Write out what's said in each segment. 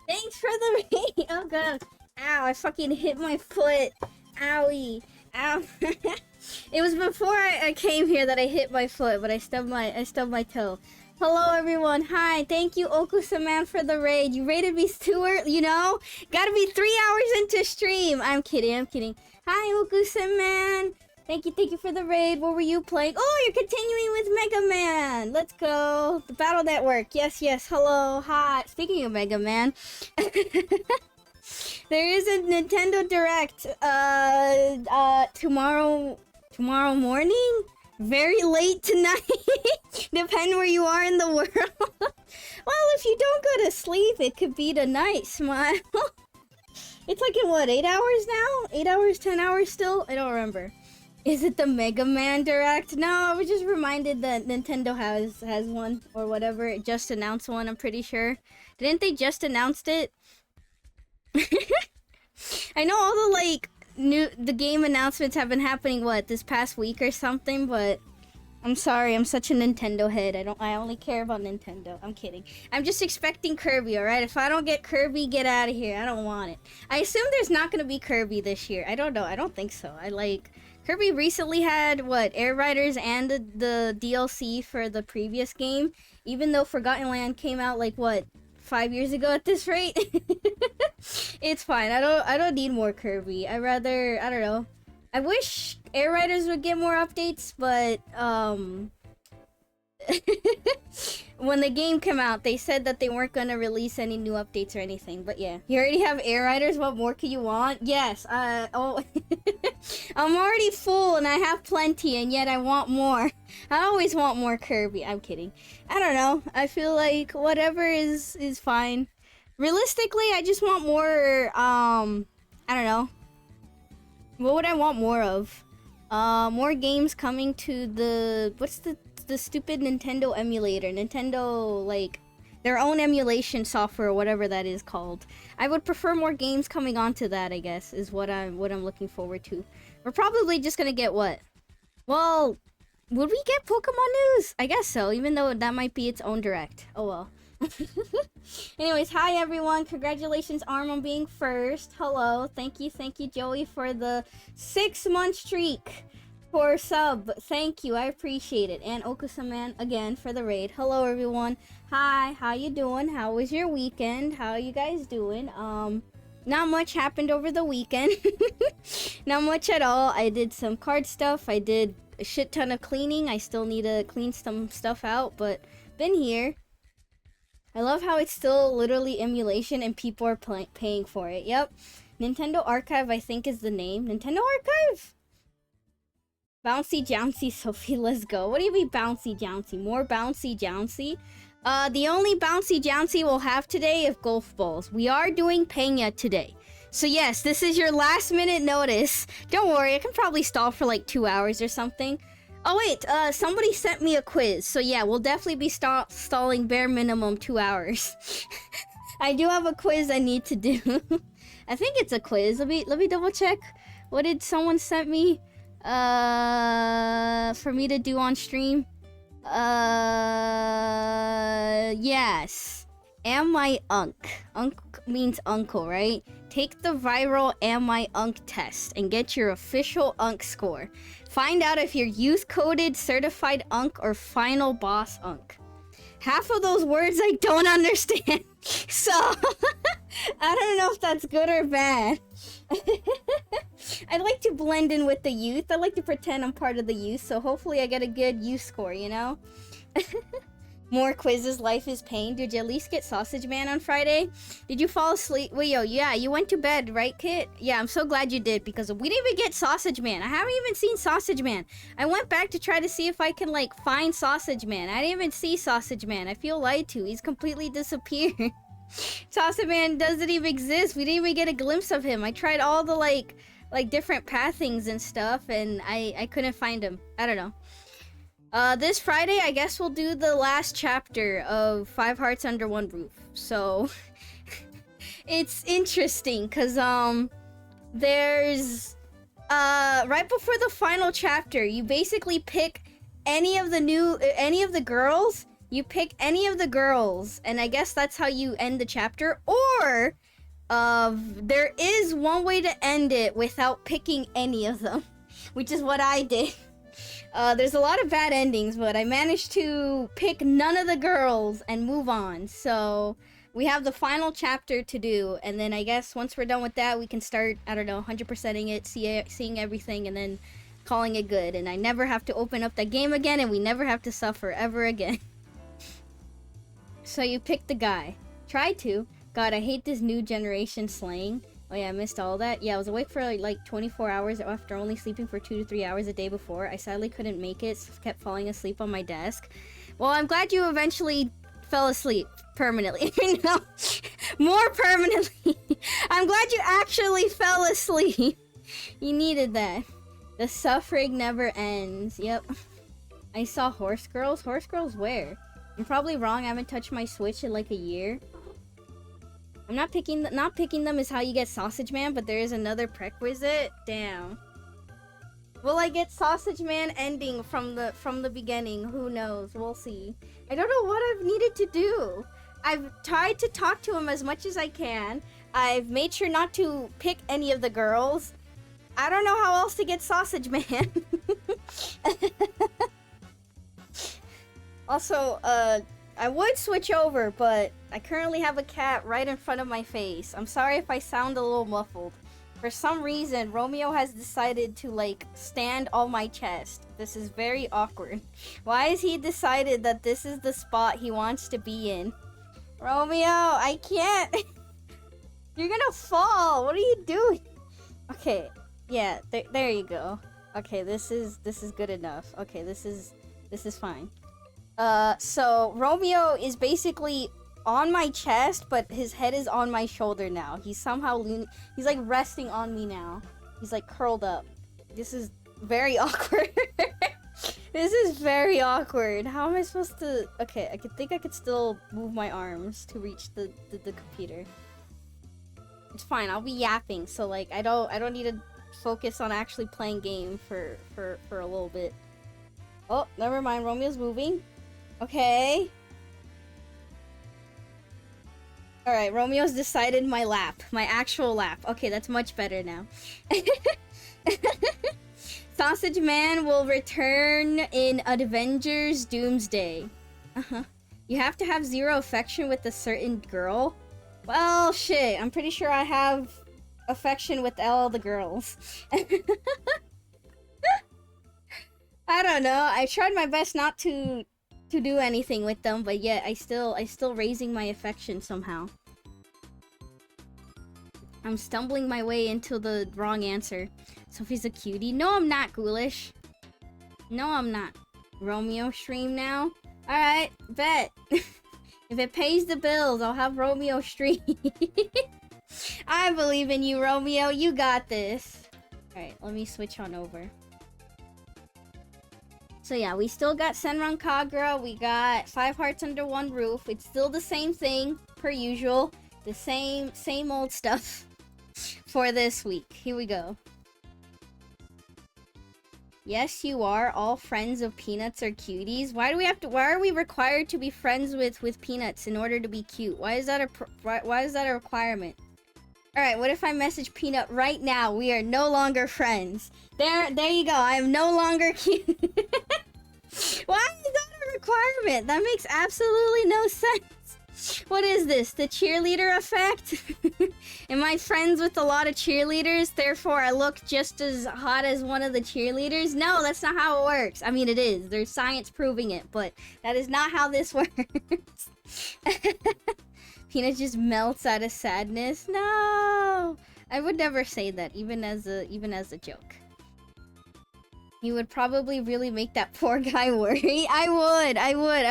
Thanks for the raid. Oh god. Ow, I fucking hit my foot. Owie. Ow. It was before I came here that I hit my foot, but I stubbed my toe. Hello everyone. Hi. Thank you, Okusa-man, for the raid. You raided me too early, you know? Gotta be 3 hours into stream. I'm kidding. Hi, Okusa-man. Thank you for the raid. What were you playing? Oh, you're continuing with Mega Man. Let's go. The Battle Network. Yes. Hello. Hi. Speaking of Mega Man, there is a Nintendo Direct tomorrow morning? Very late tonight. Depend where you are in the world. Well, if you don't go to sleep, it could be tonight, Smile. It's like in what, 8 hours now? 8 hours, 10 hours still? I don't remember. Is it the Mega Man Direct? No, I was just reminded that Nintendo has one or whatever. It just announced one, I'm pretty sure. Didn't they just announced it? I know all the like the game announcements have been happening this past week or something, but I'm sorry, I'm such a Nintendo head. I only care about Nintendo. I'm kidding. I'm just expecting Kirby, alright? If I don't get Kirby, get out of here. I don't want it. I assume there's not gonna be Kirby this year. I don't know. I don't think so. Kirby recently had, Air Riders and the DLC for the previous game. Even though Forgotten Land came out, 5 years ago at this rate? It's fine. I don't need more Kirby. I don't know. I wish Air Riders would get more updates, but, when the game came out, they said that they weren't gonna release any new updates or anything, but yeah. You already have Air Riders, what more can you want? Yes, oh. I'm already full and I have plenty, and yet I want more. I always want more Kirby. I'm kidding. I don't know. I feel like whatever is fine. Realistically, I just want more, I don't know. What would I want more of? More games coming to the... What's the stupid Nintendo emulator? Nintendo, their own emulation software or whatever that is called. I would prefer more games coming onto that, I guess, is what I'm looking forward to. We're probably just gonna get what? Well, would we get Pokemon news? I guess so, even though that might be its own direct. Oh well. Anyways, hi everyone. Congratulations, Arm, on being first. Hello. Thank you, Joey, for the 6-month streak for sub. Thank you. I appreciate it. And Okusa-man again for the raid. Hello everyone. Hi, how you doing? How was your weekend? How are you guys doing? Not much happened over the weekend. Not much at all. I did some card stuff. I did a shit ton of cleaning. I still need to clean some stuff out, but been here. I love how it's still literally emulation and people are paying for it. Yep. Nintendo Archive, I think, is the name. Nintendo Archive? Bouncy Jouncy, Sophie, let's go. What do you mean Bouncy Jouncy? More Bouncy Jouncy? The only Bouncy Jouncy we'll have today is golf balls. We are doing PANGYA today. So yes, this is your last minute notice. Don't worry, I can probably stall for 2 hours or something. Oh wait, somebody sent me a quiz. So yeah, we'll definitely be stalling bare minimum 2 hours. I do have a quiz I need to do. I think it's a quiz. Let me double check. What did someone sent me? For me to do on stream? Yes. Am I Unk? Unk means uncle, right? Take the viral Am I Unk test and get your official Unk score. Find out if you're youth coded, certified Unk, or final boss Unk. Half of those words I don't understand. So, I don't know if that's good or bad. I like to blend in with the youth. I like to pretend I'm part of the youth, so hopefully I get a good youth score, you know? More quizzes, life is pain. Did you at least get Sausage Man on Friday? Did you fall asleep? Wait, yeah, you went to bed, right, Kit? Yeah, I'm so glad you did, because we didn't even get Sausage Man. I haven't even seen Sausage Man. I went back to try to see if I can, find Sausage Man. I didn't even see Sausage Man. I feel lied to. He's completely disappeared. Sausage Man doesn't even exist. We didn't even get a glimpse of him. I tried all the, different pathings and stuff, and I couldn't find him. I don't know. This Friday, I guess we'll do the last chapter of 5 Hearts Under One Roof. So, it's interesting, because, there's, right before the final chapter, you basically pick any of the girls You pick any of the girls, and I guess that's how you end the chapter. Or, there is one way to end it without picking any of them, which is what I did. There's a lot of bad endings, but I managed to pick none of the girls and move on. So we have the final chapter to do, and then I guess once we're done with that, we can start, I don't know, 100%ing it, seeing everything, and then calling it good. And I never have to open up that game again, and we never have to suffer ever again. So you picked the guy. Try to. God, I hate this new generation slang. Oh yeah, I missed all that. Yeah, I was awake for like 24 hours after only sleeping for 2 to 3 hours a day before. I sadly couldn't make it, so kept falling asleep on my desk. Well, I'm glad you eventually fell asleep permanently. No, more permanently. I'm glad you actually fell asleep. You needed that. The suffering never ends. Yep. I saw horse girls. Horse girls where? I'm probably wrong. I haven't touched my Switch in like a year. I'm not picking them is how you get Sausage Man, but there is another prerequisite. Damn. Will I get Sausage Man ending from the beginning? Who knows? We'll see. I don't know what I've needed to do. I've tried to talk to him as much as I can. I've made sure not to pick any of the girls. I don't know how else to get Sausage Man. Also, I would switch over, but I currently have a cat right in front of my face. I'm sorry if I sound a little muffled. For some reason, Romeo has decided to, like, stand on my chest. This is very awkward. Why has he decided that this is the spot he wants to be in? Romeo, I can't. You're gonna fall. What are you doing? Okay, yeah, there you go. Okay, this is good enough. Okay, this is fine. So Romeo is basically on my chest, but his head is on my shoulder now. He's somehow he's like resting on me now. He's like curled up. This is very awkward. This is very awkward. How am I supposed to? Okay, I think I could still move my arms to reach the computer. It's fine. I'll be yapping, so like I don't need to focus on actually playing game for a little bit. Oh, never mind. Romeo's moving. Okay. Alright, Romeo's decided my lap. My actual lap. Okay, that's much better now. Sausage Man will return in Avengers Doomsday. Uh-huh. You have to have 0 affection with a certain girl? Well, shit. I'm pretty sure I have affection with all the girls. I don't know. I tried my best not to do anything with them, but yet I still raising my affection somehow. I'm stumbling my way into the wrong answer. Sophie's a cutie. No, I'm not, Ghoulish. No, I'm not. Romeo stream now? Alright, bet. If it pays the bills, I'll have Romeo stream. I believe in you, Romeo. You got this. Alright, let me switch on over. So yeah, we still got Senran Kagura, we got 5 Hearts Under One Roof. It's still the same thing, per usual. The same old stuff for this week. Here we go. Yes, you are. All friends of Peanuts are cuties. Why are we required to be friends with Peanuts in order to be cute? Why is that a requirement? Alright, what if I message Peanut right now? We are no longer friends. There you go. I am no longer cute. Why is that a requirement? That makes absolutely no sense. What is this? The cheerleader effect? Am I friends with a lot of cheerleaders? Therefore, I look just as hot as one of the cheerleaders? No, that's not how it works. I mean, it is. There's science proving it, but that is not how this works. Peanut just melts out of sadness. No, I would never say that, even as a joke. You would probably really make that poor guy worry. I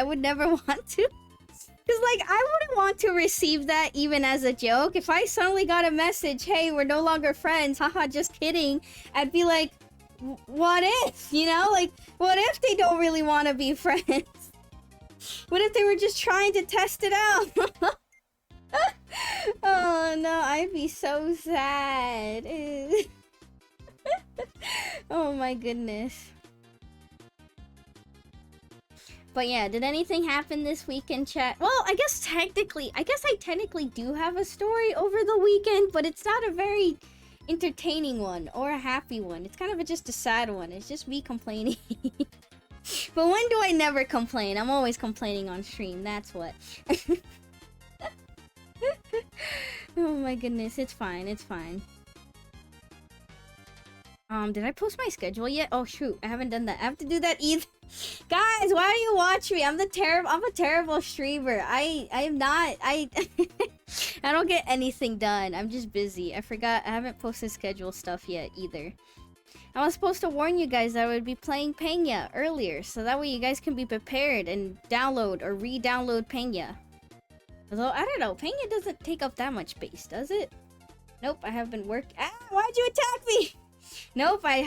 would never want to. Cause like, I wouldn't want to receive that even as a joke. If I suddenly got a message, hey, we're no longer friends, haha, just kidding. I'd be like, what if, you know? Like, what if they don't really want to be friends? What if they were just trying to test it out? Oh no, I'd be so sad. Oh my goodness. But yeah, did anything happen this weekend, chat? Well, I guess I technically do have a story over the weekend, but it's not a very entertaining one or a happy one. It's kind of just a sad one. It's just me complaining. But when do I never complain? I'm always complaining on stream, that's what. Oh my goodness, it's fine, it's fine. Did I post my schedule yet? Oh shoot, I haven't done that. I have to do that either. Guys, why do you watch me? I'm a terrible streamer. I'm not. I don't get anything done. I'm just busy. I forgot. I haven't posted schedule stuff yet either. I was supposed to warn you guys that I would be playing PANGYA earlier, so that way you guys can be prepared and download or re-download PANGYA. Although, I don't know, PANGYA doesn't take up that much space, does it? Nope, I have been why'd you attack me? Nope, I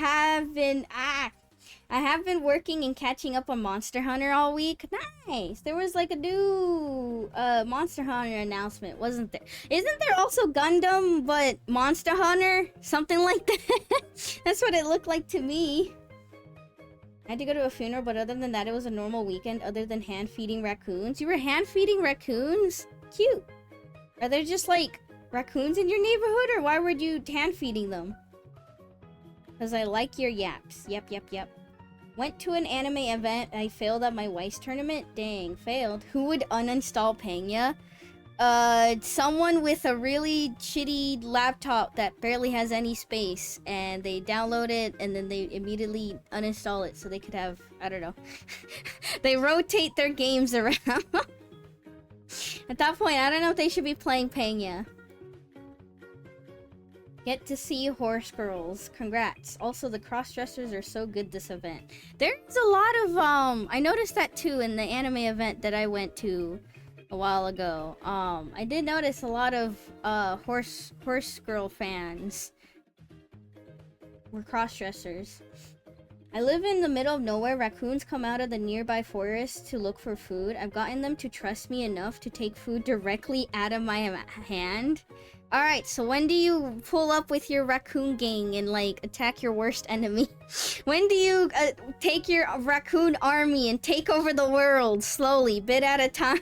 have been working and catching up on Monster Hunter all week. Nice! There was like a new Monster Hunter announcement, wasn't there? Isn't there also Gundam, but Monster Hunter? Something like that? That's what it looked like to me. I had to go to a funeral, but other than that, it was a normal weekend other than hand-feeding raccoons. You were hand-feeding raccoons? Cute. Are there just like raccoons in your neighborhood, or why were you hand-feeding them? Because I like your yaps. Yep. Went to an anime event. I failed at my Weiss tournament. Dang, failed. Who would uninstall PANGYA? Someone with a really shitty laptop that barely has any space. And they download it and then they immediately uninstall it so they could have, I don't know. They rotate their games around. At that point, I don't know if they should be playing PANGYA. Get to see horse girls. Congrats. Also, the cross-dressers are so good this event. There's a lot of, I noticed that too in the anime event that I went to a while ago. I did notice a lot of, horse girl fans were cross-dressers. I live in the middle of nowhere. Raccoons come out of the nearby forest to look for food. I've gotten them to trust me enough to take food directly out of my hand. Alright, so when do you pull up with your raccoon gang and, like, attack your worst enemy? When do you take your raccoon army and take over the world slowly, bit at a time?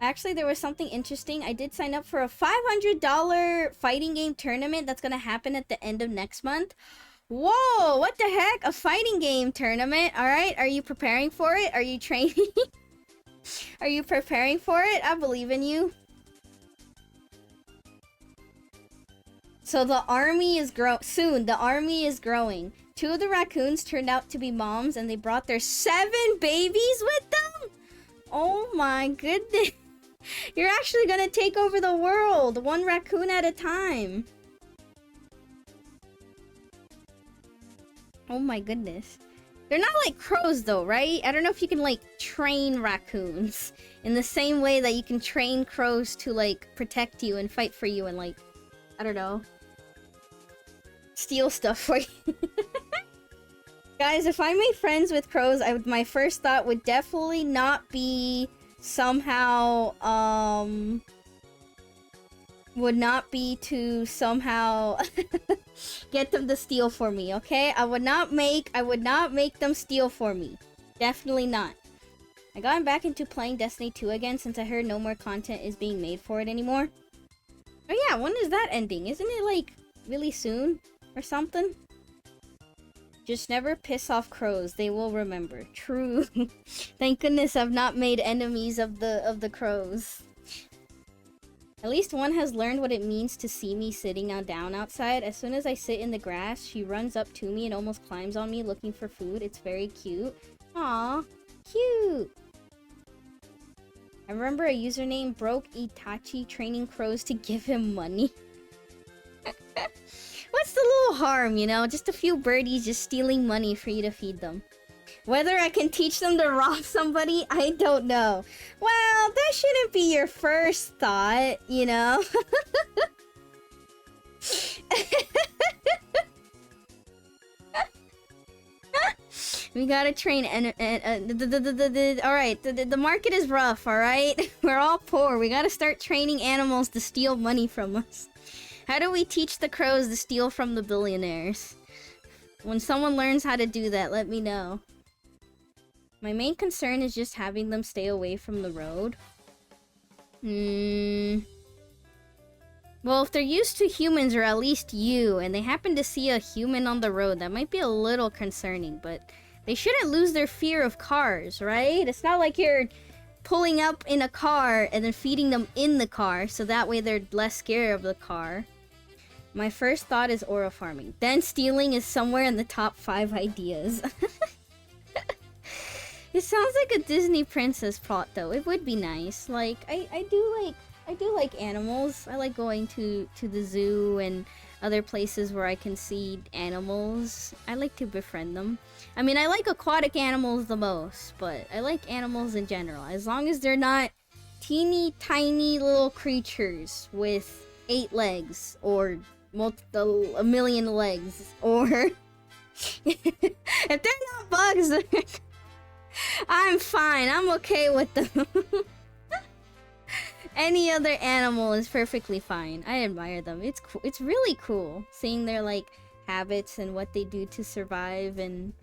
Actually, there was something interesting. I did sign up for a $500 fighting game tournament that's gonna happen at the end of next month. Whoa, what the heck? A fighting game tournament? Alright, are you preparing for it? Are you training? Are you preparing for it? I believe in you. So the army is soon. The army is growing. 2 of the raccoons turned out to be moms and they brought their 7 babies with them? Oh my goodness. You're actually gonna take over the world, 1 raccoon at a time. Oh my goodness. They're not like crows though, right? I don't know if you can like train raccoons in the same way that you can train crows to like protect you and fight for you and like, I don't know, steal stuff for you. Guys, if I made friends with crows, my first thought would definitely not be somehow, would not be to somehow get them to steal for me, okay? I would not make them steal for me. Definitely not. I got back into playing Destiny 2 again since I heard no more content is being made for it anymore. Oh yeah, when is that ending? Isn't it like really soon or something? Just never piss off crows. They will remember. True. Thank goodness I've not made enemies of the crows. At least one has learned what it means to see me sitting down outside. As soon as I sit in the grass, she runs up to me and almost climbs on me looking for food. It's very cute. Aw, cute. I remember a username broke Itachi training crows to give him money. What's the little harm, you know? Just a few birdies just stealing money for you to feed them. Whether I can teach them to rob somebody, I don't know. Well, that shouldn't be your first thought, you know? We gotta train alright, the market is rough, alright? We're all poor. We gotta start training animals to steal money from us. How do we teach the crows to steal from the billionaires? When someone learns how to do that, let me know. My main concern is just having them stay away from the road. Well, if they're used to humans, or at least you, and they happen to see a human on the road, that might be a little concerning, but they shouldn't lose their fear of cars, right? It's not like you're pulling up in a car and then feeding them in the car, so that way they're less scared of the car. My first thought is aura farming. Then stealing is somewhere in the top 5 ideas. It sounds like a Disney princess plot, though. It would be nice. Like, I do like animals. I like going to the zoo and other places where I can see animals. I like to befriend them. I mean, I like aquatic animals the most, but I like animals in general. As long as they're not teeny tiny little creatures with 8 legs or a million legs, or if they're not bugs, I'm fine. I'm okay with them. Any other animal is perfectly fine. I admire them. It's cool. It's really cool seeing their like habits and what they do to survive and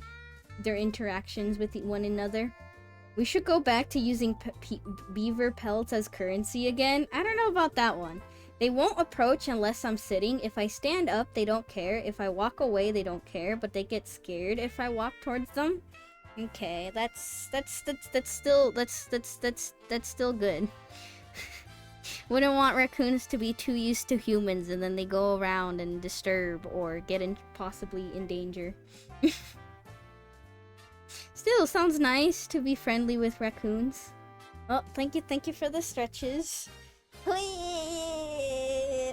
their interactions with one another. We should go back to using beaver pelts as currency again. I don't know about that one. They won't approach unless I'm sitting. If I stand up, they don't care. If I walk away, they don't care, but they get scared if I walk towards them. Okay, that's still good. Wouldn't want raccoons to be too used to humans and then they go around and disturb or get possibly in danger. Still, sounds nice to be friendly with raccoons. Oh, thank you for the stretches.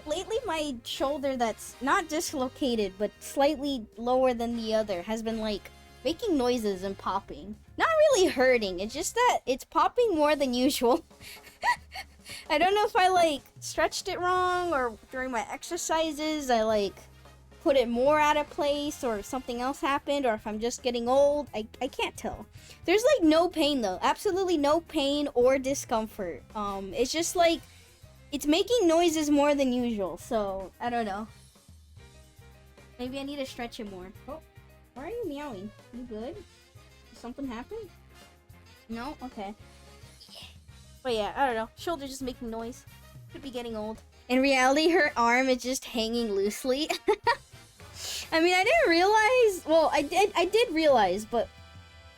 Lately, my shoulder that's not dislocated, but slightly lower than the other has been, like, making noises and popping. Not really hurting, it's just that it's popping more than usual. I don't know if I, like, stretched it wrong, or during my exercises, I, like, put it more out of place, or something else happened, or if I'm just getting old. I can't tell. There's, like, no pain, though. Absolutely no pain or discomfort. It's just, like, it's making noises more than usual, so I don't know. Maybe I need to stretch it more. Oh, why are you meowing? You good? Did something happen? No? Okay. But yeah, I don't know. Shoulder's just making noise. Could be getting old. In reality, her arm is just hanging loosely. I mean, I didn't realize... Well, I did realize, but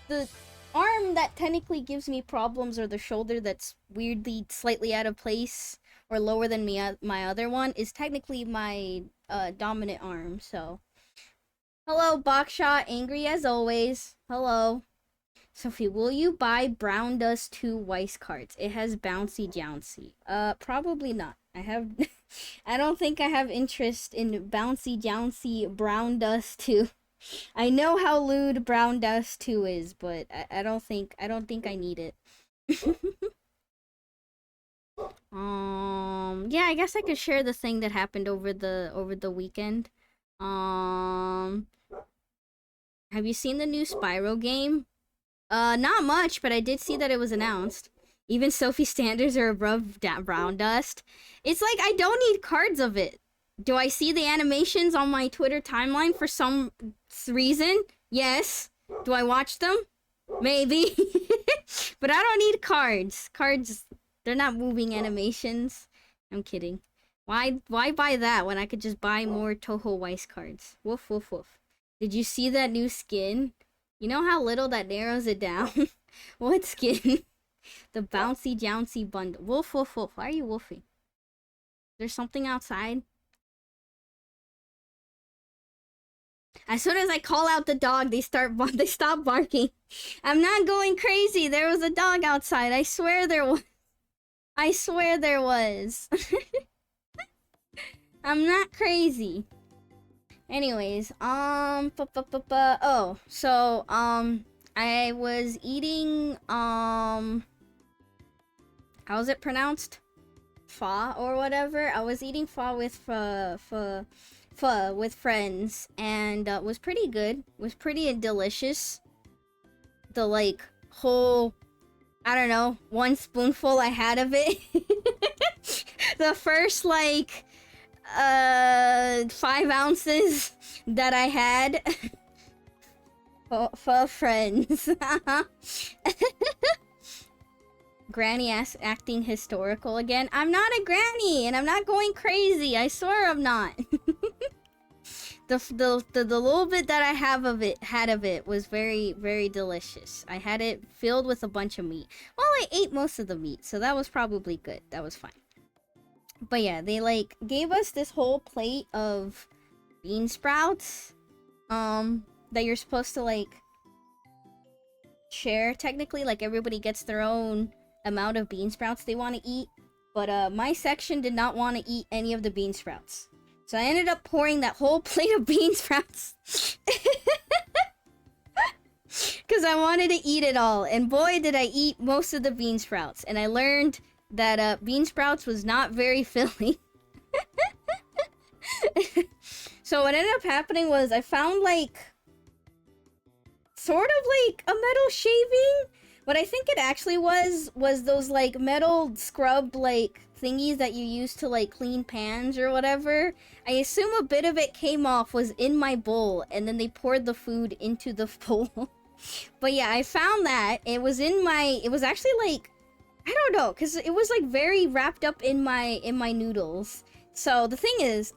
the arm that technically gives me problems, or the shoulder that's weirdly slightly out of place or lower than my other one, is technically my dominant arm, so... Hello, Bakshot, angry as always. Hello. Sophie, will you buy Brown Dust 2 Weiss cards? It has Bouncy Jouncy. Probably not. I don't think I have interest in Bouncy Jouncy Brown Dust 2. I know how lewd Brown Dust 2 is, but I don't think I need it. Yeah, I guess I could share the thing that happened over the weekend. Have you seen the new Spyro game? Not much, but I did see that it was announced. Even Sophie's standards are above Brown Dust. It's like, I don't need cards of it. Do I see the animations on my Twitter timeline for some reason? Yes. Do I watch them? Maybe. But I don't need cards. Cards, they're not moving animations. I'm kidding. Why buy that when I could just buy more Toho Weiss cards? Woof, woof, woof. Did you see that new skin? You know how little that narrows it down? What skin? The Bouncy Jouncy bundle. Woof, woof, woof. Why are you woofing? There's something outside? As soon as I call out the dog, they stop barking. I'm not going crazy. There was a dog outside. I swear there was. I swear there was. I'm not crazy. Anyways, oh, so, I was eating, how's it pronounced? Pho or whatever. I was eating pho with pho with friends, and it was pretty good. It was pretty delicious. The like whole, I don't know, 1 spoonful I had of it. The first like 5 ounces that I had, For friends. Granny acting historical again. I'm not a granny, and I'm not going crazy. I swear I'm not. the little bit that I had of it was very, very delicious. I had it filled with a bunch of meat. Well, I ate most of the meat, so that was probably good. That was fine. But yeah, they like gave us this whole plate of bean sprouts. That you're supposed to like share technically. Like everybody gets their own amount of bean sprouts they want to eat, but my section did not want to eat any of the bean sprouts, so I ended up pouring that whole plate of bean sprouts because I wanted to eat it all, and boy did I eat most of the bean sprouts. And I learned that bean sprouts was not very filling. So what ended up happening was I found like sort of like a metal shaving. What I think it actually was those like metal scrub like thingies that you use to like clean pans or whatever. I assume a bit of it came off, was in my bowl, and then they poured the food into the bowl. But yeah, I found that it was it was actually like, I don't know, because it was like very wrapped up in my noodles. So the thing is,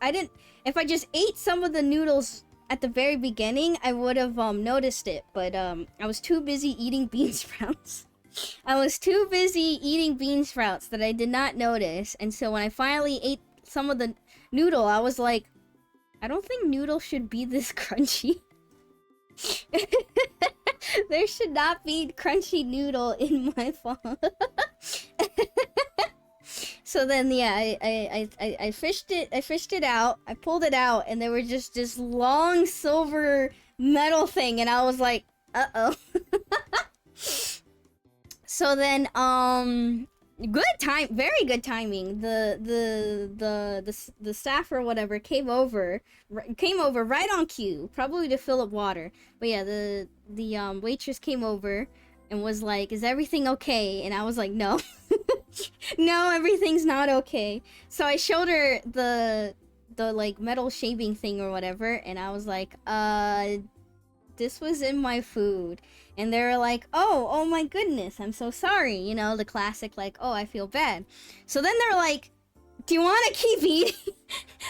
if I just ate some of the noodles at the very beginning, I would have noticed it, but I was too busy eating bean sprouts. I was too busy eating bean sprouts that I did not notice, and so when I finally ate some of the noodle, I was like, I don't think noodle should be this crunchy. There should not be crunchy noodle in my phone. So then, yeah, I fished it out. I pulled it out, and there were just this long silver metal thing, and I was like, uh-oh. So then, very good timing. The staff or whatever came over right on cue, probably to fill up water. But yeah, the waitress came over and was like, "Is everything okay?" And I was like, "No." No, everything's not okay. So I showed her the like metal shaving thing or whatever, and I was like, this was in my food. And they were like, oh my goodness, I'm so sorry. You know, the classic like, oh, I feel bad. So then they're like, do you want to keep eating?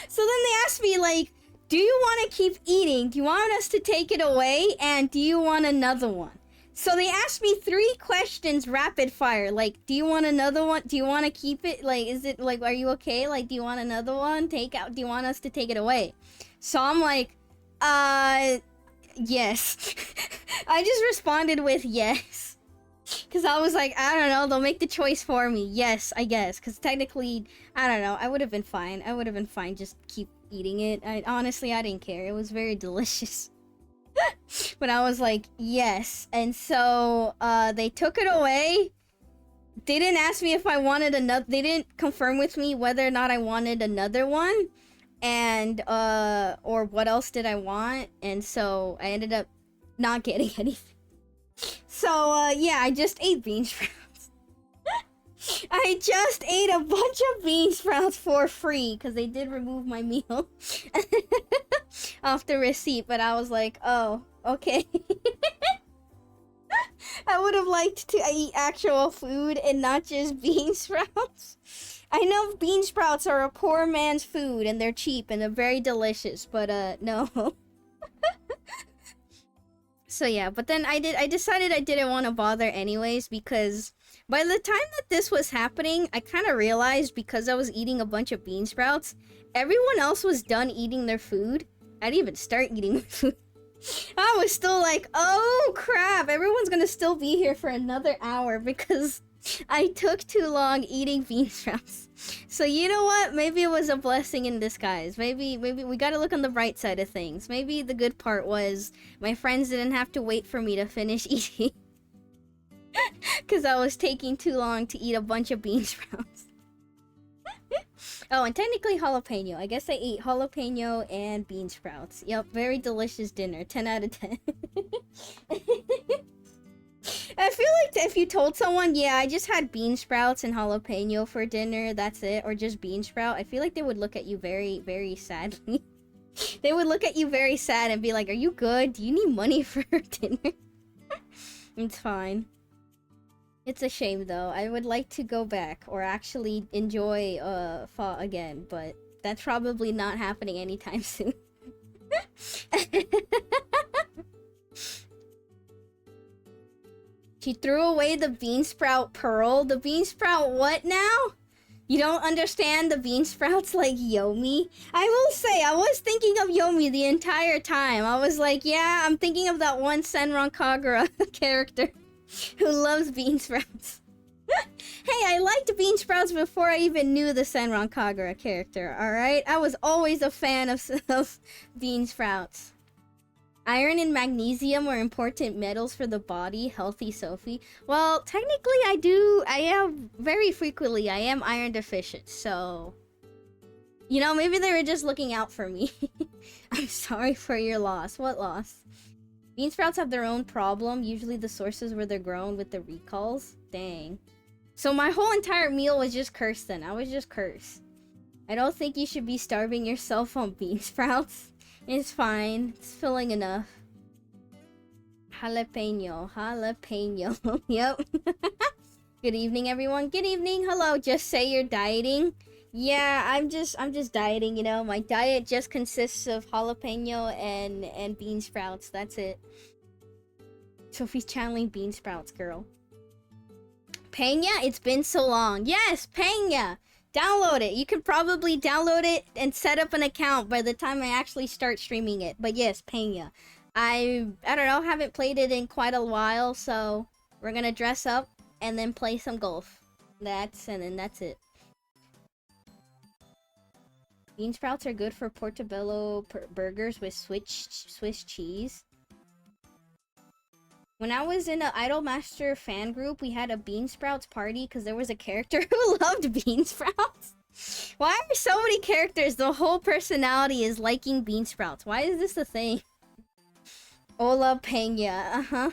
So then they asked me like, do you want to keep eating? Do you want us to take it away? And do you want another one? So they asked me 3 questions rapid fire. Like, do you want another one? Do you want to keep it? Like, is it like, are you okay? Like, do you want another one? Take out? Do you want us to take it away? So I'm like, yes. I just responded with yes. Because I was like, I don't know, they'll make the choice for me. Yes, I guess. Because technically, I don't know, I would have been fine. I would have been fine, just keep eating it. Honestly, I didn't care. It was very delicious. But I was like, yes. And so, they took it away. They didn't ask me if I wanted another. They didn't confirm with me whether or not I wanted another one. And, or what else did I want. And so, I ended up not getting anything. So, yeah, I just ate bean sprouts. I just ate a bunch of bean sprouts for free, because they did remove my meal off the receipt, but I was like, oh, okay. I would have liked to eat actual food and not just bean sprouts. I know bean sprouts are a poor man's food, and they're cheap, and they're very delicious, but, no. So yeah, but then I decided I didn't want to bother anyways, because by the time that this was happening, I kind of realized, because I was eating a bunch of bean sprouts, everyone else was done eating their food. I didn't even start eating my food. I was still like, oh crap, everyone's gonna still be here for another hour because I took too long eating bean sprouts. So you know what? Maybe it was a blessing in disguise. Maybe we gotta look on the bright side of things. Maybe the good part was my friends didn't have to wait for me to finish eating. Because I was taking too long to eat a bunch of bean sprouts. Oh, and technically jalapeno. I guess I ate jalapeno and bean sprouts. Yep, very delicious dinner. 10 out of 10. I feel like if you told someone, yeah, I just had bean sprouts and jalapeno for dinner, that's it, or just bean sprout, I feel like they would look at you very, very sadly. They would look at you very sad and be like, "Are you good? Do you need money for dinner?" It's fine. It's a shame though. I would like to go back or actually enjoy Fa again, but that's probably not happening anytime soon. She threw away the bean sprout pearl. The bean sprout what now? You don't understand the bean sprouts like Yomi? I will say, I was thinking of Yomi the entire time. I was like, yeah, I'm thinking of that one Senran Kagura character who loves bean sprouts. Hey, I liked bean sprouts before I even knew the Senran Kagura character, alright? I was always a fan of bean sprouts. Iron and magnesium are important metals for the body. Healthy Sophie. Well, technically I am very frequently, I am iron deficient, so... You know, maybe they were just looking out for me. I'm sorry for your loss. What loss? Bean sprouts have their own problem. Usually the sources where they're grown with the recalls. Dang. So my whole entire meal was just cursed then. I was just cursed. I don't think you should be starving yourself on bean sprouts. It's fine. It's filling enough. Jalapeno. Yep. Good evening, everyone. Good evening. Hello. Just say you're dieting. Yeah, I'm just dieting, you know. My diet just consists of jalapeno and bean sprouts. That's it. Sophie's channeling bean sprouts, girl. PANGYA? It's been so long. Yes, PANGYA! Download it. You can probably download it and set up an account by the time I actually start streaming it. But yes, PANGYA. I don't know, haven't played it in quite a while, so we're gonna dress up and then play some golf. That's it. Bean sprouts are good for portobello burgers with Swiss cheese. When I was in an Idolmaster fan group, we had a bean sprouts party because there was a character who loved bean sprouts. Why are so many characters, the whole personality is liking bean sprouts? Why is this a thing? Ola PANGYA,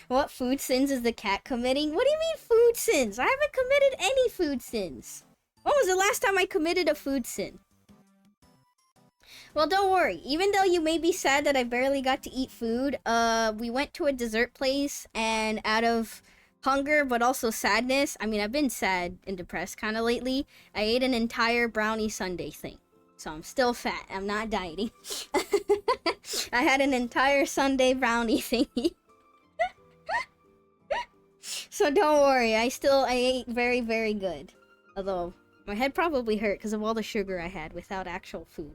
What food sins is the cat committing? What do you mean food sins? I haven't committed any food sins. When was the last time I committed a food sin? Well, don't worry. Even though you may be sad that I barely got to eat food, we went to a dessert place, and out of hunger, but also sadness, I mean, I've been sad and depressed kind of lately, I ate an entire brownie sundae thing. So I'm still fat. I'm not dieting. I had an entire sundae brownie thingy. So don't worry. I ate very, very good. Although, my head probably hurt because of all the sugar I had without actual food.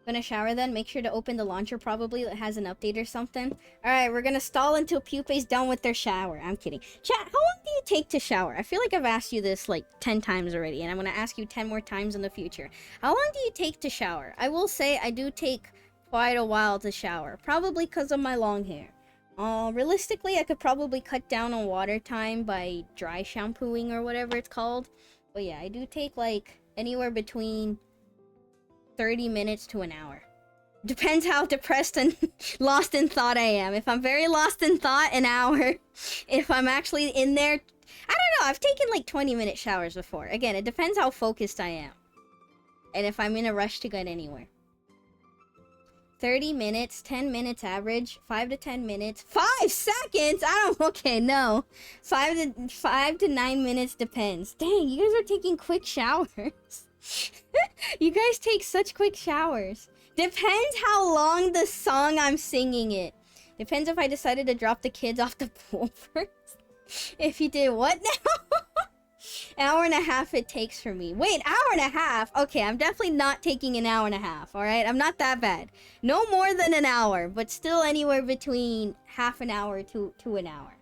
Gonna shower then? Make sure to open the launcher probably. It has an update or something. Alright, we're gonna stall until Pupae's done with their shower. I'm kidding. Chat, how long do you take to shower? I feel like I've asked you this like 10 times already, and I'm gonna ask you 10 more times in the future. How long do you take to shower? I will say I do take quite a while to shower. Probably because of my long hair. Realistically, I could probably cut down on water time by dry shampooing or whatever it's called. But yeah, I do take like anywhere between 30 minutes to an hour. Depends how depressed and lost in thought I am. If I'm very lost in thought, an hour. If I'm actually in there, I don't know, I've taken like 20-minute showers before. Again, it depends how focused I am. And if I'm in a rush to get anywhere. 30 minutes, 10 minutes average, 5 to 10 minutes, 5 seconds? Okay, no. 5 to 9 minutes depends. Dang, you guys are taking quick showers. You guys take such quick showers. Depends how long the song I'm singing it. Depends if I decided to drop the kids off the pool first. If you did what now? Hour and a half it takes for me. Wait, hour and a half? Okay, I'm definitely not taking an hour and a half, alright? I'm not that bad. No more than an hour, but still anywhere between half an hour to an hour.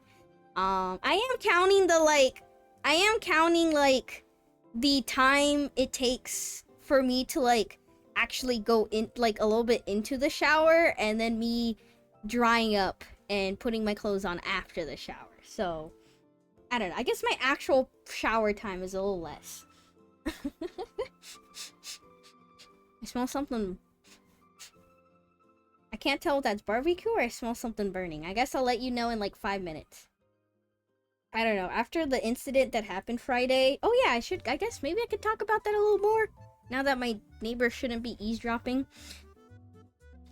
I am counting the time it takes for me to like actually go in like a little bit into the shower, and then me drying up and putting my clothes on after the shower. So I don't know, I guess my actual shower time is a little less. I smell something. I can't tell if that's barbecue or I smell something burning. I guess I'll let you know in like 5 minutes. I don't know, after the incident that happened Friday... Oh yeah, I guess maybe I could talk about that a little more. now that my neighbor shouldn't be eavesdropping.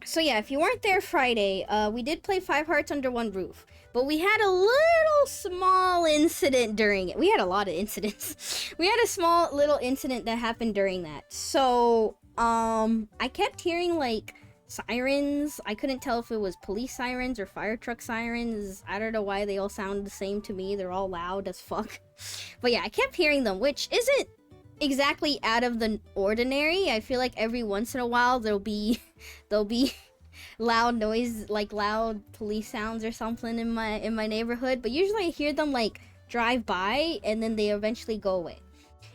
So yeah, if you weren't there Friday, we did play Five Hearts Under One Roof. But we had a little small incident during it. We had a lot of incidents. We had a small little incident that happened during that. So, I kept hearing, like, sirens. I couldn't tell if it was police sirens or fire truck sirens. I don't know why they all sound the same to me. They're all loud as fuck. But yeah, I kept hearing them, which isn't exactly out of the ordinary. I feel like every once in a while there'll be loud noise, like loud police sounds or something in my neighborhood, but usually I hear them like drive by and then they eventually go away.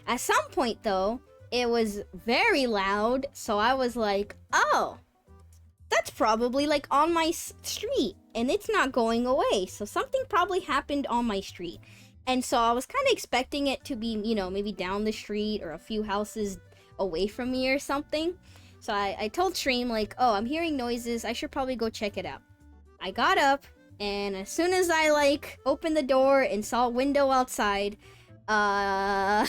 At some point though, it was very loud, so I was like, oh, that's probably like on my street and it's not going away, so something probably happened on my street. And so I was kind of expecting it to be, you know, maybe down the street or a few houses away from me or something. So I told Stream, like, oh, I'm hearing noises. I should probably go check it out. I got up, and as soon as I, like, opened the door and saw a window outside, no,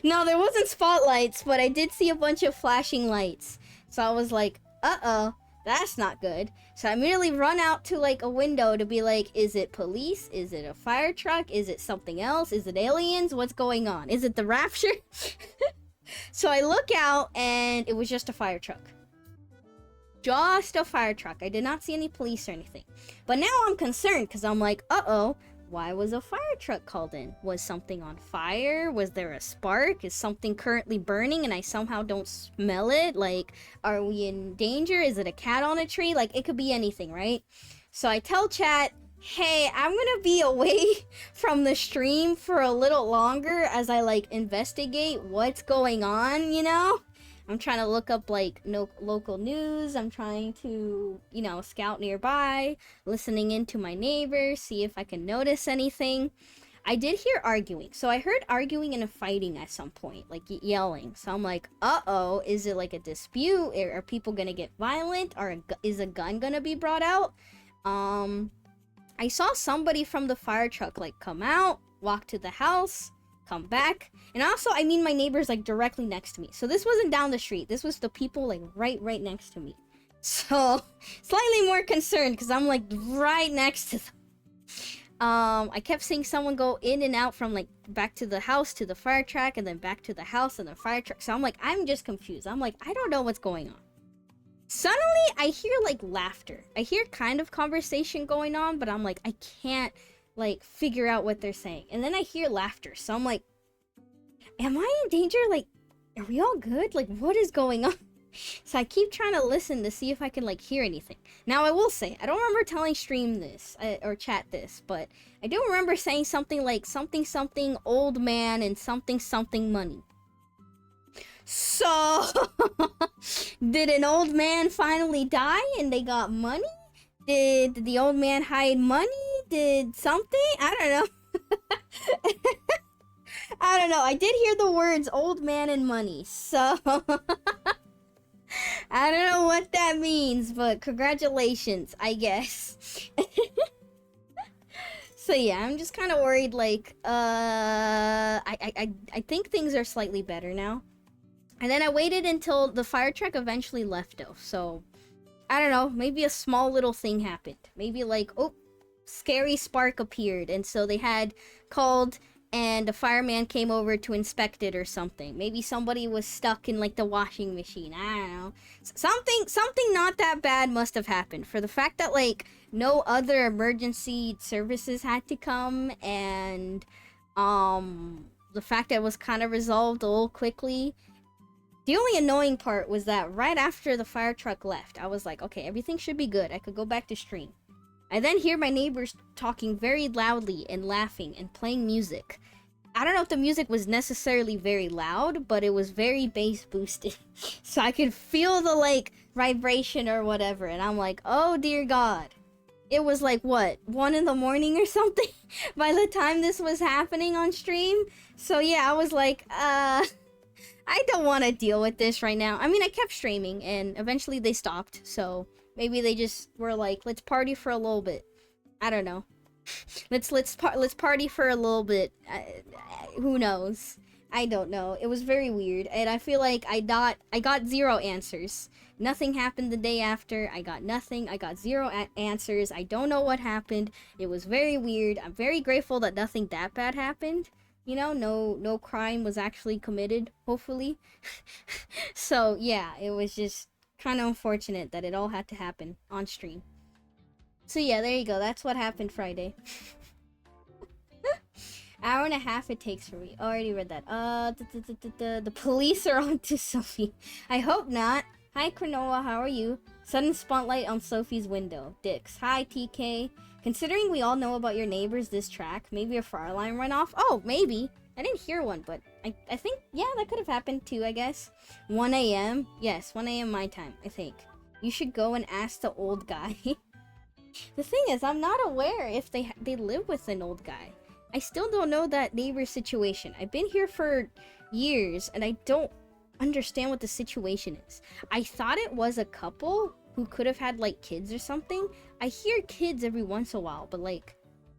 there wasn't spotlights, but I did see a bunch of flashing lights. So I was like, uh-oh, that's not good. So I immediately run out to, like, a window to be like, is it police? Is it a fire truck? Is it something else? Is it aliens? What's going on? Is it the rapture? So I look out, and it was just a fire truck. Just a fire truck. I did not see any police or anything. But now I'm concerned, because I'm like, uh-oh, why was a fire truck called in? Was something on fire? Was there a spark? Is something currently burning, and I somehow don't smell it? Like, are we in danger? Is it a cat on a tree? Like, it could be anything, right? So I tell chat, hey, I'm gonna be away from the stream for a little longer as I, like, investigate what's going on, you know? I'm trying to look up, like, local news. I'm trying to, you know, scout nearby, listening into my neighbors, see if I can notice anything. I did hear arguing. So I heard arguing and a fighting at some point, like, yelling. So I'm like, uh-oh, is it, like, a dispute? Are people gonna get violent? Or is a gun gonna be brought out? I saw somebody from the fire truck, like, come out, walk to the house, come back. And also, I mean, my neighbor's, like, directly next to me. So this wasn't down the street. This was the people, like, right next to me. So, slightly more concerned, because I'm, like, right next to them. I kept seeing someone go in and out from, like, back to the house to the fire truck, and then back to the house and the fire truck. So I'm, like, I'm just confused. I'm, like, I don't know what's going on. Suddenly, I hear, like, laughter. I hear kind of conversation going on, but I'm like, I can't, like, figure out what they're saying. And then I hear laughter, so I'm like, am I in danger? Like, are we all good? Like, what is going on? So I keep trying to listen to see if I can, like, hear anything. Now, I will say, I don't remember telling Stream this, or chat this, but I do remember saying something like, something old man and something money. So, did an old man finally die and they got money? Did the old man hide money? Did something? I don't know. I don't know. I did hear the words old man and money. So, I don't know what that means, but congratulations, I guess. So yeah, I'm just kind of worried, like, I think things are slightly better now. And then I waited until the fire truck eventually left, though. So, I don't know. Maybe a small little thing happened. Maybe like, oh, scary spark appeared. And so they had called and a fireman came over to inspect it or something. Maybe somebody was stuck in like the washing machine. I don't know. Something not that bad must have happened. For the fact that like no other emergency services had to come. And the fact that it was kind of resolved a little quickly. The only annoying part was that right after the fire truck left, I was like, okay, everything should be good. I could go back to stream. I then hear my neighbors talking very loudly and laughing and playing music. I don't know if the music was necessarily very loud, but it was very bass boosted. So I could feel the, like, vibration or whatever. And I'm like, oh, dear God. It was like, what, 1 in the morning or something by the time this was happening on stream? So yeah, I was like, I don't want to deal with this right now. I mean, I kept streaming, and eventually they stopped. So maybe they just were like, let's party for a little bit. I don't know. Let's party for a little bit. Who knows? I don't know. It was very weird, and I feel like I got zero answers. Nothing happened the day after. I got nothing. I got zero answers. I don't know what happened. It was very weird. I'm very grateful that nothing that bad happened. You know, no crime was actually committed, hopefully. So, yeah, it was just kind of unfortunate that it all had to happen on stream. So, yeah, there you go. That's what happened Friday. Hour and a half it takes for me. Already read that. The police are on to Sophie. I hope not. Hi, Cronoa, how are you? Sudden spotlight on Sophie's window. Dix. Hi, TK. Considering we all know about your neighbors this track, maybe a fire alarm went off? Oh, maybe. I didn't hear one, but I think, yeah, that could have happened too, I guess. 1 a.m.? Yes, 1 a.m. my time, I think. You should go and ask the old guy. The thing is, I'm not aware if they live with an old guy. I still don't know that neighbor situation. I've been here for years, and I don't understand what the situation is. I thought it was a couple who could have had, like, kids or something. I hear kids every once in a while, but, like,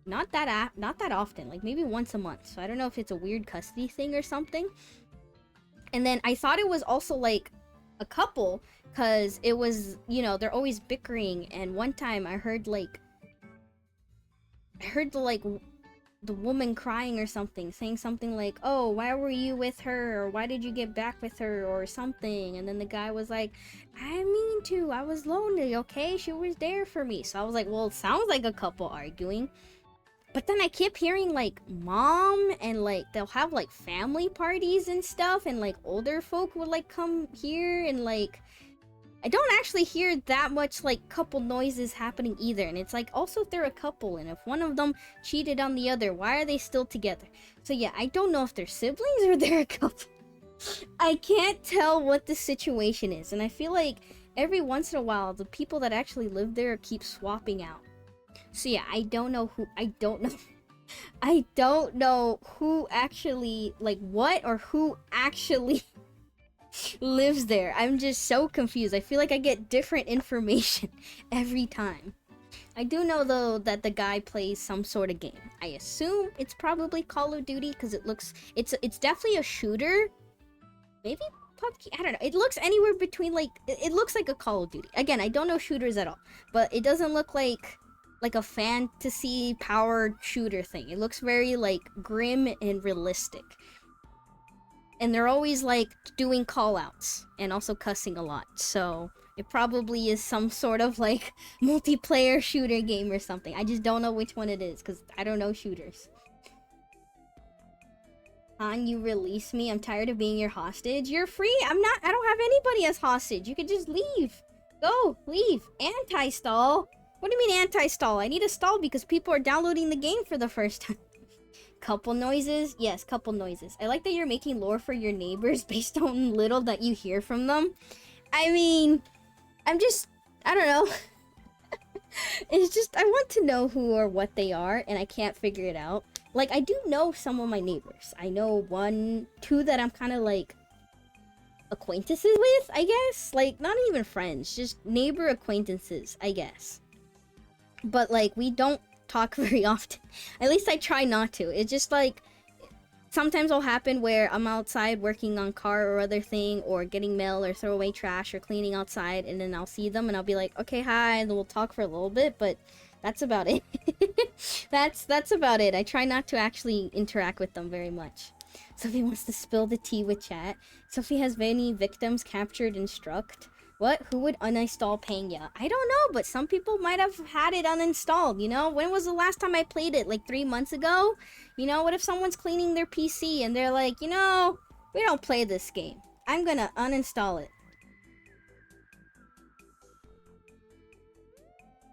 not that often. Like, maybe once a month. So I don't know if it's a weird custody thing or something. And then I thought it was also, like, a couple, because it was, you know, they're always bickering. And one time I heard the woman crying or something, saying something like, oh, why were you with her, or why did you get back with her, or something. And then the guy was like, I mean to, I was lonely, okay, she was there for me. So I was like, well, it sounds like a couple arguing. But then I kept hearing, like, mom, and, like, they'll have, like, family parties and stuff, and, like, older folk would, like, come here, and, like, I don't actually hear that much, like, couple noises happening either. And it's like, also, if they're a couple, and if one of them cheated on the other, why are they still together? So yeah, I don't know if they're siblings or they're a couple. I can't tell what the situation is. And I feel like every once in a while, the people that actually live there keep swapping out. So yeah, I don't know I don't know who actually, like, what or who actually lives there. I'm just so confused. I feel like I get different information every time. I do know, though, that the guy plays some sort of game. I assume it's probably Call of Duty, because it's definitely a shooter. Maybe PUBG? I don't know. It looks anywhere between, like, it looks like a Call of Duty. Again, I don't know shooters at all, but it doesn't look like a fantasy powered shooter thing. It looks very, like, grim and realistic. And they're always, like, doing call-outs and also cussing a lot. So it probably is some sort of, like, multiplayer shooter game or something. I just don't know which one it is, because I don't know shooters. Han, you release me. I'm tired of being your hostage. You're free. I don't have anybody as hostage. You could just leave. Go, leave. Anti-stall. What do you mean anti-stall? I need a stall because people are downloading the game for the first time. Couple noises? Yes, couple noises. I like that you're making lore for your neighbors based on little that you hear from them. I mean, I don't know. It's just, I want to know who or what they are, and I can't figure it out. Like, I do know some of my neighbors. I know two that I'm kind of, like, acquaintances with, I guess. Like, not even friends, just neighbor acquaintances, I guess. But, like, we don't talk very often. At least I try not to. It's just, like, sometimes it'll happen where I'm outside working on car or other thing, or getting mail or throw away trash or cleaning outside, and then I'll see them and I'll be like, okay, hi, and then we'll talk for a little bit, but that's about it. That's about it. I try not to actually interact with them very much. Sophie wants to spill the tea with chat. Sophie has many victims captured and struck. What? Who would uninstall PANGYA? I don't know, but some people might have had it uninstalled, you know? When was the last time I played it? Like 3 months ago? You know, what if someone's cleaning their PC and they're like, you know, we don't play this game. I'm gonna uninstall it.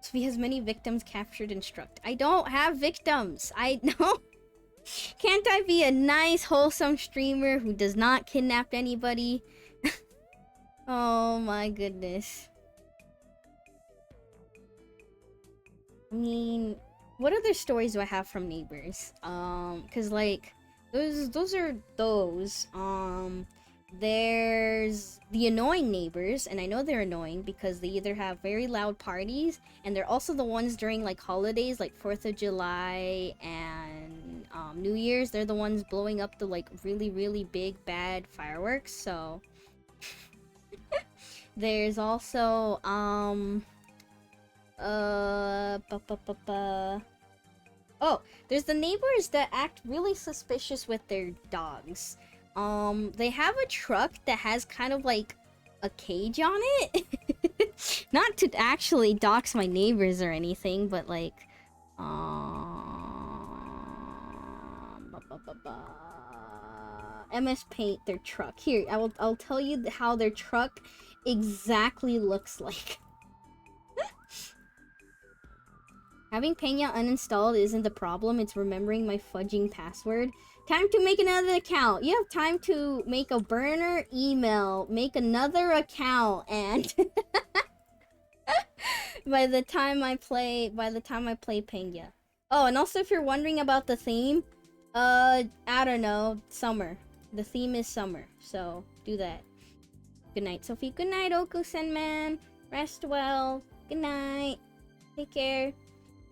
Sophie has many victims captured and struck. I don't have victims. I know. Can't I be a nice, wholesome streamer who does not kidnap anybody? Oh my goodness. I mean, what other stories do I have from neighbors? Cause like, those are those. There's the annoying neighbors, and I know they're annoying because they either have very loud parties, and they're also the ones during like holidays, like 4th of July and New Year's. They're the ones blowing up the like really, really big bad fireworks. So there's also oh, there's the neighbors that act really suspicious with their dogs. They have a truck that has kind of like a cage on it. Not to actually dox my neighbors or anything, but like, MS Paint their truck. Here, I'll tell you how their truck exactly looks like. Having PANGYA uninstalled isn't the problem, it's remembering my fudging password. Time to make another account. You have time to make a burner email, make another account, and by the time I play PANGYA. Oh, and also if you're wondering about the theme, I don't know, summer. The theme is summer, so do that. Good night, Sophie. Good night, Oku-sen-man. Rest well. Good night. Take care.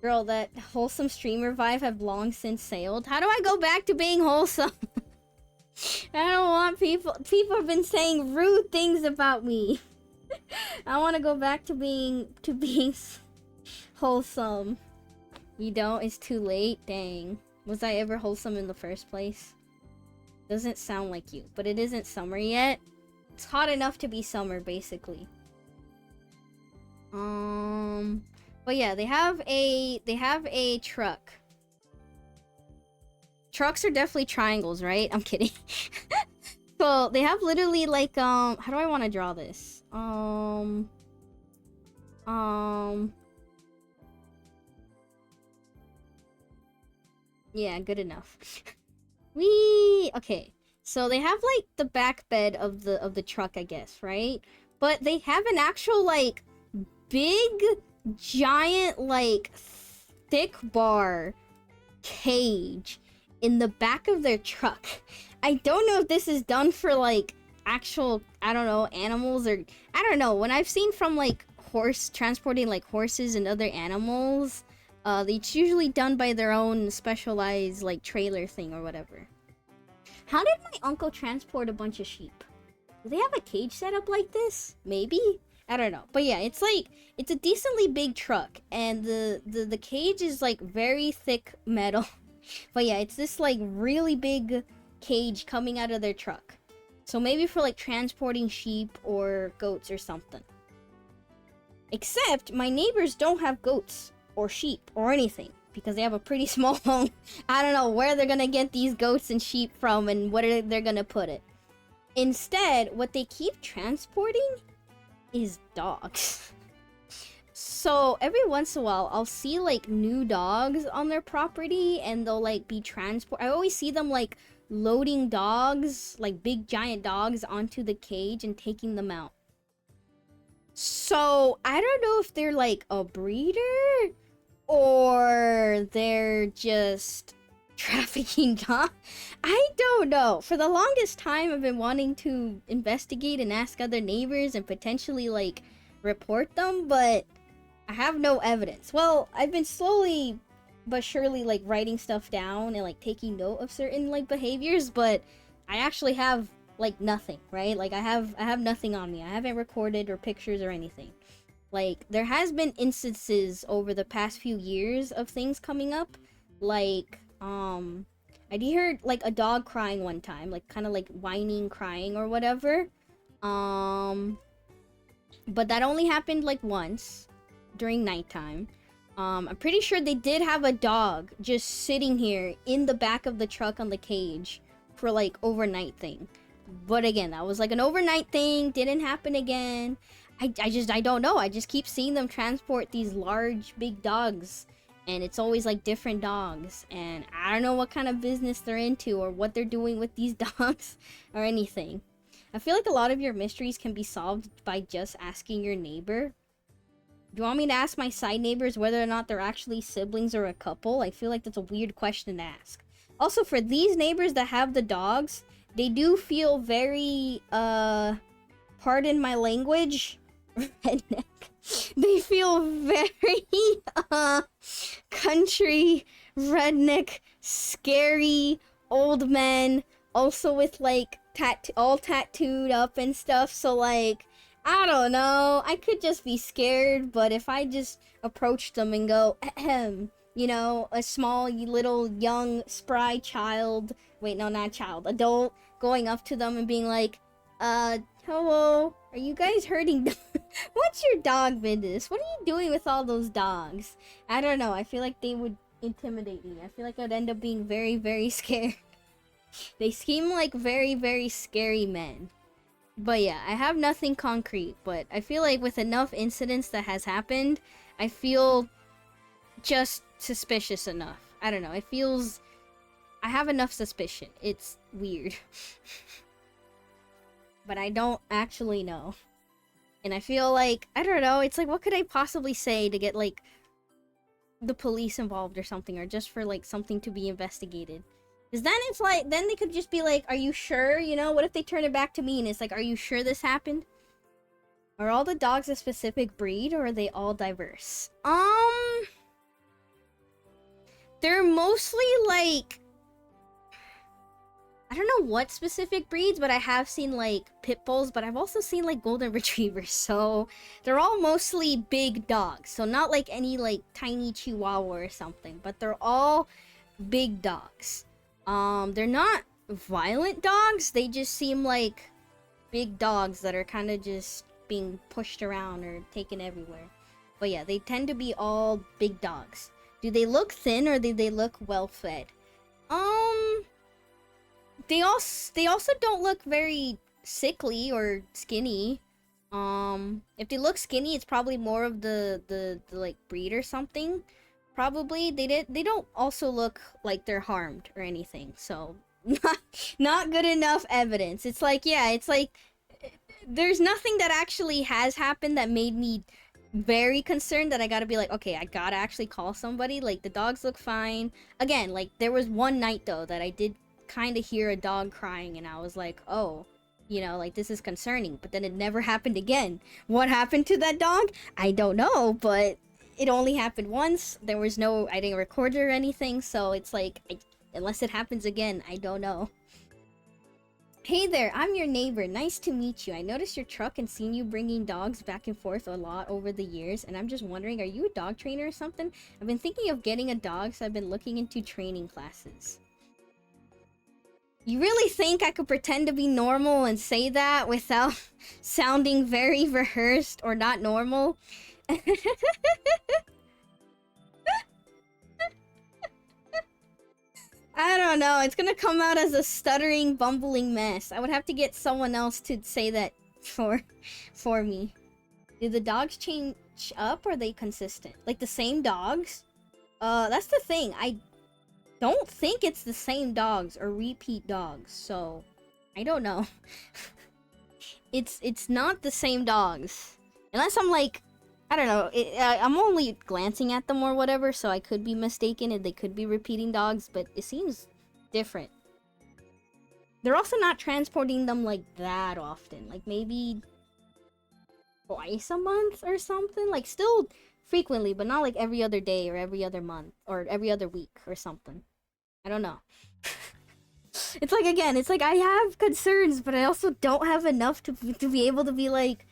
Girl, that wholesome streamer vibe have long since sailed. How do I go back to being wholesome? I don't want people have been saying rude things about me. I want to go back to being wholesome. You don't? It's too late? Dang. Was I ever wholesome in the first place? Doesn't sound like you, but it isn't summer yet. It's hot enough to be summer, basically. But yeah, they have a truck. Trucks are definitely triangles, right? I'm kidding. So they have literally like how do I want to draw this? Yeah, good enough. Wee. Okay. So they have like the back bed of the truck, I guess, right? But they have an actual like big giant like thick bar cage in the back of their truck. I don't know if this is done for like actual, I don't know, animals, or I don't know. When I've seen from like transporting like horses and other animals, it's usually done by their own specialized like trailer thing or whatever. How did my uncle transport a bunch of sheep? Do they have a cage set up like this? Maybe? I don't know. But yeah, it's like, it's a decently big truck, and the cage is like very thick metal. But yeah, it's this like really big cage coming out of their truck. So maybe for like transporting sheep or goats or something. Except my neighbors don't have goats or sheep or anything because they have a pretty small home. I don't know where they're gonna get these goats and sheep from and where they're gonna put it. Instead, what they keep transporting is dogs. So every once in a while I'll see like new dogs on their property, and they'll like be I always see them like loading dogs, like big giant dogs, onto the cage and taking them out. So I don't know if they're like a breeder or they're just trafficking dogs. I don't know. For the longest time I've been wanting to investigate and ask other neighbors and potentially like report them, but I have no evidence. Well, I've been slowly but surely like writing stuff down and like taking note of certain like behaviors, but I actually have like nothing, right? Like I have nothing on me. I haven't recorded or pictures or anything. Like there has been instances over the past few years of things coming up, like I did hear like a dog crying one time, like kind of like whining, crying or whatever. But that only happened like once during nighttime. I'm pretty sure they did have a dog just sitting here in the back of the truck on the cage for like overnight thing. But again, that was like an overnight thing, didn't happen again. I don't know. I just keep seeing them transport these large, big dogs. And it's always like different dogs. And I don't know what kind of business they're into or what they're doing with these dogs or anything. I feel like a lot of your mysteries can be solved by just asking your neighbor. Do you want me to ask my side neighbors whether or not they're actually siblings or a couple? I feel like that's a weird question to ask. Also, for these neighbors that have the dogs, they do feel very, pardon my language, redneck. They feel very, country redneck, scary old men, also with like all tattooed up and stuff. So like, I don't know. I could just be scared, but if I just approach them and go, ahem, you know, a small little young spry child, wait, no, not child, adult, going up to them and being like, hello, are you guys hurting what's your dog business? What are you doing with all those dogs? I don't know. I feel like they would intimidate me. I feel like I'd end up being very, very scared. They seem like very, very scary men. But yeah, I have nothing concrete, but I feel like with enough incidents that has happened, I feel just suspicious enough. I don't know. It feels... I have enough suspicion. It's weird. But I don't actually know. And I feel like, I don't know, it's like, what could I possibly say to get, like, the police involved or something, or just for, like, something to be investigated? Because then it's like, then they could just be like, are you sure? You know, what if they turn it back to me and it's like, are you sure this happened? Are all the dogs a specific breed, or are they all diverse? They're mostly, like... I don't know what specific breeds, but I have seen, like, pit bulls, but I've also seen, like, golden retrievers, so they're all mostly big dogs. So not, like, any, like, tiny chihuahua or something, but they're all big dogs. They're not violent dogs, they just seem like big dogs that are kind of just being pushed around or taken everywhere. But yeah, they tend to be all big dogs. Do they look thin, or do they look well-fed? They also don't look very sickly or skinny. If they look skinny, it's probably more of the like breed or something. Probably they don't also look like they're harmed or anything. So not good enough evidence. It's like, yeah, it's like there's nothing that actually has happened that made me very concerned that I gotta be like, okay, I gotta actually call somebody. Like, the dogs look fine. Again, like, there was one night though that I did kind of hear a dog crying, and I was like, oh, you know, like, this is concerning. But then it never happened again. What happened to that dog? I don't know, but it only happened once. There was no, I didn't record it or anything, so it's like, unless it happens again, I don't know. Hey there, I'm your neighbor. Nice to meet you. I noticed your truck and seen you bringing dogs back and forth a lot over the years, and I'm just wondering, are you a dog trainer or something? I've been thinking of getting a dog, so I've been looking into training classes. You really think I could pretend to be normal and say that without sounding very rehearsed or not normal? I don't know. It's gonna come out as a stuttering, bumbling mess. I would have to get someone else to say that for me. Do the dogs change up, or are they consistent? Like, the same dogs? That's the thing. I don't think it's the same dogs or repeat dogs, so I don't know. It's not the same dogs. Unless I'm like, I don't know, I'm only glancing at them or whatever, so I could be mistaken and they could be repeating dogs, but it seems different. They're also not transporting them like that often, like maybe twice a month or something, like still frequently, but not like every other day or every other month or every other week or something. I don't know. It's like, again, it's like I have concerns, but I also don't have enough to be able to be like,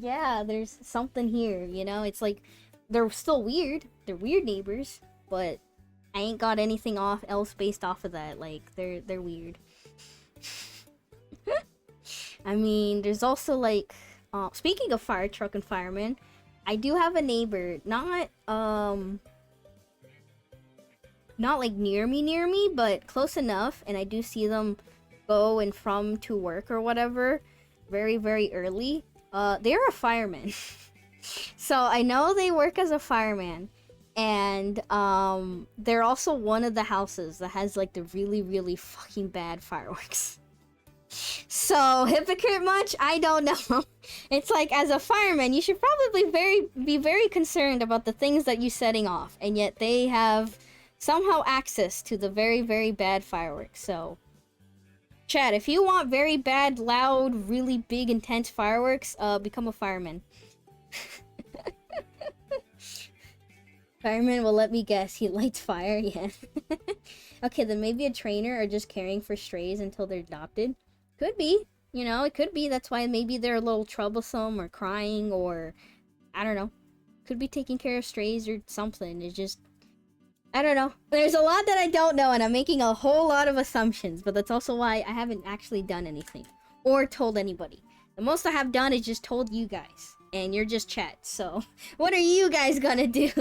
yeah, there's something here, you know? It's like, they're still weird. They're weird neighbors, but I ain't got anything else based off of that. Like, they're weird. I mean, there's also like, speaking of fire truck and firemen, I do have a neighbor, not like near me, but close enough, and I do see them go and from to work or whatever very, very early. They're a fireman. So I know they work as a fireman, and they're also one of the houses that has like the really, really fucking bad fireworks. So, hypocrite much? I don't know. It's like, as a fireman, you should probably be very concerned about the things that you're setting off, and yet they have somehow access to the very, very bad fireworks. So, Chad, if you want very bad, loud, really big, intense fireworks, become a fireman. Fireman will let me guess. He lights fire. Yeah. Okay, then maybe a trainer or just caring for strays until they're adopted. Could be. You know, it could be. That's why maybe they're a little troublesome or crying or I don't know. Could be taking care of strays or something. It's just I don't know. There's a lot that I don't know, and I'm making a whole lot of assumptions, but that's also why I haven't actually done anything or told anybody. The most I have done is just told you guys, and you're just chat. So, what are you guys gonna do?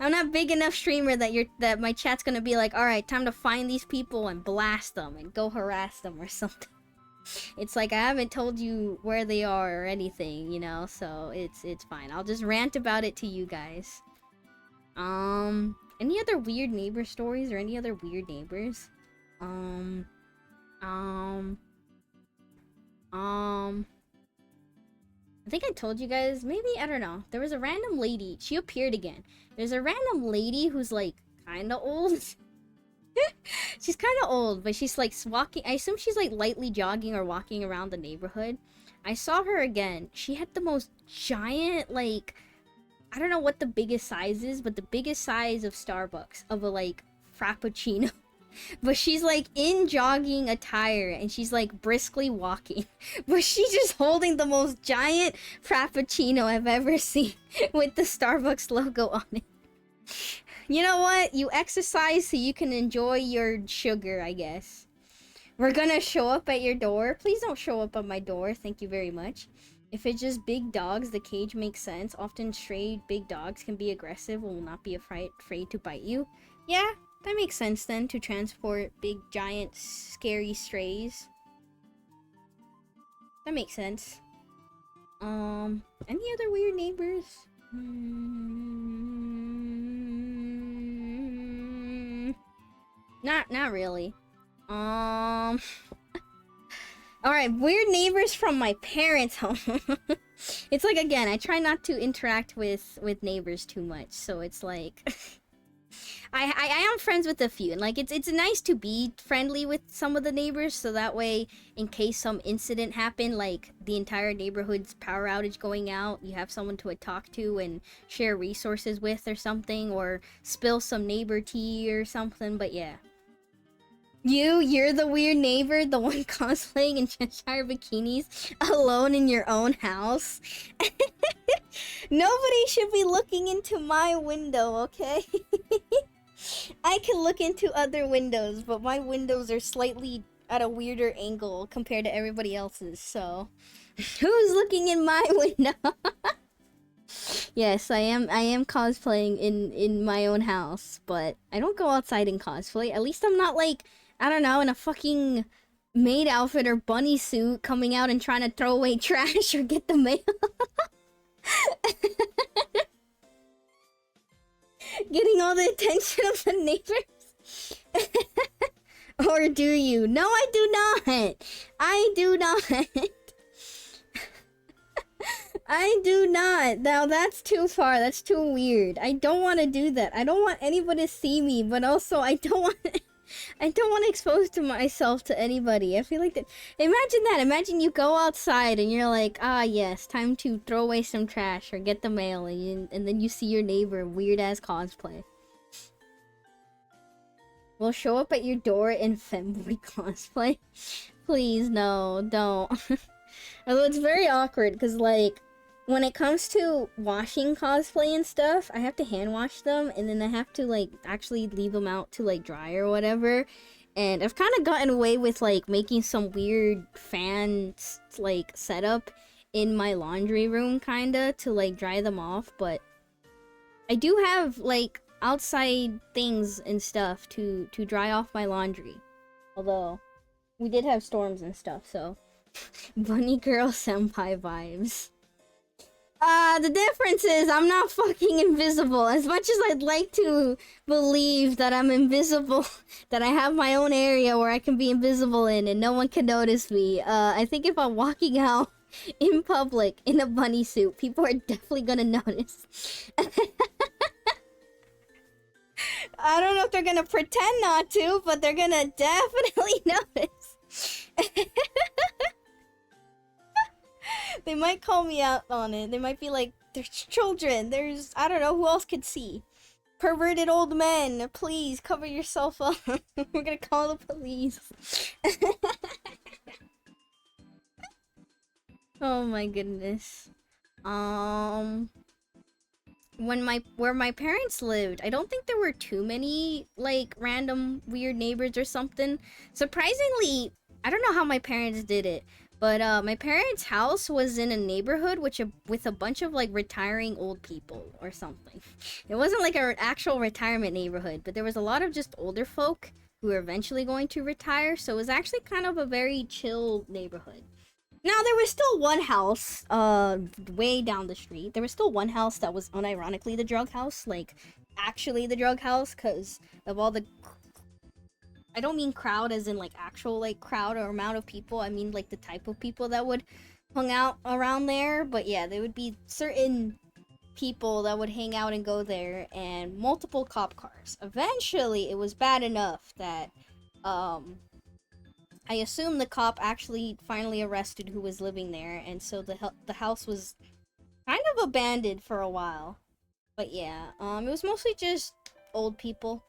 I'm not big enough streamer that my chat's gonna be like, all right, time to find these people and blast them and go harass them or something. It's like I haven't told you where they are or anything, you know. So it's fine. I'll just rant about it to you guys. Any other weird neighbor stories or any other weird neighbors? I think I told you guys, maybe, I don't know. There was a random lady, she appeared again. There's a random lady who's like kinda old. She's kinda old, but she's like walking, I assume she's like lightly jogging or walking around the neighborhood. I saw her again. She had the most giant, like, I don't know what the biggest size is, but the biggest size of Starbucks, of a, like, Frappuccino. But she's, like, in jogging attire, and she's, like, briskly walking. But she's just holding the most giant Frappuccino I've ever seen, with the Starbucks logo on it. You know what? You exercise so you can enjoy your sugar, I guess. We're gonna show up at your door. Please don't show up at my door. Thank you very much. If it's just big dogs, the cage makes sense. Often stray big dogs can be aggressive and will not be afraid to bite you. Yeah, that makes sense then, to transport big, giant, scary strays. That makes sense. Any other weird neighbors? Not really. Alright, weird neighbors from my parents' home. It's like, again, I try not to interact with neighbors too much, so it's like... I am friends with a few, and like, it's nice to be friendly with some of the neighbors, so that way, in case some incident happened, like the entire neighborhood's power outage going out, you have someone to talk to and share resources with or something, or spill some neighbor tea or something, but yeah. You're the weird neighbor, the one cosplaying in Cheshire bikinis, alone in your own house. Nobody should be looking into my window, okay? I can look into other windows, but my windows are slightly at a weirder angle compared to everybody else's, so... Who's looking in my window? Yes, I am cosplaying in my own house, but I don't go outside and cosplay. At least I'm not like... I don't know, in a fucking maid outfit or bunny suit coming out and trying to throw away trash or get the mail. Getting all the attention of the neighbors. Or do you? No, I do not. I do not. I do not. Now that's too far. That's too weird. I don't want to do that. I don't want anybody to see me, but also I don't want to expose to myself to anybody. I feel like that. Imagine that. Imagine you go outside and you're like, ah, yes, time to throw away some trash or get the mail, and then you see your neighbor in weird ass cosplay. We'll show up at your door in femboy cosplay. Please, no, don't. Although it's very awkward because, like, when it comes to washing cosplay and stuff, I have to hand wash them, and then I have to, like, actually leave them out to, like, dry or whatever. And I've kind of gotten away with, like, making some weird fan, like, setup in my laundry room, kinda, to, like, dry them off. But I do have, like, outside things and stuff to dry off my laundry. Although, we did have storms and stuff, so... Bunny girl senpai vibes. The difference is I'm not fucking invisible. As much as I'd like to believe that I'm invisible, that I have my own area where I can be invisible in and no one can notice me, I think if I'm walking out in public in a bunny suit, people are definitely gonna notice. I don't know if they're gonna pretend not to, but they're gonna definitely notice. They might call me out on it. They might be like, there's children, there's, I don't know, who else could see? Perverted old men, please cover yourself up. We're gonna call the police. Oh my goodness. Um, where my parents lived, I don't think there were too many like random weird neighbors or something. Surprisingly, I don't know how my parents did it, but my parents' house was in a neighborhood with a bunch of like retiring old people or something. It wasn't like an actual retirement neighborhood, but there was a lot of just older folk who were eventually going to retire, so it was actually kind of a very chill neighborhood. Now there was still one house, way down the street. There was still one house that was unironically the drug house, like actually the drug house, cause of all the. I don't mean crowd as in like actual like crowd or amount of people. I mean like the type of people that would hung out around there. But yeah, there would be certain people that would hang out and go there, and multiple cop cars. Eventually, it was bad enough that, I assume the cop actually finally arrested who was living there, and so the house was kind of abandoned for a while. But yeah, it was mostly just old people,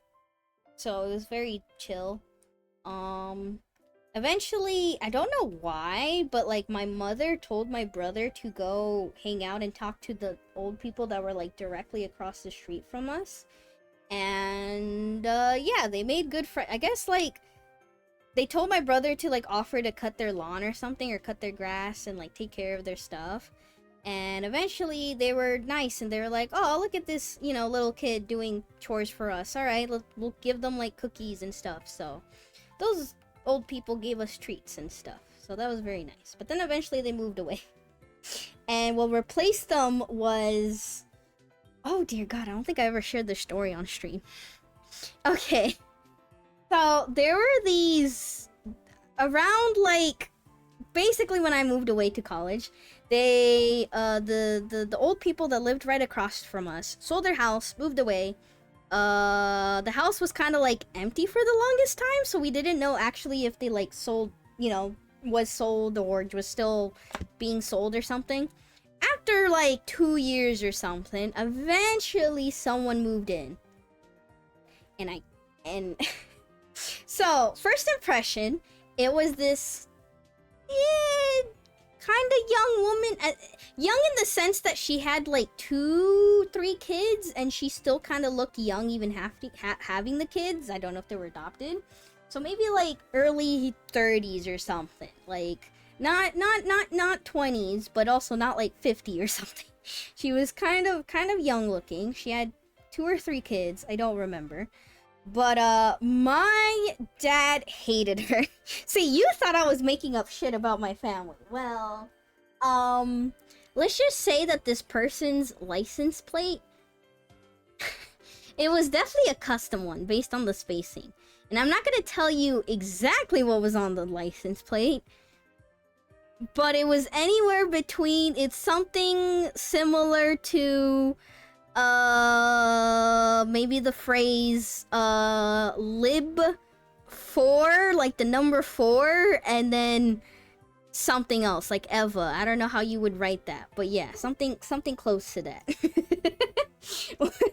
so it was very chill. Eventually, I don't know why, but like my mother told my brother to go hang out and talk to the old people that were like directly across the street from us. And yeah, they made good friends. I guess like they told my brother to like offer to cut their lawn or something, or cut their grass and like take care of their stuff. And eventually they were nice, and they were like, oh, look at this, you know, little kid doing chores for us. All right, we'll give them like cookies and stuff. So those old people gave us treats and stuff. So that was very nice. But then eventually they moved away. And what replaced them was, oh dear God, I don't think I ever shared this story on stream. Okay. So there were these around like basically when I moved away to college, they the old people that lived right across from us sold their house, moved away. The house was kind of like empty for the longest time, so we didn't know actually if they like sold, you know, was sold or was still being sold or something. After like 2 years or something, eventually someone moved in. And so, first impression, it was this kind of young woman. Young in the sense that she had like 2-3 kids, and she still kind of looked young even having the kids. I don't know if they were adopted. So maybe like early 30s or something. Like not 20s, but also not like 50 or something. She was kind of young looking. She had 2 or 3 kids. I don't remember. But, my dad hated her. See, you thought I was making up shit about my family. Well, let's just say that this person's license plate, it was definitely a custom one based on the spacing. And I'm not gonna tell you exactly what was on the license plate, but it was anywhere between, it's something similar to, maybe the phrase, lib 4, like the number 4, and then something else, like Eva. I don't know how you would write that, but yeah, something close to that.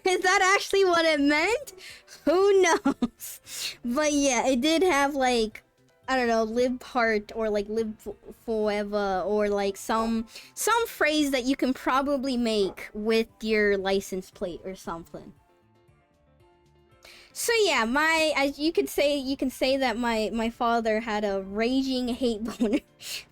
Is that actually what it meant? Who knows? But yeah, it did have like, I don't know, lib part or like lib forever, or like some phrase that you can probably make with your license plate or something. So yeah, you can say that my father had a raging hate boner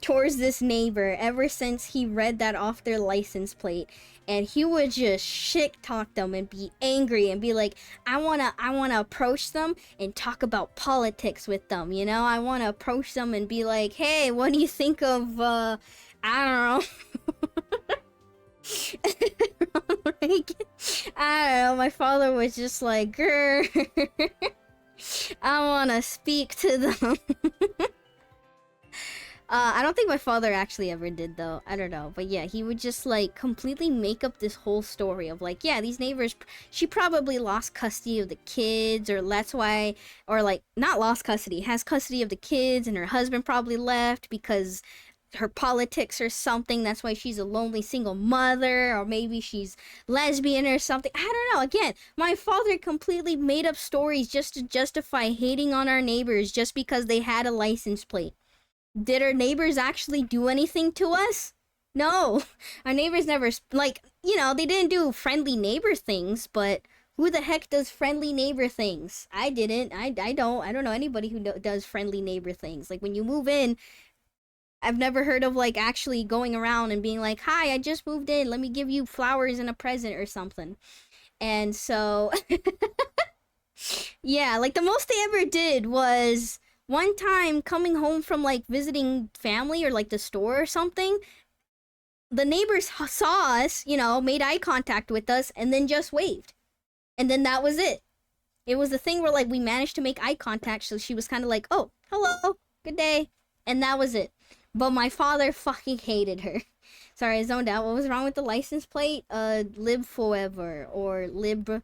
towards this neighbor ever since he read that off their license plate, and he would just shit talk them and be angry and be like, I wanna approach them and talk about politics with them, you know? I wanna approach them and be like, hey, what do you think of I don't know. Like, I don't know, my father was just like, grr, I wanna speak to them. I don't think my father actually ever did, though. I don't know. But yeah, he would just, like, completely make up this whole story of, like, yeah, these neighbors, she probably lost custody of the kids, or that's why, or, like, not lost custody, has custody of the kids, and her husband probably left because her politics or something. That's why she's a lonely single mother, or maybe she's lesbian or something. I don't know. Again, my father completely made up stories just to justify hating on our neighbors just because they had a license plate. Did our neighbors actually do anything to us? No. Our neighbors never, like, they didn't do friendly neighbor things, but who the heck does friendly neighbor things? I didn't. I don't know anybody who does friendly neighbor things. Like, when you move in, I've never heard of, like, actually going around and being like, hi, I just moved in. Let me give you flowers and a present or something. And so, yeah, like, the most they ever did was one time coming home from, like, visiting family or, like, the store or something. The neighbors saw us, made eye contact with us, and then just waved. And then that was it. It was the thing where, like, we managed to make eye contact, so she was kind of like, oh, hello, good day. And that was it. But my father fucking hated her. Sorry, I zoned out. What was wrong with the license plate? Lib forever, or lib,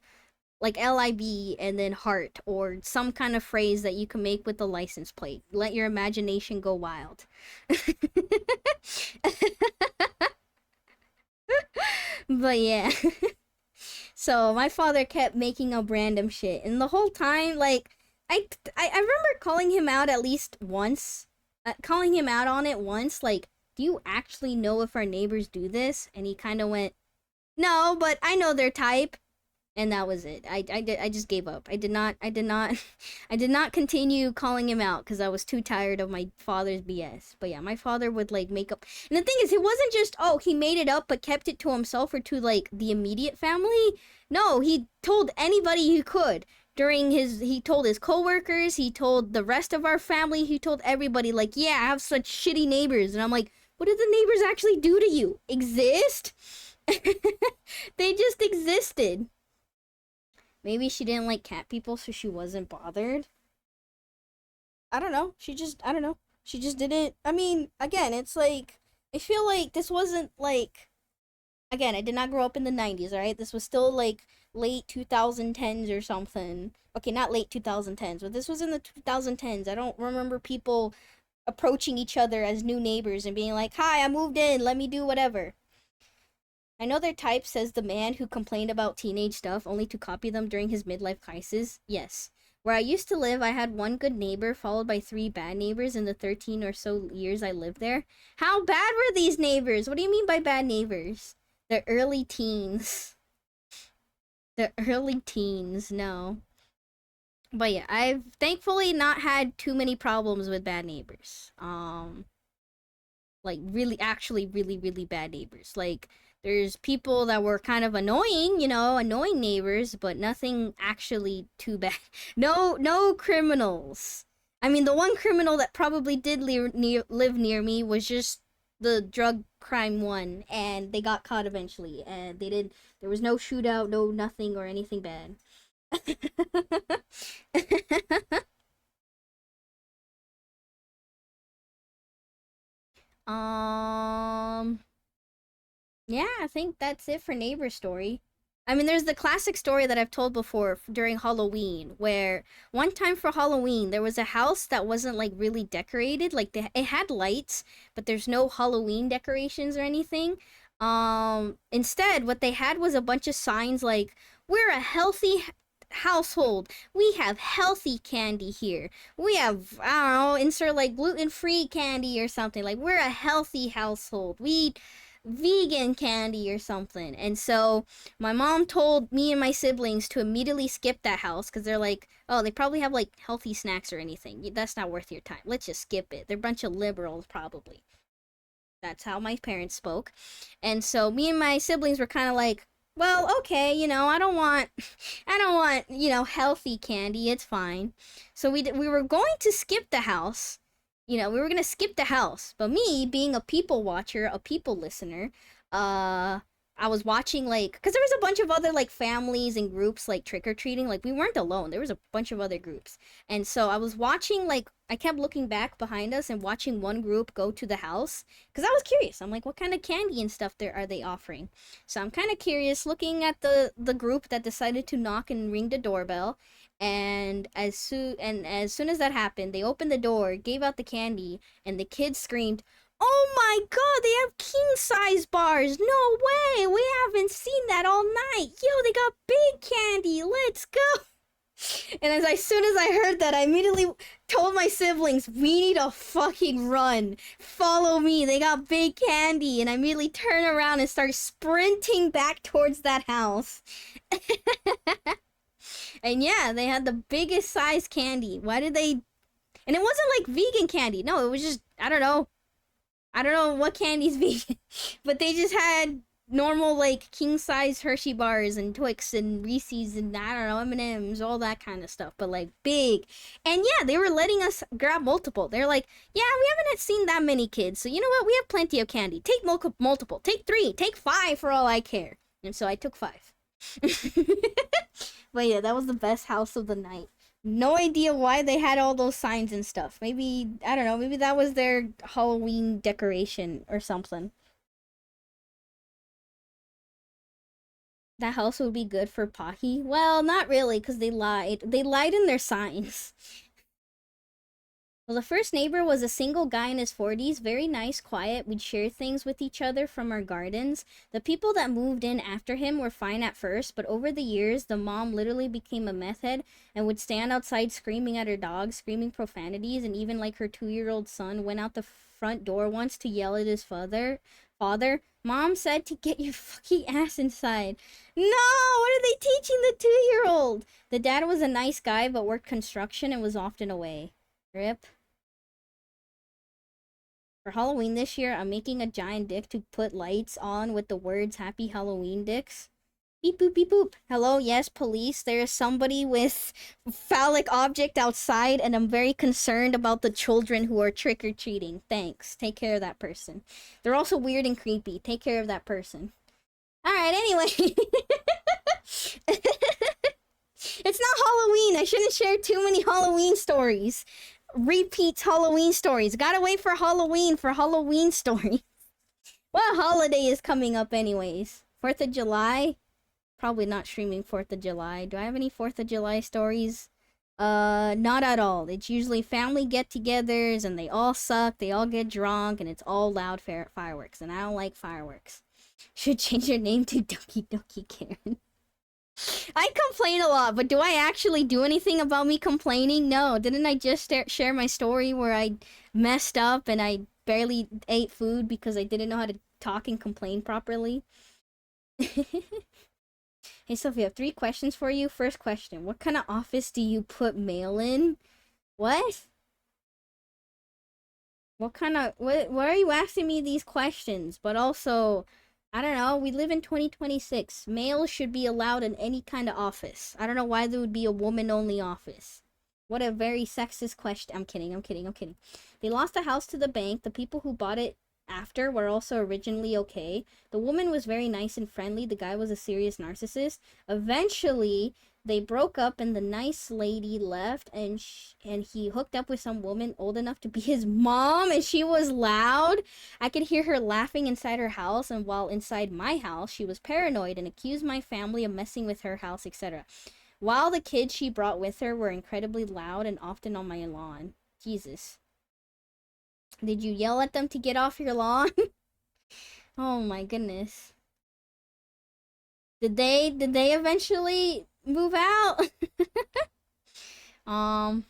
like LIB and then heart, or some kind of phrase that you can make with the license plate. Let your imagination go wild. But yeah. So my father kept making up random shit, and the whole time, like, I remember calling him out at least once. Calling him out on it once, like, do you actually know if our neighbors do this? And he kind of went, no, but I know their type. And that was it. I just gave up. I did not I did not continue calling him out because I was too tired of my father's BS. But yeah, my father would, like, make up. And the thing is, it wasn't just, oh, he made it up but kept it to himself or to, like, the immediate family. No, he told anybody he could. He told his coworkers, he told the rest of our family, he told everybody, like, yeah, I have such shitty neighbors. And I'm like, what did the neighbors actually do to you? Exist? They just existed. Maybe she didn't like cat people, so she wasn't bothered. I don't know. I don't know. She just didn't. I mean, again, it's like, I feel like this wasn't like, again, I did not grow up in the 90s, alright? This was still, like, late 2010s or something. Okay, not late 2010s, but this was in the 2010s. I don't remember people approaching each other as new neighbors and being like, hi, I moved in, let me do whatever. I know their type, says the man who complained about teenage stuff only to copy them during his midlife crisis. Yes. Where I used to live, I had one good neighbor followed by 3 bad neighbors in the 13 or so years I lived there. How bad were these neighbors? What do you mean by bad neighbors? The early teens. The early teens, no. But yeah, I've thankfully not had too many problems with bad neighbors. Like, really, actually really, really bad neighbors. Like, there's people that were kind of annoying, annoying neighbors, but nothing actually too bad. No criminals. I mean, the one criminal that probably did live near me was just the drug crime one, and they got caught eventually, and there was no shootout, no nothing or anything bad. um Yeah, I think that's it for Neighbor Story. I mean, there's the classic story that I've told before during Halloween, where one time for Halloween, there was a house that wasn't, like, really decorated. Like, it had lights, but there's no Halloween decorations or anything. Instead, what they had was a bunch of signs like, we're a healthy household. We have healthy candy here. We have, I don't know, insert, like, gluten-free candy or something. Like, we're a healthy household. We eat vegan candy or something. And so my mom told me and my siblings to immediately skip that house because they're like, oh, they probably have, like, healthy snacks or anything. That's not worth your time. Let's just skip it. They're a bunch of liberals, probably. That's how my parents spoke. And so me and my siblings were kind of like, well, okay, I don't want healthy candy. It's fine. So we were going to skip the house. We were gonna skip the house. But me, being a people watcher, a people listener, I was watching, like, because there was a bunch of other, like, families and groups, like, trick-or-treating. Like, we weren't alone. There was a bunch of other groups. And so I was watching, like, I kept looking back behind us and watching one group go to the house. Because I was curious. I'm like, what kind of candy and stuff are they offering? So I'm kind of curious, looking at the group that decided to knock and ring the doorbell. And as soon as that happened, they opened the door, gave out the candy, and the kids screamed, Oh my god, they have king size bars. No way. We haven't seen that all night. Yo, they got big candy. Let's go. And as soon as I heard that, I immediately told my siblings, we need to fucking run. Follow me. They got big candy. And I immediately turn around and start sprinting back towards that house. And yeah, they had the biggest size candy. Why did they... And it wasn't like vegan candy. No, it was just, I don't know. I don't know what candy's vegan. But they just had normal, like, king-size Hershey bars and Twix and Reese's and, I don't know, M&M's, all that kind of stuff. But, like, big. And yeah, they were letting us grab multiple. They're like, yeah, we haven't seen that many kids. So you know what? We have plenty of candy. Take multiple. Take 3. Take 5 for all I care. And so I took 5. But yeah, that was the best house of the night. No idea why they had all those signs and stuff. Maybe, I don't know, maybe that was their Halloween decoration or something. That house would be good for Pahi? Well, not really, because they lied. They lied in their signs. Well, the first neighbor was a single guy in his 40s, very nice, quiet. We'd share things with each other from our gardens. The people that moved in after him were fine at first, but over the years, the mom literally became a meth head and would stand outside screaming at her dog, screaming profanities, and even like her 2-year-old son went out the front door once to yell at his father. Mom said to get your fucking ass inside. No, what are they teaching the 2-year-old? The dad was a nice guy, but worked construction and was often away. Rip. For Halloween this year, I'm making a giant dick to put lights on with the words Happy Halloween Dicks. Beep boop beep boop. Hello, yes, police. There is somebody with phallic object outside, and I'm very concerned about the children who are trick-or-treating. Thanks. Take care of that person. They're also weird and creepy. Take care of that person. Alright, anyway. It's not Halloween. I shouldn't share too many Halloween stories. Repeats Halloween stories. Gotta wait for Halloween story. What holiday is coming up anyways? 4th of July? Probably not streaming 4th of July. Do I have any 4th of July stories? Not at all. It's usually family get-togethers and they all suck, they all get drunk, and it's all loud fireworks. And I don't like fireworks. Should change your name to Doki Doki Karen. I complain a lot, but do I actually do anything about me complaining? No. Didn't I just share my story where I messed up and I barely ate food because I didn't know how to talk and complain properly? Hey, Sophie, I have 3 questions for you. First question, what kind of office do you put mail in? What? What are you asking me these questions? But also, I don't know, we live in 2026. Male should be allowed in any kind of office. I don't know why there would be a woman-only office. What a very sexist question. I'm kidding. They lost the house to the bank. The people who bought it after were also originally okay. The woman was very nice and friendly. The guy was a serious narcissist. Eventually, they broke up and the nice lady left, and he hooked up with some woman old enough to be his mom, and she was loud. I could hear her laughing inside her house, and while inside my house, she was paranoid and accused my family of messing with her house, etc. While the kids she brought with her were incredibly loud and often on my lawn. Jesus. Did you yell at them to get off your lawn? Oh my goodness. Did they eventually move out? Oh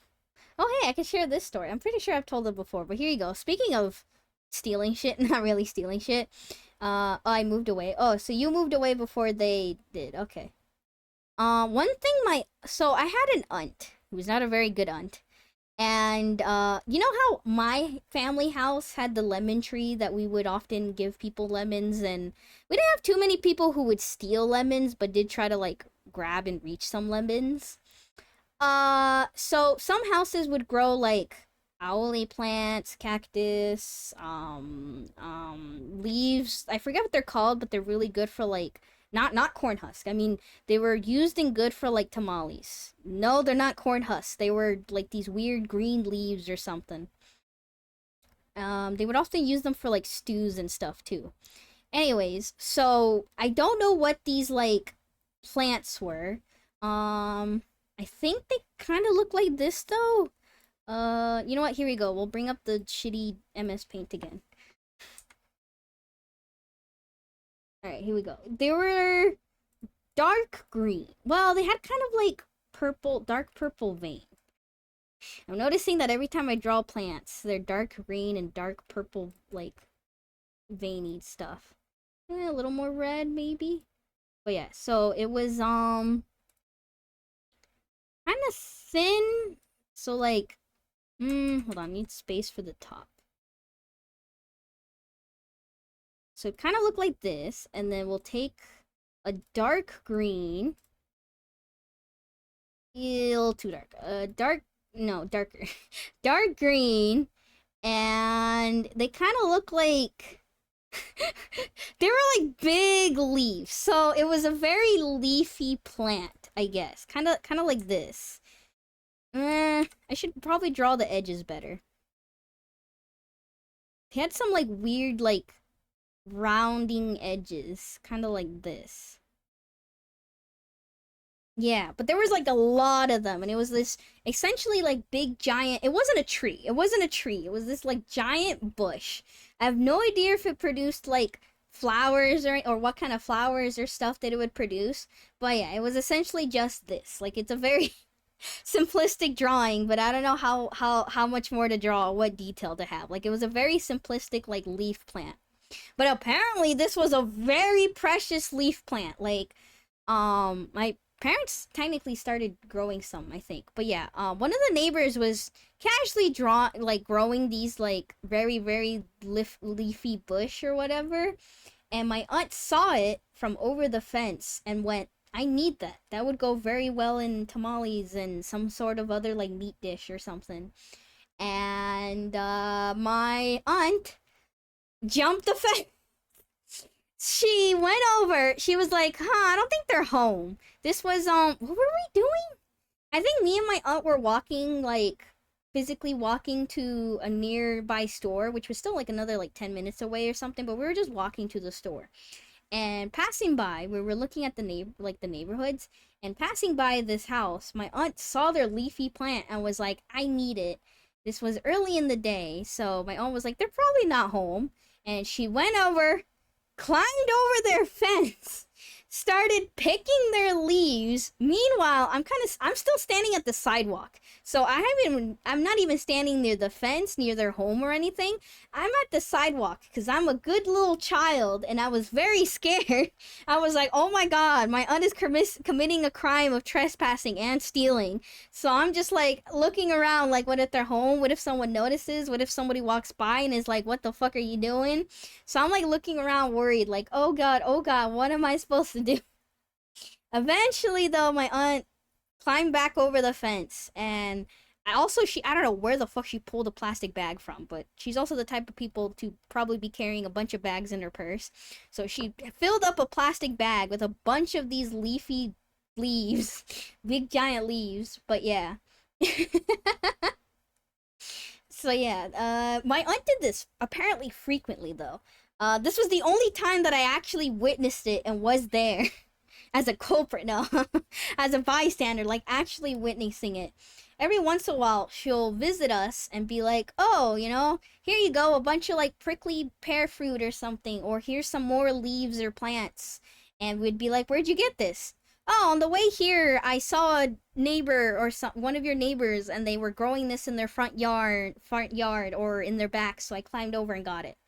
hey, I can share this story. I'm pretty sure I've told it before, but here you go. Speaking of stealing shit, not really stealing shit. Oh, I moved away. Oh, so you moved away before they did. Okay. One thing so I had an aunt who was not a very good aunt. And, you know how my family house had the lemon tree that we would often give people lemons, and we didn't have too many people who would steal lemons, but did try to, like, grab and reach some lemons. So some houses would grow, like, owlie plants, cactus, leaves. I forget what they're called, but they're really good for, like, not corn husk. I mean, they were used and good for, like, tamales. No, they're not corn husks. They were, like, these weird green leaves or something. They would often use them for, like, stews and stuff, too. Anyways, so, I don't know what these, like, plants were. I think they kind of look like this, though. You know what? Here we go. We'll bring up the shitty MS Paint again. Alright, here we go. They were dark green. Well, they had kind of like purple, dark purple vein. I'm noticing that every time I draw plants, they're dark green and dark purple, like, veiny stuff. A little more red, maybe? But yeah, so it was, kind of thin. So, like, hold on, need space for the top. So it kind of looked like this, and then we'll take a dark green. A little too dark. Darker. Dark green, and they kind of look like they were like big leaves. So it was a very leafy plant, I guess. Kind of like this. I should probably draw the edges better. He had some like weird like rounding edges, kind of like this. Yeah, but there was like a lot of them, and it was this essentially like big giant. It wasn't a tree. It wasn't a tree. It was this like giant bush. I have no idea if it produced like flowers or what kind of flowers or stuff that it would produce. But yeah, it was essentially just this. Like it's a very simplistic drawing, but I don't know how much more to draw, what detail to have. Like it was a very simplistic like leaf plant. But apparently this was a very precious leaf plant. Like my parents technically started growing some, I think. But yeah, one of the neighbors was casually growing these like very leafy bush or whatever, and my aunt saw it from over the fence and went, I need that. That would go very well in tamales and some sort of other like meat dish or something. And my aunt jumped the fence. She went over. She was like, I don't think they're home. This was, what were we doing? I think me and my aunt were walking, like, physically walking to a nearby store, which was still, like, another, like, 10 minutes away or something, but we were just walking to the store. And passing by, we were looking at the neighborhoods, and passing by this house, my aunt saw their leafy plant and was like, I need it. This was early in the day, so my aunt was like, they're probably not home. And she went over, climbed over their fence, started picking their leaves. Meanwhile, I'm still standing at the sidewalk. So I'm not even standing near the fence, near their home or anything. I'm at the sidewalk because I'm a good little child and I was very scared. I was like, oh my God, my aunt is committing a crime of trespassing and stealing. So I'm just like looking around like, what if they're home? What if someone notices? What if somebody walks by and is like, what the fuck are you doing? So I'm like looking around worried, like, oh God, what am I supposed to do? Eventually, though, my aunt climbed back over the fence, and I don't know where the fuck she pulled a plastic bag from, but she's also the type of people to probably be carrying a bunch of bags in her purse. So she filled up a plastic bag with a bunch of these leafy leaves, big giant leaves, but yeah. So yeah, my aunt did this apparently frequently, though. This was the only time that I actually witnessed it and was there. As a culprit, no, as a bystander, like actually witnessing it. Every once in a while, she'll visit us and be like, oh, here you go, a bunch of like prickly pear fruit or something, or here's some more leaves or plants. And we'd be like, where'd you get this? Oh, on the way here, I saw a neighbor or one of your neighbors, and they were growing this in their front yard or in their back, so I climbed over and got it.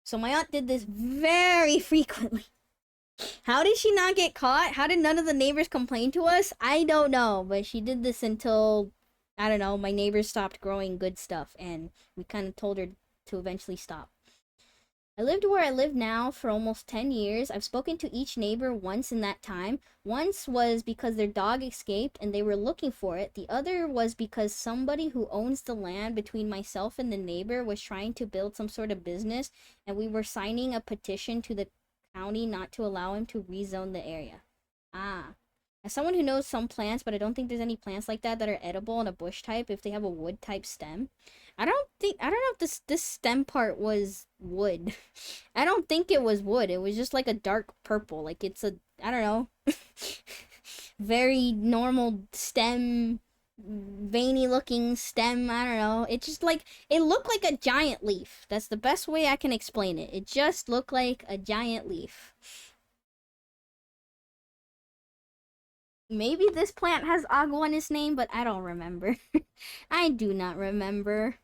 So my aunt did this very frequently. How did she not get caught? How did none of the neighbors complain to us? I don't know, but she did this until, I don't know, my neighbors stopped growing good stuff, and we kind of told her to eventually stop. I lived where I live now for almost 10 years. I've spoken to each neighbor once in that time. Once was because their dog escaped and they were looking for it. The other was because somebody who owns the land between myself and the neighbor was trying to build some sort of business, and we were signing a petition to the county not to allow him to rezone the area. As someone who knows some plants, but I don't think there's any plants like that are edible and a bush type if they have a wood type stem. I don't know if this stem part was wood. I don't think it was wood. It was just like a dark purple. Like it's I don't know, very normal stem, veiny looking stem. I don't know. It just like, it looked like a giant leaf. That's the best way I can explain it. It just looked like a giant leaf. Maybe this plant has agua in its name, but I don't remember. I do not remember.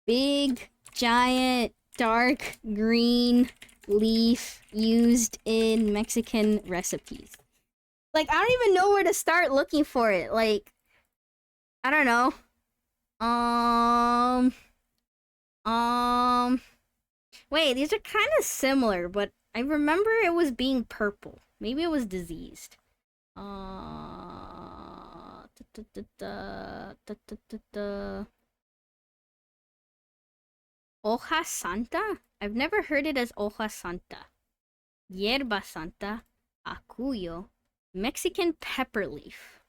Big, giant, dark green leaf used in Mexican recipes. Like, I don't even know where to start looking for it. Like, I don't know. Wait, these are kind of similar, but I remember it was being purple. Maybe it was diseased. Hoja Santa? I've never heard it as Hoja Santa. Hierba Santa. Acuyo. Mexican pepper leaf.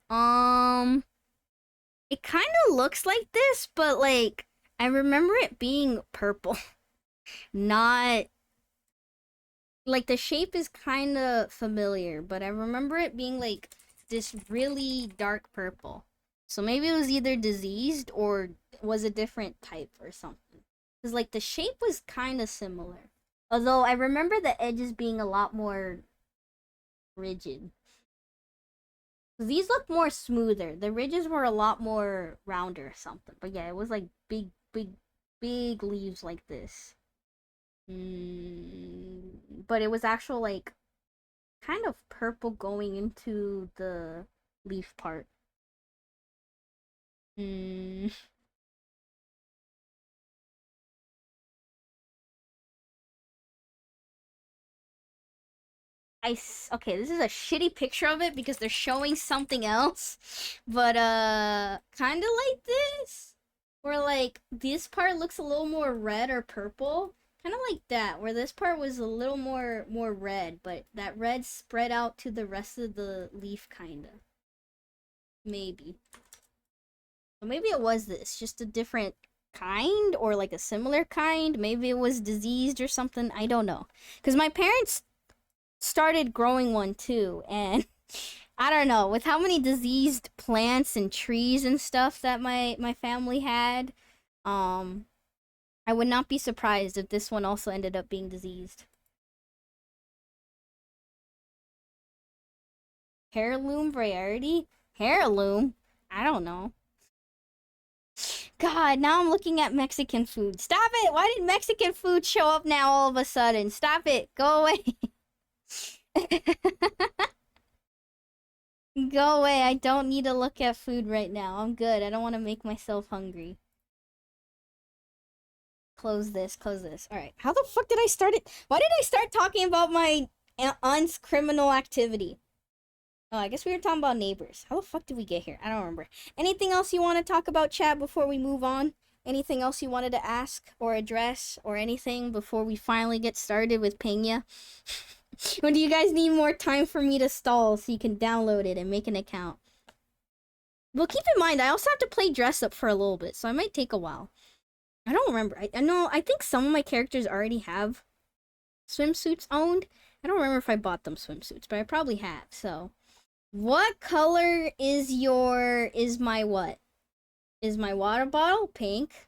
It kind of looks like this, but like, I remember it being purple. Not like the shape is kind of familiar, but I remember it being like this really dark purple. So maybe it was either diseased or was a different type or something. Because like the shape was kind of similar. Although I remember the edges being a lot more rigid. These look more smoother. The ridges were a lot more rounder or something. But yeah, it was like big, big, big leaves like this. But it was actual like kind of purple going into the leaf part. Okay, this is a shitty picture of it because they're showing something else. But kind of like this, where like this part looks a little more red or purple. Kind of like that, where this part was a little more red, but that red spread out to the rest of the leaf, kinda. Maybe. Or maybe it was this, just a different kind, or like a similar kind. Maybe it was diseased or something. I don't know. Because my parents started growing one too, and I don't know, with how many diseased plants and trees and stuff that my family had, I would not be surprised if this one also ended up being diseased. Heirloom variety? Heirloom? I don't know. God, now I'm looking at Mexican food. Stop it! Why did Mexican food show up now all of a sudden? Stop it! Go away! Go away, I don't need to look at food right now. I'm good, I don't want to make myself hungry. Close this, close this. Alright, how the fuck did I start it? Why did I start talking about my aunt's criminal activity? Oh, I guess we were talking about neighbors. How the fuck did we get here? I don't remember. Anything else you want to talk about, chat, before we move on? Anything else you wanted to ask or address or anything before we finally get started with PANGYA? Or do you guys need more time for me to stall so you can download it and make an account? Well, keep in mind, I also have to play dress up for a little bit, so it might take a while. I don't remember. I know, I think some of my characters already have swimsuits owned. I don't remember if I bought them swimsuits, but I probably have, so. What color is my what? Is my water bottle? Pink.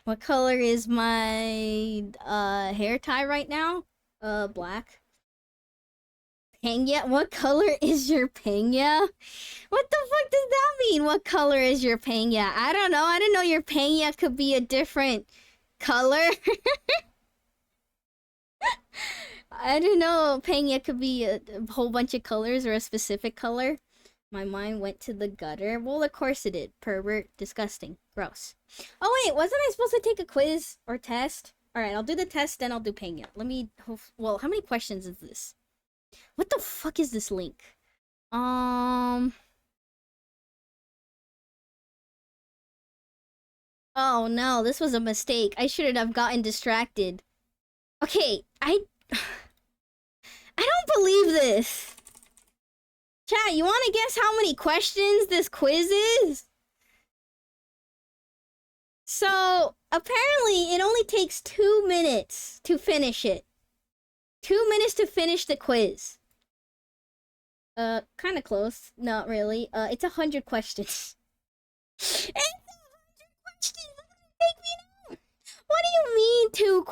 What color is my hair tie right now? Black. PANGYA? What color is your PANGYA? What the fuck does that mean? What color is your PANGYA? I don't know. I didn't know your PANGYA could be a different color. I didn't know PANGYA could be a whole bunch of colors or a specific color. My mind went to the gutter. Well, of course it did. Pervert. Disgusting. Gross. Oh, wait. Wasn't I supposed to take a quiz or test? Alright, I'll do the test, then I'll do PANGYA. Let me... Well, how many questions is this? What the fuck is this link? Oh, no. This was a mistake. I shouldn't have gotten distracted. Okay, I don't believe this. Chat, you want to guess how many questions this quiz is? So, apparently, it only takes 2 minutes to finish it. 2 minutes to finish the quiz. Kind of close. Not really. It's 100 questions. It's 100 questions! Take me now! What do you mean 2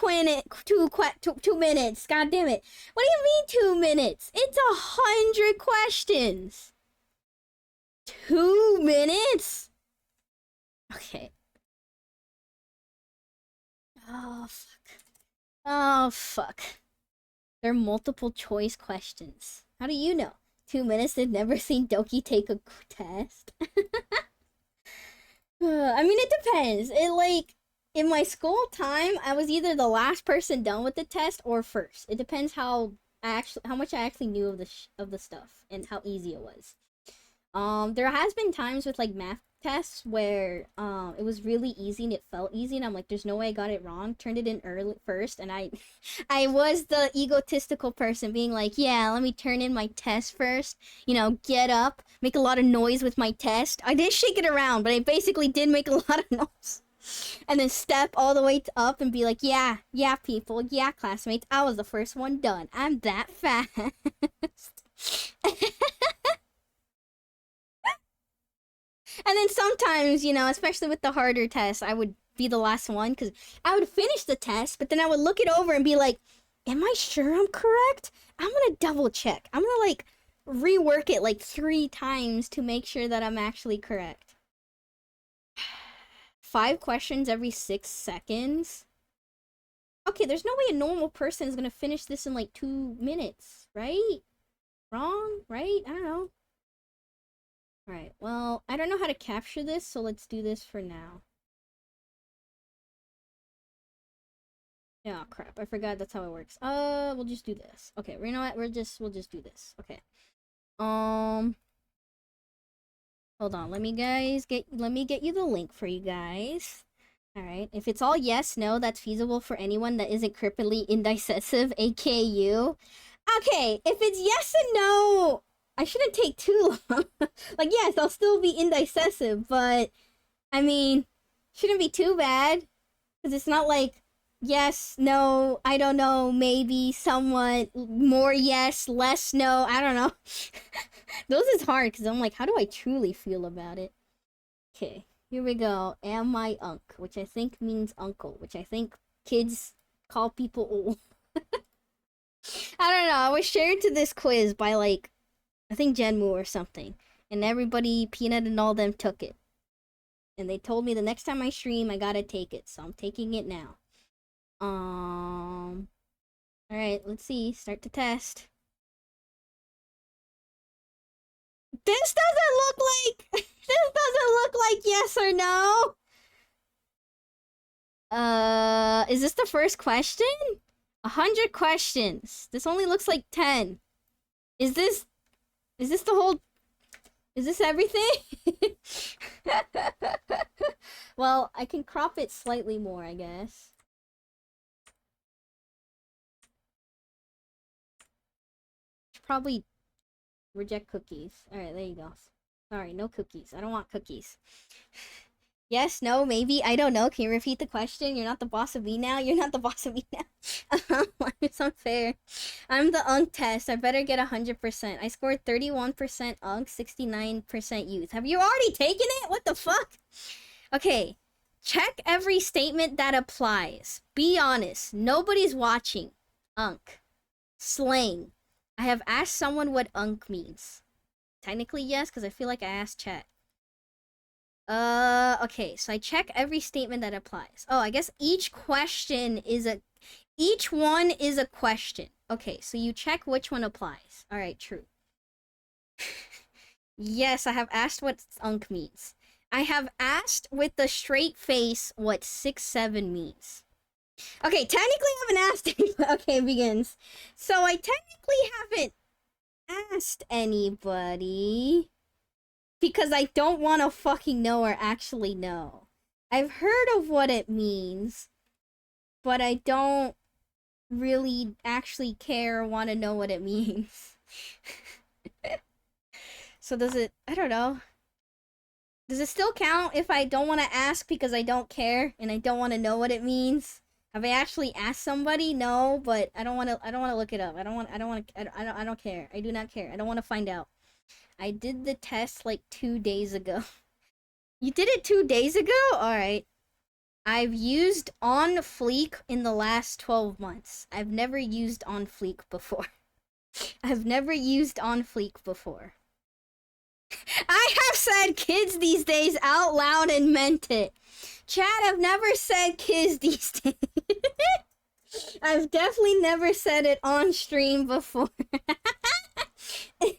minutes? God damn it! What do you mean 2 minutes? It's 100 questions. 2 minutes? Okay. Oh fuck. Oh fuck. They're multiple choice questions. How do you know? 2 minutes? They've never seen Doki take a test. I mean, it depends. In my school time, I was either the last person done with the test or first. It depends how much I actually knew of the stuff and how easy it was. There has been times with like math tests where it was really easy and it felt easy and I'm like, there's no way I got it wrong. Turned it in early first, and I was the egotistical person being like, yeah, let me turn in my test first. Get up, make a lot of noise with my test. I didn't shake it around, but I basically did make a lot of noise. And then step all the way up and be like, yeah, people, yeah, classmates, I was the first one done. I'm that fast. And then sometimes, especially with the harder tests, I would be the last one because I would finish the test, but then I would look it over and be like, am I sure I'm correct? I'm gonna double check. I'm gonna rework it 3 times to make sure that I'm actually correct. 5 questions every 6 seconds? Okay, there's no way a normal person is gonna finish this in 2 minutes, right? Wrong? Right? I don't know. Alright, well, I don't know how to capture this, so let's do this for now. Oh crap, I forgot that's how it works. We'll just do this. Okay, you know what? We'll just do this. Okay. Hold on, let me get you the link for you guys. Alright, if it's all yes, no, that's feasible for anyone that isn't cripply indecisive, aka you. Okay, if it's yes and no, I shouldn't take too long. Yes, I'll still be indecisive, but I mean, shouldn't be too bad. Because it's not yes, no, I don't know, maybe, somewhat, more yes, less no, I don't know. Those is hard because I'm how do I truly feel about it? Okay, here we go. Am I unk? Which I think means uncle, which I think kids call people old. I don't know, I was shared to this quiz by I think Genmu or something. And everybody, Peanut and all them, took it. And they told me the next time I stream, I gotta take it. So I'm taking it now. Alright, let's see. Start the test. This doesn't look like... This doesn't look like yes or no. Is this the first question? 100 questions. This only looks like 10. Is this the whole... Is this everything? Well, I can crop it slightly more, I guess. Should probably reject cookies. Alright, there you go. Sorry, no cookies. I don't want cookies. Yes, no, maybe, I don't know. Can you repeat the question? You're not the boss of me now? You're not the boss of me now. It's unfair. I'm the UNC test. I better get 100%. I scored 31% UNC, 69% youth. Have you already taken it? What the fuck? Okay. Check every statement that applies. Be honest. Nobody's watching. UNC. Slang. I have asked someone what UNC means. Technically, yes, because I feel like I asked chat. Okay, so I check every statement that applies. Oh, I guess each one is a question. Okay, so you check which one applies. Alright, true. Yes, I have asked what UNC means. I have asked with the straight face what 6-7 means. Okay, technically I haven't asked anybody. Okay, it begins. So I technically haven't asked anybody. Because I don't want to fucking know or actually know. I've heard of what it means, but I don't really actually care or want to know what it means. So does it... I don't know. Does it still count if I don't want to ask because I don't care and I don't want to know what it means? Have I actually asked somebody? No, but I don't want to look it up. I don't care. I do not care. I don't want to find out. I did the test 2 days ago. You did it 2 days ago? Alright. I've used On Fleek in the last 12 months. I've never used On Fleek before. I've never used On Fleek before. I have said kids these days out loud and meant it. Chat, I've never said kids these days. I've definitely never said it on stream before. I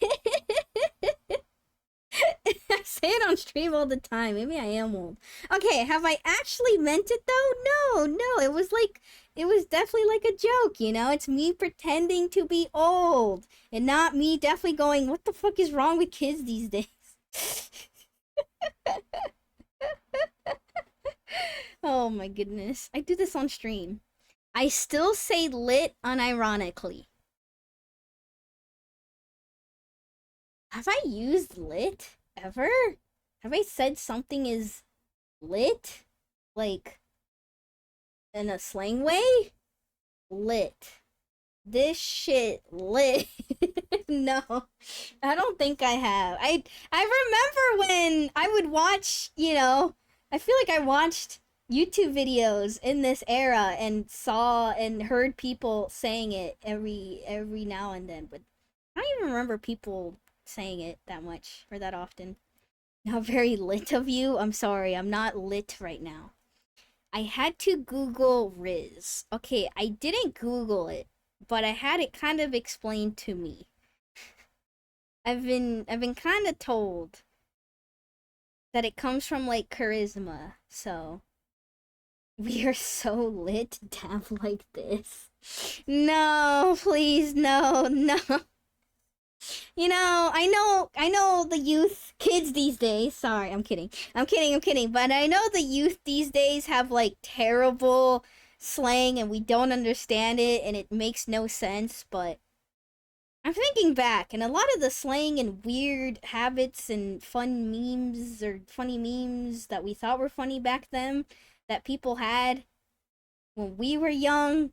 say it on stream all the time. Maybe I am old. Okay, have I actually meant it though? No. It was definitely like a joke, you know? It's me pretending to be old. And not me definitely going, what the fuck is wrong with kids these days? Oh my goodness. I do this on stream. I still say lit unironically. Have I used lit ever? Have I said something is lit? Like, in a slang way? Lit. This shit lit. No, I don't think I have. I remember when I would watch, you know, I feel like I watched YouTube videos in this era and saw and heard people saying it every now and then, but I don't even remember people saying it that much or that often. Not very lit of you. I'm sorry, I'm not lit right now. I had to Google Riz. Okay, I didn't Google it, but I had it kind of explained to me. I've been kind of told that it comes from like charisma. So we are so lit, dab like this. No, please, no. You know, I know the youth, kids these days. Sorry, I'm kidding. But I know the youth these days have like terrible slang and we don't understand it and it makes no sense, but I'm thinking back, and a lot of the slang and weird habits and fun memes or funny memes that we thought were funny back then that people had when we were young,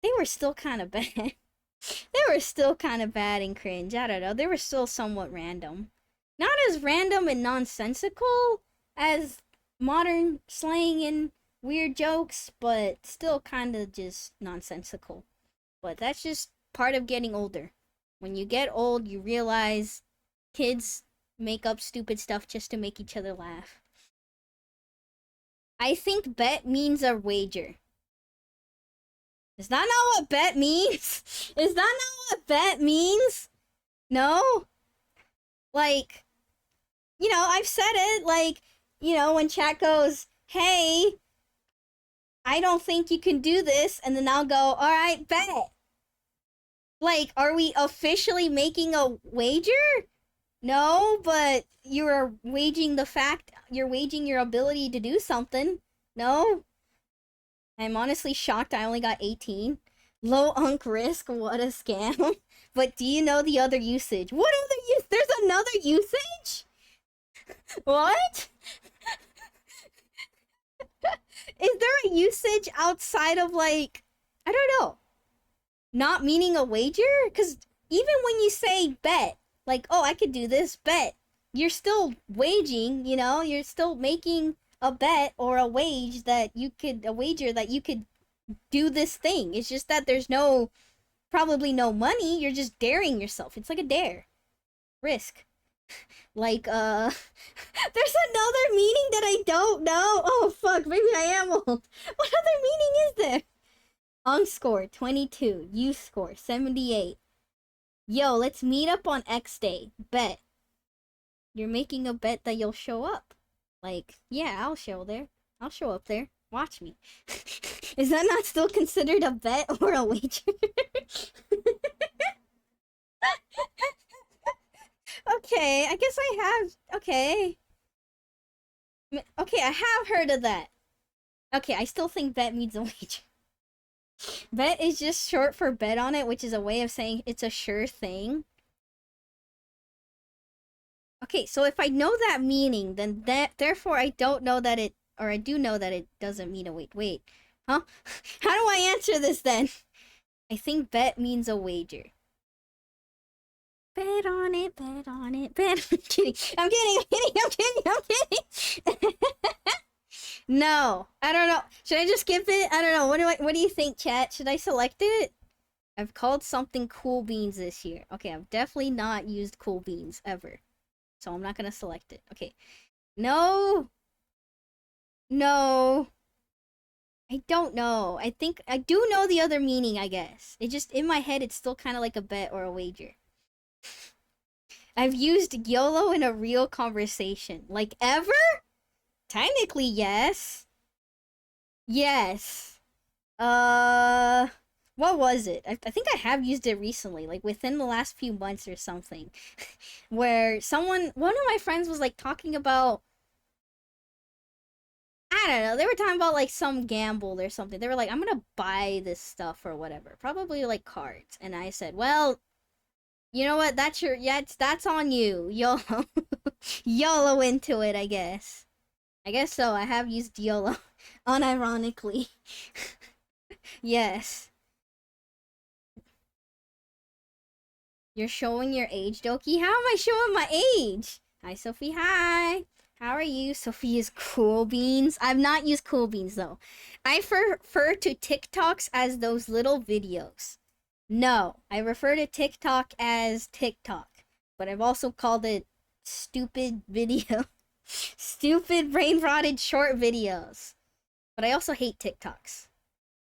they were still kind of bad. They were still kind of bad and cringe. I don't know. They were still somewhat random. Not as random and nonsensical as modern slang and weird jokes, but still kind of just nonsensical. But that's just part of getting older. When you get old, you realize kids make up stupid stuff just to make each other laugh. I think bet means a wager. Is that not what bet means? Is that not what bet means? No? Like, you know, I've said it, like, you know, when chat goes, hey, I don't think you can do this, and then I'll go, alright, bet. Like, are we officially making a wager? No, but you're waging your ability to do something. No? I'm honestly shocked I only got 18. Low unk risk, what a scam. But do you know the other usage? What other use? There's another usage? What? Is there a usage outside of, like, I don't know, not meaning a wager? Because even when you say bet, like, oh, I could do this, bet, you're still waging, you know? You're still making a bet or a wager that you could do this thing. It's just that there's probably no money. You're just daring yourself. It's like a dare. Risk. Like, there's another meaning that I don't know. Oh, fuck, maybe I am old. What other meaning is there? Ung score, 22. U score, 78. Yo, let's meet up on X day. Bet. You're making a bet that you'll show up. Like, yeah, I'll show up there. Watch me. Is that not still considered a bet or a wager? Okay, I guess I have. Okay, I have heard of that. Okay, I still think bet means a wager. Bet is just short for bet on it, which is a way of saying it's a sure thing. Okay, so if I know that meaning, then therefore I don't know that it, or I do know that it doesn't mean a wait. Huh? How do I answer this then? I think bet means a wager. Bet on it, bet on it, bet. I'm kidding. No, I don't know. Should I just skip it? I don't know. What do you think, chat? Should I select it? I've called something cool beans this year. Okay, I've definitely not used cool beans ever. So I'm not gonna select it. Okay. No. No. I don't know. I think I do know the other meaning, I guess. It just in my head it's still kind of like a bet or a wager. I've used YOLO in a real conversation. Like ever? Technically, yes. Yes. What was it? I think I have used it recently, like within the last few months or something. Where one of my friends was like talking about, I don't know, they were talking about like some gamble or something. They were like, I'm gonna buy this stuff or whatever. Probably like cards. And I said, well, you know what? That's on you. YOLO. YOLO into it, I guess. I guess so. I have used YOLO. Unironically. Yes. You're showing your age, Doki? How am I showing my age? Hi, Sophie. Hi. How are you? Sophie is Cool Beans. I've not used Cool Beans, though. I refer to TikToks as those little videos. No, I refer to TikTok as TikTok. But I've also called it stupid video. Stupid brain-rotted short videos. But I also hate TikToks.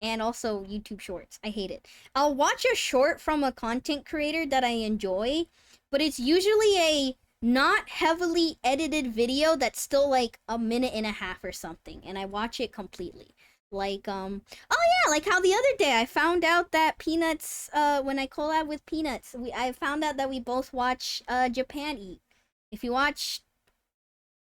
And also YouTube Shorts. I hate it. I'll watch a short from a content creator that I enjoy, but it's usually a not heavily edited video that's still like a minute and a half or something, and I watch it completely. Like, oh yeah, like how the other day I found out that Peanuts, when I collab with Peanuts, I found out that we both watch, Japan Eat. If you watch,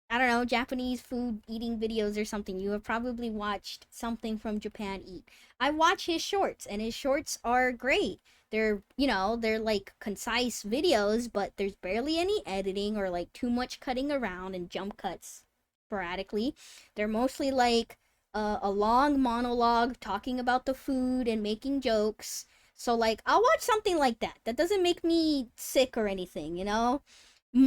I don't know, Japanese food eating videos or something, you have probably watched something from Japan Eat. I watch his shorts, and his shorts are great. They're, they're like concise videos, but there's barely any editing or like too much cutting around and jump cuts sporadically. They're mostly like a long monologue talking about the food and making jokes. So like, I'll watch something like that. That doesn't make me sick or anything, you know?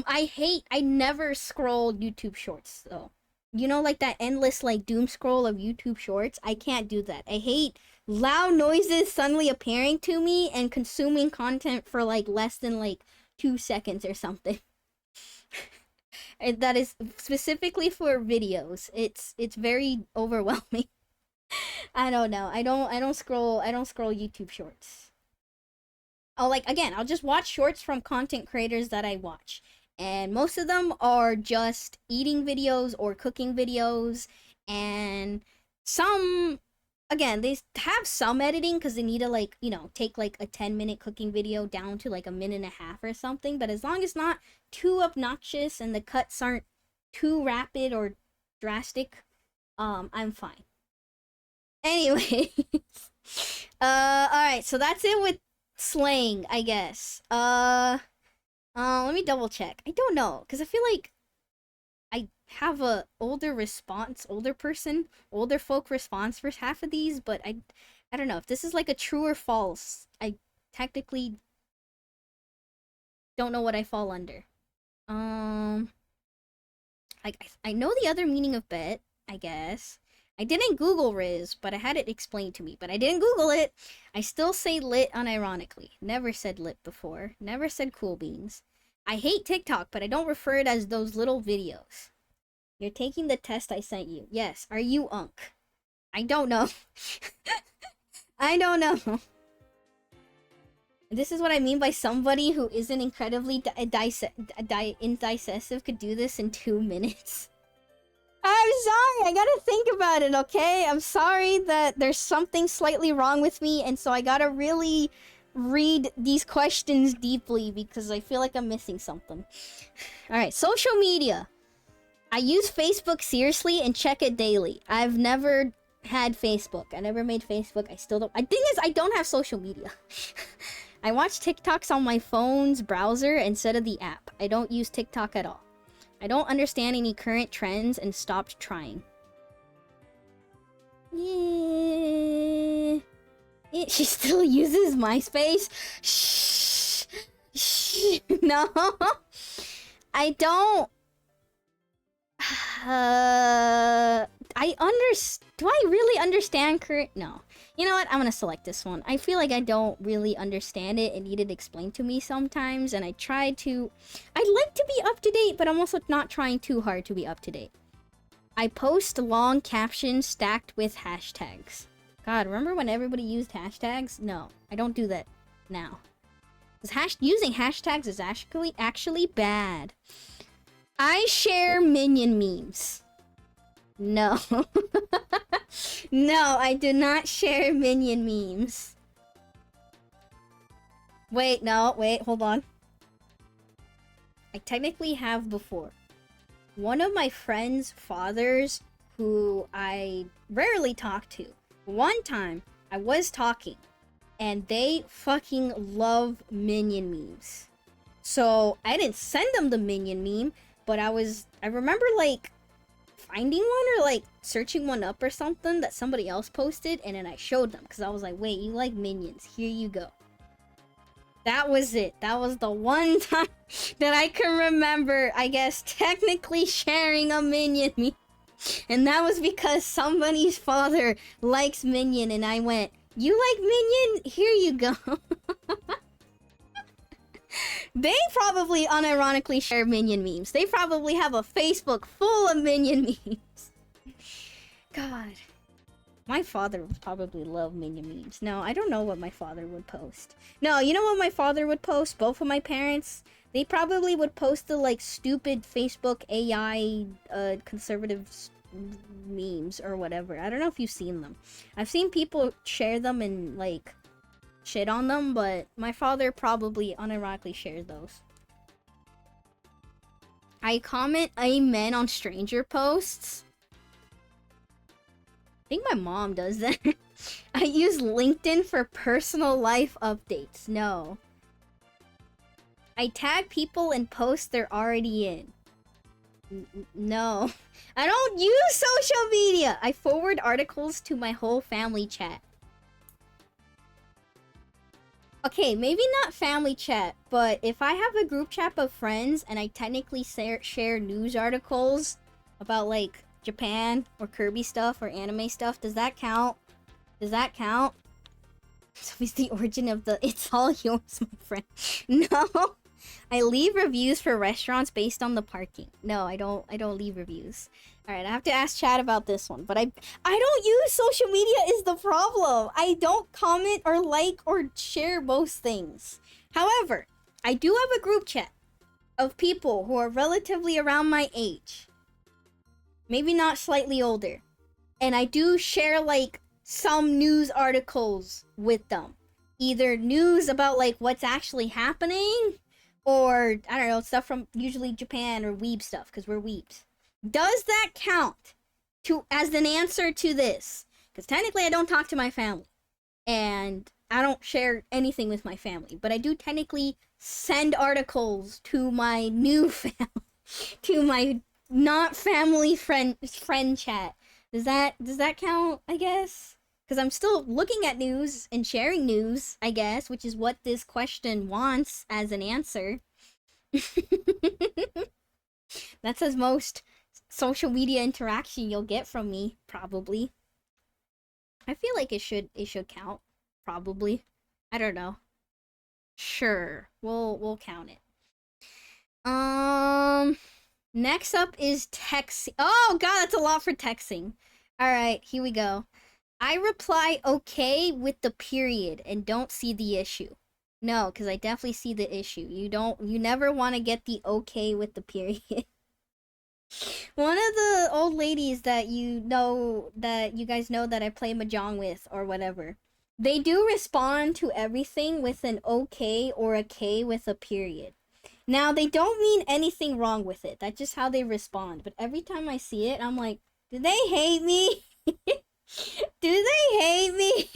I never scroll YouTube shorts though. You know, like that endless like doom scroll of YouTube shorts? I can't do that. I hate loud noises suddenly appearing to me and consuming content for like less than like 2 seconds or something. And that is specifically for videos. It's very overwhelming. I don't know. I don't scroll YouTube shorts. Oh, like again, I'll just watch shorts from content creators that I watch. And most of them are just eating videos or cooking videos. And some, again, they have some editing because they need to, like, take like a 10-minute cooking video down to like a minute and a half or something. But as long as not too obnoxious and the cuts aren't too rapid or drastic, I'm fine. Anyway, alright, so that's it with slang, I guess. Let me double check. I don't know, because I feel like I have a older folk response for half of these, but I don't know if this is like a true or false. I technically don't know what I fall under. I know the other meaning of bet, I guess. I didn't Google Riz, but I had it explained to me. But I didn't Google it. I still say lit unironically. Never said lit before. Never said cool beans. I hate TikTok, but I don't refer it as those little videos. You're taking the test I sent you. Yes. Are you Unk? I don't know. I don't know. This is what I mean by somebody who isn't incredibly indecisive could do this in 2 minutes. I'm sorry, I gotta think about it, okay? I'm sorry that there's something slightly wrong with me, and so I gotta really read these questions deeply because I feel like I'm missing something. Alright, social media. I use Facebook seriously and check it daily. I've never had Facebook. I never made Facebook. I still don't. The thing is, I don't have social media. I watch TikToks on my phone's browser instead of the app. I don't use TikTok at all. I don't understand any current trends and stopped trying. Yeah. She still uses MySpace? Shh. Shh. No. I don't. I Do I really understand current? No. You know what? I'm gonna select this one. I feel like I don't really understand it. It needed explained to me sometimes, and I'd like to be up to date, but I'm also not trying too hard to be up to date. I post long captions stacked with hashtags. God, remember when everybody used hashtags? No, I don't do that now. Because using hashtags is actually bad. I share minion memes. No. No, I do not share minion memes. Wait, hold on. I technically have before. One of my friend's fathers, who I rarely talk to, one time I was talking, and they fucking love minion memes. So I didn't send them the minion meme, but I remember like finding one or like searching one up or something that somebody else posted, and then I showed them because I was like, wait, you like minions, here you go. That was it. That was the one time that I can remember, I guess, technically sharing a minion meme. And that was because somebody's father likes minion, and I went, you like minion? Here you go. They probably unironically share minion memes. They probably have a Facebook full of minion memes. God. My father would probably love minion memes. No, I don't know what my father would post. No, you know what my father would post? Both of my parents? They probably would post the, like, stupid Facebook AI conservative memes or whatever. I don't know if you've seen them. I've seen people share them and, like, shit on them, but my father probably unironically shares those. I comment amen on stranger posts. I think my mom does that. I use LinkedIn for personal life updates. No. I tag people in posts they're already in. No. I don't use social media. I forward articles to my whole family chat. Okay, maybe not family chat, but if I have a group chat of friends and I technically share news articles about, like, Japan or Kirby stuff or anime stuff, does that count? Does that count? So is the origin of the "it's all yours, my friend"? No. I leave reviews for restaurants based on the parking. No, I don't leave reviews. Alright, I have to ask chat about this one, but I don't use social media is the problem. I don't comment or like or share most things. However, I do have a group chat of people who are relatively around my age. Maybe not slightly older. And I do share, like, some news articles with them. Either news about, like, what's actually happening, or, I don't know, stuff from usually Japan or weeb stuff, because we're weebs. Does that count as an answer to this? Because technically I don't talk to my family. And I don't share anything with my family. But I do technically send articles to my new family. To my not family friend chat. Does that count, I guess? Because I'm still looking at news and sharing news, I guess, which is what this question wants as an answer. That's as most social media interaction you'll get from me, probably. I feel like it should count, probably. I don't know. Sure, we'll count it. Next up is texting. Oh god, that's a lot for texting. Alright, here we go. I reply okay with the period and don't see the issue. No, because I definitely see the issue. You never want to get the okay with the period. One of the old ladies that you guys know that I play mahjong with or whatever, they do respond to everything with an okay or a K with a period. Now, they don't mean anything wrong with it. That's just how they respond. But every time I see it, I'm like, do they hate me? Do they hate me?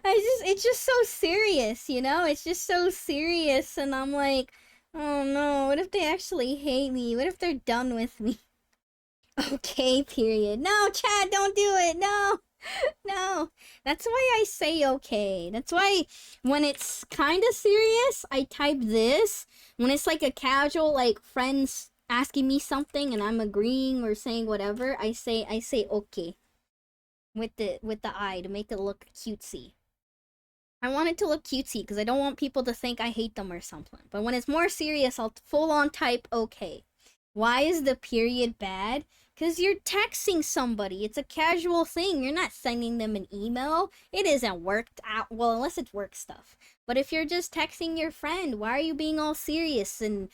It's just so serious, you know? It's just so serious, and I'm like, oh no, what if they actually hate me? What if they're done with me? Okay, period. No, Chad, don't do it, no! No, that's why I say okay. That's why when it's kind of serious, I type this. When it's like a casual, like friends asking me something and I'm agreeing or saying whatever, I say okay with the I to make it look cutesy. I want it to look cutesy because I don't want people to think I hate them or something. But when it's more serious, I'll full on type okay. Why is the period bad? Because you're texting somebody. It's a casual thing. You're not sending them an email. It isn't worked out. Well, unless it's work stuff. But if you're just texting your friend, why are you being all serious and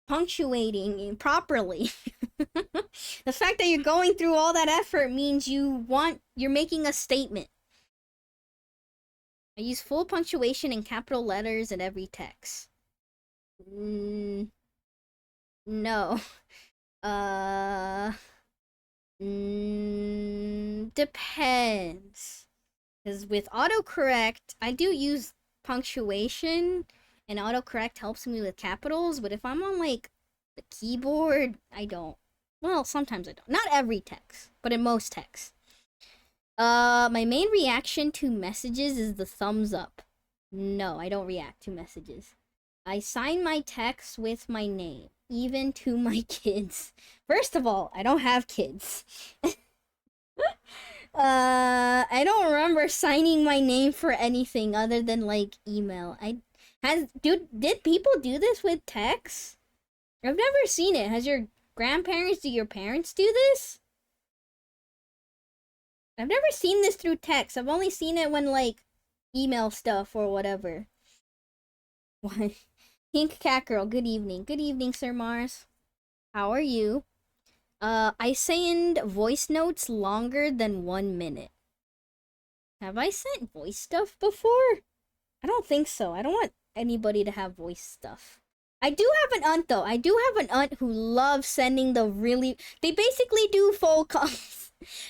punctuating properly? The fact that you're going through all that effort means you're making a statement. I use full punctuation and capital letters in every text. No. Uh, depends. Because with autocorrect, I do use punctuation, and autocorrect helps me with capitals, but if I'm on, like, the keyboard, I don't. Well, sometimes I don't. Not every text, but in most texts. My main reaction to messages is the thumbs up. No, I don't react to messages. I sign my texts with my name, even to my kids. First of all, I don't have kids. I don't remember signing my name for anything other than like email. Did people do this with text? I've never seen it. Has your grandparents, do your parents do this? I've never seen this through text. I've only seen it when like email stuff or whatever. Why? Pink Cat Girl, good evening. Good evening, Sir Mars. How are you? I send voice notes longer than 1 minute. Have I sent voice stuff before? I don't think so. I don't want anybody to have voice stuff. I do have an aunt though. I do have an aunt who loves sending they basically do phone calls.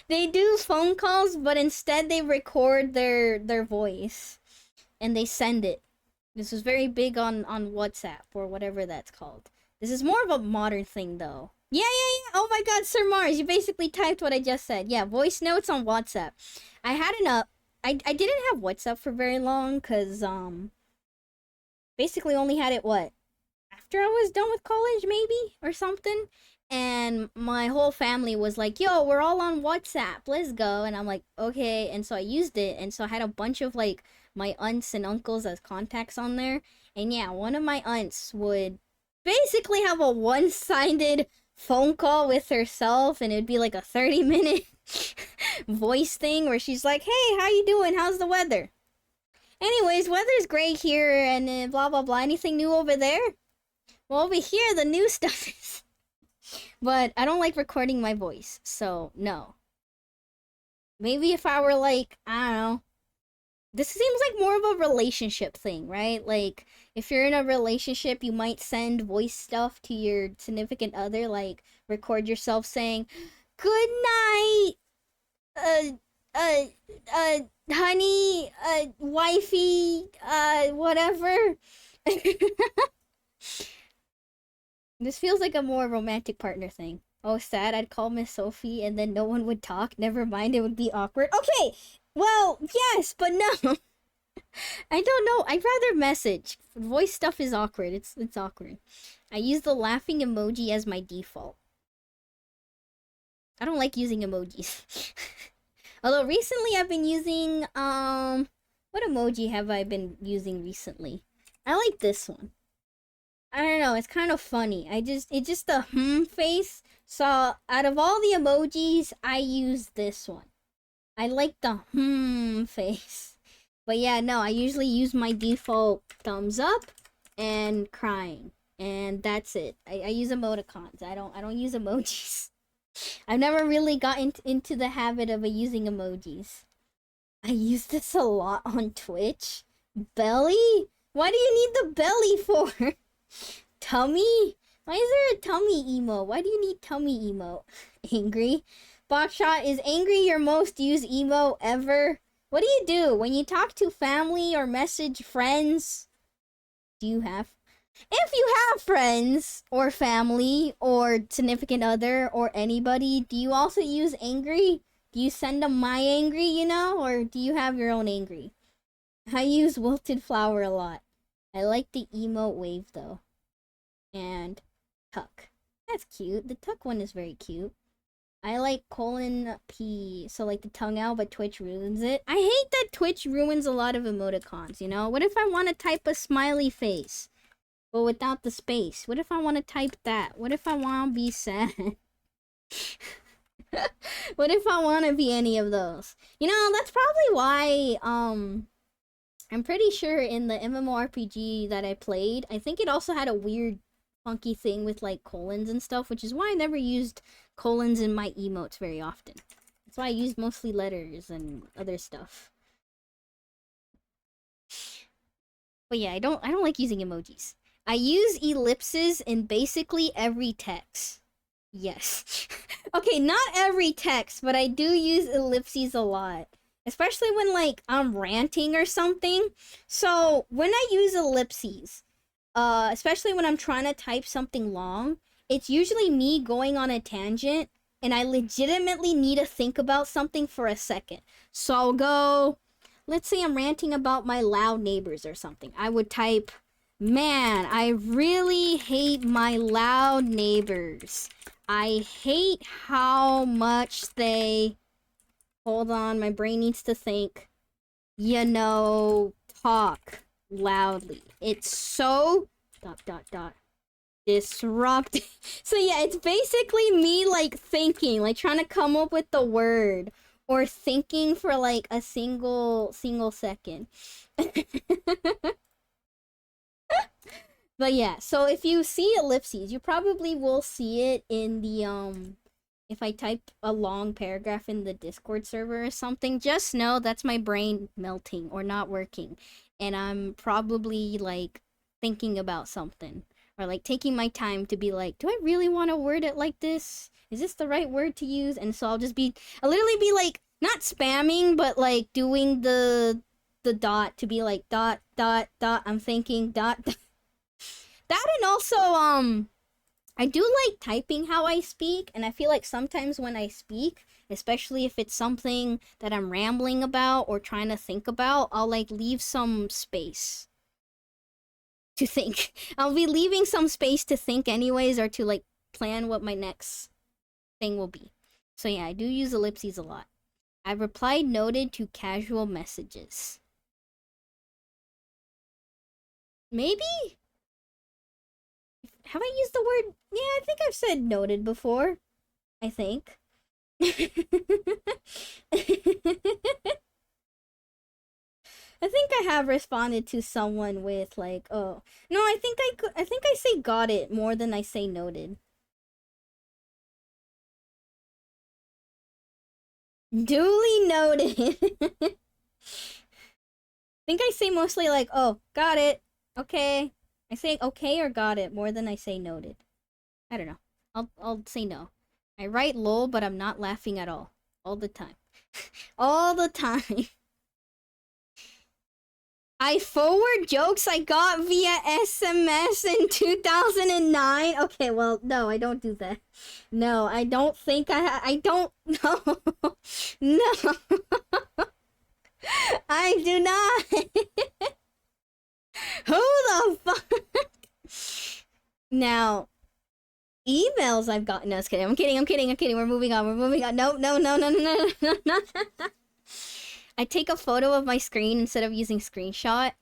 They do phone calls, but instead they record their voice and they send it. This was very big on WhatsApp or whatever that's called. This is more of a modern thing though. Yeah. Oh my god, Sir Mars, you basically typed what I just said. Yeah, voice notes on WhatsApp. I had I didn't have WhatsApp for very long cuz basically only had it after I was done with college maybe or something. And my whole family was like, "Yo, we're all on WhatsApp. Let's go." And I'm like, "Okay." And so I used it, and so I had a bunch of like my aunts and uncles as contacts on there. And yeah, one of my aunts would basically have a one-sided phone call with herself, and it'd be like a 30-minute voice thing where she's like, "Hey, how you doing? How's the weather? Anyways, weather's great here, and blah blah blah. Anything new over there?" Well, over here the new stuff is. But I don't like recording my voice, so no. Maybe if I were like, I don't know. This seems like more of a relationship thing, right? Like, if you're in a relationship, you might send voice stuff to your significant other, like, record yourself saying, "Good night, uh, uh, honey, wifey, whatever." This feels like a more romantic partner thing. Oh, sad, I'd call Miss Sophie and then no one would talk. Never mind, it would be awkward. Okay, well, yes, but no. I don't know. I'd rather message. Voice stuff is awkward. It's awkward. I use the laughing emoji as my default. I don't like using emojis. Although recently I've been using, what emoji have I been using recently? I like this one. I don't know, it's kind of funny. It's just the face. So out of all the emojis, I use this one. I like the face. But yeah, no, I usually use my default thumbs up and crying. And that's it. I use emoticons. I don't use emojis. I've never really gotten into the habit of using emojis. I use this a lot on Twitch. Belly? Why do you need the belly for? Tummy? Why is there a tummy emo? Why do you need tummy emo? Angry? Botshot, is angry your most used emo ever? What do you do when you talk to family or message friends? Do you have? If you have friends or family or significant other or anybody, do you also use angry? Do you send them my angry, you know, or do you have your own angry? I use wilted flower a lot. I like the emote wave though. And tuck. That's cute. The tuck one is very cute. I like colon P, so like the tongue out, but Twitch ruins it. I hate that Twitch ruins a lot of emoticons, you know? What if I want to type a smiley face, but without the space? What if I want to type that? What if I want to be sad? What if I want to be any of those? You know, that's probably why, I'm pretty sure in the MMORPG that I played, I think it also had a weird funky thing with like colons and stuff, which is why I never used colons in my emotes very often. That's why I used mostly letters and other stuff. But yeah, I don't like using emojis. I use ellipses in basically every text. Yes. Okay, not every text, but I do use ellipses a lot. Especially when like I'm ranting or something. So when I use ellipses, especially when I'm trying to type something long, it's usually me going on a tangent and I legitimately need to think about something for a second. So I'll go, let's say I'm ranting about my loud neighbors or something. I would type, man, I really hate my loud neighbors. I hate how much they... Hold on, my brain needs to think. You know, talk loudly. It's so... disrupt. So yeah, it's basically me like thinking, like trying to come up with the word. Or thinking for like a single second. But yeah, so if you see ellipses, you probably will see it in the if I type a long paragraph in the Discord server or something. Just know that's my brain melting or not working, and I'm probably like thinking about something or like taking my time to be like, do I really want to word it like this? Is this the right word to use? And so I'll literally be like not spamming, but like doing the dot to be like dot. I'm thinking dot. That, and also I do like typing how I speak, and I feel like sometimes when I speak, especially if it's something that I'm rambling about or trying to think about, I'll like leave some space to think. I'll be leaving some space to think anyways, or to like plan what my next thing will be. So yeah, I do use ellipses a lot. I replied noted to casual messages. Maybe? Have I used the word? Yeah, I think I've said noted before. I think. I think I have responded to someone with like, oh, no, I think I say got it more than I say noted. Duly noted. I think I say mostly like, oh, got it. Okay. I say okay or got it more than I say noted. I don't know. I'll say no. I write lol, but I'm not laughing at all. All the time. All the time. I forward jokes I got via SMS in 2009. Okay, well, no, I don't do that. No, I don't think I don't... No. No. I do not. Who the fuck? Now, emails I've gotten. No, just kidding. I'm kidding. We're moving on. No. I take a photo of my screen instead of using screenshot.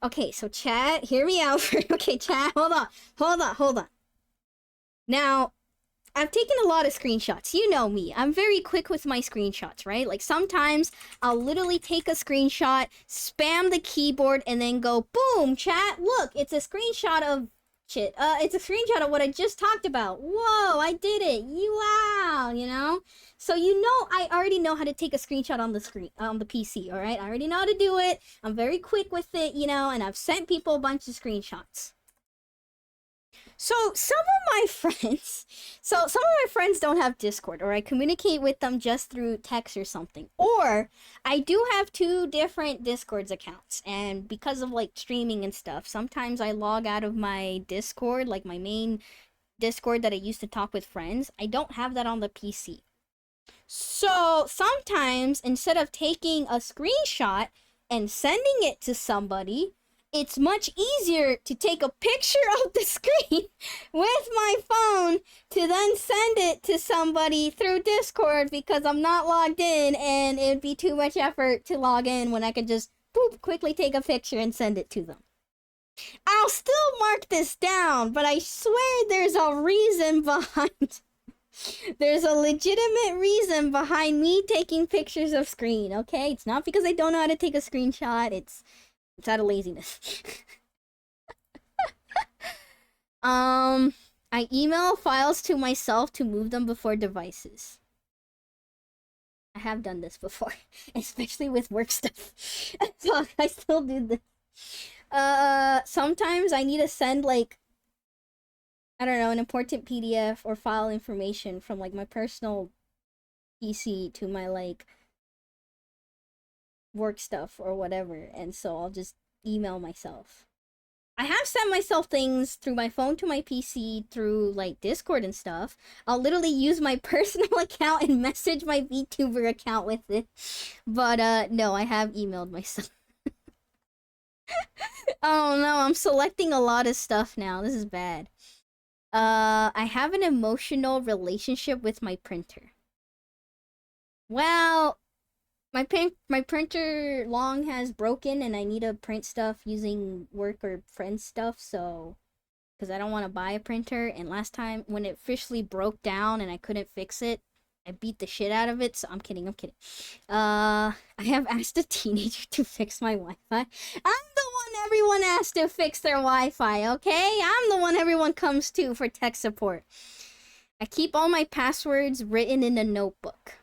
Okay, so chat, hear me out. Okay, chat, hold on. Now, I've taken a lot of screenshots. You know me. I'm very quick with my screenshots, right? Like, sometimes I'll literally take a screenshot, spam the keyboard, and then go, boom, chat, look, it's a screenshot of shit. It's a screenshot of what I just talked about. Whoa, I did it. Wow, you know? So, you know, I already know how to take a screenshot on the screen, on the PC, alright? I already know how to do it. I'm very quick with it, you know, and I've sent people a bunch of screenshots. So some of my friends don't have Discord, or I communicate with them just through text or something. Or I do have 2 different Discords accounts, and because of like streaming and stuff, sometimes I log out of my Discord, like my main Discord that I used to talk with friends. I don't have that on the PC. So sometimes instead of taking a screenshot and sending it to somebody, it's much easier to take a picture of the screen with my phone to then send it to somebody through Discord because I'm not logged in and it'd be too much effort to log in when I could just boop, quickly take a picture and send it to them. I'll still mark this down, but I swear there's a reason behind... There's a legitimate reason behind me taking pictures of screen, okay? It's not because I don't know how to take a screenshot. It's out of laziness. I email files to myself to move them before devices. I have done this before, especially with work stuff. So I still do this. Sometimes I need to send, like, I don't know, an important PDF or file information from, like, my personal PC to my, like, work stuff or whatever, and so I'll just email myself. I have sent myself things through my phone to my PC through, like, Discord and stuff. I'll literally use my personal account and message my VTuber account with it. But, no, I have emailed myself. Oh no, I'm selecting a lot of stuff now. This is bad. I have an emotional relationship with my printer. Well, my printer long has broken and I need to print stuff using work or friend stuff, so... Because I don't want to buy a printer, and last time when it officially broke down and I couldn't fix it, I beat the shit out of it, so I'm kidding. I have asked a teenager to fix my Wi-Fi. I'm the one everyone asks to fix their Wi-Fi, okay? I'm the one everyone comes to for tech support. I keep all my passwords written in a notebook.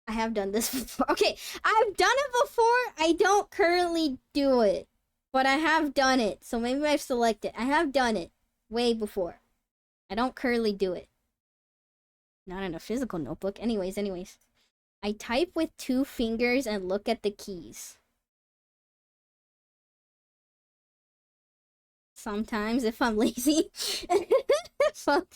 I have done this before. Okay, I've done it before. I don't currently do it, but I have done it. So maybe I've selected. I have done it way before. I don't currently do it. Not in a physical notebook. Anyways. I type with 2 fingers and look at the keys. Sometimes if I'm lazy. Fuck.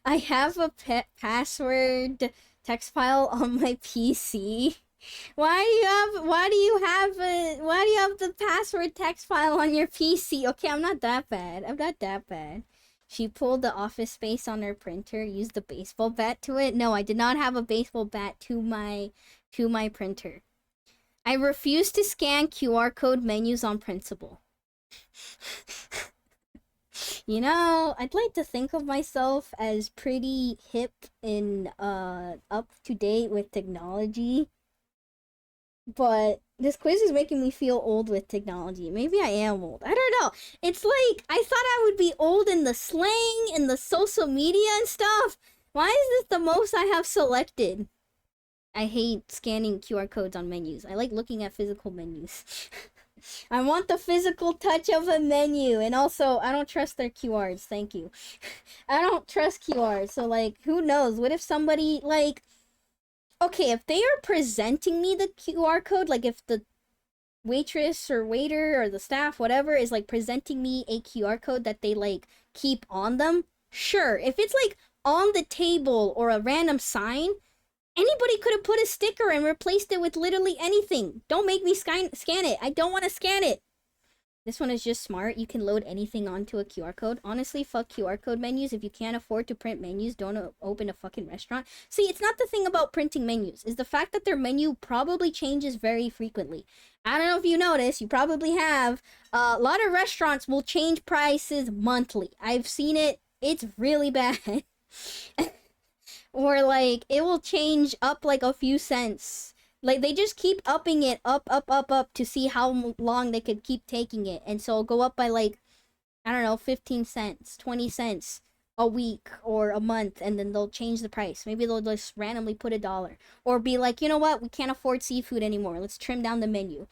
I have a password text file on my PC. Why do you have the password text file on your PC? Okay, I'm not that bad. She pulled the Office Space on her printer, used the baseball bat to it. No, I did not have a baseball bat to my printer. I refuse to scan QR code menus on principle. You know, I'd like to think of myself as pretty hip and up to date with technology. But this quiz is making me feel old with technology. Maybe I am old. I don't know. It's like, I thought I would be old in the slang and the social media and stuff. Why is this the most I have selected? I hate scanning QR codes on menus. I like looking at physical menus. I want the physical touch of a menu. And also, I don't trust their QRs. Thank you. I don't trust QRs. So, like, who knows? What if somebody, like... Okay, if they are presenting me the QR code, like if the waitress or waiter or the staff, whatever, is like presenting me a QR code that they like keep on them, sure. If it's like on the table or a random sign, anybody could have put a sticker and replaced it with literally anything. Don't make me scan it. I don't want to scan it. This one is just smart. You can load anything onto a QR code. Honestly, fuck QR code menus. If you can't afford to print menus, don't open a fucking restaurant. See, it's not the thing about printing menus. It's the fact that their menu probably changes very frequently. I don't know if you noticed. You probably have. A lot of restaurants will change prices monthly. I've seen it. It's really bad. Or, like, it will change up, like, a few cents. Like, they just keep upping it up to see how long they could keep taking it. And so it'll go up by, like, I don't know, 15 cents, 20 cents a week or a month. And then they'll change the price. Maybe they'll just randomly put $1. Or be like, you know what? We can't afford seafood anymore. Let's trim down the menu.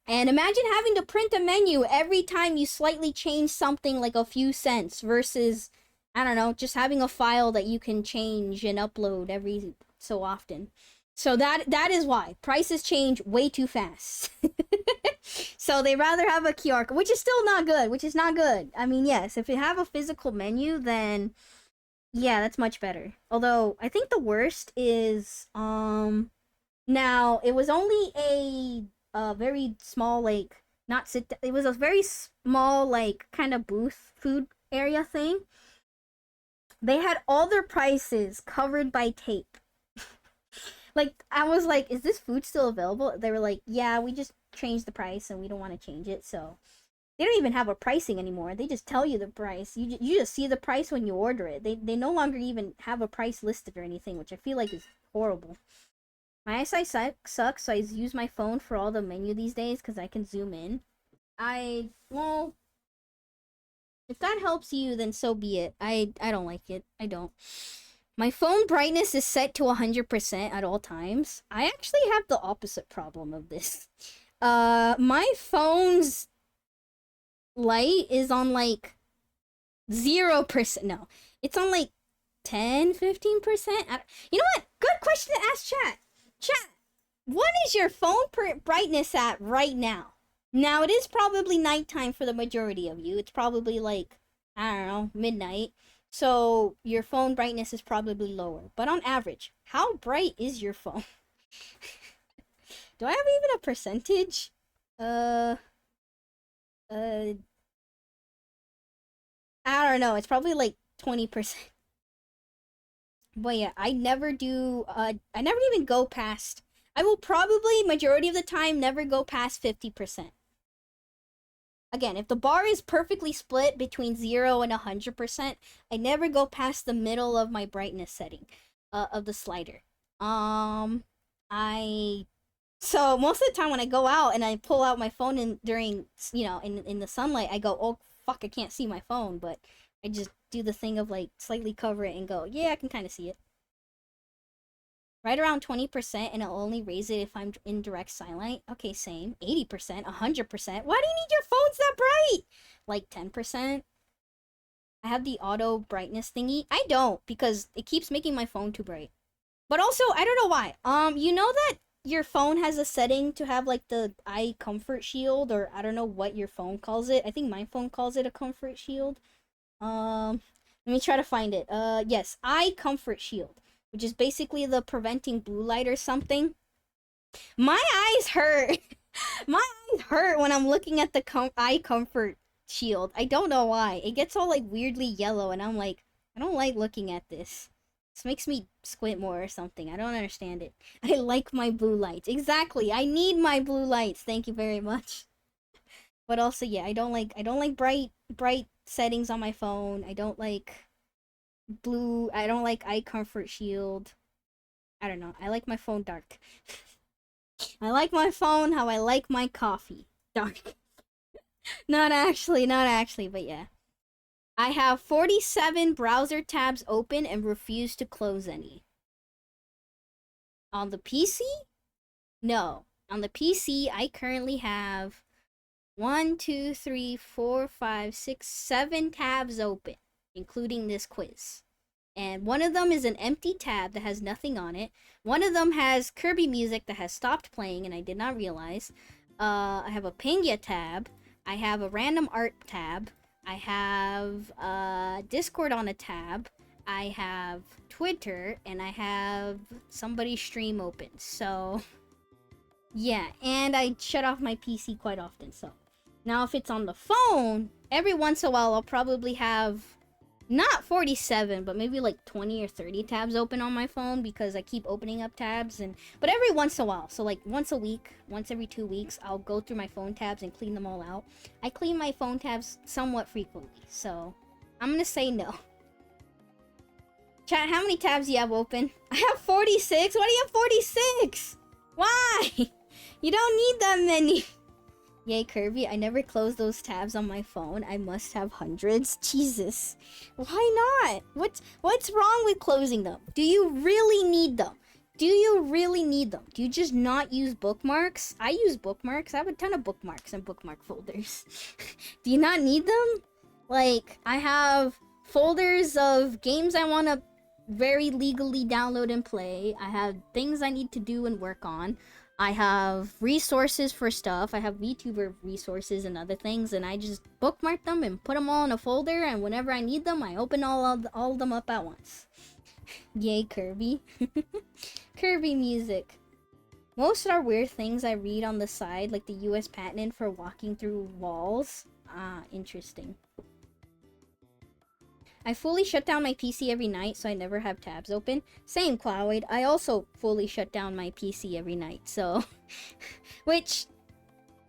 And imagine having to print a menu every time you slightly change something like a few cents versus, I don't know, just having a file that you can change and upload every so often. So that is why prices change way too fast. So they rather have a QR code, which is still not good, which is not good. I mean, yes, if you have a physical menu, then yeah, that's much better. Although I think the worst is now it was only a very small like not sit it was a very small like kind of booth food area thing. They had all their prices covered by tape. Like I was like, is this food still available? They were like, yeah, we just changed the price and we don't want to change it. So they don't even have a pricing anymore. They just tell you the price. You just see the price when you order it. They no longer even have a price listed or anything, which I feel like is horrible. My eyesight sucks, so I use my phone for all the menu these days because I can zoom in. Well, if that helps you, then so be it. I don't like it. I don't. My phone brightness is set to 100% at all times. I actually have the opposite problem of this. My phone's light is on like 0%. No, it's on like 10-15%. You know what? Good question to ask chat. Chat, what is your phone brightness at right now? Now, it is probably nighttime for the majority of you. It's probably like, I don't know, midnight. So your phone brightness is probably lower. But on average, how bright is your phone? Do I have even a percentage? I don't know. It's probably like 20%. But yeah, I never do, I never even go past, I will probably, majority of the time, never go past 50%. Again, if the bar is perfectly split between 0 and 100%, I never go past the middle of my brightness setting, of the slider. So most of the time when I go out and I pull out my phone during, in the sunlight, I go, oh, fuck, I can't see my phone, but I just do the thing of, like, slightly cover it and go, yeah, I can kind of see it. Right around 20%, and I'll only raise it if I'm in direct sunlight. Okay, same. 80%, 100%. Why do you need your phones that bright? Like 10%? I have the auto brightness thingy. I don't, because it keeps making my phone too bright. But also, I don't know why. You know that your phone has a setting to have, like, the eye comfort shield, or I don't know what your phone calls it. I think my phone calls it a comfort shield. Let me try to find it. Yes, eye comfort shield, which is basically the preventing blue light or something. My eyes hurt. My eyes hurt when I'm looking at the eye comfort shield. I don't know why. It gets all, like, weirdly yellow, and I'm like, I don't like looking at this. This makes me squint more or something. I don't understand it. I like my blue lights. Exactly. I need my blue lights. Thank you very much. But also, yeah, I don't like bright settings on my phone. I don't like I don't like eye comfort shield. I don't know. I like my phone dark. I like my phone how I like my coffee. Dark. Not actually, but yeah. I have 47 browser tabs open and refuse to close any. On the PC? No. On the PC, I currently have 1, 2, 3, 4, 5, 6, 7 tabs open, including this quiz. And one of them is an empty tab that has nothing on it. One of them has Kirby music that has stopped playing and I did not realize. I have a PANGYA tab. I have a random art tab. I have Discord on a tab. I have Twitter, and I have somebody's stream open. So, yeah, and I shut off my PC quite often. So, now if it's on the phone, every once in a while I'll probably have not 47, but maybe like 20 or 30 tabs open on my phone because I keep opening up tabs. But every once in a while, so like once a week, once every 2 weeks, I'll go through my phone tabs and clean them all out. I clean my phone tabs somewhat frequently, so I'm gonna say no. Chat, how many tabs do you have open? I have 46. Why do you have 46? Why? You don't need that many. Yay, Kirby, I never close those tabs on my phone. I must have hundreds. Jesus. Why not? What's wrong with closing them? Do you really need them? Do you really need them? Do you just not use bookmarks? I use bookmarks. I have a ton of bookmarks and bookmark folders. Do you not need them? Like, I have folders of games I want to very legally download and play. I have things I need to do and work on. I have resources for stuff. I have VTuber resources and other things, and I just bookmark them and put them all in a folder, and whenever I need them, I open all of them up at once. Yay, Kirby. Kirby music. Most are weird things I read on the side, like the US patent for walking through walls. Ah, interesting. I fully shut down my PC every night, so I never have tabs open. Same, Cloud. I also fully shut down my PC every night, so... Which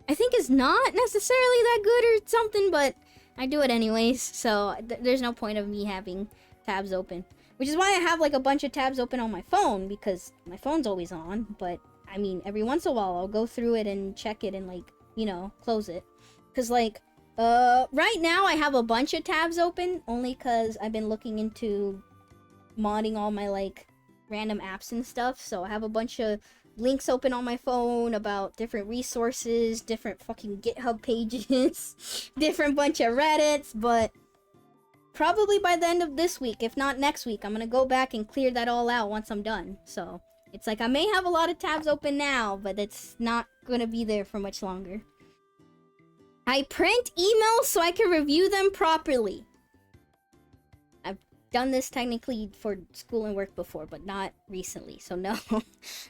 I think is not necessarily that good or something, but I do it anyways, so there's no point of me having tabs open. Which is why I have like a bunch of tabs open on my phone, because my phone's always on, but I mean, every once in a while I'll go through it and check it and like, you know, close it. Because like, right now I have a bunch of tabs open, only because I've been looking into modding all my like random apps and stuff, so I have a bunch of links open on my phone about different resources, different fucking GitHub pages, different bunch of Reddits, but probably by the end of this week, if not next week, I'm gonna go back and clear that all out once I'm done. So it's like I may have a lot of tabs open now, but it's not gonna be there for much longer. I print emails so I can review them properly. I've done this technically for school and work before, but not recently, so no.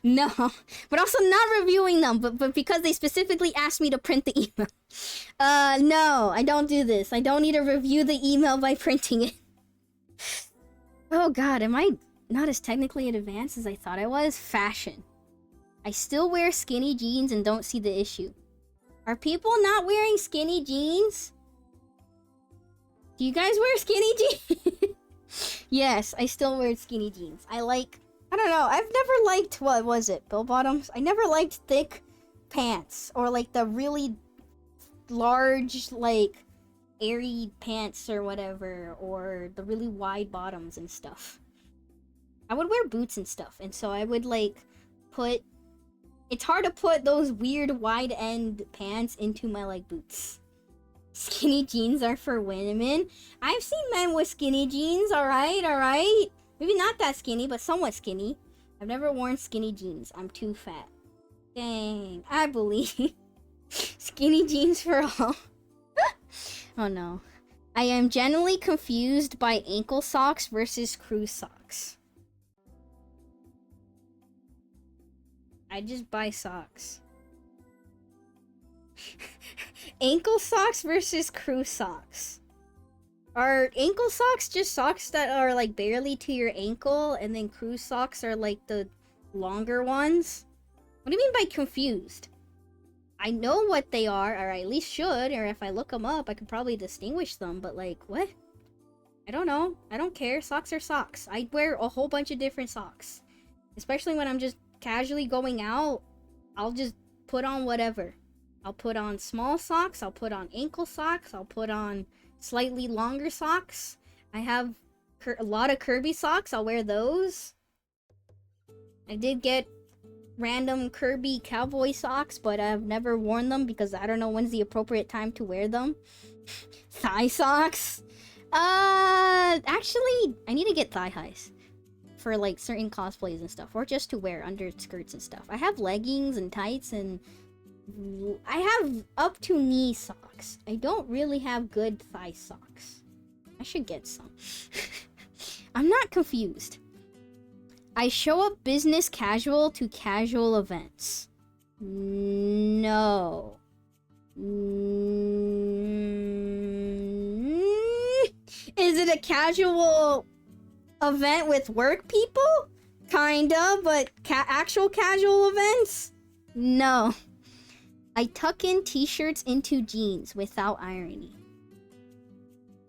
No. But also not reviewing them, but because they specifically asked me to print the email. No, I don't do this. I don't need to review the email by printing it. Oh god, am I not as technically advanced as I thought I was? Fashion. I still wear skinny jeans and don't see the issue. Are people not wearing skinny jeans? Do you guys wear skinny jeans? Yes, I still wear skinny jeans. I don't know, I've never liked, what was it, bell bottoms? I never liked thick pants, or like the really large, like, airy pants or whatever, or the really wide bottoms and stuff. I would wear boots and stuff, and so I would like put... It's hard to put those weird wide end pants into my like boots. Skinny jeans are for women. I've seen men with skinny jeans, alright, alright. Maybe not that skinny, but somewhat skinny. I've never worn skinny jeans. I'm too fat. Dang, I believe. Skinny jeans for all. Oh no. I am generally confused by ankle socks versus crew socks. I just buy socks. Ankle socks versus crew socks. Are ankle socks just socks that are like barely to your ankle, and then crew socks are like the longer ones? What do you mean by confused? I know what they are, or I at least should, or if I look them up, I could probably distinguish them, but like, what? I don't know. I don't care. Socks are socks. I wear a whole bunch of different socks. Especially when I'm just casually going out, I'll just put on whatever. I'll put on small socks, I'll put on ankle socks, I'll put on slightly longer socks. I have a lot of Kirby socks, I'll wear those. I did get random Kirby cowboy socks, but I've never worn them because I don't know when's the appropriate time to wear them. Thigh socks? Actually, I need to get thigh highs for like certain cosplays and stuff, or just to wear under skirts and stuff. I have leggings and tights, and I have up to knee socks. I don't really have good thigh socks. I should get some. I'm not confused. I show up business casual to casual events. No. Is it a casual event with work people? Kinda, but actual casual events? No. I tuck in t-shirts into jeans without irony.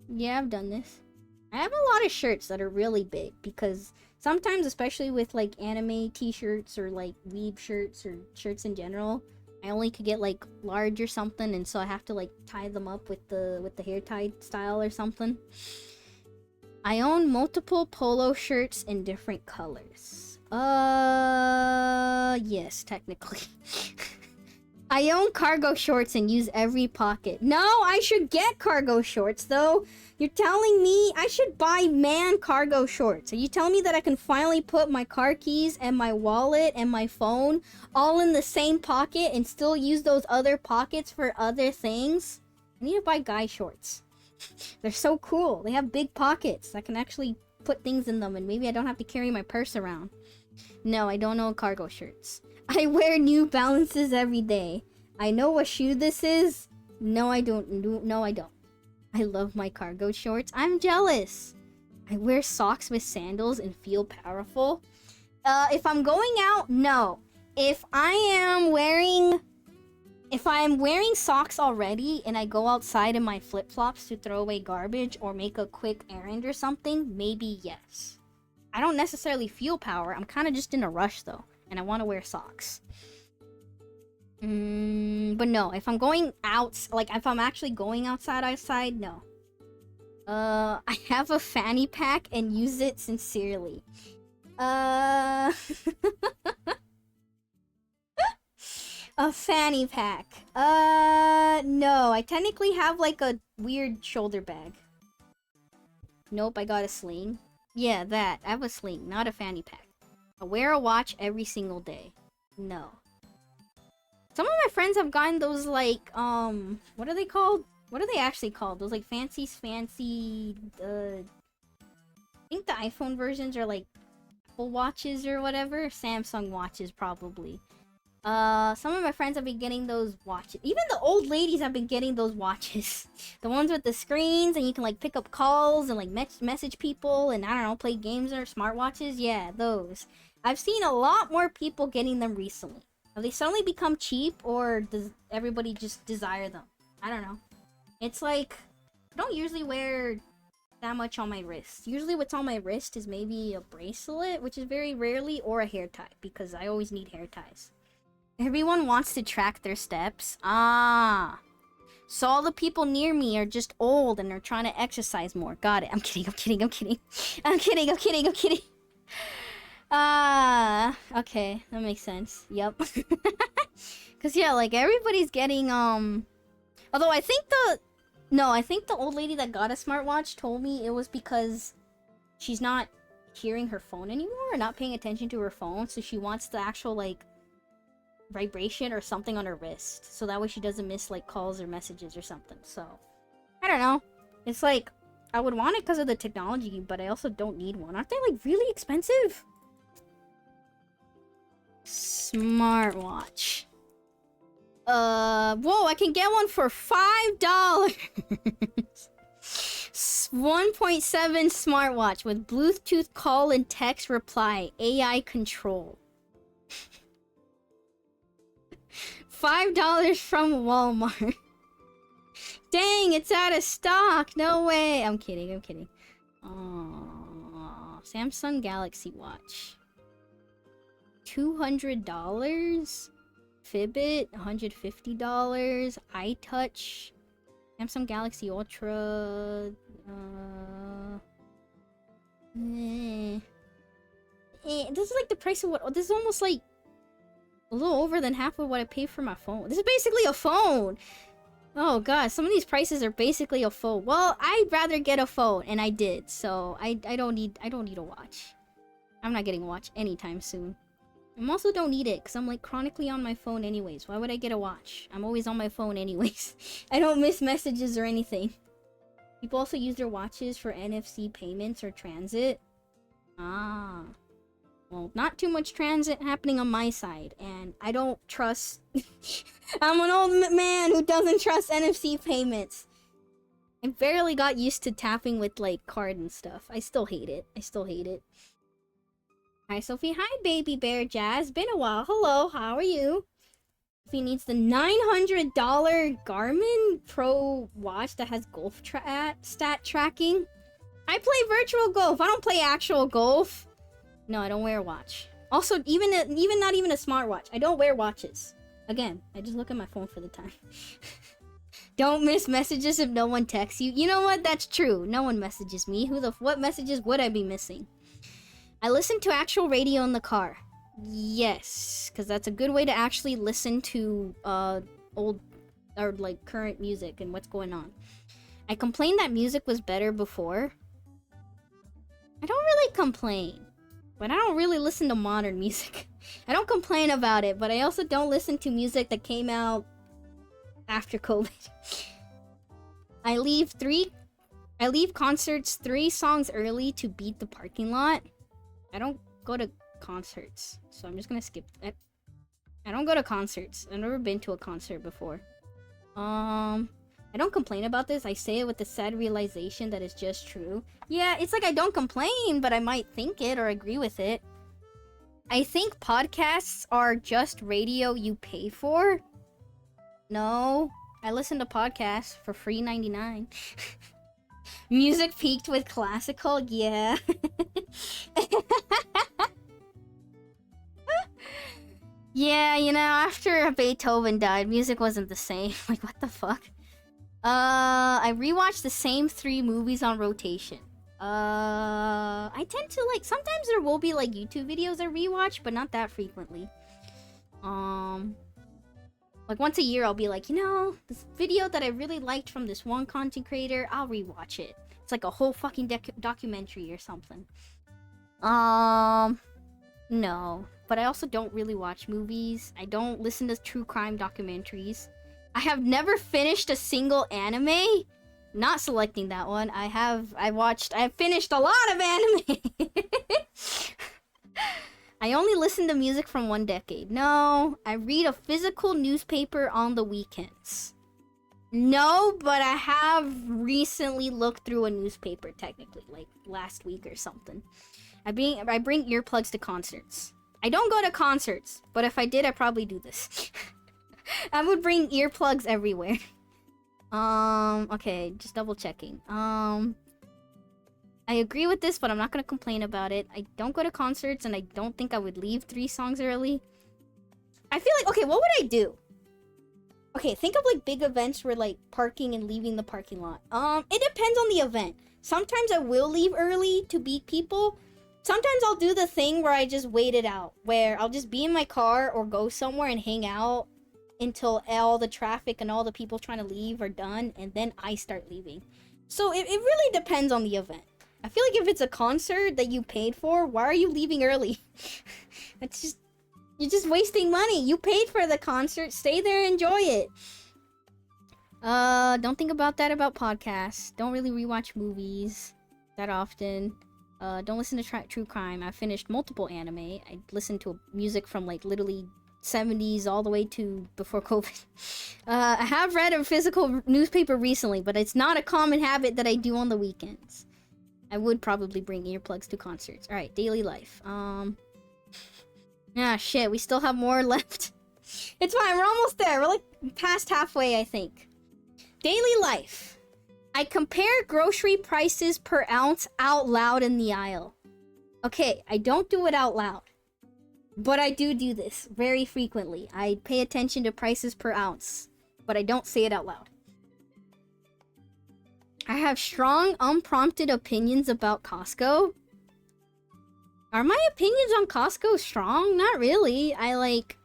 Yeah, I've done this. I have a lot of shirts that are really big because sometimes, especially with like anime t-shirts or like weeb shirts or shirts in general, I only could get like large or something, and so I have to like tie them up with the hair tie style or something. I own multiple polo shirts in different colors. Yes, technically. I own cargo shorts and use every pocket. No, I should get cargo shorts though. You're telling me I should buy man cargo shorts. Are you telling me that I can finally put my car keys and my wallet and my phone all in the same pocket and still use those other pockets for other things? I need to buy guy shorts. They're so cool. They have big pockets. I can actually put things in them and maybe I don't have to carry my purse around. No, I don't own cargo shirts. I wear New Balances every day. I know what shoe this is. No, I don't. No, I don't. I love my cargo shorts. I'm jealous. I wear socks with sandals and feel powerful. If I'm going out, no. If I'm wearing socks already and I go outside in my flip-flops to throw away garbage or make a quick errand or something, maybe yes. I don't necessarily feel power. I'm kind of just in a rush though. And I want to wear socks. But no, if I'm going out, like if I'm actually going outside, no. I have a fanny pack and use it sincerely. A fanny pack. No, I technically have like a weird shoulder bag. Nope, I got a sling. Yeah, that. I have a sling, not a fanny pack. I wear a watch every single day. No. Some of my friends have gotten those like, what are they called? What are they actually called? Those like fancy, I think the iPhone versions are like Apple watches or whatever. Samsung watches probably. Some of my friends have been getting those watches. Even the old ladies have been getting those watches. The ones with the screens and you can like pick up calls and like message people and I don't know, play games or smartwatches. Yeah, those. I've seen a lot more people getting them recently. Have they suddenly become cheap or does everybody just desire them? I don't know. It's like, I don't usually wear that much on my wrist. Usually what's on my wrist is maybe a bracelet, which is very rarely, or a hair tie because I always need hair ties. Everyone wants to track their steps. Ah. So all the people near me are just old and they're trying to exercise more. Got it. I'm kidding. Okay. That makes sense. Yep. Cause yeah, like everybody's getting, although I think the old lady that got a smartwatch told me it was because she's not hearing her phone anymore or not paying attention to her phone. So she wants the actual, like, vibration or something on her wrist. So that way she doesn't miss, like, calls or messages or something. So, I don't know. It's like, I would want it because of the technology, but I also don't need one. Aren't they, like, really expensive? Smartwatch. Whoa, I can get one for $5. 1.7 smartwatch with Bluetooth call and text reply, AI control. $5 from Walmart. Dang, it's out of stock. No way. I'm kidding. Samsung Galaxy Watch. $200? Fitbit, $150. iTouch. Samsung Galaxy Ultra. This is like the price of what? This is almost like a little over than half of what I pay for my phone. This is basically a phone. Oh god, some of these prices are basically a phone. Well, I'd rather get a phone, and I did. So I don't need a watch. I'm not getting a watch anytime soon. I also don't need it because I'm like chronically on my phone anyways. Why would I get a watch? I'm always on my phone anyways. I don't miss messages or anything. People also use their watches for NFC payments or transit. Ah. Well, not too much transit happening on my side, and I don't trust... I'm an old man who doesn't trust NFC payments. I barely got used to tapping with, like, card and stuff. I still hate it. Hi, Sophie. Hi, baby bear Jazz. Been a while. Hello, how are you? Sophie needs the $900 Garmin Pro watch that has golf stat tracking. I play virtual golf. I don't play actual golf. No, I don't wear a watch. Also, even not even a smartwatch. I don't wear watches. Again, I just look at my phone for the time. Don't miss messages if no one texts you. You know what? That's true. No one messages me. What messages would I be missing? I listen to actual radio in the car. Yes, because that's a good way to actually listen to old or like current music and what's going on. I complained that music was better before. I don't really complain, but I don't really listen to modern music. I don't complain about it, but I also don't listen to music that came out after COVID. I leave concerts 3 songs early to beat the parking lot. I don't go to concerts, so I'm just gonna skip that. I don't go to concerts. I've never been to a concert before. I don't complain about this. I say it with the sad realization that it's just true. Yeah, it's like I don't complain, but I might think it or agree with it. I think podcasts are just radio you pay for. No, I listen to podcasts for free 99. Music peaked with classical, yeah. Yeah, you know, after Beethoven died, music wasn't the same. Like, what the fuck? I rewatched the same 3 movies on rotation. I tend to, like, sometimes there will be, like, YouTube videos I rewatch, but not that frequently. Like, once a year, I'll be like, you know, this video that I really liked from this one content creator, I'll rewatch it. It's like a whole fucking documentary or something. No. But I also don't really watch movies. I don't listen to true crime documentaries. I have never finished a single anime. Not selecting that one. I've finished a lot of anime. I only listen to music from one decade. No, I read a physical newspaper on the weekends. No, but I have recently looked through a newspaper technically, like last week or something. I bring earplugs to concerts. I don't go to concerts, but if I did, I'd probably do this. I would bring earplugs everywhere. Okay, just double checking. I agree with this, but I'm not gonna complain about it. I don't go to concerts, and I don't think I would leave 3 songs early. I feel like, okay, what would I do? Okay, think of like big events where like parking and leaving the parking lot. It depends on the event. Sometimes I will leave early to beat people. Sometimes I'll do the thing where I just wait it out, where I'll just be in my car or go somewhere and hang out until all the traffic and all the people trying to leave are done, and then I start leaving. So it really depends on the event. I feel like if it's a concert that you paid for, why are you leaving early? You're just wasting money. You paid for the concert, stay there, enjoy it. Don't think about that about podcasts. Don't really rewatch movies that often. Don't listen to true crime. I finished multiple anime. I listened to music from like literally 70s all the way to before COVID. I have read a physical newspaper recently, but it's not a common habit that I do on the weekends. I would probably bring earplugs to concerts. Alright, daily life. Ah, shit, we still have more left. It's fine, we're almost there. We're like past halfway, I think. Daily life. I compare grocery prices per ounce out loud in the aisle. Okay, I don't do it out loud. But I do this very frequently. I pay attention to prices per ounce. But I don't say it out loud. I have strong, unprompted opinions about Costco. Are my opinions on Costco strong? Not really. I like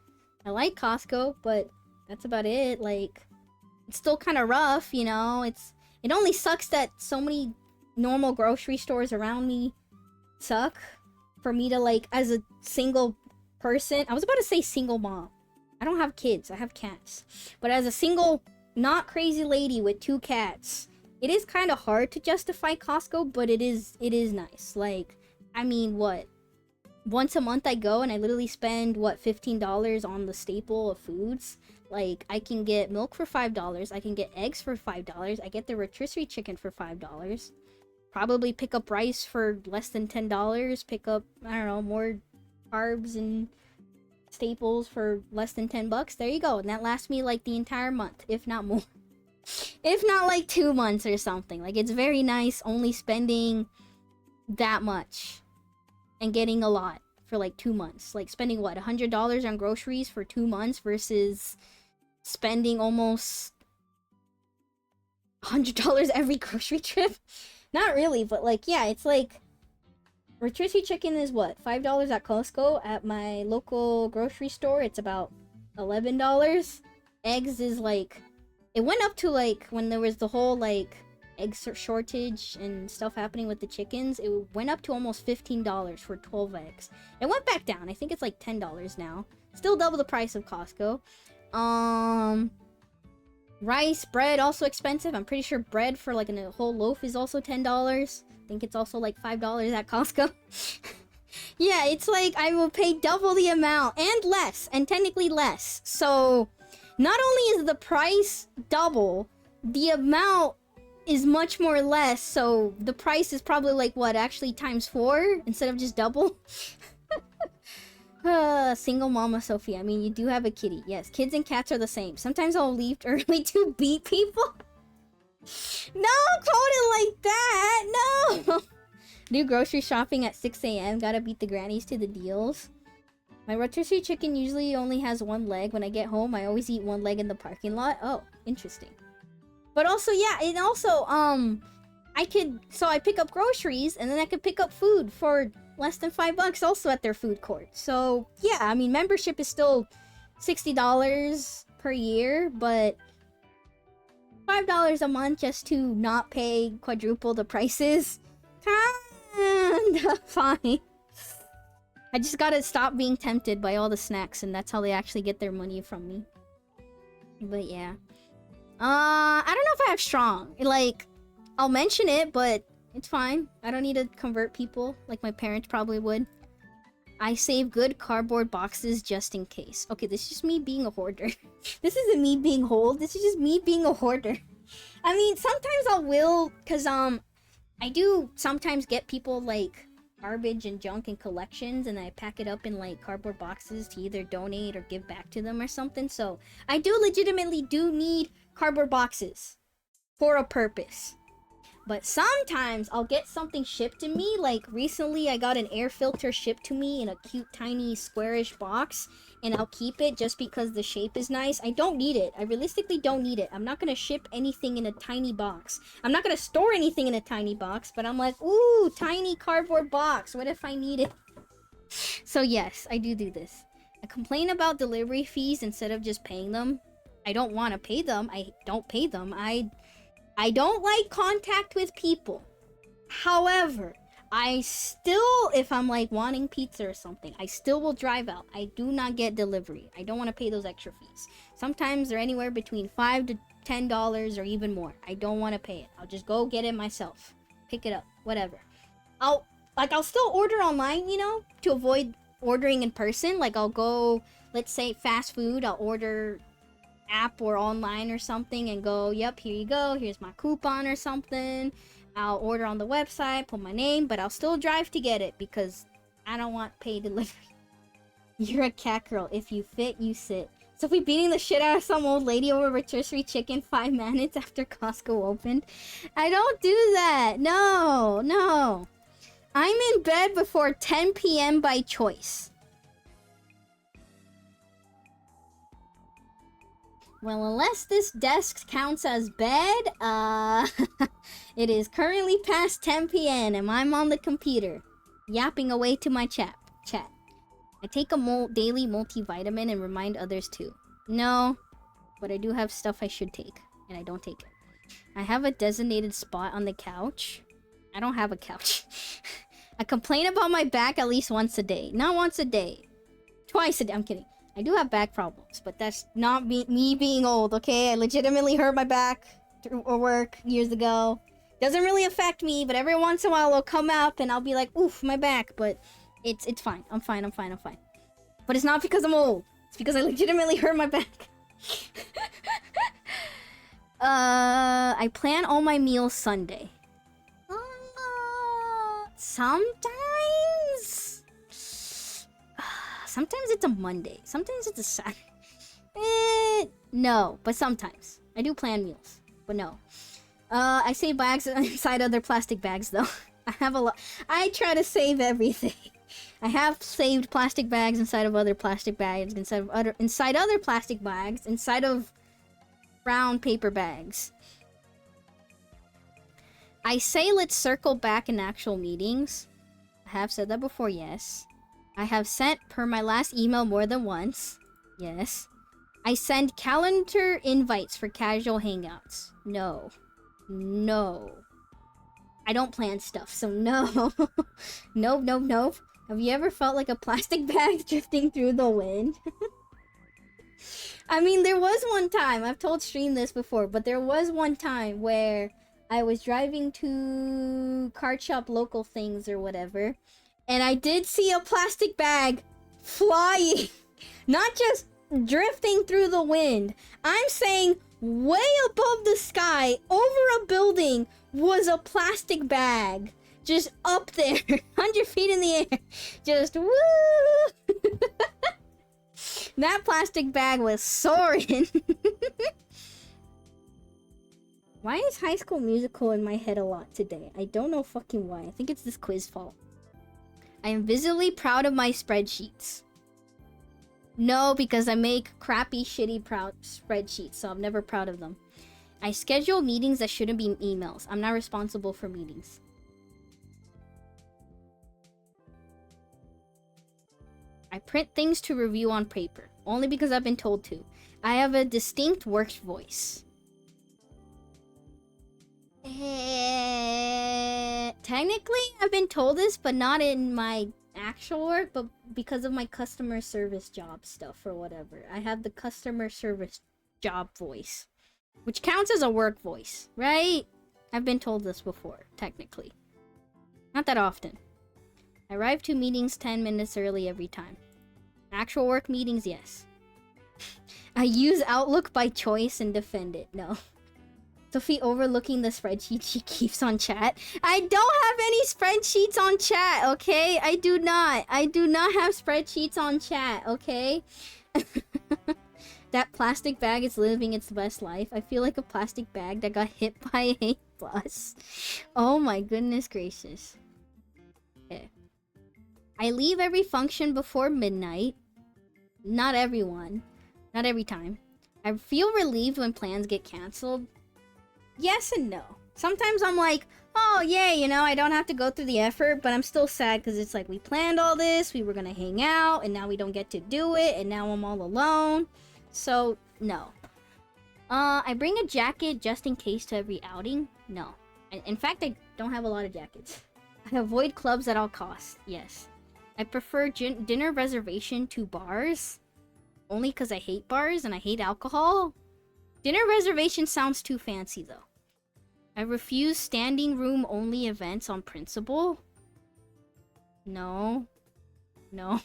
Costco, but that's about it. Like, it's still kind of rough, you know? It only sucks that so many normal grocery stores around me suck. For me to, like, as a single person... I was about to say single mom. I don't have kids. I have cats. But as a single, not crazy lady with 2 cats, it is kind of hard to justify Costco, but it is nice. Like, I mean, what? Once a month I go and I literally spend, what, $15 on the staple of foods? Like, I can get milk for $5. I can get eggs for $5. I get the rotisserie chicken for $5. Probably pick up rice for less than $10. Pick up, I don't know, more carbs and staples for less than $10. There you go. And that lasts me, like, the entire month, if not more. If not, like, 2 months or something. Like, it's very nice only spending that much and getting a lot for, like, 2 months. Like, spending, what, $100 on groceries for 2 months versus spending almost $100 every grocery trip? Not really, but, like, yeah, it's like rotisserie chicken is what? $5 at Costco. At my local grocery store, it's about $11. Eggs is like, it went up to like when there was the whole like egg shortage and stuff happening with the chickens. It went up to almost $15 for 12 eggs. It went back down. I think it's like $10 now. Still double the price of Costco. Rice, bread, also expensive. I'm pretty sure bread for like a whole loaf is also $10. I think it's also like $5 at Costco. Yeah, it's like I will pay double the amount and less, and technically less. So not only is the price double, the amount is much more less. So the price is probably like what, actually times 4 instead of just double. Single mama Sophie. I mean, you do have a kitty. Yes, kids and cats are the same. Sometimes I'll leave early to beat people. No, quote it like that. No. Do grocery shopping at 6 a.m. Gotta beat the grannies to the deals. My rotisserie chicken usually only has one leg. When I get home, I always eat one leg in the parking lot. Oh, interesting. But also, yeah, and also, I pick up groceries and then I could pick up food for less than $5 also at their food court. So yeah, I mean, membership is still $60 per year, but $5 a month just to not pay quadruple the prices, kinda fine. I just gotta stop being tempted by all the snacks, and that's how they actually get their money from me. But yeah, I don't know if I have strong. Like, I'll mention it, but it's fine. I don't need to convert people like my parents probably would. I save good cardboard boxes just in case. Okay, this is just me being a hoarder. This isn't me being whole. This is just me being a hoarder. I mean, sometimes I will, cause I do sometimes get people like garbage and junk in collections, and I pack it up in like cardboard boxes to either donate or give back to them or something. So I do legitimately need cardboard boxes for a purpose. But sometimes I'll get something shipped to me. Like recently I got an air filter shipped to me in a cute tiny squarish box, and I'll keep it just because the shape is nice. I don't need it. I realistically don't need it. I'm not gonna ship anything in a tiny box. I'm not gonna store anything in a tiny box, but I'm like, ooh, tiny cardboard box. What if I need it? So yes, I do this. I complain about delivery fees instead of just paying them. I don't want to pay them. I don't pay them. I don't like contact with people. However, I still, if I'm like wanting pizza or something, I still will drive out. I do not get delivery. I don't want to pay those extra fees. Sometimes they're anywhere between $5 to $10 or even more. I don't want to pay it. I'll just go get it myself. Pick it up, whatever. I'll still order online, you know, to avoid ordering in person. Like I'll go, let's say fast food, I'll order app or online or something and go, yep, here you go, here's my coupon or something. I'll order on the website, put my name, but I'll still drive to get it because I don't want paid delivery. You're a cat girl. If you fit, you sit. So if we beating the shit out of some old lady over rotisserie chicken 5 minutes after Costco opened, I don't do that. No. I'm in bed before 10 p.m. by choice. Well, unless this desk counts as bed, it is currently past 10 p.m. and I'm on the computer, yapping away to my chat. I take a daily multivitamin and remind others too. No, but I do have stuff I should take, and I don't take it. I have a designated spot on the couch. I don't have a couch. I complain about my back at least once a day. Not once a day. Twice a day. I'm kidding. I do have back problems, but that's not me being old, okay? I legitimately hurt my back through work years ago. Doesn't really affect me, but every once in a while it'll come up and I'll be like, oof, my back, but it's fine. I'm fine. But it's not because I'm old. It's because I legitimately hurt my back. I plan all my meals Sunday. Sometimes it's a Monday. Sometimes it's a Saturday. No, but sometimes. I do plan meals, but no. I save bags inside other plastic bags, though. I have a lot. I try to save everything. I have saved plastic bags inside of other plastic bags, inside other plastic bags, inside of brown paper bags. I say let's circle back in actual meetings. I have said that before, yes. I have sent per my last email more than once. Yes. I send calendar invites for casual hangouts. No. No. I don't plan stuff, so no. Nope, nope, nope. Have you ever felt like a plastic bag drifting through the wind? I mean, there was one time, I've told Stream this before, but there was one time where I was driving to card shop local things or whatever, and I did see a plastic bag flying. Not just drifting through the wind. I'm saying way above the sky, over a building, was a plastic bag. Just up there, 100 feet in the air. Just woo! That plastic bag was soaring. Why is High School Musical in my head a lot today? I don't know fucking why. I think it's this quiz fault. I am visibly proud of my spreadsheets. No, because I make crappy, shitty spreadsheets, so I'm never proud of them. I schedule meetings that shouldn't be emails. I'm not responsible for meetings. I print things to review on paper, only because I've been told to. I have a distinct work voice. Technically, I've been told this, but not in my actual work, but because of my customer service job stuff or whatever. I have the customer service job voice, which counts as a work voice, right? I've been told this before, technically. Not that often. I arrive to meetings 10 minutes early every time. Actual work meetings, yes. I use Outlook by choice and defend it. No. Sophie overlooking the spreadsheet she keeps on chat. I don't have any spreadsheets on chat, okay? I do not. I do not have spreadsheets on chat, okay? That plastic bag is living its best life. I feel like a plastic bag that got hit by a bus. Oh my goodness gracious. Okay. I leave every function before midnight. Not everyone. Not every time. I feel relieved when plans get canceled. Yes and no. Sometimes I'm like, oh, yay, you know, I don't have to go through the effort, but I'm still sad because it's like we planned all this, we were going to hang out, and now we don't get to do it, and now I'm all alone. So, no. I bring a jacket just in case to every outing? No. In fact, I don't have a lot of jackets. I avoid clubs at all costs. Yes. I prefer dinner reservation to bars. Only because I hate bars and I hate alcohol. Dinner reservation sounds too fancy, though. I refuse standing room only events on principle. No. No.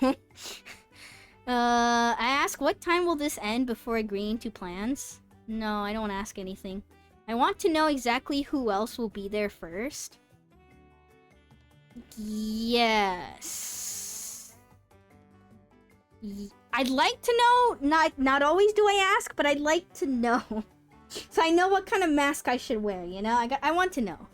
I ask what time will this end before agreeing to plans? No, I don't ask anything. I want to know exactly who else will be there first. Yes. I'd like to know. Not always do I ask, but I'd like to know. So I know what kind of mask I should wear, you know? I want to know.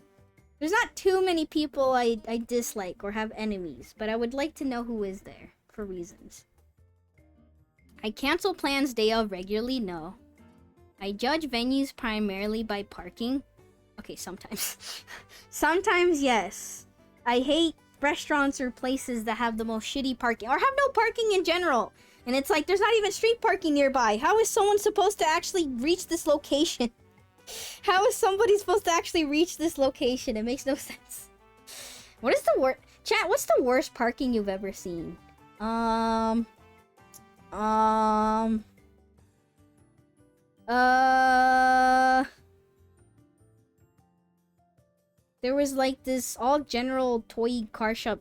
There's not too many people I dislike or have enemies, but I would like to know who is there for reasons. I cancel plans day of regularly, no. I judge venues primarily by parking. Okay, sometimes. Sometimes, yes. I hate restaurants or places that have the most shitty parking, or have no parking in general. And it's like, there's not even street parking nearby. How is someone supposed to actually reach this location? How is somebody supposed to actually reach this location? It makes no sense. What is the worst... Chat, what's the worst parking you've ever seen? There was like this all general toy car shop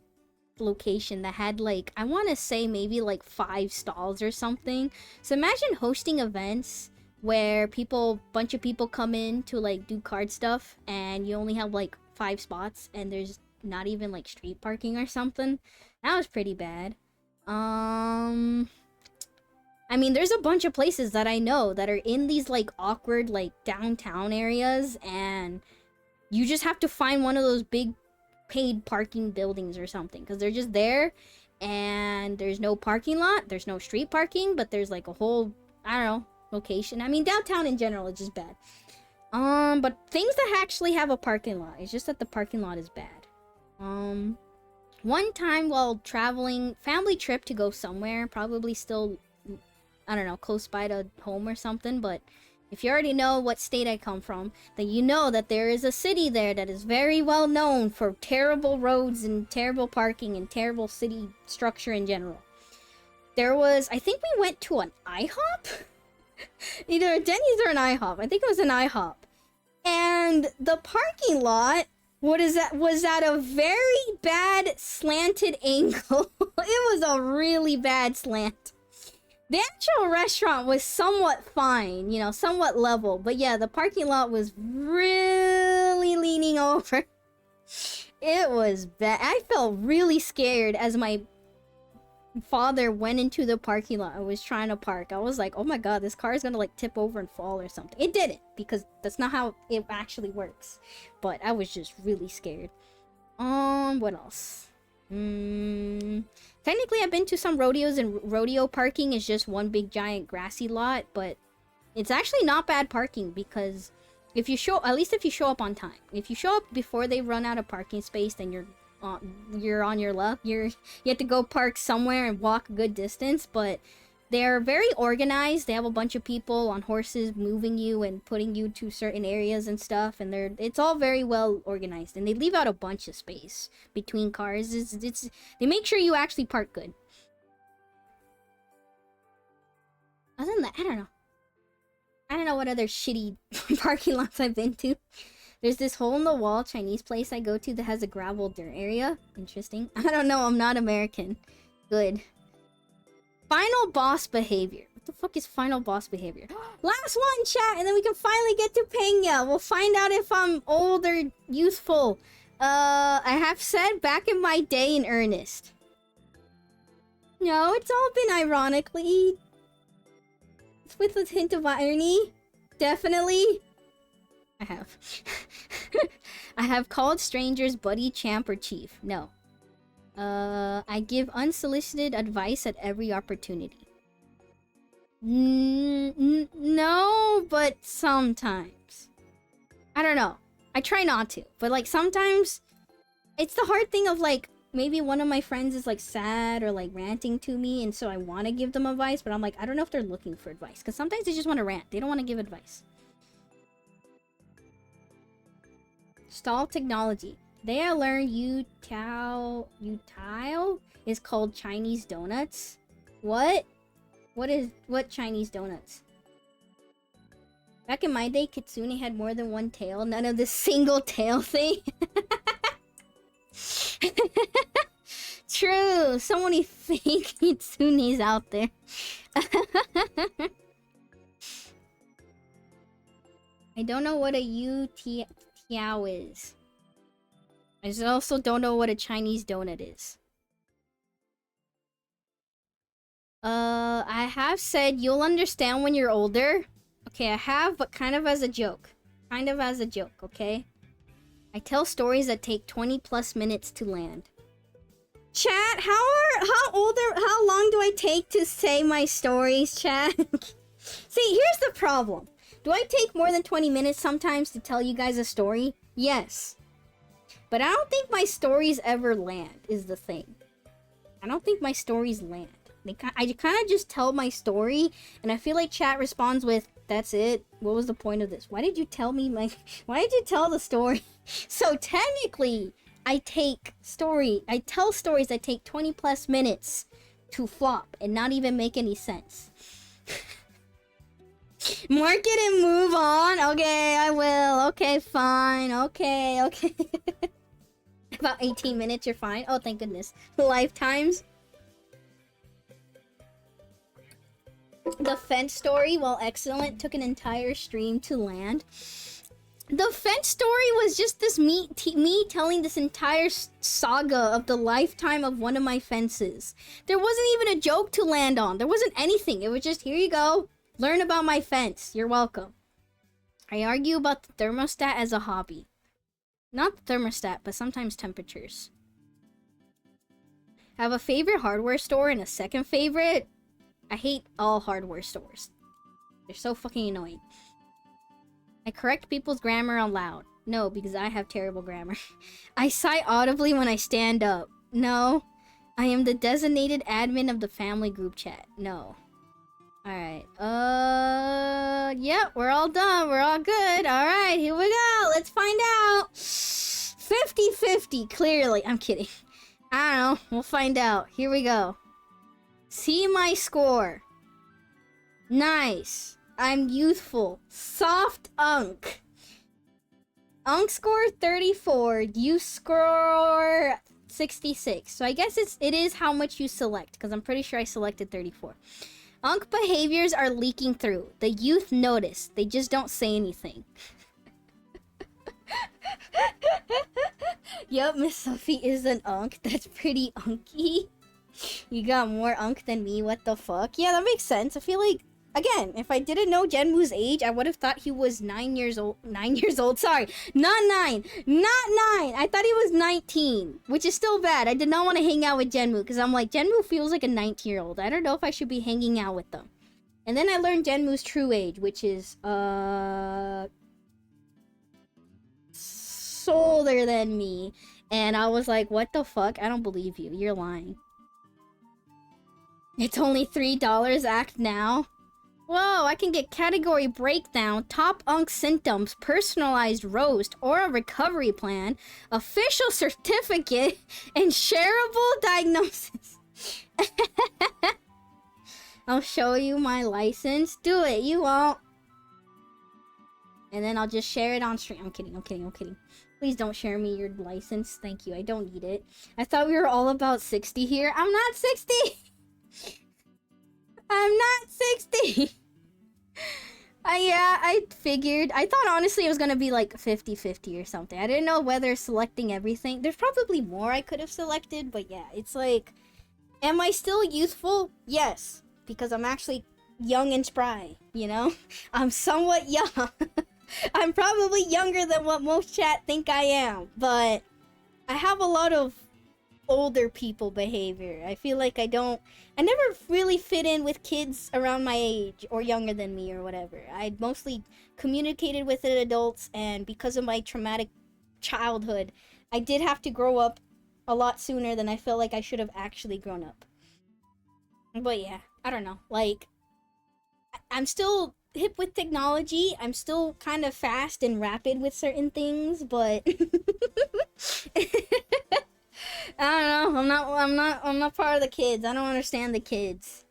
location that had like, I want to say maybe like 5 stalls or something. So imagine hosting events where bunch of people come in to like do card stuff and you only have like 5 spots and there's not even like street parking or something. That was pretty bad. I mean, there's a bunch of places that I know that are in these like awkward like downtown areas, and you just have to find one of those big paid parking buildings or something because they're just there and there's no parking lot, there's no street parking, but there's like a whole, I don't know, location. I mean, downtown in general is just bad. But things that actually have a parking lot, it's just that the parking lot is bad. One time while traveling, family trip to go somewhere, probably still, I don't know, close by to home or something, but if you already know what state I come from, then you know that there is a city there that is very well known for terrible roads and terrible parking and terrible city structure in general. There was, I think we went to an IHOP? Either a Denny's or an IHOP. I think it was an IHOP. And the parking lot was at a very bad slanted angle. It was a really bad slant. The actual restaurant was somewhat fine, you know, somewhat level. But yeah, the parking lot was really leaning over. It was bad. I felt really scared as my father went into the parking lot and was trying to park. I was like, oh my god, this car is gonna like tip over and fall or something. It didn't, because that's not how it actually works. But I was just really scared. What else? Technically I've been to some rodeos, and rodeo parking is just one big giant grassy lot, but it's actually not bad parking, because if you show, at least if you show up on time. If you show up before they run out of parking space, then you're on your luck. You have to go park somewhere and walk a good distance, but they're very organized. They have a bunch of people on horses moving you and putting you to certain areas and stuff, and it's all very well organized, and they leave out a bunch of space between cars. They make sure you actually park good. Other than that, I don't know what other shitty parking lots I've been to. There's this hole-in-the-wall Chinese place I go to that has a gravel dirt area. Interesting. I don't know, I'm not American. Good. Final boss behavior. What the fuck is final boss behavior? Last one, chat, and then we can finally get to PANGYA. We'll find out if I'm old or youthful. I have said back in my day in earnest. No, it's all been ironically. It's with a hint of irony. Definitely. I have. I have called strangers buddy, champ, or chief. No. I give unsolicited advice at every opportunity. No, but sometimes. I don't know. I try not to, but like sometimes it's the hard thing of like maybe one of my friends is like sad or like ranting to me, and so I want to give them advice, but I'm like, I don't know if they're looking for advice, because sometimes they just want to rant. They don't want to give advice. Stall technology. Today I learned Utao is called Chinese donuts. What? What Chinese donuts? Back in my day, Kitsune had more than one tail. None of this single tail thing. True. So many fake Kitsunes out there. I don't know what a Tiao is. I just also don't know what a Chinese donut is. I have said you'll understand when you're older. Okay, I have, but kind of as a joke. Kind of as a joke, okay? I tell stories that take 20+ minutes to land. Chat, how long do I take to say my stories, chat? See, here's the problem. Do I take more than 20 minutes sometimes to tell you guys a story? Yes. But I don't think my stories ever land, is the thing. I don't think my stories land. I kind of just tell my story, and I feel like chat responds with, that's it? What was the point of this? Why did you tell me why did you tell the story? So technically, I tell stories that take 20+ minutes to flop and not even make any sense. Mark it and move on. Okay, I will. Okay, fine. Okay. About 18 minutes, you're fine. Oh, thank goodness. Lifetimes. The fence story, while excellent, took an entire stream to land. The fence story was just this me telling this entire saga of the lifetime of one of my fences. There wasn't even a joke to land on. There wasn't anything. It was just, here you go. Learn about my fence. You're welcome. I argue about the thermostat as a hobby. Not the thermostat, but sometimes temperatures. I have a favorite hardware store and a second favorite. I hate all hardware stores. They're so fucking annoying. I correct people's grammar aloud. No, because I have terrible grammar. I sigh audibly when I stand up. No. I am the designated admin of the family group chat. No. Alright. Yeah, we're all done. We're all good. Alright, here we go. Let's find out. 50-50, clearly. I'm kidding. I don't know. We'll find out. Here we go. See my score. Nice. I'm youthful. Soft unk. Unk score 34. You score 66. So I guess it is how much you select, because I'm pretty sure I selected 34. Unk behaviors are leaking through. The youth notice. They just don't say anything. Yup, Miss Sophie is an unk. That's pretty unky. You got more unk than me. What the fuck? Yeah, that makes sense. I feel like, again, if I didn't know Jenmu's age, I would have thought he was 9 years old. 9 years old, sorry. Not 9. Not 9. I thought he was 19, which is still bad. I did not want to hang out with Jenmu because I'm like, Jenmu feels like a 19-year-old. I don't know if I should be hanging out with them. And then I learned Jenmu's true age, which is, older than me. And I was like, what the fuck? I don't believe you. You're lying. It's only $3. Act now. Whoa, I can get category breakdown, top unk symptoms, personalized roast, or a recovery plan, official certificate, and shareable diagnosis. I'll show you my license. Do it, you won't. And then I'll just share it on stream. I'm kidding, I'm kidding, I'm kidding. Please don't share me your license. Thank you, I don't need it. I thought we were all about 60 here. I'm not 60! I'm not 60! Yeah, I figured. I thought honestly it was gonna be like 50-50 or something. I didn't know whether selecting everything. There's probably more I could have selected, but yeah, it's like, am I still youthful? Yes, because I'm actually young and spry, you know? I'm somewhat young. I'm probably younger than what most chat think I am, but I have a lot of older people behavior. I feel like I never really fit in with kids around my age or younger than me or whatever. I mostly communicated with adults, and because of my traumatic childhood, I did have to grow up a lot sooner than I feel like I should have actually grown up. But yeah, I don't know. Like, I'm still hip with technology. I'm still kind of fast and rapid with certain things, but I don't know. I'm not part of the kids. I don't understand the kids.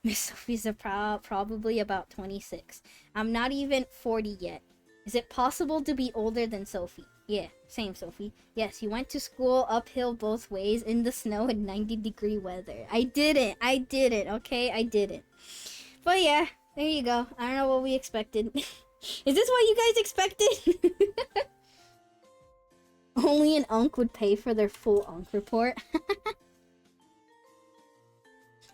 Miss Sophie's probably about 26. I'm not even 40 yet. Is it possible to be older than Sophie? Yeah, same Sophie. Yes, you went to school uphill both ways in the snow in 90-degree weather. I did it, okay? I did it. But yeah, there you go. I don't know what we expected. Is this what you guys expected? Only an unk would pay for their full unk report.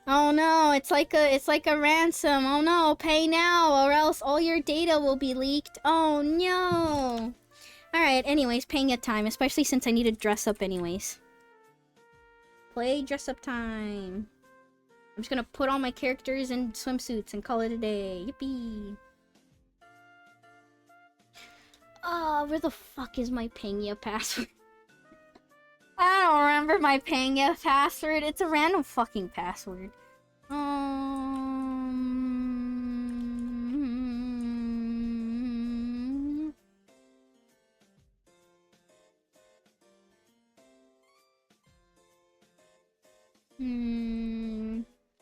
Oh no, it's like a ransom. Oh no, pay now or else all your data will be leaked. Oh no. Alright, anyways, PANGYA time, especially since I need to dress up anyways. Play dress up time. I'm just gonna put all my characters in swimsuits and call it a day. Yippee. Where the fuck is my PANGYA password? I don't remember my PANGYA password. It's a random fucking password.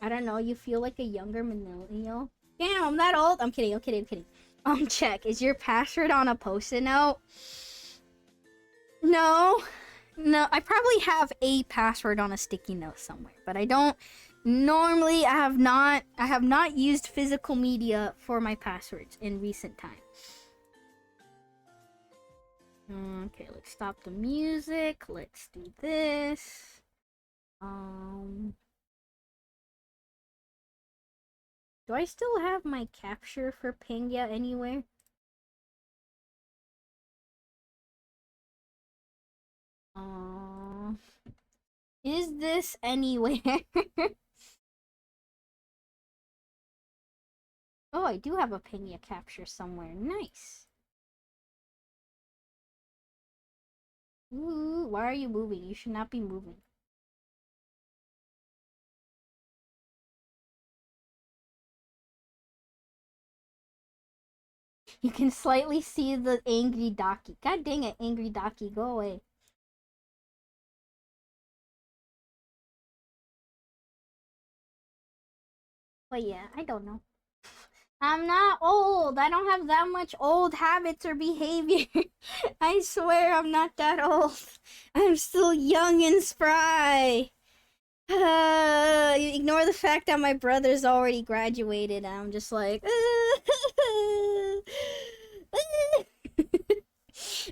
I don't know. You feel like a younger millennial? Damn, I'm that old. I'm kidding. I'm kidding. I'm kidding. Check. Is your password on a post-it note? No. No, I probably have a password on a sticky note somewhere, but I don't normally. I have not used physical media for my passwords in recent time. Okay, let's stop the music. Let's do this. Do I still have my capture for PANGYA anywhere? Is this anywhere? Oh, I do have a PANGYA capture somewhere. Nice. Ooh, why are you moving? You should not be moving. You can slightly see the angry Daki. God dang it, angry Daki, go away. But yeah, I don't know. I'm not old. I don't have that much old habits or behavior. I swear I'm not that old. I'm still young and spry. Ignore the fact that my brother's already graduated. I'm just like,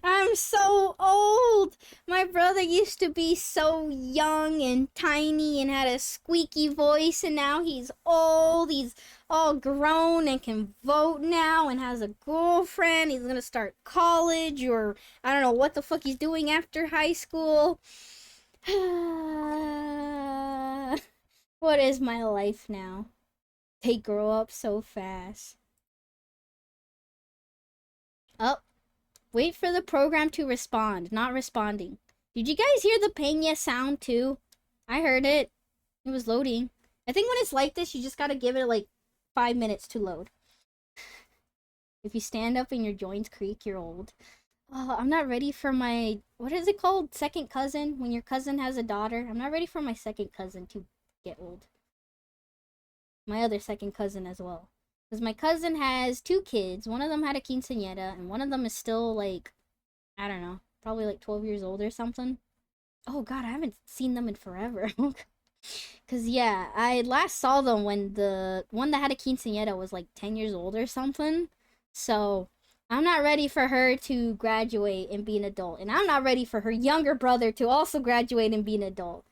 I'm so old. My brother used to be so young and tiny and had a squeaky voice, and now he's old. He's all grown and can vote now and has a girlfriend. He's gonna start college, or I don't know what the fuck he's doing after high school. What is my life now? They grow up so fast. Oh, wait for the program to respond. Not responding. Did you guys hear the PANGYA sound too? I heard it. It was loading. I think when it's like this, you just gotta give it like 5 minutes to load. If you stand up and your joints creak, you're old. Oh, I'm not ready for my... What is it called? Second cousin? When your cousin has a daughter? I'm not ready for my second cousin to get old. My other second cousin as well. Because my cousin has 2 kids. One of them had a quinceañera, and one of them is still like, I don't know, probably like 12 years old or something. Oh god, I haven't seen them in forever. Because yeah, I last saw them when the one that had a quinceañera was like 10 years old or something. So I'm not ready for her to graduate and be an adult. And I'm not ready for her younger brother to also graduate and be an adult.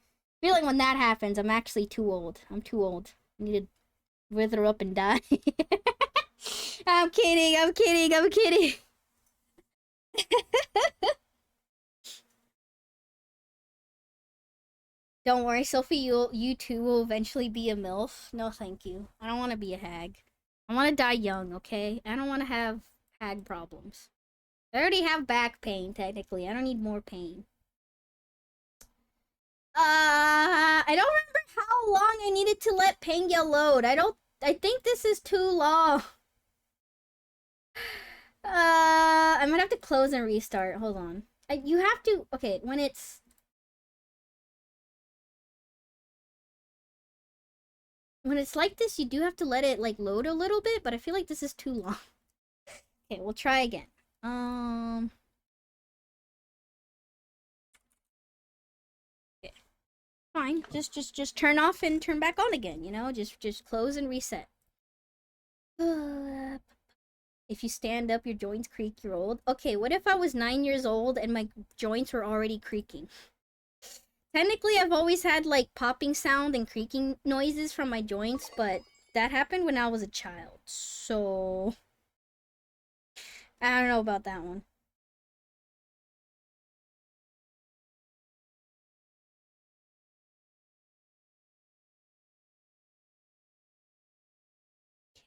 I feel like when that happens, I'm actually too old. I'm too old. I need to wither up and die. I'm kidding, I'm kidding, I'm kidding. Don't worry, Sophie, you too will eventually be a MILF. No, thank you. I don't want to be a hag. I want to die young, okay? I don't want to have hag problems. I already have back pain, technically. I don't need more pain. I don't remember how long I needed to let PANGYA load. I think this is too long. I'm gonna have to close and restart. Hold on. You have to, okay, when it's like this, you do have to let it like load a little bit, but I feel like this is too long. Okay, we'll try again. Okay. Fine. Just turn off and turn back on again, you know? Just close and reset. If you stand up, your joints creak, you're old. Okay, what if I was 9 years old and my joints were already creaking? Technically, I've always had, like, popping sound and creaking noises from my joints, but that happened when I was a child, so... I don't know about that one.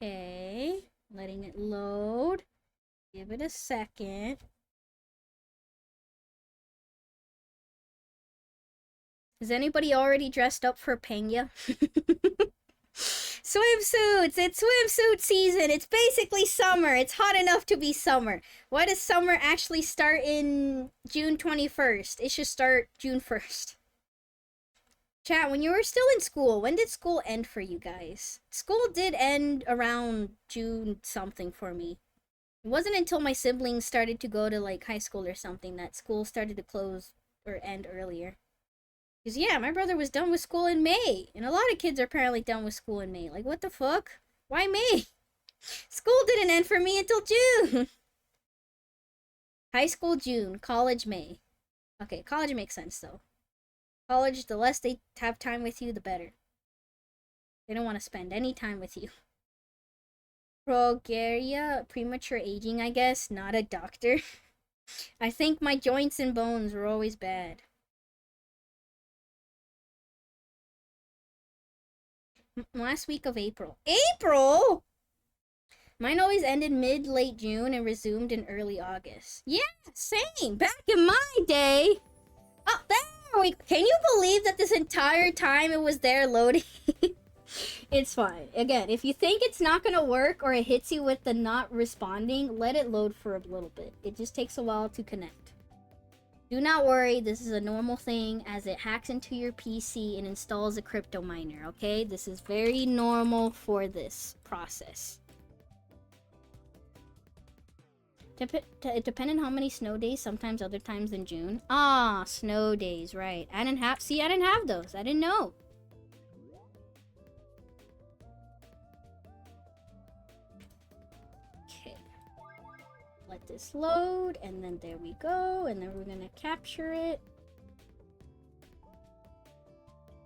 Okay, letting it load. Give it a second. Is anybody already dressed up for PANGYA? Swimsuits! It's swimsuit season! It's basically summer! It's hot enough to be summer. Why does summer actually start in June 21st? It should start June 1st. Chat, when you were still in school, when did school end for you guys? School did end around June something for me. It wasn't until my siblings started to go to like high school or something that school started to close or end earlier. Because yeah, my brother was done with school in May. And a lot of kids are apparently done with school in May. Like, what the fuck? Why May? School didn't end for me until June. High school June, college May. Okay, college makes sense though. College, the less they have time with you, the better. They don't want to spend any time with you. Progeria, premature aging, I guess. Not a doctor. I think my joints and bones were always bad. Last week of April. April?! Mine always ended mid-late June and resumed in early August. Yeah, same. Back in my day. Oh, there we... Can you believe that this entire time it was there loading? It's fine. Again, if you think it's not gonna work or it hits you with the not responding, let it load for a little bit. It just takes a while to connect. Do not worry, this is a normal thing as it hacks into your PC and installs a crypto miner, okay? This is very normal for this process. Depending on how many snow days, sometimes other times in June. Ah, snow days, right. I didn't have those. I didn't know. Okay. Let this load, and then there we go, and then we're gonna capture it.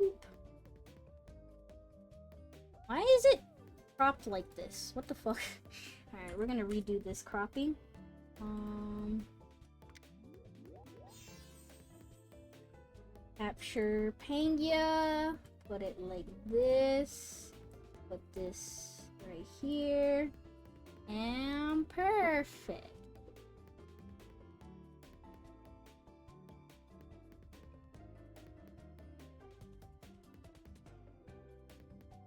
Boop. Why is it cropped like this? What the fuck? Alright, we're gonna redo this cropping. Capture PANGYA, put it like this, put this right here, and perfect.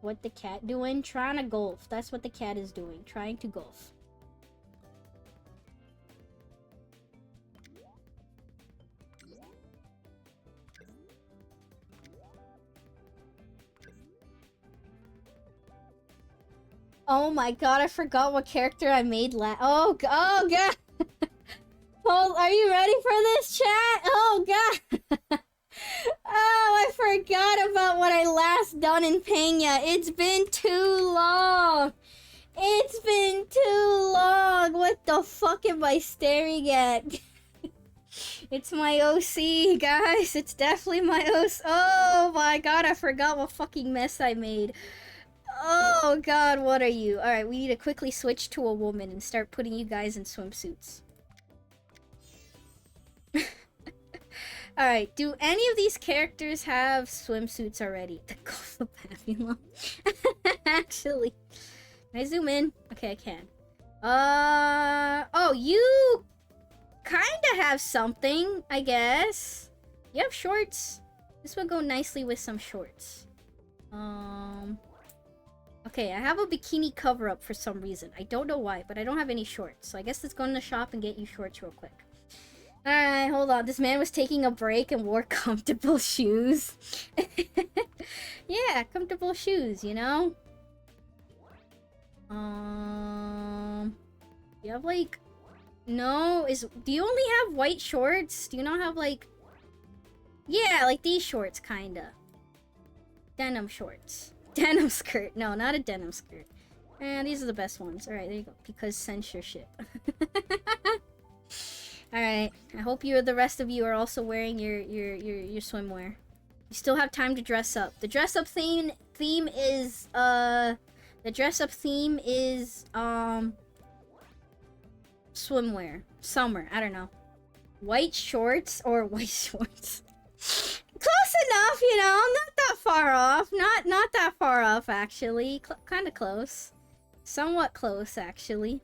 What the cat doing? Trying to golf. That's what the cat is doing, trying to golf. Oh my god, I forgot what character I made oh god! Hold, are you ready for this, chat? Oh god! Oh, I forgot about what I last done in PANGYA. It's been too long! It's been too long! What the fuck am I staring at? It's my OC, guys. It's definitely my OC. Oh my god, I forgot what fucking mess I made. Oh god, what are you? Alright, we need to quickly switch to a woman and start putting you guys in swimsuits. Alright, do any of these characters have swimsuits already? The Gulf of Babylon. Actually. Can I zoom in? Okay, I can. Oh, you kinda have something, I guess. You have shorts. This would go nicely with some shorts. Okay, I have a bikini cover-up for some reason. I don't know why, but I don't have any shorts. So I guess let's go in the shop and get you shorts real quick. Alright, hold on. This man was taking a break and wore comfortable shoes. Yeah, comfortable shoes, you know? You have, like... No, do you only have white shorts? Do you not have, like... Yeah, like these shorts, kinda. Denim shorts. Denim skirt. No, not a denim skirt. And these are the best ones. Alright, there you go. Because censorship. Alright. I hope the rest of you are also wearing your swimwear. You still have time to dress up. The dress up theme is swimwear. Summer. I don't know. White shorts or white shorts. Close enough, you know, not that far off. Not that far off, actually. Kind of close. Somewhat close, actually.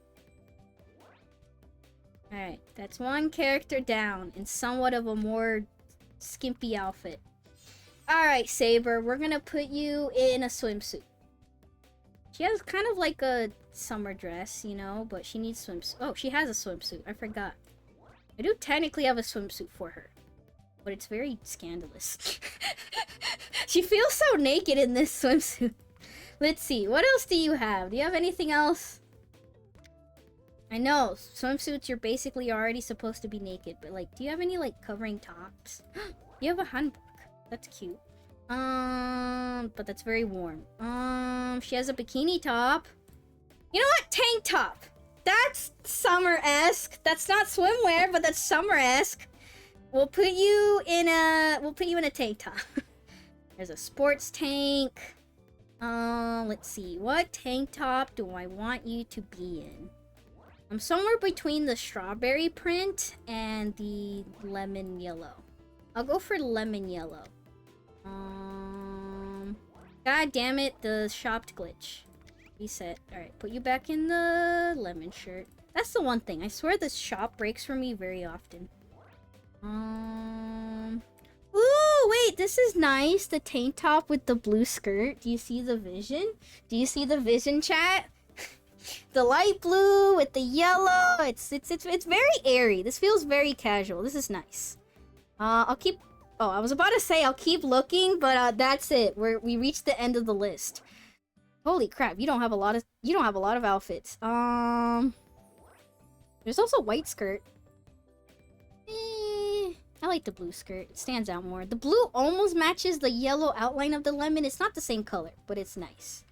Alright, that's one character down in somewhat of a more skimpy outfit. Alright, Saber, we're gonna put you in a swimsuit. She has kind of like a summer dress, you know, but she needs swimsuit. Oh, she has a swimsuit. I forgot. I do technically have a swimsuit for her. But it's very scandalous. She feels so naked in this swimsuit. Let's see. What else do you have? Do you have anything else? I know. Swimsuits, you're basically already supposed to be naked. But, like, do you have any, like, covering tops? You have a handbook. That's cute. But that's very warm. She has a bikini top. You know what? Tank top. That's summer-esque. That's not swimwear, but that's summer-esque. We'll put you in a tank top. There's a sports tank. Let's see. What tank top do I want you to be in? I'm somewhere between the strawberry print and the lemon yellow. I'll go for lemon yellow. God damn it, the shopped glitch. Reset. Alright, put you back in the lemon shirt. That's the one thing. I swear this shop breaks for me very often. Ooh, Oh, wait, this is nice. The tank top with the blue skirt. Do you see the vision? Do you see the vision, chat? The light blue with the yellow. It's very airy. This feels very casual. This is nice. I'll keep... Oh, I was about to say I'll keep looking, but that's it. We reached the end of the list. Holy crap, you don't have a lot of outfits. There's also white skirt. I like the blue skirt. It stands out more. The blue almost matches the yellow outline of the lemon. It's not the same color, but it's nice.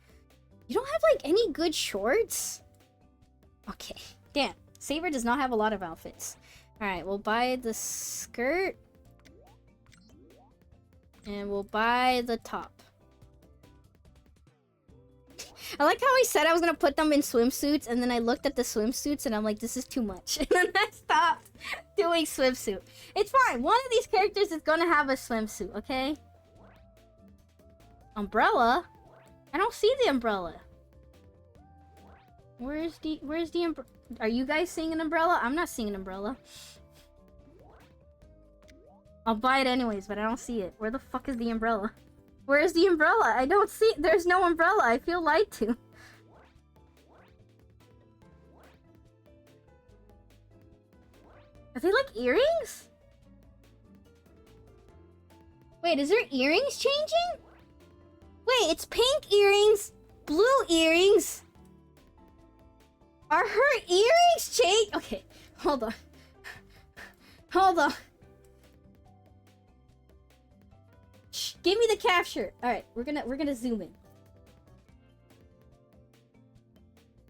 You don't have, like, any good shorts? Okay. Damn. Saber does not have a lot of outfits. Alright, we'll buy the skirt. And we'll buy the top. I like how I said I was gonna put them in swimsuits, and then I looked at the swimsuits, and I'm like, this is too much. And then I stopped doing swimsuit. It's fine. One of these characters is gonna have a swimsuit, okay? Umbrella? I don't see the umbrella. Where's the umbrella? Are you guys seeing an umbrella? I'm not seeing an umbrella. I'll buy it anyways, but I don't see it. Where the fuck is the umbrella? Where's the umbrella? I don't see... There's no umbrella. I feel lied to. Are they like earrings? Wait, is their earrings changing? Wait, it's pink earrings, blue earrings. Are her earrings changed? Okay, hold on. Hold on. Shh, give me the capture. All right, we're gonna zoom in.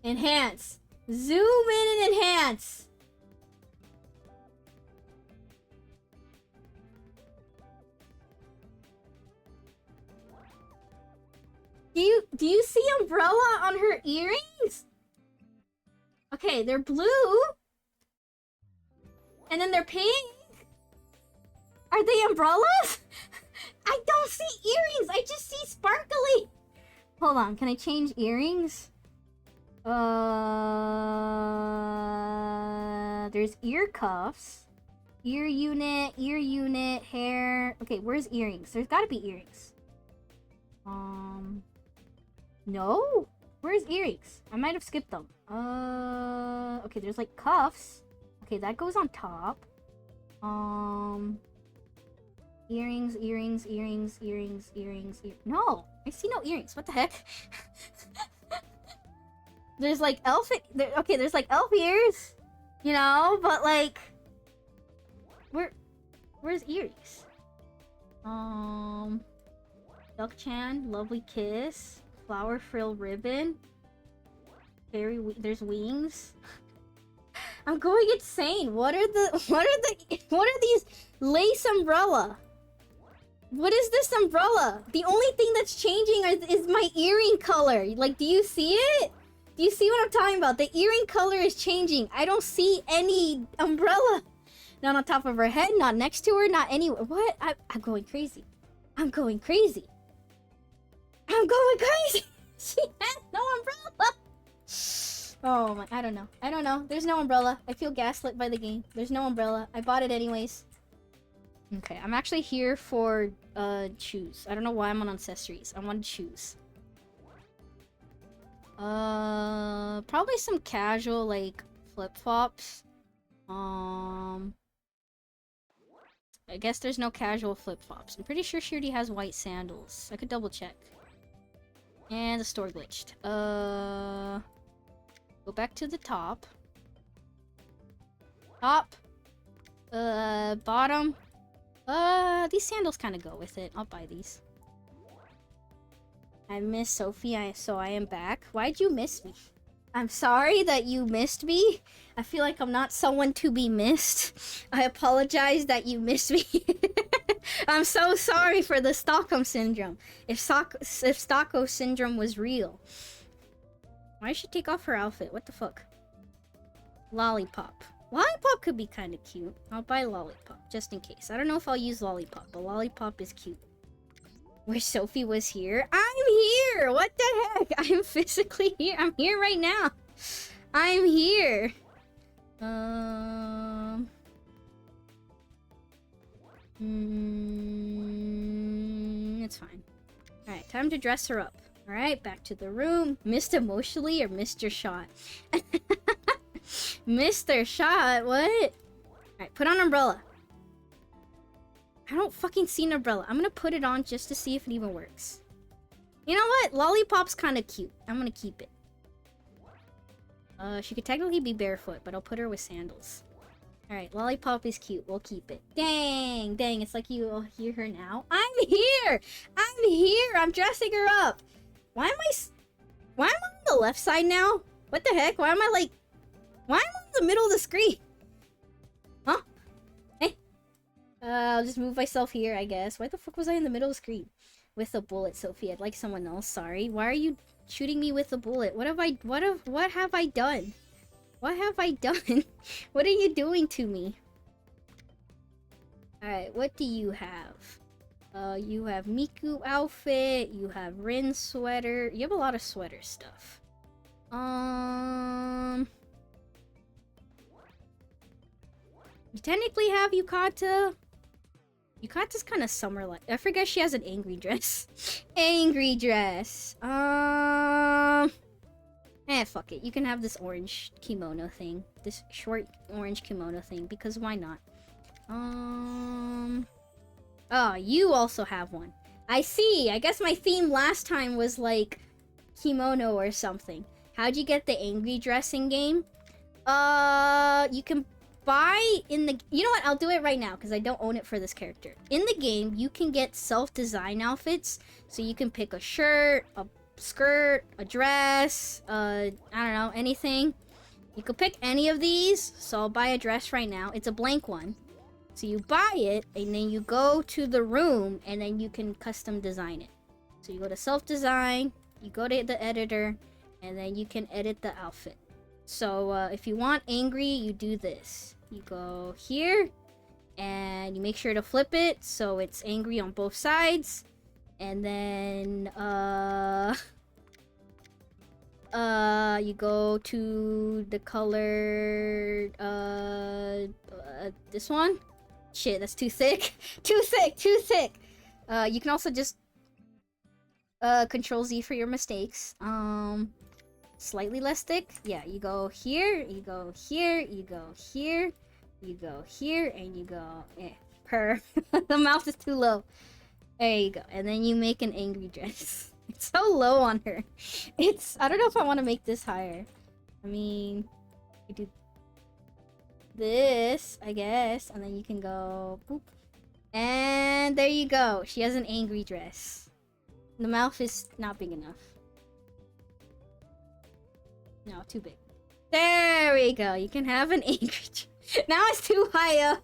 Enhance. Zoom in and enhance. Do you see umbrella on her earrings? Okay, they're blue. And then they're pink. Are they umbrellas? I don't see earrings. I just see sparkly. Hold on, can I change earrings? There's ear cuffs. Ear unit, hair. Okay, where's earrings? There's gotta be earrings. No? Where's earrings? I might have skipped them. Okay, there's like cuffs. Okay, that goes on top. Earrings. No, I see no earrings. What the heck? There's like elf. Okay, there's like elf ears, you know, but like, where's earrings? Duck-chan, lovely kiss, flower frill ribbon. There's wings. I'm going insane. What are these lace umbrella? What is this umbrella? The only thing that's changing is my earring color. Like, do you see it? Do you see what I'm talking about? The earring color is changing. I don't see any umbrella. Not on top of her head, not next to her, not anywhere. What? I'm going crazy. I'm going crazy. I'm going crazy. She has no umbrella. Oh my, I don't know. There's no umbrella. I feel gaslit by the game. There's no umbrella. I bought it anyways. Okay, I'm actually here for shoes. I don't know why I'm on accessories. I want shoes. Probably some casual like flip-flops. I guess there's no casual flip-flops. I'm pretty sure she already has white sandals. I could double check. And the store glitched. Go back to the top. Top. Bottom. These sandals kind of go with it. I'll buy these. I miss Sophie, so I am back. Why'd you miss me? I'm sorry that you missed me. I feel like I'm not someone to be missed. I apologize that you missed me. I'm so sorry for the Stockholm Syndrome. If Stockholm Syndrome was real. Why should she take off her outfit? What the fuck? Lollipop. Lollipop could be kind of cute. I'll buy Lollipop, just in case. I don't know if I'll use Lollipop, but Lollipop is cute. Where Sophie was here? I'm here! What the heck? I'm physically here. I'm here right now. I'm here. It's fine. Alright, time to dress her up. Alright, back to the room. Mr. Emotionally or Mr. Shot? Mr. Shot? What? Alright, put on umbrella. I don't fucking see an umbrella. I'm gonna put it on just to see if it even works. You know what? Lollipop's kind of cute. I'm gonna keep it. She could technically be barefoot, but I'll put her with sandals. Alright, Lollipop is cute. We'll keep it. Dang, dang. It's like you'll hear her now. I'm here! I'm here! I'm dressing her up! Why am I on the left side now? What the heck? Why am I like... Why am I in the middle of the screen? Huh? Hey? I'll just move myself here, I guess. Why the fuck was I in the middle of the screen? With a bullet, Sophie. I'd like someone else. Sorry. Why are you shooting me with a bullet? What have I done? What have I done? What are you doing to me? Alright, what do you have? You have Miku outfit, you have Rin sweater. You have a lot of sweater stuff. You technically have Yukata. Yukata's kind of summer-like. I forget she has an angry dress. Angry dress. Fuck it. You can have this orange kimono thing. This short orange kimono thing, because why not? Oh, you also have one. I see. I guess my theme last time was like kimono or something. How'd you get the angry dress in game? You can buy in the... You know what? I'll do it right now because I don't own it for this character. In the game, you can get self-design outfits. So you can pick a shirt, a skirt, a dress, I don't know, anything. You could pick any of these. So I'll buy a dress right now. It's a blank one. So you buy it, and then you go to the room, and then you can custom design it. So you go to self-design, you go to the editor, and then you can edit the outfit. So if you want angry, you do this. You go here, and you make sure to flip it so it's angry on both sides. And then you go to the color this one. Shit, that's too thick. Too thick. You can also just Control Z for your mistakes. Slightly less thick. Yeah, you go here, you go here, you go here, you go here, and you go per. The mouth is too low. There you go. And then you make an angry dress. It's so low on her. I don't know if I want to make this higher. I mean, you do this, I guess, and then you can go boop. And there you go. She has an angry dress. The mouth is not big enough. No, too big. There we go. You can have an angry dress. Now it's too high up.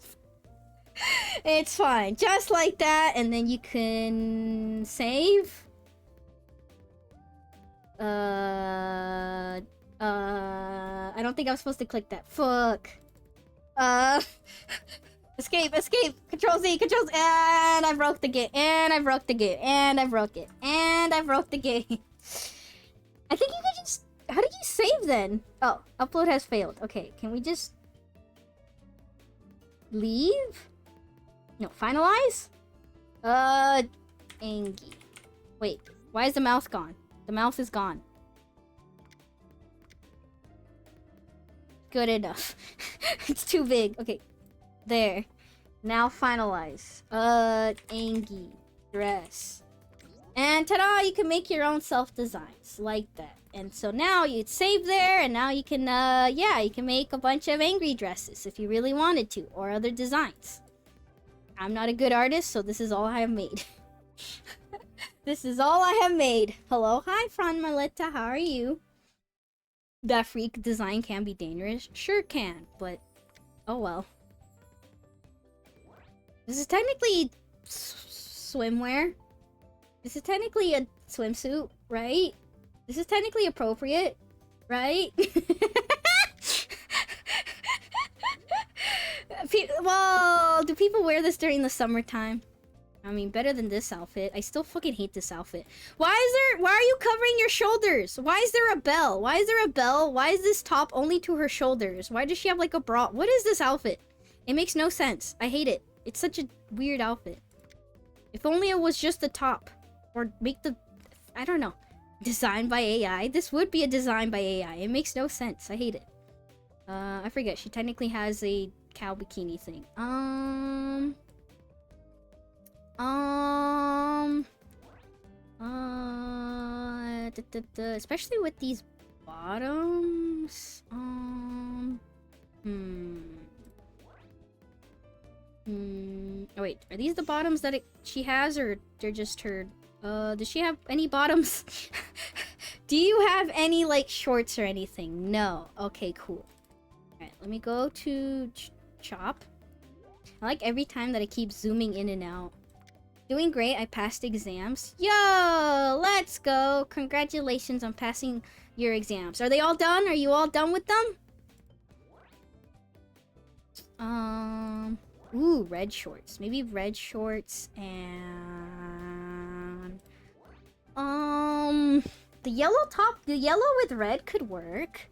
It's fine. Just like that, and then you can save. I don't think I was supposed to click that. Fuck. Escape. Control Z, and I broke the game. And I broke the game. And I broke it. And I broke the game. I think you can just... How did you save then? Oh, upload has failed. Okay, can we just... leave? No, finalize? Angie. Wait, why is the mouth gone? The mouth is gone. Good enough. It's too big. Okay. There. Now finalize. Angie. Dress. And ta-da! You can make your own self-designs. Like that. And so now you'd save there, and now you can, yeah, you can make a bunch of angry dresses if you really wanted to, or other designs. I'm not a good artist, so this is all I have made. This is all I have made. Hello, hi, Fran Maletta, how are you? That freak design can be dangerous. Sure can, but oh well. This is technically swimwear. This is technically a swimsuit, right? This is technically appropriate, right? Well, do people wear this during the summertime? I mean, better than this outfit. I still fucking hate this outfit. Why are you covering your shoulders? Why is there a bell? Why is there a bell? Why is this top only to her shoulders? Why does she have like a bra? What is this outfit? It makes no sense. I hate it. It's such a weird outfit. If only it was just the top. Or make the... I don't know. Designed by AI? This would be a design by AI. It makes no sense. I hate it. I forget. She technically has a cow bikini thing. Especially with these bottoms. Oh wait, are these the bottoms that she has, or they're just her? Does she have any bottoms? Do you have any like shorts or anything? No. Okay, cool. Alright, let me go to Chop. I like every time that I keep zooming in and out. Doing great, I passed exams. Yo, let's go. Congratulations on passing your exams. Are they all done? Are you all done with them? Ooh, red shorts. Maybe red shorts and... the yellow top, the yellow with red could work.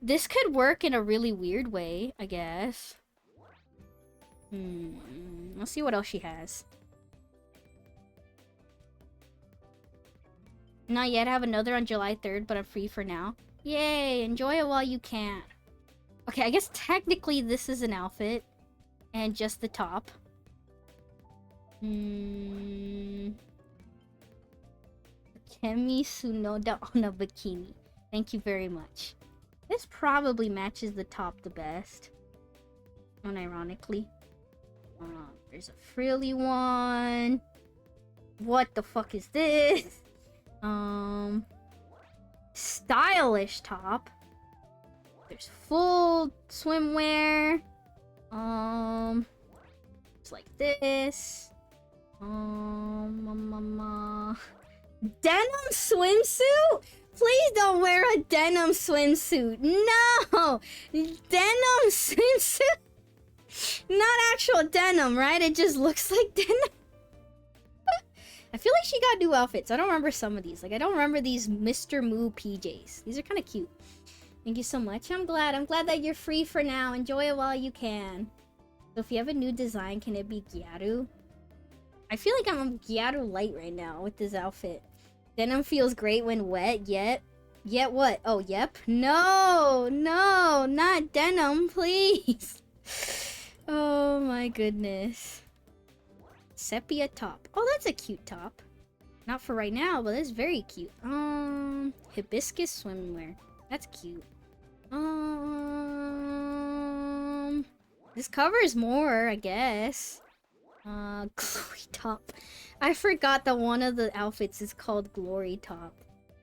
This could work in a really weird way, I guess. Let's see what else she has. Not yet, I have another on July 3rd, but I'm free for now. Yay, enjoy it while you can. Okay, I guess technically this is an outfit. And just the top. Kemi Tsunoda on a bikini. Thank you very much. This probably matches the top the best. Unironically. There's a frilly one. What the fuck is this? Stylish top. There's full swimwear. It's like this. Denim swimsuit? Please don't wear a denim swimsuit. No! Denim swimsuit? Not actual denim, right? It just looks like denim. I feel like she got new outfits. I don't remember some of these. Like, I don't remember these Mr. Moo PJs. These are kind of cute. Thank you so much. I'm glad that you're free for now. Enjoy it while you can. So if you have a new design, can it be Gyaru? I feel like I'm Gyaru light right now with this outfit. Denim feels great when wet, yet what? Oh, yep. No, not denim, please. Oh my goodness. Sepia top. Oh, that's a cute top. Not for right now, but it's very cute. Hibiscus swimwear. That's cute. This covers more, I guess. Glory top. I forgot that one of the outfits is called Glory top.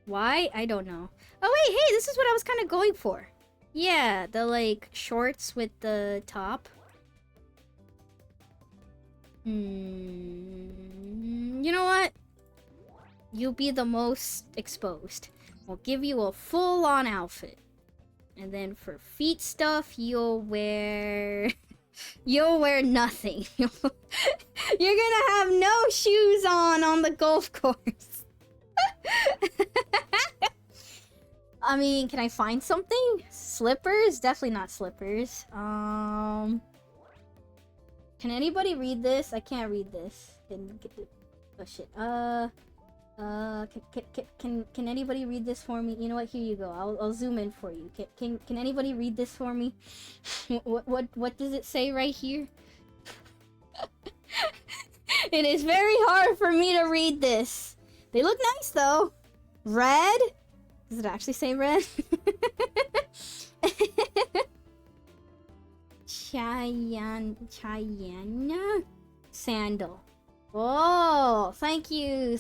Why? I don't know. Oh wait, hey, this is what I was kind of going for. Yeah, the like shorts with the top. You know what? You'll be the most exposed. We'll give you a full-on outfit. And then for feet stuff, you'll wear... you'll wear nothing. You're gonna have no shoes on the golf course. I mean, can I find something? Slippers? Definitely not slippers. Can anybody read this? I can't read this. Oh shit. Can anybody read this for me? You know what? Here you go. I'll zoom in for you. Can anybody read this for me? What does it say right here? It is very hard for me to read this. They look nice though. Red? Does it actually say red? Chayana sandal. Oh, thank you.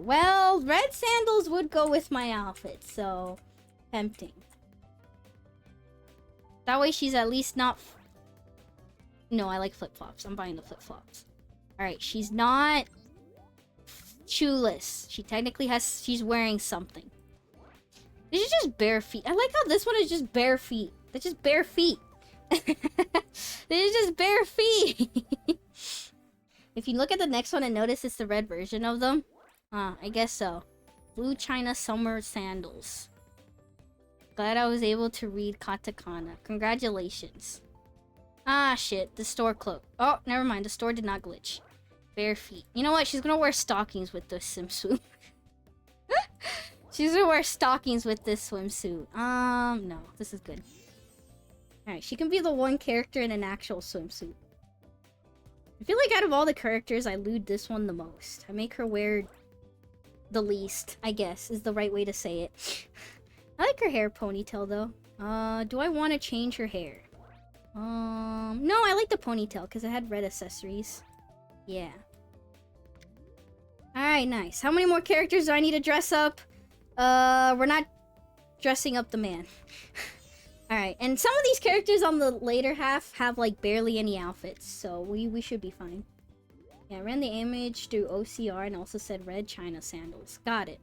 Well, red sandals would go with my outfit, so tempting. That way she's at least not... No, I like flip-flops. I'm buying the flip-flops. Alright, she's not shoeless. She technically has... She's wearing something. This is just bare feet. I like how this one is just bare feet. They're just bare feet. They're just bare feet. If you look at the next one and notice it's the red version of them. I guess so. Blue China Summer Sandals. Glad I was able to read katakana. Congratulations. Ah, shit. The store closed. Oh, never mind. The store did not glitch. Bare feet. You know what? She's gonna wear stockings with this swimsuit. She's gonna wear stockings with this swimsuit. No. This is good. Alright, she can be the one character in an actual swimsuit. I feel like out of all the characters, I lewd this one the most. I make her wear the least, I guess, is the right way to say it. I like her hair ponytail, though. Do I want to change her hair? No, I like the ponytail, because it had red accessories. Yeah. Alright, nice. How many more characters do I need to dress up? We're not dressing up the man. Alright, and some of these characters on the later half have, like, barely any outfits, so we should be fine. Yeah, I ran the image through OCR and also said red China sandals. Got it.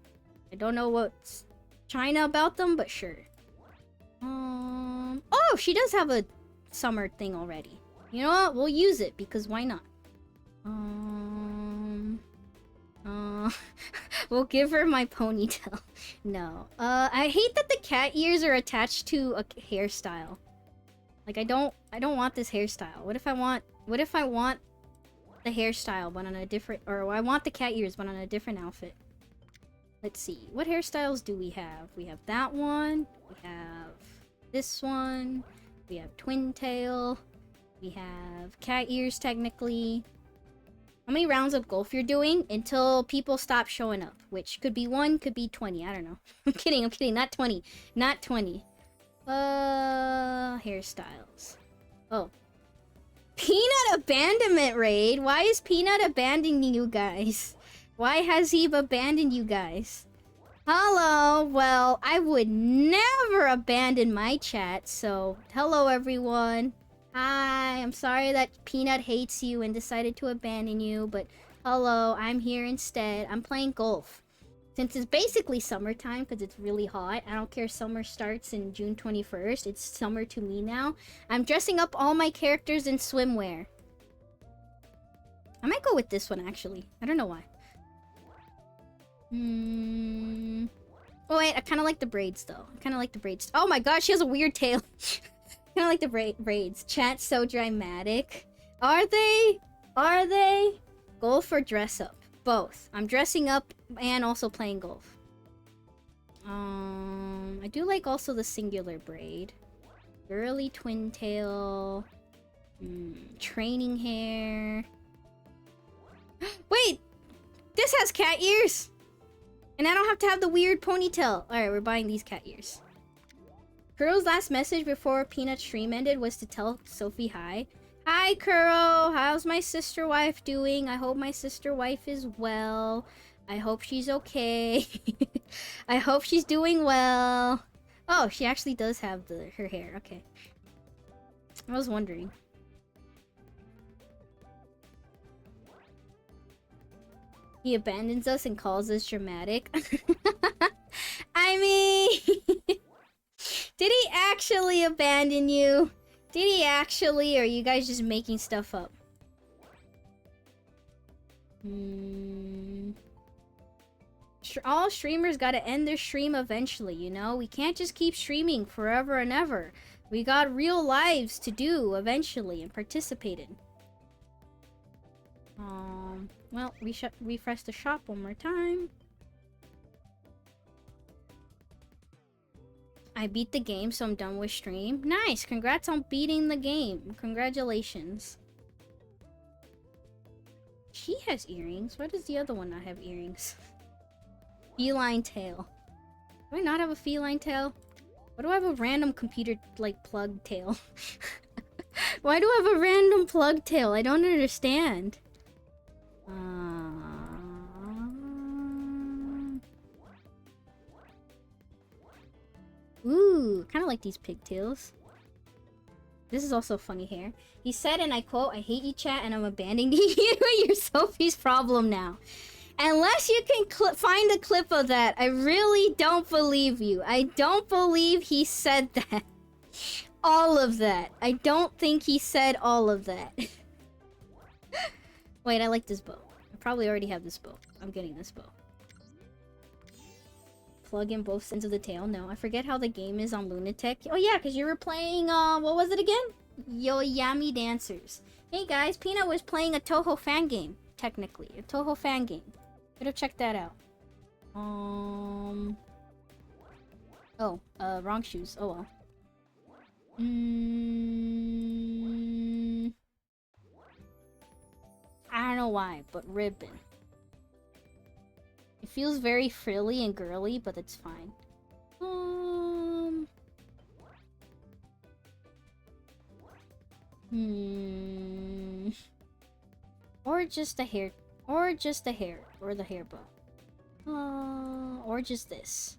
I don't know what's China about them, but sure. Oh, she does have a summer thing already. You know what? We'll use it, because why not? We'll give her my ponytail. No. I hate that the cat ears are attached to a hairstyle. Like, I don't want this hairstyle. What if I want the hairstyle but on a different, or I want the cat ears but on a different outfit? Let's see. What hairstyles do we have? We have that one. We have this one. We have twin tail. We have cat ears technically. How many rounds of golf you're doing until people stop showing up? Which could be 1, could be 20. I don't know. I'm kidding. Not 20. Not 20. Hairstyles. Oh. Peanut abandonment raid? Why is Peanut abandoning you guys? Why has he abandoned you guys? Hello. Well, I would never abandon my chat, so hello everyone. Hi, I'm sorry that Peanut hates you and decided to abandon you, but hello, I'm here instead. I'm playing golf. Since it's basically summertime because it's really hot, I don't care if summer starts in June 21st, it's summer to me now. I'm dressing up all my characters in swimwear. I might go with this one actually. I don't know why. Oh wait, I kind of like the braids though. Oh my gosh, she has a weird tail. Kind of like the braids. Chat so dramatic. Are they? Are they? Golf or dress up? Both. I'm dressing up and also playing golf. I do like also the singular braid. Girly twin tail. Training hair. Wait! This has cat ears! And I don't have to have the weird ponytail. Alright, we're buying these cat ears. Kuro's last message before Peanut's stream ended was to tell Sophie hi. Hi, Kuro! How's my sister wife doing? I hope my sister wife is well. I hope she's okay. I hope she's doing well. Oh, she actually does have her hair. Okay. I was wondering. He abandons us and calls us dramatic. I mean... Did he actually abandon you? Did he actually, or are you guys just making stuff up? All streamers gotta end their stream eventually, you know? We can't just keep streaming forever and ever. We got real lives to do eventually and participate in. Well, we should refresh the shop one more time. I beat the game, so I'm done with stream. Nice! Congrats on beating the game. Congratulations. She has earrings. Why does the other one not have earrings? Feline tail. Do I not have a feline tail? Why do I have a random computer, like, plug tail? Why do I have a random plug tail? I don't understand. Ooh, kind of like these pigtails. This is also funny hair. He said, and I quote, "I hate you, chat, and I'm abandoning you. You're Sophie's problem now." Unless you can find a clip of that, I really don't believe you. I don't believe he said that. All of that. I don't think he said all of that. Wait, I like this bow. I probably already have this bow. I'm getting this bow. Plug in both ends of the tail. No, I forget how the game is on Lunatic. Oh yeah, because you were playing, what was it again? Yoyami Dancers. Hey guys, Peanut was playing a Toho fan game. technically. A Toho fan game. Could have checked that out. Oh, wrong shoes. Oh well. I don't know why, but ribbon. It feels very frilly and girly, but it's fine. Or just a hair, or just a hair, or the hair bow. Or just this.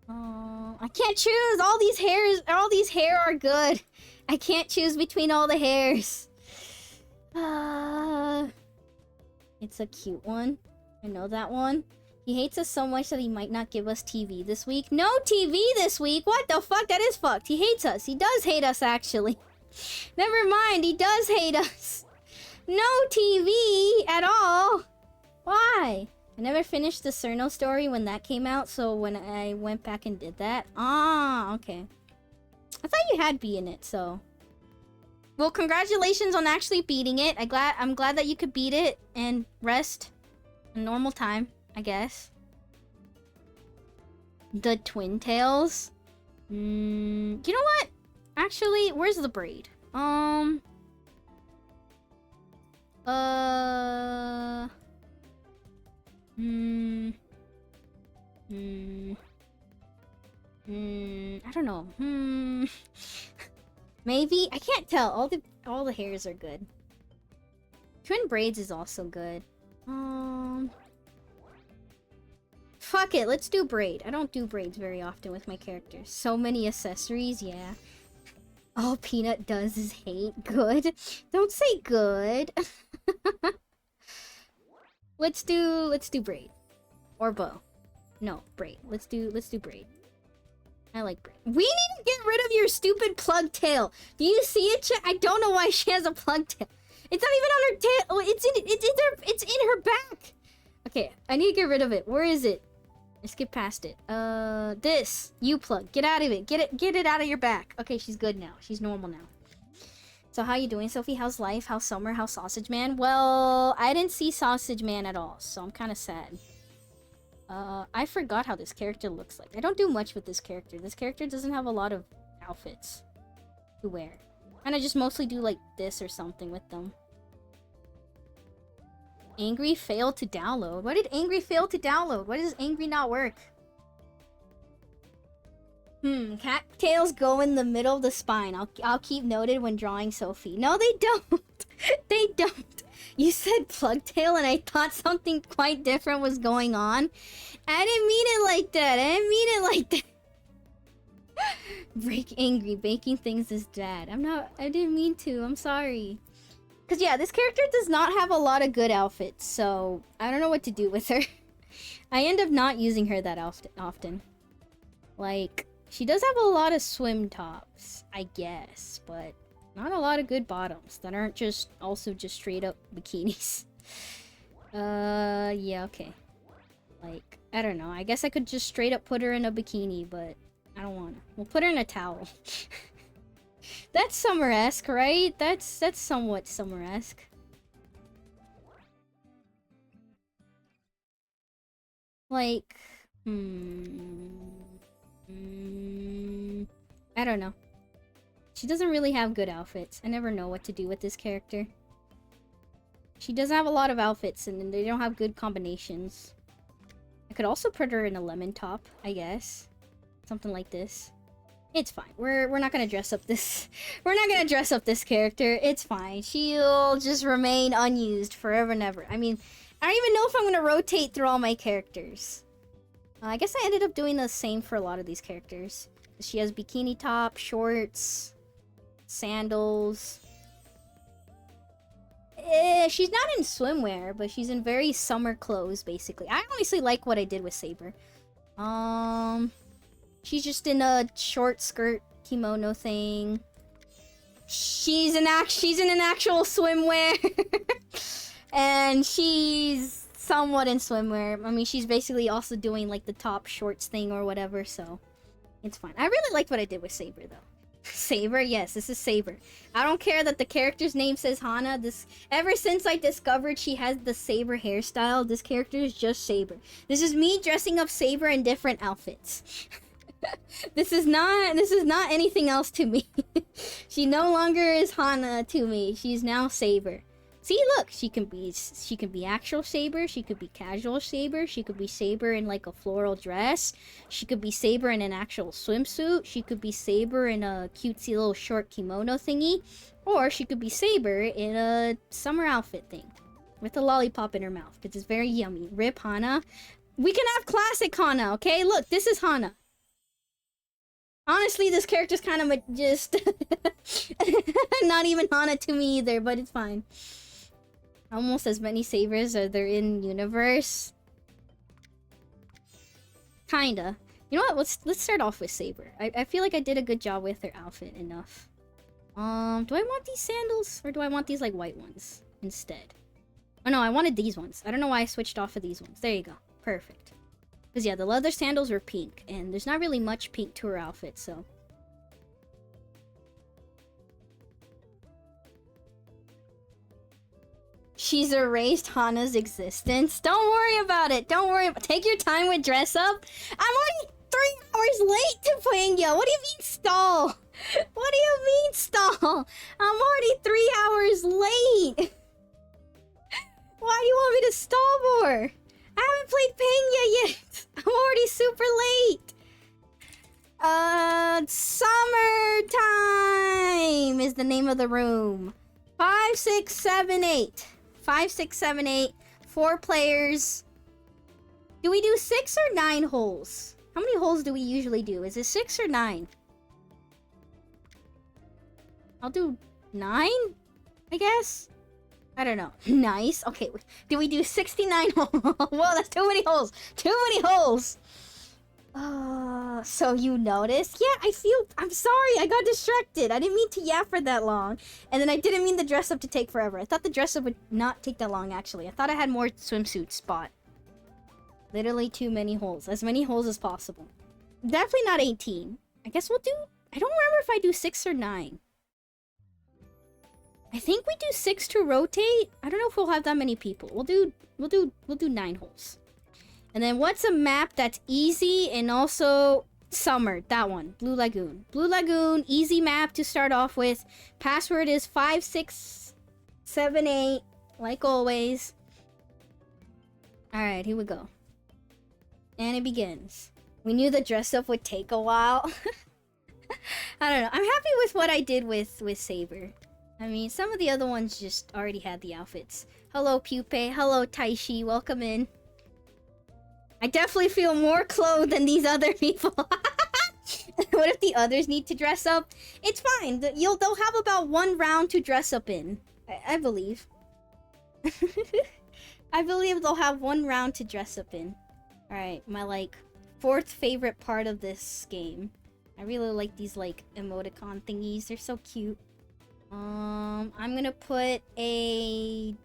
I can't choose. All these hair are good. I can't choose between all the hairs. It's a cute one. I know that one. He hates us so much that he might not give us TV this week. No TV this week? What the fuck? That is fucked. He hates us. He does hate us, actually. Never mind. He does hate us. No TV at all. Why? I never finished the Cerno story when that came out, so when I went back and did that... Ah, okay. I thought you had beaten it, so... Well, congratulations on actually beating it. I'm glad that you could beat it and rest a normal time, I guess. The Twin Tails? You know what? Actually, where's the braid? I don't know. Maybe? I can't tell. All the hairs are good. Twin braids is also good. Fuck it, let's do braid. I don't do braids very often with my characters. So many accessories, yeah. All Peanut does is hate. Good. Don't say good. Let's do braid. Or bow. No, braid. Let's do braid. I like braid. We need to get rid of your stupid plug tail. Do you see it, chat? I don't know why she has a plug tail. It's not even on her tail. Oh, it's in her back. Okay, I need to get rid of it. Where is it? I skipped past it. This U-plug. Get out of it. Get it out of your back. Okay, she's good now. She's normal now. So how you doing, Sophie? How's life? How's summer? How's Sausage Man? Well, I didn't see Sausage Man at all, so I'm kind of sad. I forgot how this character looks like. I don't do much with this character. This character doesn't have a lot of outfits to wear. And I just mostly do like this or something with them. Angry failed to download. Why did Angry fail to download? Why does Angry not work? Cat tails go in the middle of the spine. I'll keep noted when drawing Sophie. No, they don't. They don't. You said plug tail and I thought something quite different was going on. I didn't mean it like that. I didn't mean it like that. Break Angry. Baking things is bad. I didn't mean to. I'm sorry. Because yeah, this character does not have a lot of good outfits. So I don't know what to do with her. I end up not using her that often. Like, she does have a lot of swim tops, I guess. But not a lot of good bottoms that aren't just straight up bikinis. Yeah, okay. Like, I don't know. I guess I could just straight up put her in a bikini, but I don't wanna. We'll put her in a towel. That's summer-esque, right? That's somewhat summer-esque. Like, I don't know. She doesn't really have good outfits. I never know what to do with this character. She doesn't have a lot of outfits, and they don't have good combinations. I could also put her in a lemon top, I guess. Something like this. It's fine. We're not gonna dress up this... We're not gonna dress up this character. It's fine. She'll just remain unused forever and ever. I mean, I don't even know if I'm gonna rotate through all my characters. I guess I ended up doing the same for a lot of these characters. She has bikini top, shorts, sandals. She's not in swimwear, but she's in very summer clothes, basically. I honestly like what I did with Saber. She's just in a short skirt kimono thing. She's in an actual swimwear. And she's somewhat in swimwear. I mean, she's basically also doing like the top shorts thing or whatever, so it's fine. I really liked what I did with Saber, though. Saber, yes, this is Saber. I don't care that the character's name says Hana. Ever since I discovered she has the Saber hairstyle, this character is just Saber. This is me dressing up Saber in different outfits. This is not anything else to me. She no longer is Hana to me. She's now Saber. See, look, she can be actual Saber, she could be casual Saber, she could be Saber in like a floral dress, she could be Saber in an actual swimsuit, she could be Saber in a cutesy little short kimono thingy, or she could be Saber in a summer outfit thing with a lollipop in her mouth because it's very yummy. Rip Hana. We can have classic Hana, okay? Look, this is Hana. Honestly, this character's kind of just not even Hana to me either, but it's fine. Almost as many Sabers are there in universe. Kinda. You know what? Let's start off with Saber. I feel like I did a good job with her outfit enough. Do I want these sandals or do I want these like white ones instead? Oh no, I wanted these ones. I don't know why I switched off of these ones. There you go. Perfect. Because yeah, the leather sandals were pink and there's not really much pink to her outfit, so. She's erased Hana's existence. Don't worry about it. Don't worry. Take your time with dress up. I'm already 3 hours late to PANGYA. What do you mean stall? What do you mean stall? I'm already 3 hours late. Why do you want me to stall more? I haven't played PANGYA yet. I'm already super late. Summertime is the name of the room. 5, 6, 7, 8. 5, 6, 7, 8. 4 players. Do we do 6 or 9 holes? How many holes do we usually do? Is it 6 or 9? I'll do 9, I guess. I don't know. Nice. Okay, do we do 69 holes? Whoa, that's too many holes. Too many holes. So you noticed? Yeah, I'm sorry, I got distracted. I didn't mean to yap for that long. And then I didn't mean the dress up to take forever. I thought the dress up would not take that long, actually. I thought I had more swimsuit spot. Literally too many holes. As many holes as possible. Definitely not 18. I guess we'll do... I don't remember if I do 6 or 9. I think we do 6 to rotate. I don't know if we'll have that many people. We'll do 9 holes. And then what's a map that's easy and also summer? That one. Blue Lagoon. Blue Lagoon, easy map to start off with. Password is 5678, like always. Alright, here we go. And it begins. We knew the dress up would take a while. I don't know. I'm happy with what I did with Saber. I mean, some of the other ones just already had the outfits. Hello, Pupae. Hello, Taishi. Welcome in. I definitely feel more clothed than these other people. What if the others need to dress up? It's fine. They'll have about 1 round to dress up in. I believe. I believe they'll have 1 round to dress up in. Alright, my, like, 4th favorite part of this game. I really like these, like, emoticon thingies. They're so cute. I'm gonna put a...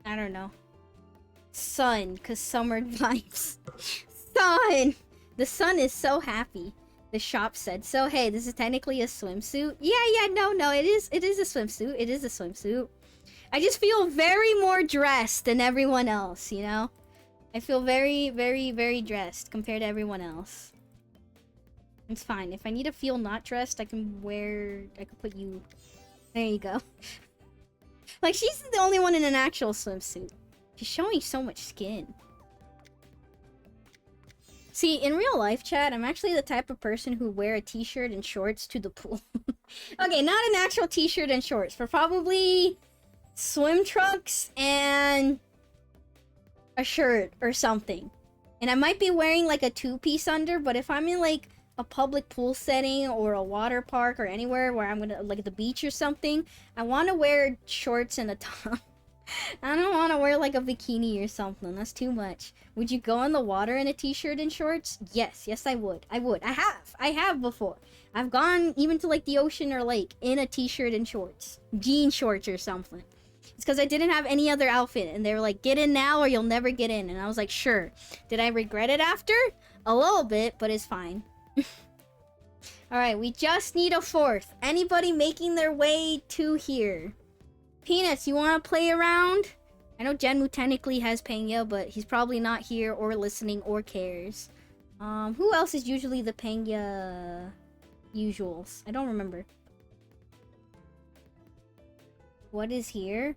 I don't know. Sun, cause summer vibes. Sun! The sun is so happy. The shop said so. Hey, this is technically a swimsuit. Yeah, no, it is a swimsuit. It is a swimsuit. I just feel very more dressed than everyone else, you know? I feel very, very, very dressed compared to everyone else. It's fine. If I need to feel not dressed, I can put you... There you go. Like, she's the only one in an actual swimsuit. She's showing so much skin. See, in real life, chat, I'm actually the type of person who wear a t-shirt and shorts to the pool. Okay, not an actual t-shirt and shorts, but probably swim trunks and a shirt or something. And I might be wearing, like, a 2-piece under, but if I'm in, like, a public pool setting or a water park or anywhere where I'm gonna, like, the beach or something, I want to wear shorts and a top. I don't want to wear, like, a bikini or something. That's too much. Would you go in the water in a t-shirt and shorts? Yes, I would. I have before. I've gone even to, like, the ocean or lake in a t-shirt and shorts. Jean shorts or something. It's because I didn't have any other outfit, and they were like, get in now or you'll never get in. And I was like, sure. Did I regret it after? A little bit, but it's fine. Alright, we just need a fourth. Anybody making their way to here? Peanuts, you want to play around? I know Genmu technically has Pangya, but he's probably not here or listening or cares. Who else is usually the Pangya usuals? I don't remember. What is here?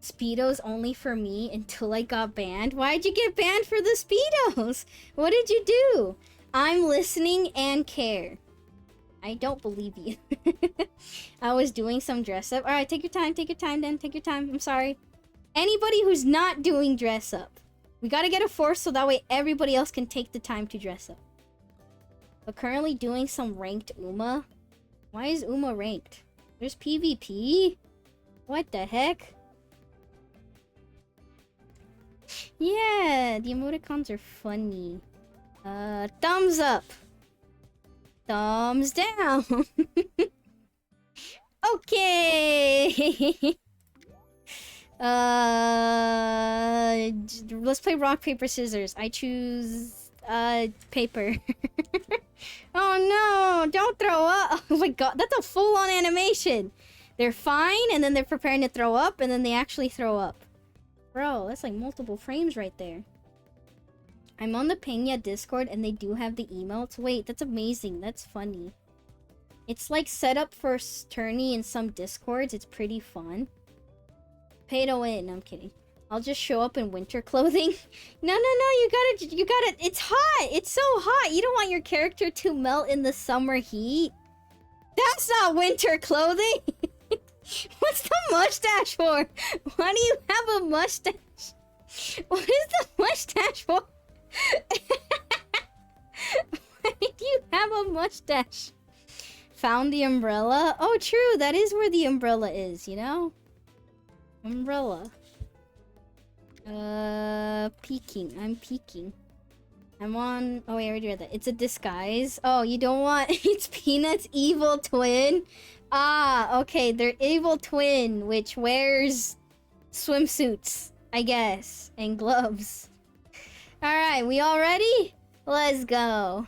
Speedos only for me until I got banned? Why'd you get banned for the Speedos? What did you do? I'm listening and care. I don't believe you. I was doing some dress up. Alright, take your time then. Take your time. I'm sorry. Anybody who's not doing dress up. We gotta get a fourth so that way everybody else can take the time to dress up. But currently doing some ranked Uma. Why is Uma ranked? There's PvP? What the heck? Yeah, the emoticons are funny. Thumbs up. Thumbs down. Okay. Let's play rock, paper, scissors. I choose, paper. Oh no, don't throw up. Oh my god, that's a full-on animation. They're fine, and then they're preparing to throw up, and then they actually throw up. Bro, that's like multiple frames right there. I'm on the Pangya Discord, and they do have the emotes. Wait, that's amazing. That's funny. It's like set up for tourney in some Discords. It's pretty fun. Pay to win. No, I'm kidding. I'll just show up in winter clothing. No, you gotta, it's hot. It's so hot. You don't want your character to melt in the summer heat. That's not winter clothing. What's the mustache for? Why do you have a mustache? What is the mustache for? Why do you have a mustache? Found the umbrella? Oh, true. That is where the umbrella is, you know? Umbrella. Peeking. I'm peeking. I'm on... Oh, wait, I already read that. It's a disguise. Oh, you don't want... It's Peanut's evil twin? Ah, okay. They're evil twin, which wears swimsuits, I guess. And gloves. Alright, we all ready? Let's go.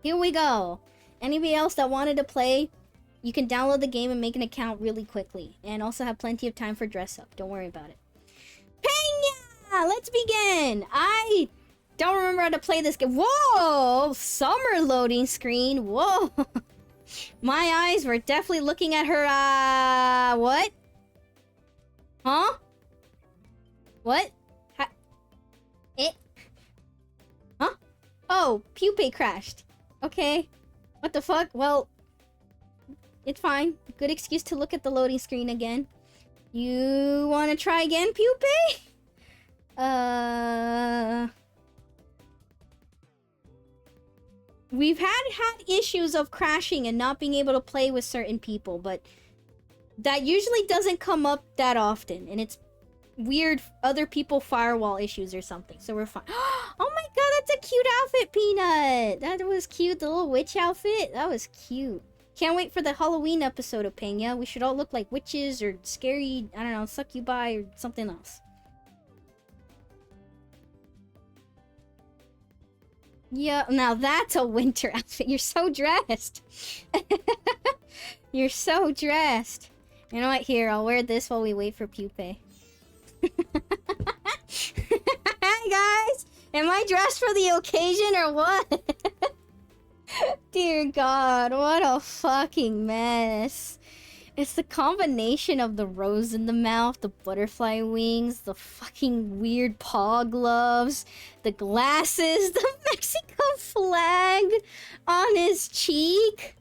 Here we go. Anybody else that wanted to play, you can download the game and make an account really quickly. And also have plenty of time for dress up. Don't worry about it. Pangya! Let's begin! I don't remember how to play this game. Whoa! Summer loading screen. Whoa! My eyes were definitely looking at her, what? Huh? What? It? Huh? Oh, pupae crashed. Okay. What the fuck? Well, it's fine. Good excuse to look at the loading screen again. You want to try again, pupae? We've had issues of crashing and not being able to play with certain people, but that usually doesn't come up that often, and it's weird other people firewall issues or something, so we're fine. Oh my god, that's a cute outfit, Peanut! That was cute, the little witch outfit. That was cute. Can't wait for the Halloween episode of Pangya. We should all look like witches or scary, I don't know, succubi or something else. Yeah, now that's a winter outfit. You're so dressed. You're so dressed. You know what? Here, I'll wear this while we wait for pupae. Hi, guys! Am I dressed for the occasion or what? Dear God, what a fucking mess. It's the combination of the rose in the mouth, the butterfly wings, the fucking weird paw gloves, the glasses, the Mexico flag on his cheek.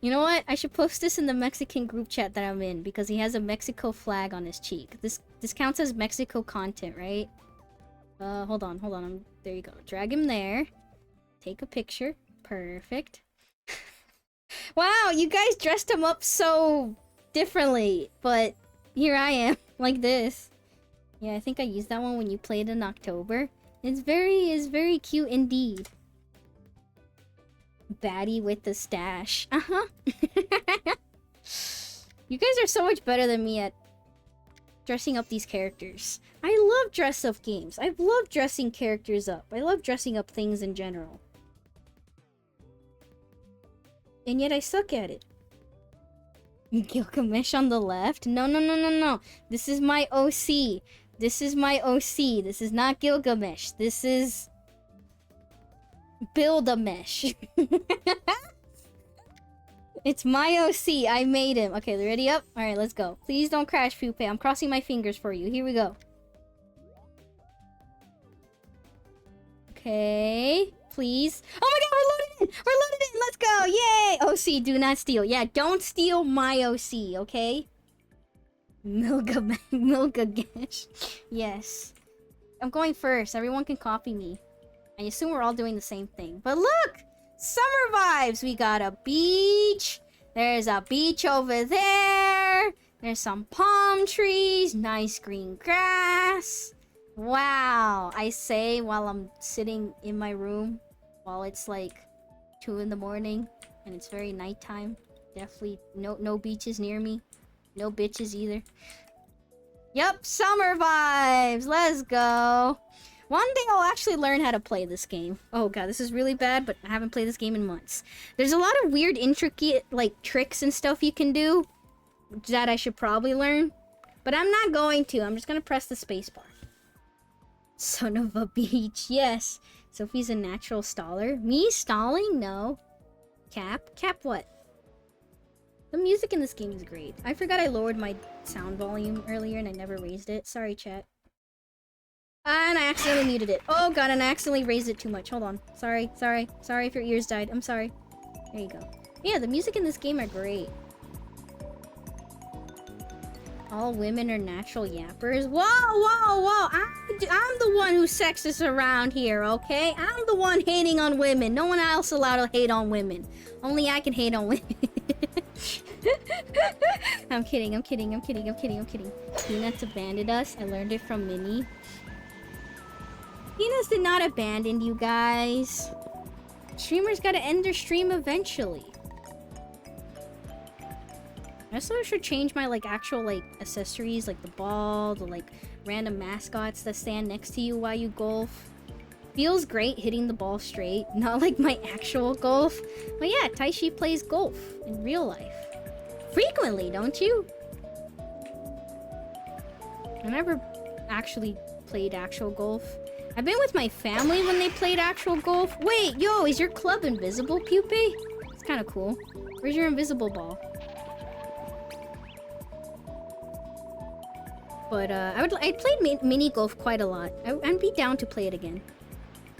You know what? I should post this in the Mexican group chat that I'm in because he has a Mexico flag on his cheek. This counts as Mexico content, right? Hold on. There you go. Drag him there. Take a picture. Perfect. Wow, you guys dressed him up so differently, but here I am, like this. Yeah, I think I used that one when you played in October. It's very cute indeed. Baddie with the stash. Uh-huh. You guys are so much better than me at dressing up these characters. I love dress-up games. I love dressing characters up. I love dressing up things in general. And yet I suck at it. Gilgamesh on the left? No, no, no, no, no. This is my OC. This is my OC. This is not Gilgamesh. This is... Build-A-Mesh. It's my OC. I made him. Okay, ready up? Alright, let's go. Please don't crash, Pupae. I'm crossing my fingers for you. Here we go. Okay. Please. Oh my god, we're loaded in! We're loaded in! Let's go! Yay! OC, do not steal. Yeah, don't steal my OC, okay? Milgamesh. Yes. I'm going first. Everyone can copy me. I assume we're all doing the same thing. But look! Summer vibes! We got a beach. There's a beach over there. There's some palm trees. Nice green grass. Wow. I say while I'm sitting in my room. While it's like 2 in the morning. And it's very nighttime. Definitely no beaches near me. No bitches either. Yep, summer vibes! Let's go! One day I'll actually learn how to play this game. Oh god, this is really bad, but I haven't played this game in months. There's a lot of weird, intricate, like, tricks and stuff you can do that I should probably learn. But I'm not going to. I'm just gonna press the spacebar. Son of a beach. Yes. Sophie's a natural staller. Me stalling? No. Cap? Cap what? The music in this game is great. I forgot I lowered my sound volume earlier and I never raised it. Sorry, chat. And I accidentally muted it. Oh god, and I accidentally raised it too much. Hold on. Sorry, sorry. Sorry if your ears died. I'm sorry. There you go. Yeah, the music in this game are great. All women are natural yappers. Whoa, whoa, whoa! I'm the one who's sexist around here, okay? I'm the one hating on women. No one else allowed to hate on women. Only I can hate on women. I'm kidding, I'm kidding, I'm kidding, I'm kidding, I'm kidding. Peanuts abandoned us. I learned it from Minnie. Peanuts did not abandon you guys. Streamers gotta end their stream eventually. I also should change my, like, actual, like, accessories, like the ball, the, like, random mascots that stand next to you while you golf. Feels great hitting the ball straight, not like my actual golf. But yeah, Taishi plays golf in real life. Frequently, don't you? I never actually played actual golf. I've been with my family when they played actual golf. Wait, yo, is your club invisible, Pupae? It's kind of cool. Where's your invisible ball? But I played mini golf quite a lot. I'd be down to play it again.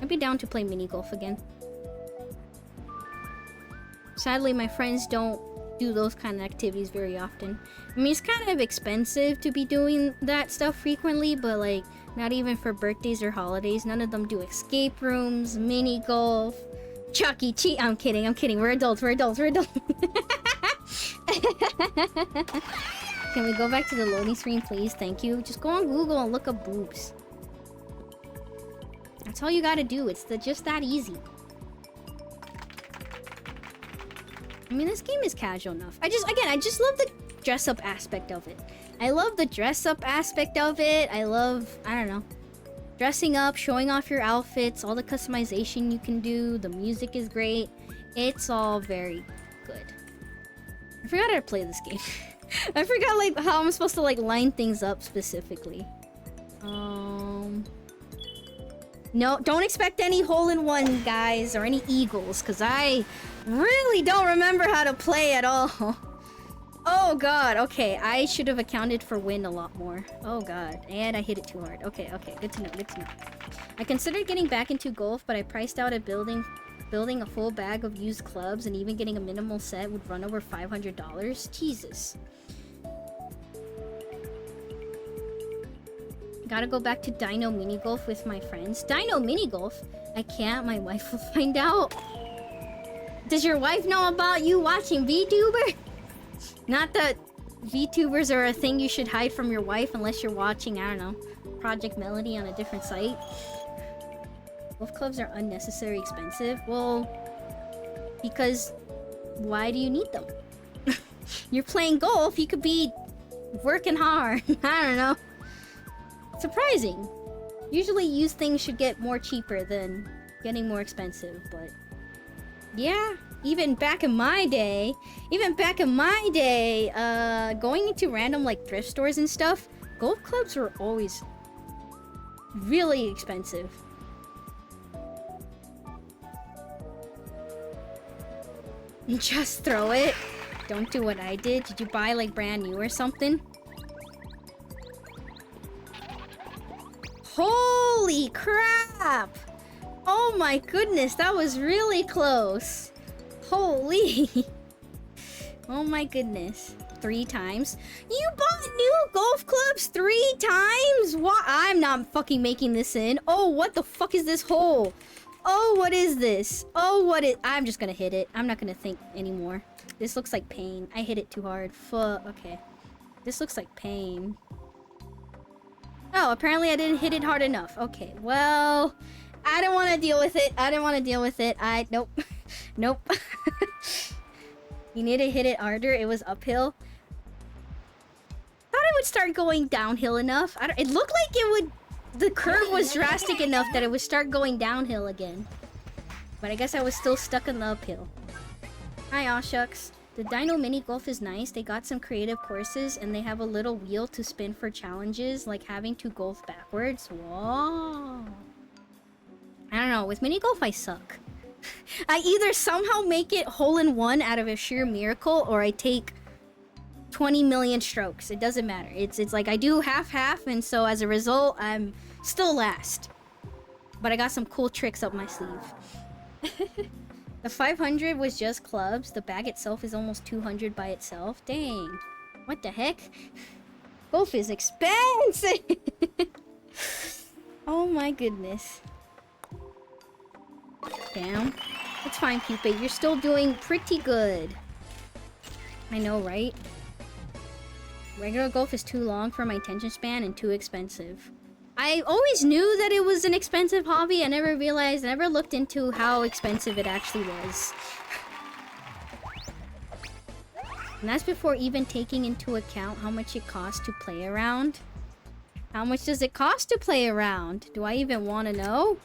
I'd be down to play mini golf again. Sadly, my friends don't do those kind of activities very often. I mean, it's kind of expensive to be doing that stuff frequently, but like, not even for birthdays or holidays. None of them do escape rooms, mini golf, Chuck E. Cheese. I'm kidding, I'm kidding. We're adults, we're adults, we're adults. Can we go back to the loading screen, please? Thank you. Just go on Google and look up boobs. That's all you gotta do. It's just that easy. I mean, this game is casual enough. I just love the dress-up aspect of it. I love the dress-up aspect of it. I love, I don't know, dressing up, showing off your outfits, all the customization you can do. The music is great. It's all very good. I forgot how to play this game. I forgot, like, how I'm supposed to, like, line things up specifically. No, don't expect any hole-in-one, guys, or any eagles, because I really don't remember how to play at all. Oh, God. Okay, I should have accounted for wind a lot more. Oh, God. And I hit it too hard. Okay, okay. Good to know, good to know. I considered getting back into golf, but I priced out at building a full bag of used clubs, and even getting a minimal set would run over $500. Jesus. Gotta go back to Dino Mini Golf with my friends. Dino Mini Golf? I can't. My wife will find out. Does your wife know about you watching VTuber? Not that VTubers are a thing you should hide from your wife unless you're watching, I don't know, Project Melody on a different site. Golf clubs are unnecessarily expensive. Well, because why do you need them? You're playing golf, you could be working hard. I don't know. Surprising. Usually used things should get more cheaper than getting more expensive, but yeah, even back in my day, going into random like thrift stores and stuff, golf clubs were always really expensive. Just throw it. Don't do what I did. Did you buy like brand new or something? Holy crap! Oh my goodness, that was really close. Holy. Oh my goodness. 3 times? You bought new golf clubs 3 times? What? I'm not fucking making this in. Oh, what the fuck is this hole? Oh, what is this? Oh, what is... I'm just gonna hit it. I'm not gonna think anymore. This looks like pain. I hit it too hard. Fuck. Okay. This looks like pain. Oh, apparently I didn't hit it hard enough. Okay, well... I don't want to deal with it. Nope. Nope. You need to hit it harder. It was uphill. Thought it would start going downhill enough. It looked like it would... The curve was drastic enough that it would start going downhill again. But I guess I was still stuck in the uphill. Hi, aw shucks. The Dino Mini Golf is nice. They got some creative courses and they have a little wheel to spin for challenges, like having to golf backwards. Whoa. I don't know. With mini golf, I suck. I either somehow make it hole-in-one out of a sheer miracle, or I take 20 million strokes. It doesn't matter. It's like I do half-half, and so as a result, I'm still last. But I got some cool tricks up my sleeve. The 500 was just clubs. The bag itself is almost 200 by itself. Dang. What the heck? Golf is expensive! Oh my goodness. Damn. It's fine, Cupid. You're still doing pretty good. I know, right? Regular golf is too long for my attention span and too expensive. I always knew that it was an expensive hobby. I never realized, I never looked into how expensive it actually was. And that's before even taking into account how much it costs to play around. How much does it cost to play around? Do I even want to know?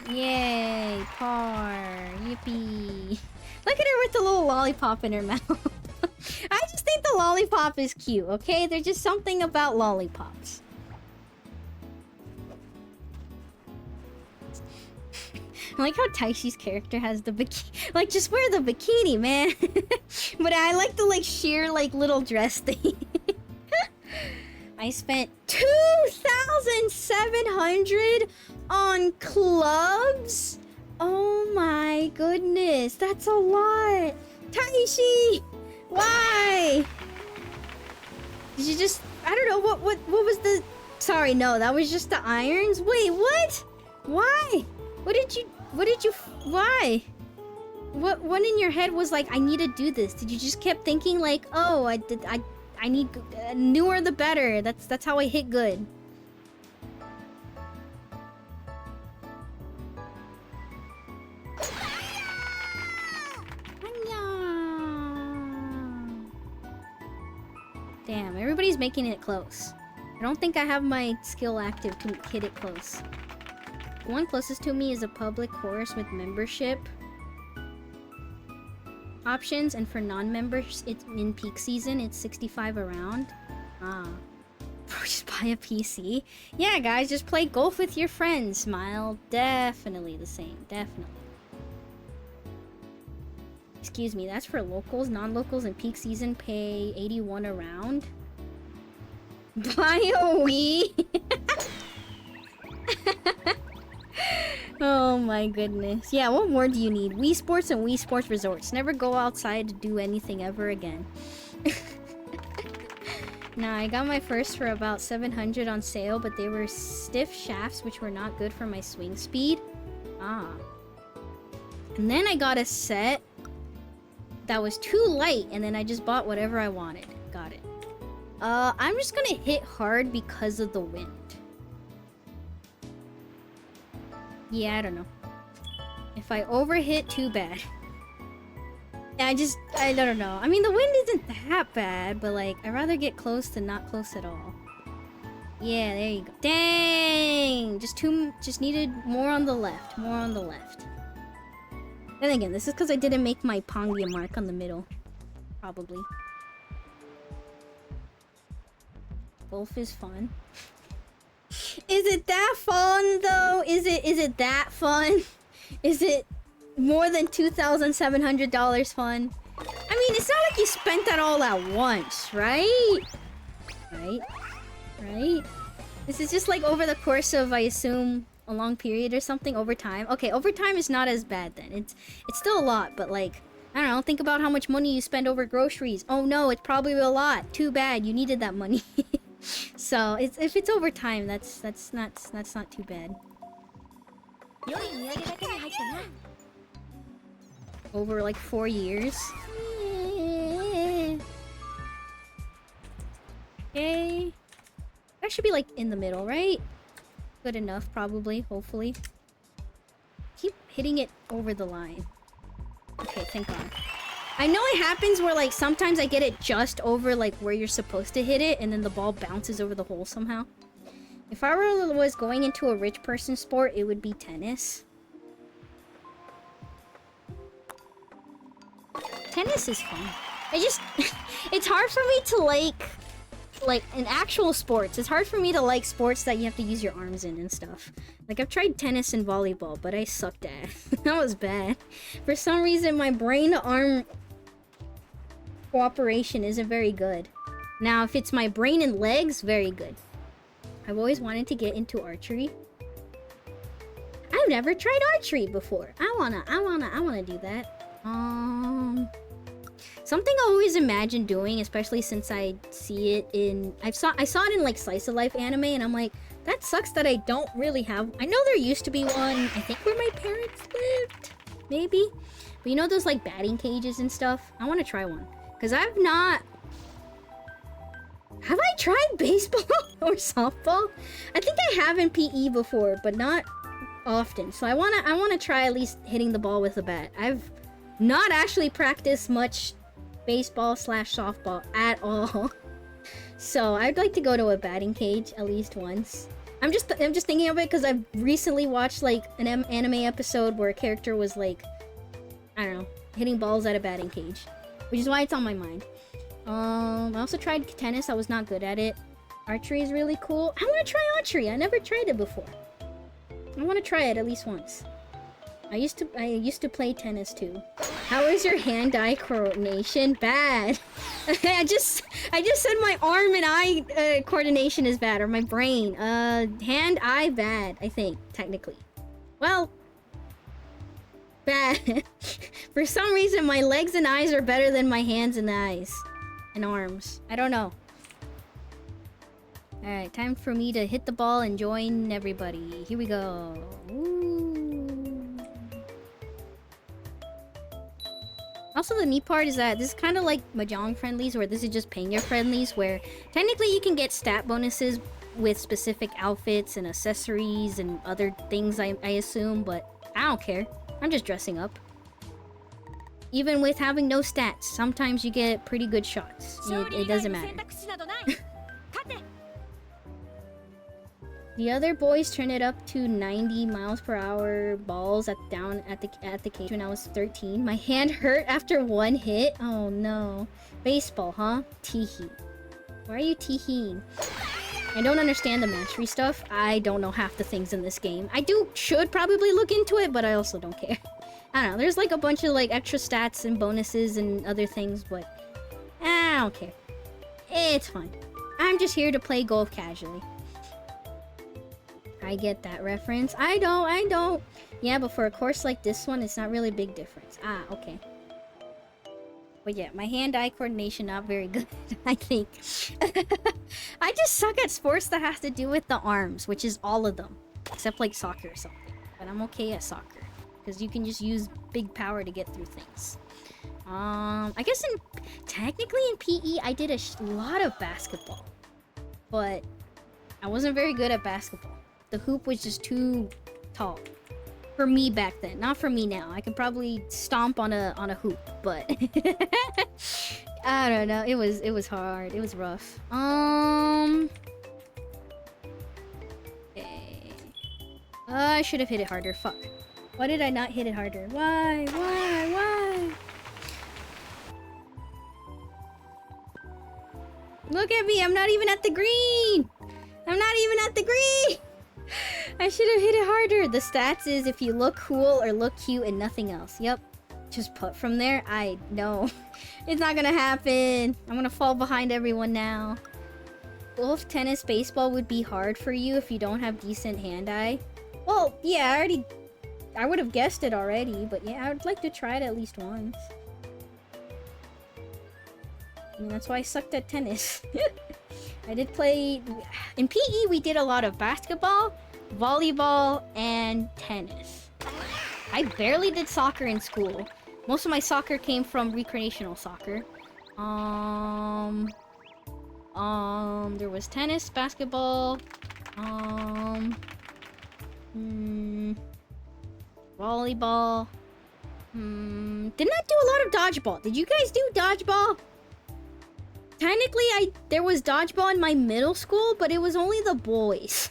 Yay, par, yippee. Look at her with the little lollipop in her mouth. I just think the lollipop is cute, okay? There's just something about lollipops. I like how Taishi's character has the bikini. Like, just wear the bikini, man. But I like the, like, sheer, like, little dress thing. I spent 2,700 on clubs? Oh my goodness, that's a lot. Taishi! Why? Did you just... I don't know, what was the... Sorry, no, that was just the irons? Wait, what? Why? Why? What in your head was like, I need to do this? Did you just kept thinking like, oh, I need newer the better. That's how I hit good. Damn, everybody's making it close. I don't think I have my skill active to hit it close. The one closest to me is a public course with membership options, and for non-members, it's in peak season, it's 65 around. Ah. Just buy a PC. Yeah, guys, just play golf with your friends. Smile. Definitely the same. Definitely. Excuse me, that's for locals. Non-locals in peak season pay 81 around. Buy a Wii! Oh my goodness. Yeah, what more do you need? Wii Sports and Wii Sports Resorts. Never go outside to do anything ever again. Nah, I got my first for about 700 on sale, but they were stiff shafts, which were not good for my swing speed. Ah. And then I got a set that was too light, and then I just bought whatever I wanted. Got it. I'm just gonna hit hard because of the wind. Yeah, I don't know. If I overhit, too bad. I don't know. I mean, the wind isn't that bad, but like, I'd rather get close than not close at all. Yeah, there you go. Dang! Just needed more on the left. More on the left. Then again, this is because I didn't make my PANGYA mark on the middle. Probably. Golf is fun. Is it that fun, though? Is it that fun? Is it more than $2,700 fun? I mean, it's not like you spent that all at once, right? Right? This is just like over the course of, I assume, a long period or something, over time. Okay, over time is not as bad then. It's still a lot, but like, I don't know, think about how much money you spend over groceries. Oh no, it's probably a lot. Too bad, you needed that money. So, if it's over time, that's not too bad. Over like 4 years. Okay. That should be like in the middle, right? Good enough, probably, hopefully. Keep hitting it over the line. Okay, thank God. I know it happens where like sometimes I get it just over like where you're supposed to hit it and then the ball bounces over the hole somehow. If I was going into a rich person sport, it would be tennis. Tennis is fun. It's hard for me to like in actual sports. It's hard for me to like sports that you have to use your arms in and stuff. Like I've tried tennis and volleyball, but I sucked at it. That was bad. For some reason, my brain to arm cooperation isn't very good. Now, if it's my brain and legs, very good. I've always wanted to get into archery. I've never tried archery before. I wanna do that. Something I always imagined doing, especially since I see it in... I saw it in like slice of life anime, and I'm like, that sucks that I don't really have... I know there used to be one, I think where my parents lived, maybe. But you know those like batting cages and stuff? I want to try one. Because I've not... Have I tried baseball or softball? I think I have in PE before, but not often. So I wanna try at least hitting the ball with a bat. I've not actually practiced much baseball / softball at all. So I'd like to go to a batting cage at least once. I'm just thinking of it because I've recently watched like an anime episode where a character was like, I don't know, hitting balls at a batting cage, which is why it's on my mind. I also tried tennis. I was not good at it. Archery is really cool. I want to try archery. I never tried it before. I want to try it at least once. I used to play tennis too. How is your hand-eye coordination? Bad. I just said my arm and eye coordination is bad, or my brain. Hand-eye bad, I think, technically. Well, bad. For some reason, my legs and eyes are better than my hands and eyes. And arms. I don't know. Alright, time for me to hit the ball and join everybody. Here we go. Ooh. Also, the neat part is that this is kind of like Mahjong friendlies, where this is just PANGYA friendlies, where technically you can get stat bonuses with specific outfits and accessories and other things, I assume, but I don't care. I'm just dressing up. Even with having no stats, sometimes you get pretty good shots. It doesn't matter. The other boys turned it up to 90 miles per hour balls down at the cage when I was 13. My hand hurt after one hit. Oh no. Baseball, huh? Teehee. Why are you teeheeing? I don't understand the mastery stuff. I don't know half the things in this game. Should probably look into it, but I also don't care. I don't know, there's like a bunch of like extra stats and bonuses and other things, but I don't care. It's fine. I'm just here to play golf casually. I get that reference. I don't. Yeah, but for a course like this one, it's not really a big difference. Ah, okay. But yeah, my hand-eye coordination not very good, I think. I just suck at sports that have to do with the arms, which is all of them. Except like soccer or something. But I'm okay at soccer. Because you can just use big power to get through things. I guess technically in PE, I did a lot of basketball. But I wasn't very good at basketball. The hoop was just too tall. For me back then, not for me now. I could probably stomp on a hoop, but I don't know. It was hard. It was rough. Okay. I should have hit it harder. Fuck. Why did I not hit it harder? Why? Why? Look at me. I'm not even at the green. I'm not even at the green. I should have hit it harder. The stats is if you look cool or look cute and nothing else. Yep. Just put from there. I know. It's not gonna happen. I'm gonna fall behind everyone now. Golf, tennis, baseball would be hard for you if you don't have decent hand-eye. Well, yeah, I would have guessed it already, but yeah, I would like to try it at least once. I mean, that's why I sucked at tennis. I did play... In PE, we did a lot of basketball, volleyball, and tennis. I barely did soccer in school. Most of my soccer came from recreational soccer. There was tennis, basketball, volleyball. Did not do a lot of dodgeball. Did you guys do dodgeball? Technically, there was dodgeball in my middle school, but it was only the boys.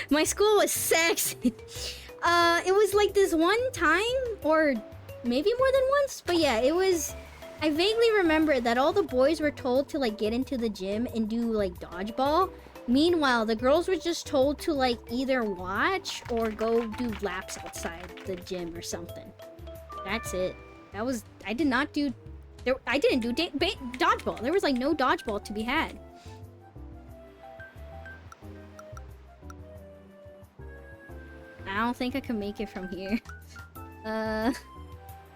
My school was sexy. It was like this one time, or maybe more than once, but yeah, it was... I vaguely remember that all the boys were told to like get into the gym and do like dodgeball. Meanwhile, the girls were just told to like either watch or go do laps outside the gym or something. That's it. That was... I did not do... I didn't do dodgeball. There was like no dodgeball to be had. I don't think I can make it from here.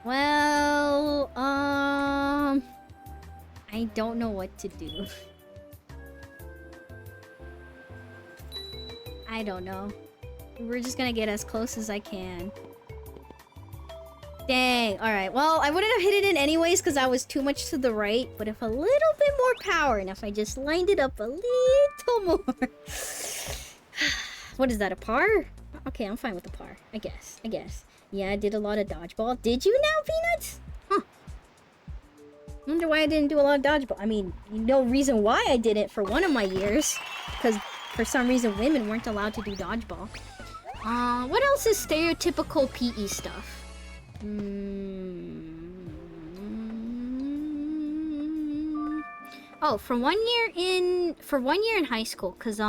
Well, I don't know what to do. I don't know. We're just gonna get as close as I can. Dang, alright. Well, I wouldn't have hit it in anyways because I was too much to the right. But if a little bit more power and if I just lined it up a little more. What is that, a par? Okay, I'm fine with the par. I guess. Yeah, I did a lot of dodgeball. Did you now, Peanuts? Huh. Wonder why I didn't do a lot of dodgeball. I mean, no reason why I didn't for one of my years. Because for some reason women weren't allowed to do dodgeball. What else is stereotypical PE stuff? Oh, for 1 year in high school, cause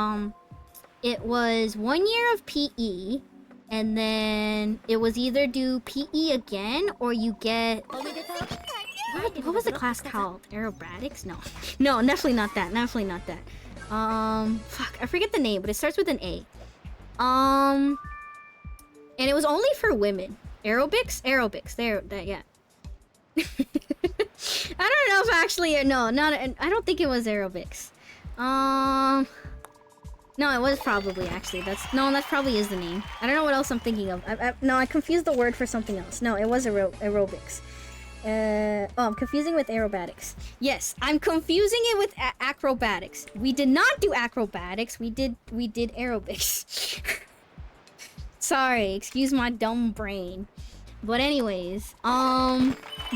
it was 1 year of PE, and then it was either do PE again or you get what was the class called? Aerobatics? No, definitely not that. Fuck, I forget the name, but it starts with an A. And it was only for women. Aerobics, there, that, yeah. I don't know if actually, no, I don't think it was aerobics. No, it was probably actually. That probably is the name. I don't know what else I'm thinking of. No, I confused the word for something else. No, it was aerobics. I'm confusing with aerobatics. Yes, I'm confusing it with acrobatics. We did not do acrobatics. We did aerobics. Sorry, excuse my dumb brain. But anyways,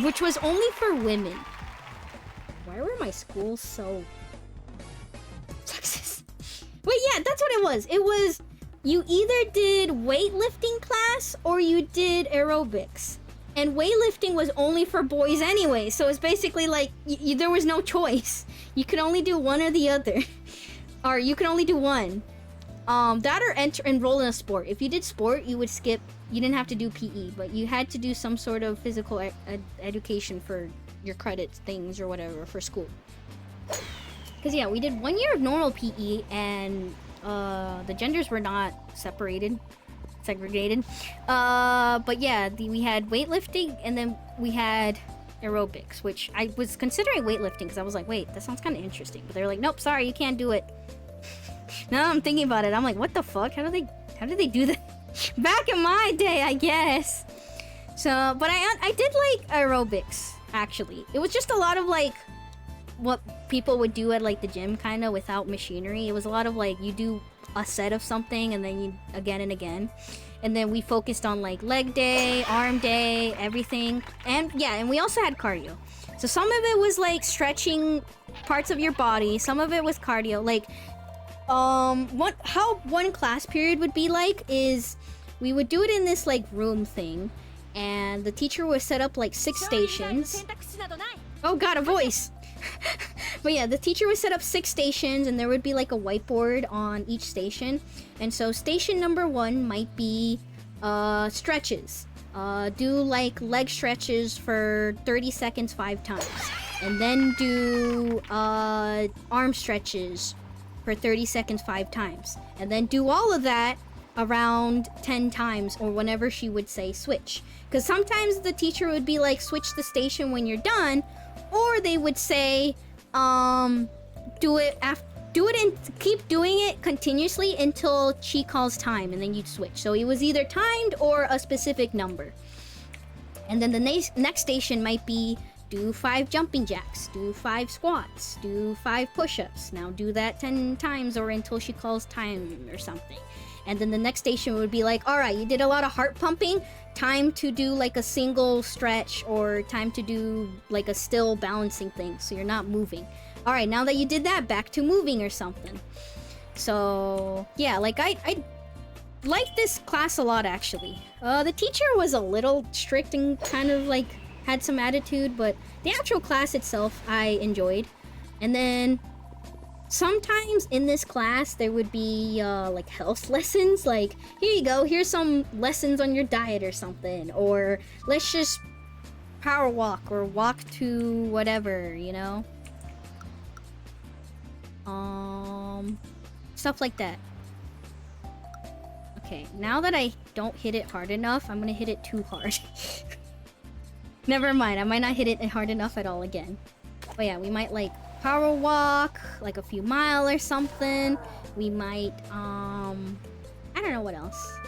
which was only for women. Why were my schools so sexist? Wait, yeah, that's what it was. It was, you either did weightlifting class or you did aerobics. And weightlifting was only for boys anyway, so it's basically like, there was no choice. You could only do one or the other. Or you could only do one. That or enroll in a sport. If you did sport, you would skip. You didn't have to do PE, but you had to do some sort of physical education for your credits things or whatever for school. Because yeah, we did 1 year of normal PE, and the genders were not segregated. But yeah, we had weightlifting, and then we had aerobics, which I was considering weightlifting because I was like, wait, that sounds kind of interesting. But they were like, nope, sorry, you can't do it. Now I'm thinking about it, I'm like, what the fuck? How did they do that? Back in my day, I guess. So, but I did like aerobics, actually. It was just a lot of like what people would do at like the gym, kind of without machinery. It was a lot of like, you do a set of something, and then you again and again. And then we focused on like leg day, arm day, everything. And yeah, and we also had cardio. So some of it was like stretching parts of your body. Some of it was cardio. Like, how one class period would be like is we would do it in this like room thing. And the teacher would set up like 6 stations. Oh god, a voice! But yeah, the teacher would set up 6 stations, and there would be like a whiteboard on each station. And so station number 1 might be stretches. Do like leg stretches for 30 seconds 5 times. And then do arm stretches for 30 seconds 5 times. And then do all of that around 10 times, or whenever she would say switch. Because sometimes the teacher would be like, switch the station when you're done, or they would say, keep doing it continuously until she calls time, and then you'd switch. So it was either timed or a specific number. And then the next station might be do 5 jumping jacks, do 5 squats, do 5 push-ups. Now do that 10 times or until she calls time or something. And then the next station would be like, all right, you did a lot of heart pumping, time to do like a single stretch, or time to do like a still balancing thing so you're not moving. All right, now that you did that, back to moving or something. So yeah, like I like this class a lot actually. The teacher was a little strict and kind of like had some attitude, but the actual class itself I enjoyed. And then sometimes in this class there would be like health lessons, like here you go, here's some lessons on your diet or something, or let's just power walk or walk to whatever, you know, stuff like that. Okay, now that I don't hit it hard enough, I'm gonna hit it too hard. Never mind, I might not hit it hard enough at all again. But yeah, we might like power walk like a few mile or something. We might I don't know what else.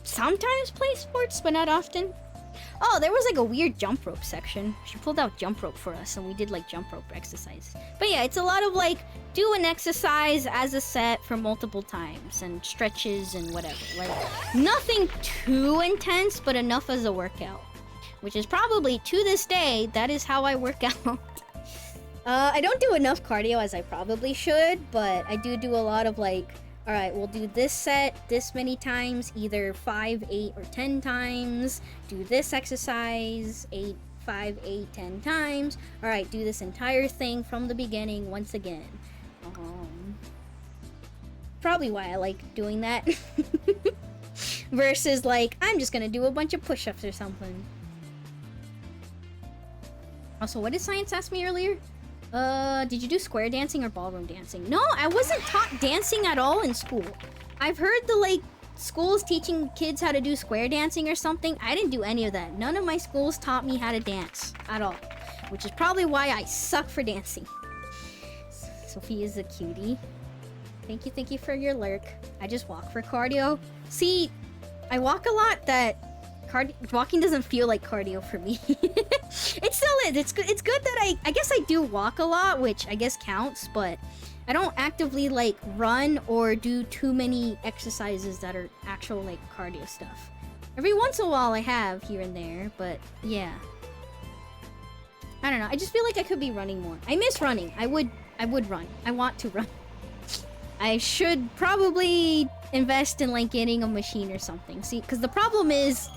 Sometimes play sports, but not often. Oh, there was like a weird jump rope section. She pulled out jump rope for us and we did like jump rope exercise. But yeah, it's a lot of like do an exercise as a set for multiple times and stretches and whatever. Like nothing too intense, but enough as a workout. Which is probably, to this day, that is how I work out. I don't do enough cardio as I probably should, but I do a lot of like, alright, we'll do this set this many times, either 5, 8, or 10 times. Do this exercise 8, 5, 8, 10 times. Alright, do this entire thing from the beginning once again. Probably why I like doing that. Versus like, I'm just gonna do a bunch of push-ups or something. Also, what did science ask me earlier? Did you do square dancing or ballroom dancing? No, I wasn't taught dancing at all in school. I've heard the, like, schools teaching kids how to do square dancing or something. I didn't do any of that. None of my schools taught me how to dance at all. Which is probably why I suck for dancing. Sophie is a cutie. Thank you for your lurk. I just walk for cardio. See, I walk a lot that walking doesn't feel like cardio for me. It still is. It's good that I guess I do walk a lot, which I guess counts, but I don't actively like run or do too many exercises that are actual like cardio stuff. Every once in a while I have here and there, but yeah. I don't know. I just feel like I could be running more. I miss running. I would run. I want to run. I should probably invest in like getting a machine or something. See, because the problem is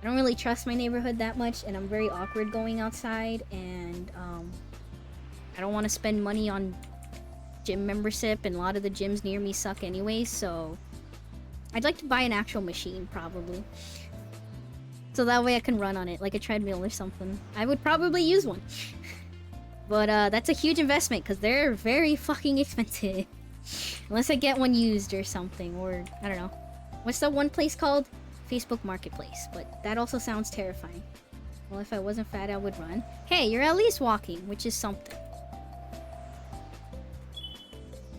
I don't really trust my neighborhood that much, and I'm very awkward going outside, and I don't want to spend money on gym membership, and a lot of the gyms near me suck anyway, so I'd like to buy an actual machine, probably. So that way I can run on it, like a treadmill or something. I would probably use one. But that's a huge investment, because they're very fucking expensive. Unless I get one used or something, or I don't know. What's the one place called? Facebook Marketplace, but that also sounds terrifying. Well, if I wasn't fat, I would run. Hey, you're at least walking, which is something.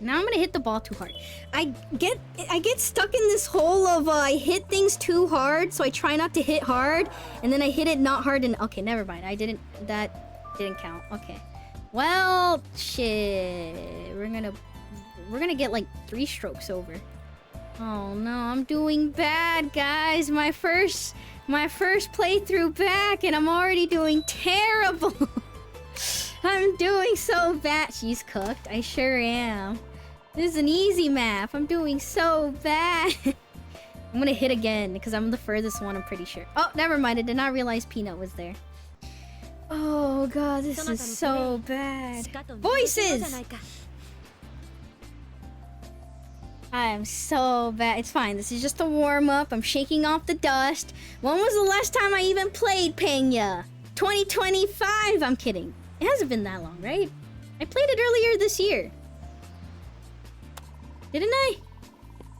Now I'm gonna hit the ball too hard. I get stuck in this hole of I hit things too hard, so I try not to hit hard, and then I hit it not hard and okay, never mind. That didn't count. Okay. Well, shit. We're gonna get like 3 strokes over. Oh no, I'm doing bad, guys. My first playthrough back, and I'm already doing terrible. I'm doing so bad. She's cooked. I sure am. This is an easy map. I'm doing so bad. I'm gonna hit again because I'm the furthest one, I'm pretty sure. Oh, never mind. I did not realize Peanut was there. Oh god, this is so bad. Voices! I'm so bad. It's fine. This is just a warm-up. I'm shaking off the dust. When was the last time I even played PANGYA? 2025? I'm kidding. It hasn't been that long, right? I played it earlier this year. Didn't I?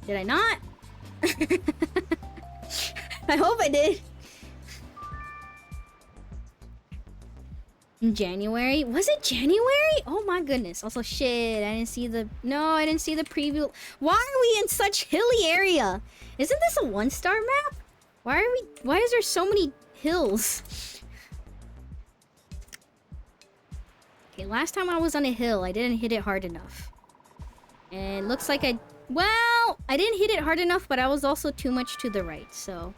Did I not? I hope I did. In January? Was it January? Oh my goodness. Also, shit, I didn't see the... No, I didn't see the preview. Why are we in such hilly area? Isn't this a 1-star map? Why is there so many hills? Okay, last time I was on a hill, I didn't hit it hard enough. And it looks like well, I didn't hit it hard enough, but I was also too much to the right, so...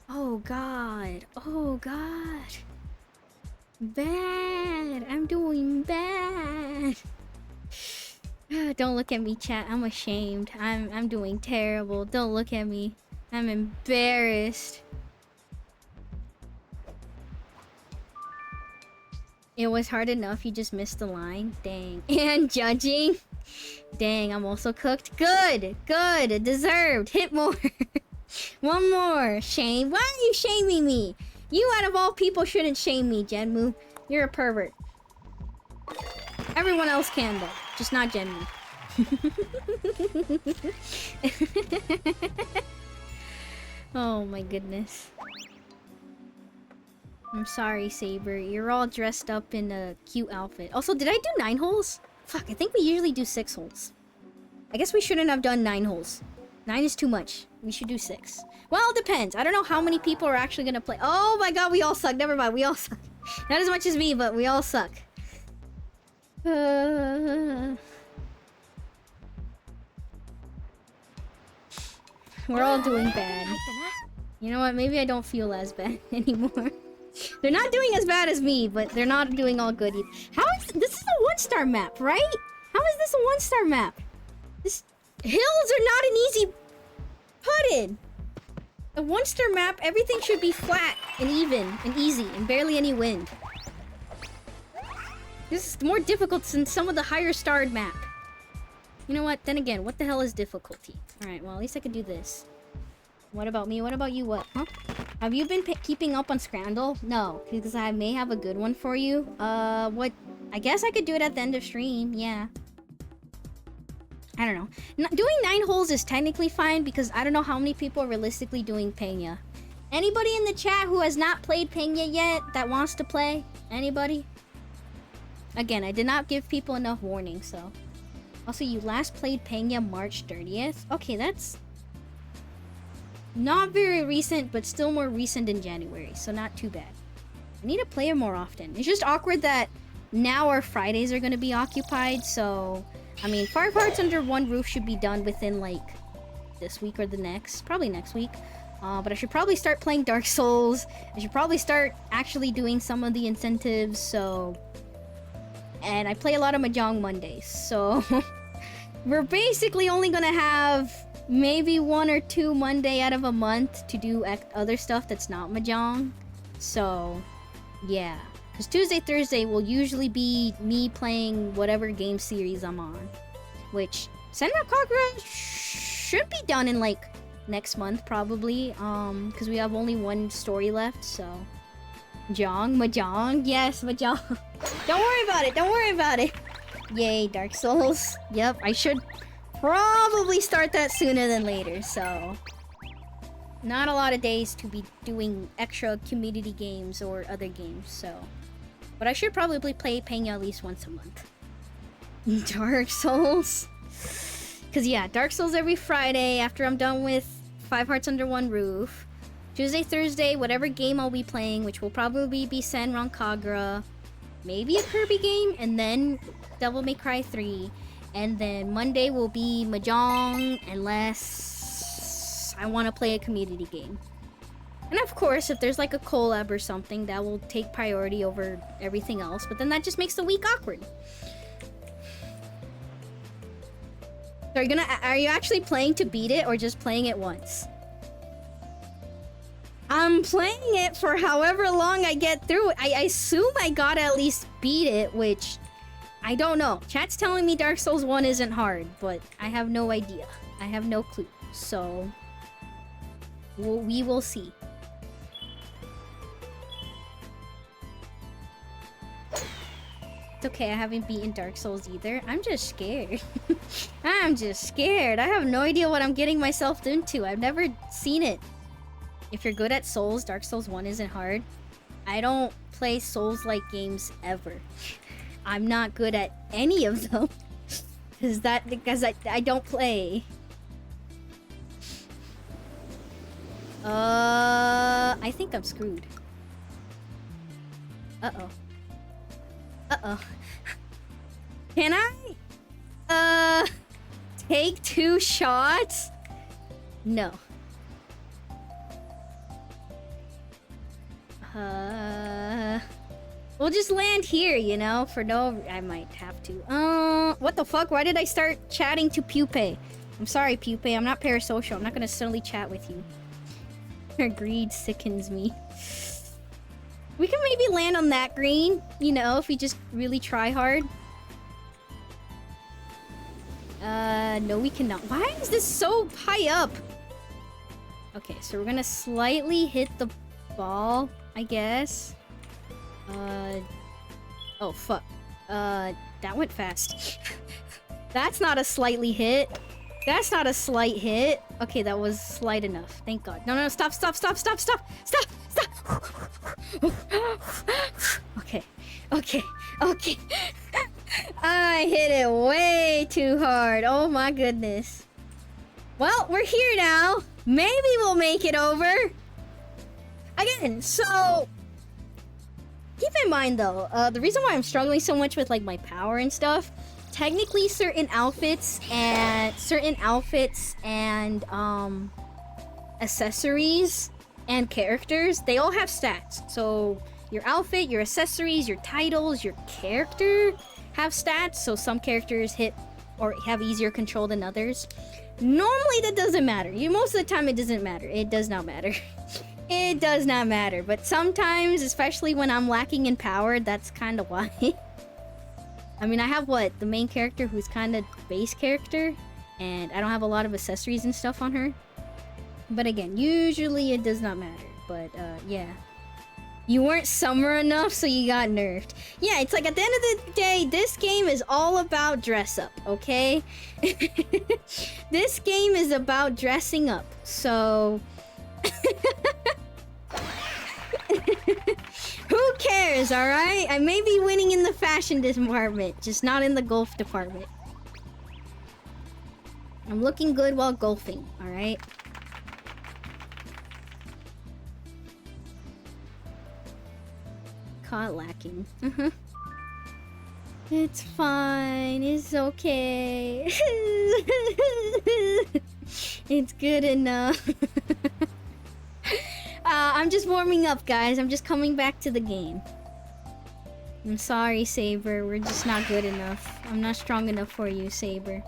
Oh god. Oh god. Bad. I'm doing bad. Don't look at me, chat. I'm ashamed. I'm doing terrible. Don't look at me. I'm embarrassed. It was hard enough. You just missed the line. Dang. And judging. Dang, I'm also cooked. Good. Good. Deserved. Hit more. One more. Shame. Why are you shaming me? You, out of all people, shouldn't shame me, Genmu. You're a pervert. Everyone else can, though. Just not Genmu. Oh, my goodness. I'm sorry, Saber. You're all dressed up in a cute outfit. Also, did I do 9 holes? Fuck, I think we usually do 6 holes. I guess we shouldn't have done 9 holes. 9 is too much. We should do 6. Well, it depends. I don't know how many people are actually gonna play. Oh my god, we all suck. Never mind, we all suck. Not as much as me, but we all suck. We're all doing bad. You know what? Maybe I don't feel as bad anymore. They're not doing as bad as me, but they're not doing all good either. How is this is a 1-star map, right? How is this a 1-star map? This hills are not an easy putted. A 1-star map, everything should be flat and even and easy and barely any wind. This is more difficult than some of the higher starred map. You know what? Then again, what the hell is difficulty? Alright, well, at least I can do this. What about me? What about you? What? Huh? Have you been keeping up on Scrandle? No, because I may have a good one for you. What? I guess I could do it at the end of stream. Yeah. I don't know. Doing 9 holes is technically fine because I don't know how many people are realistically doing PANGYA. Anybody in the chat who has not played PANGYA yet that wants to play? Anybody? Again, I did not give people enough warning, so... Also, you last played PANGYA March 30th? Okay, that's... not very recent, but still more recent than January, so not too bad. I need to play it more often. It's just awkward that now our Fridays are going to be occupied, so... I mean, 5 Hearts Under One Roof should be done within, like, this week or the next. Probably next week. But I should probably start playing Dark Souls. I should probably start actually doing some of the incentives, so... And I play a lot of Mahjong Mondays, so... We're basically only gonna have maybe 1 or 2 Monday out of a month to do other stuff that's not Mahjong. So, yeah. Because Tuesday, Thursday will usually be me playing whatever game series I'm on. Which, Senran Kagura should be done in, like, next month, probably. Because we have only 1 story left, so... Mahjong? Yes, Mahjong. Don't worry about it, don't worry about it. Yay, Dark Souls. Yep, I should probably start that sooner than later, so... Not a lot of days to be doing extra community games or other games, so... But I should probably play PANGYA at least once a month. Dark Souls? Because yeah, Dark Souls every Friday after I'm done with 5 Hearts Under One Roof. Tuesday, Thursday, whatever game I'll be playing, which will probably be Senran Kagura. maybe a Kirby game, and then Devil May Cry 3. And then Monday will be Mahjong, unless I want to play a community game. And of course, if there's like a collab or something, that will take priority over everything else. But then that just makes the week awkward. So are you actually playing to beat it or just playing it once? I'm playing it for however long I get through it. I assume I gotta at least beat it, which I don't know. Chat's telling me Dark Souls 1 isn't hard, but I have no idea. I have no clue. So we will see. It's okay, I haven't beaten Dark Souls either. I'm just scared. I'm just scared. I have no idea what I'm getting myself into. I've never seen it. If you're good at Souls, Dark Souls 1 isn't hard. I don't play Souls-like games ever. I'm not good at any of them. because I don't play. I think I'm screwed. Uh-oh. Uh-oh. Can I? Take 2 shots? No. We'll just land here, you know, for no... I might have to. What the fuck? Why did I start chatting to Pupae? I'm sorry, Pupae. I'm not parasocial. I'm not gonna suddenly chat with you. Her greed sickens me. We can maybe land on that green, you know, if we just really try hard. No, we cannot. Why is this so high up? Okay, so we're gonna slightly hit the ball, I guess. Oh, fuck. That went fast. That's not a slightly hit. That's not a slight hit. Okay, that was slight enough. Thank God. No, stop. Okay. I hit it way too hard. Oh my goodness. Well, we're here now. Maybe we'll make it over. Again, so... Keep in mind though, the reason why I'm struggling so much with like my power and stuff, technically certain outfits and accessories and characters, they all have stats. So your outfit, your accessories, your titles, your character have stats. So some characters hit or have easier control than others. Normally that doesn't matter. Most of the time it doesn't matter. It does not matter. It does not matter, but sometimes, especially when I'm lacking in power, that's kind of why. I mean, I have the main character who's kind of base character, and I don't have a lot of accessories and stuff on her. But again, usually it does not matter, but yeah. You weren't summer enough, so you got nerfed. Yeah, it's like at the end of the day, this game is all about dress up, okay? This game is about dressing up, so... Who cares, alright? I may be winning in the fashion department, just not in the golf department. I'm looking good while golfing, alright? Caught lacking. It's fine. It's okay. It's good enough. I'm just warming up, guys. I'm just coming back to the game. I'm sorry, Saber. We're just not good enough. I'm not strong enough for you, Saber.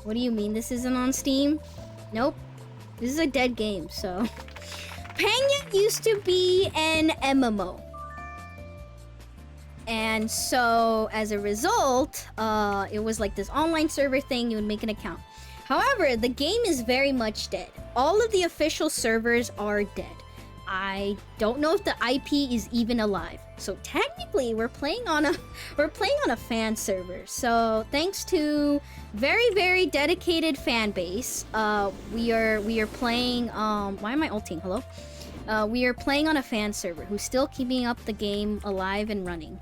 What do you mean this isn't on Steam? Nope. This is a dead game, so... PANGYA used to be an MMO. And so, as a result, it was like this online server thing. You would make an account. However, the game is very much dead. All of the official servers are dead. I don't know if the IP is even alive. So technically, we're playing on a fan server. So thanks to very, very dedicated fan base, we are playing. Why am I ulting? Hello. We are playing on a fan server who's still keeping up the game alive and running.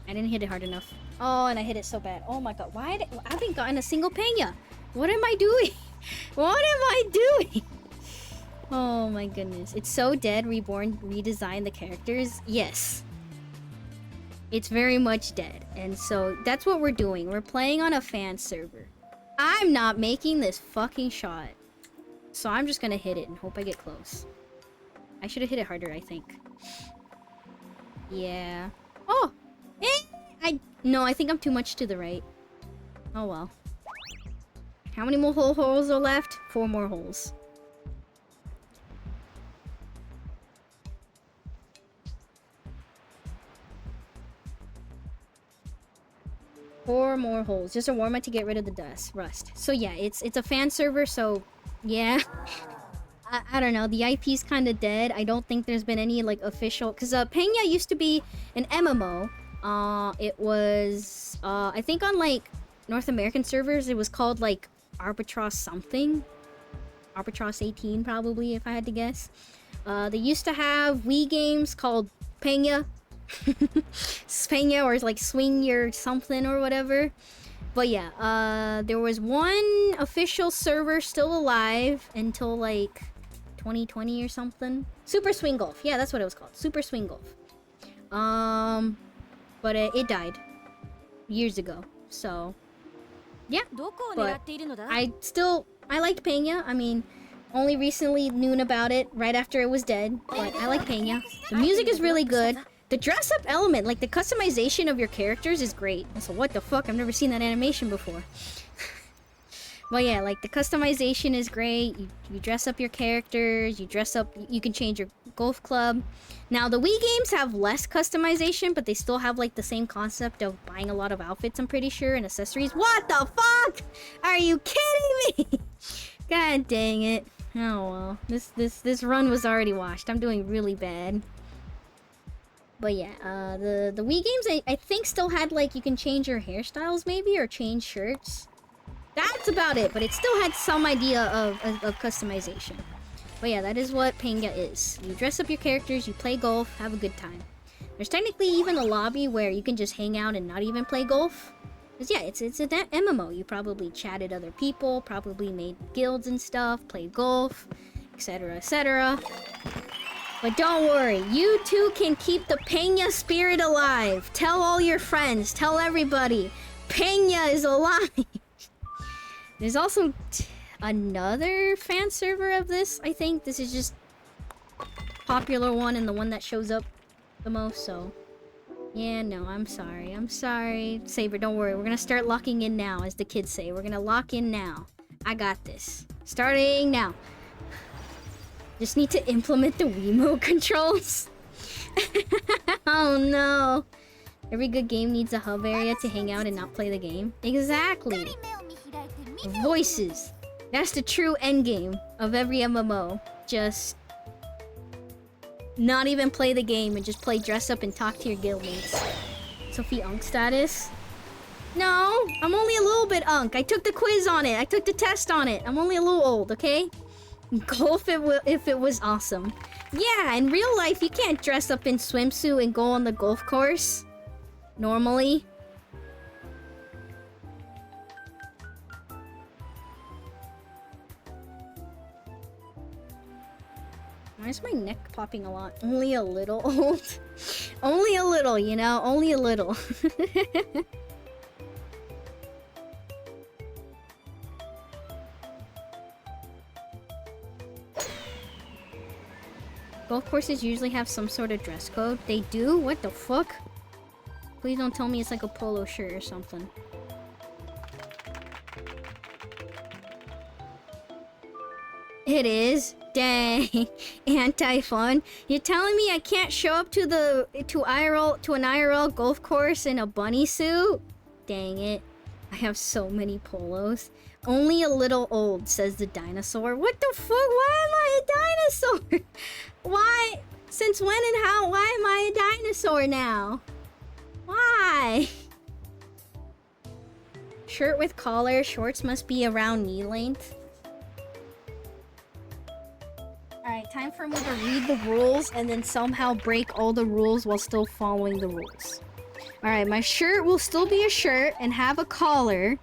I didn't hit it hard enough. Oh, and I hit it so bad. Oh my god. I haven't gotten a single PANGYA. What am I doing? What am I doing? Oh my goodness. It's so dead, reborn, redesign the characters. Yes. It's very much dead. And so that's what we're doing. We're playing on a fan server. I'm not making this fucking shot. So I'm just gonna hit it and hope I get close. I should have hit it harder, I think. Yeah. Oh! No, I think I'm too much to the right. Oh well. How many more holes are left? 4 more holes. Four more holes. Just a warm-up to get rid of the rust. So yeah, it's a fan server, so yeah. I don't know, the IP's kind of dead. I don't think there's been any like official, because PANGYA used to be an MMO. It was I think on like North American servers it was called like Arbitros something. Arbitros 18 probably, if I had to guess. They used to have Wii games called PANGYA. PANGYA, or like Swing Your something or whatever. But yeah, there was one official server still alive until like 2020 or something. Super Swing Golf. Yeah, that's what it was called. Super Swing Golf. But it died years ago. So yeah. But I liked PANGYA. I mean, only recently knew about it right after it was dead. But I like PANGYA. The music is really good. The dress-up element, like the customization of your characters, is great. So what the fuck? I've never seen that animation before. But yeah, like the customization is great. You dress up your characters. You dress up. You can change your golf club. Now the Wii games have less customization, but they still have like the same concept of buying a lot of outfits. I'm pretty sure, and accessories. What the fuck? Are you kidding me? God dang it! Oh well, this run was already washed. I'm doing really bad. But yeah, the Wii games I think still had like you can change your hairstyles maybe, or change shirts. That's about it, but it still had some idea of customization. But yeah, that is what PANGYA is. You dress up your characters, you play golf, have a good time. There's technically even a lobby where you can just hang out and not even play golf. Because yeah, it's an MMO. You probably chatted other people, probably made guilds and stuff, played golf, etc, etc. But don't worry, you too can keep the PANGYA spirit alive. Tell all your friends, tell everybody, PANGYA is alive. There's also another fan server of this, I think. This is just popular one and the one that shows up the most, so... Yeah, no, I'm sorry. I'm sorry. Saber, don't worry. We're gonna start locking in now, as the kids say. We're gonna lock in now. I got this. Starting now. Just need to implement the Wiimote controls. Oh no. Every good game needs a hub area to hang out and not play the game. Exactly. Voices. That's the true end game of every MMO. Just not even play the game and just play dress up and talk to your guildmates. Sophie Unk status? No, I'm only a little bit Unk. I took the quiz on it. I took the test on it. I'm only a little old, okay? Golf if it was awesome. Yeah, in real life, you can't dress up in swimsuit and go on the golf course. Normally. Why is my neck popping a lot? Only a little old. Only a little, you know? Only a little. Golf courses usually have some sort of dress code. They do? What the fuck? Please don't tell me it's like a polo shirt or something. It is? Dang. Anti-fun. You're telling me I can't show up to an IRL golf course in a bunny suit? Dang it. I have so many polos. Only a little old, says the dinosaur. What the fuck? Why am I a dinosaur? Why? Since when and how? Why am I a dinosaur now? Why? Shirt with collar. Shorts must be around knee length. Alright, time for me to read the rules and then somehow break all the rules while still following the rules. Alright, my shirt will still be a shirt and have a collar.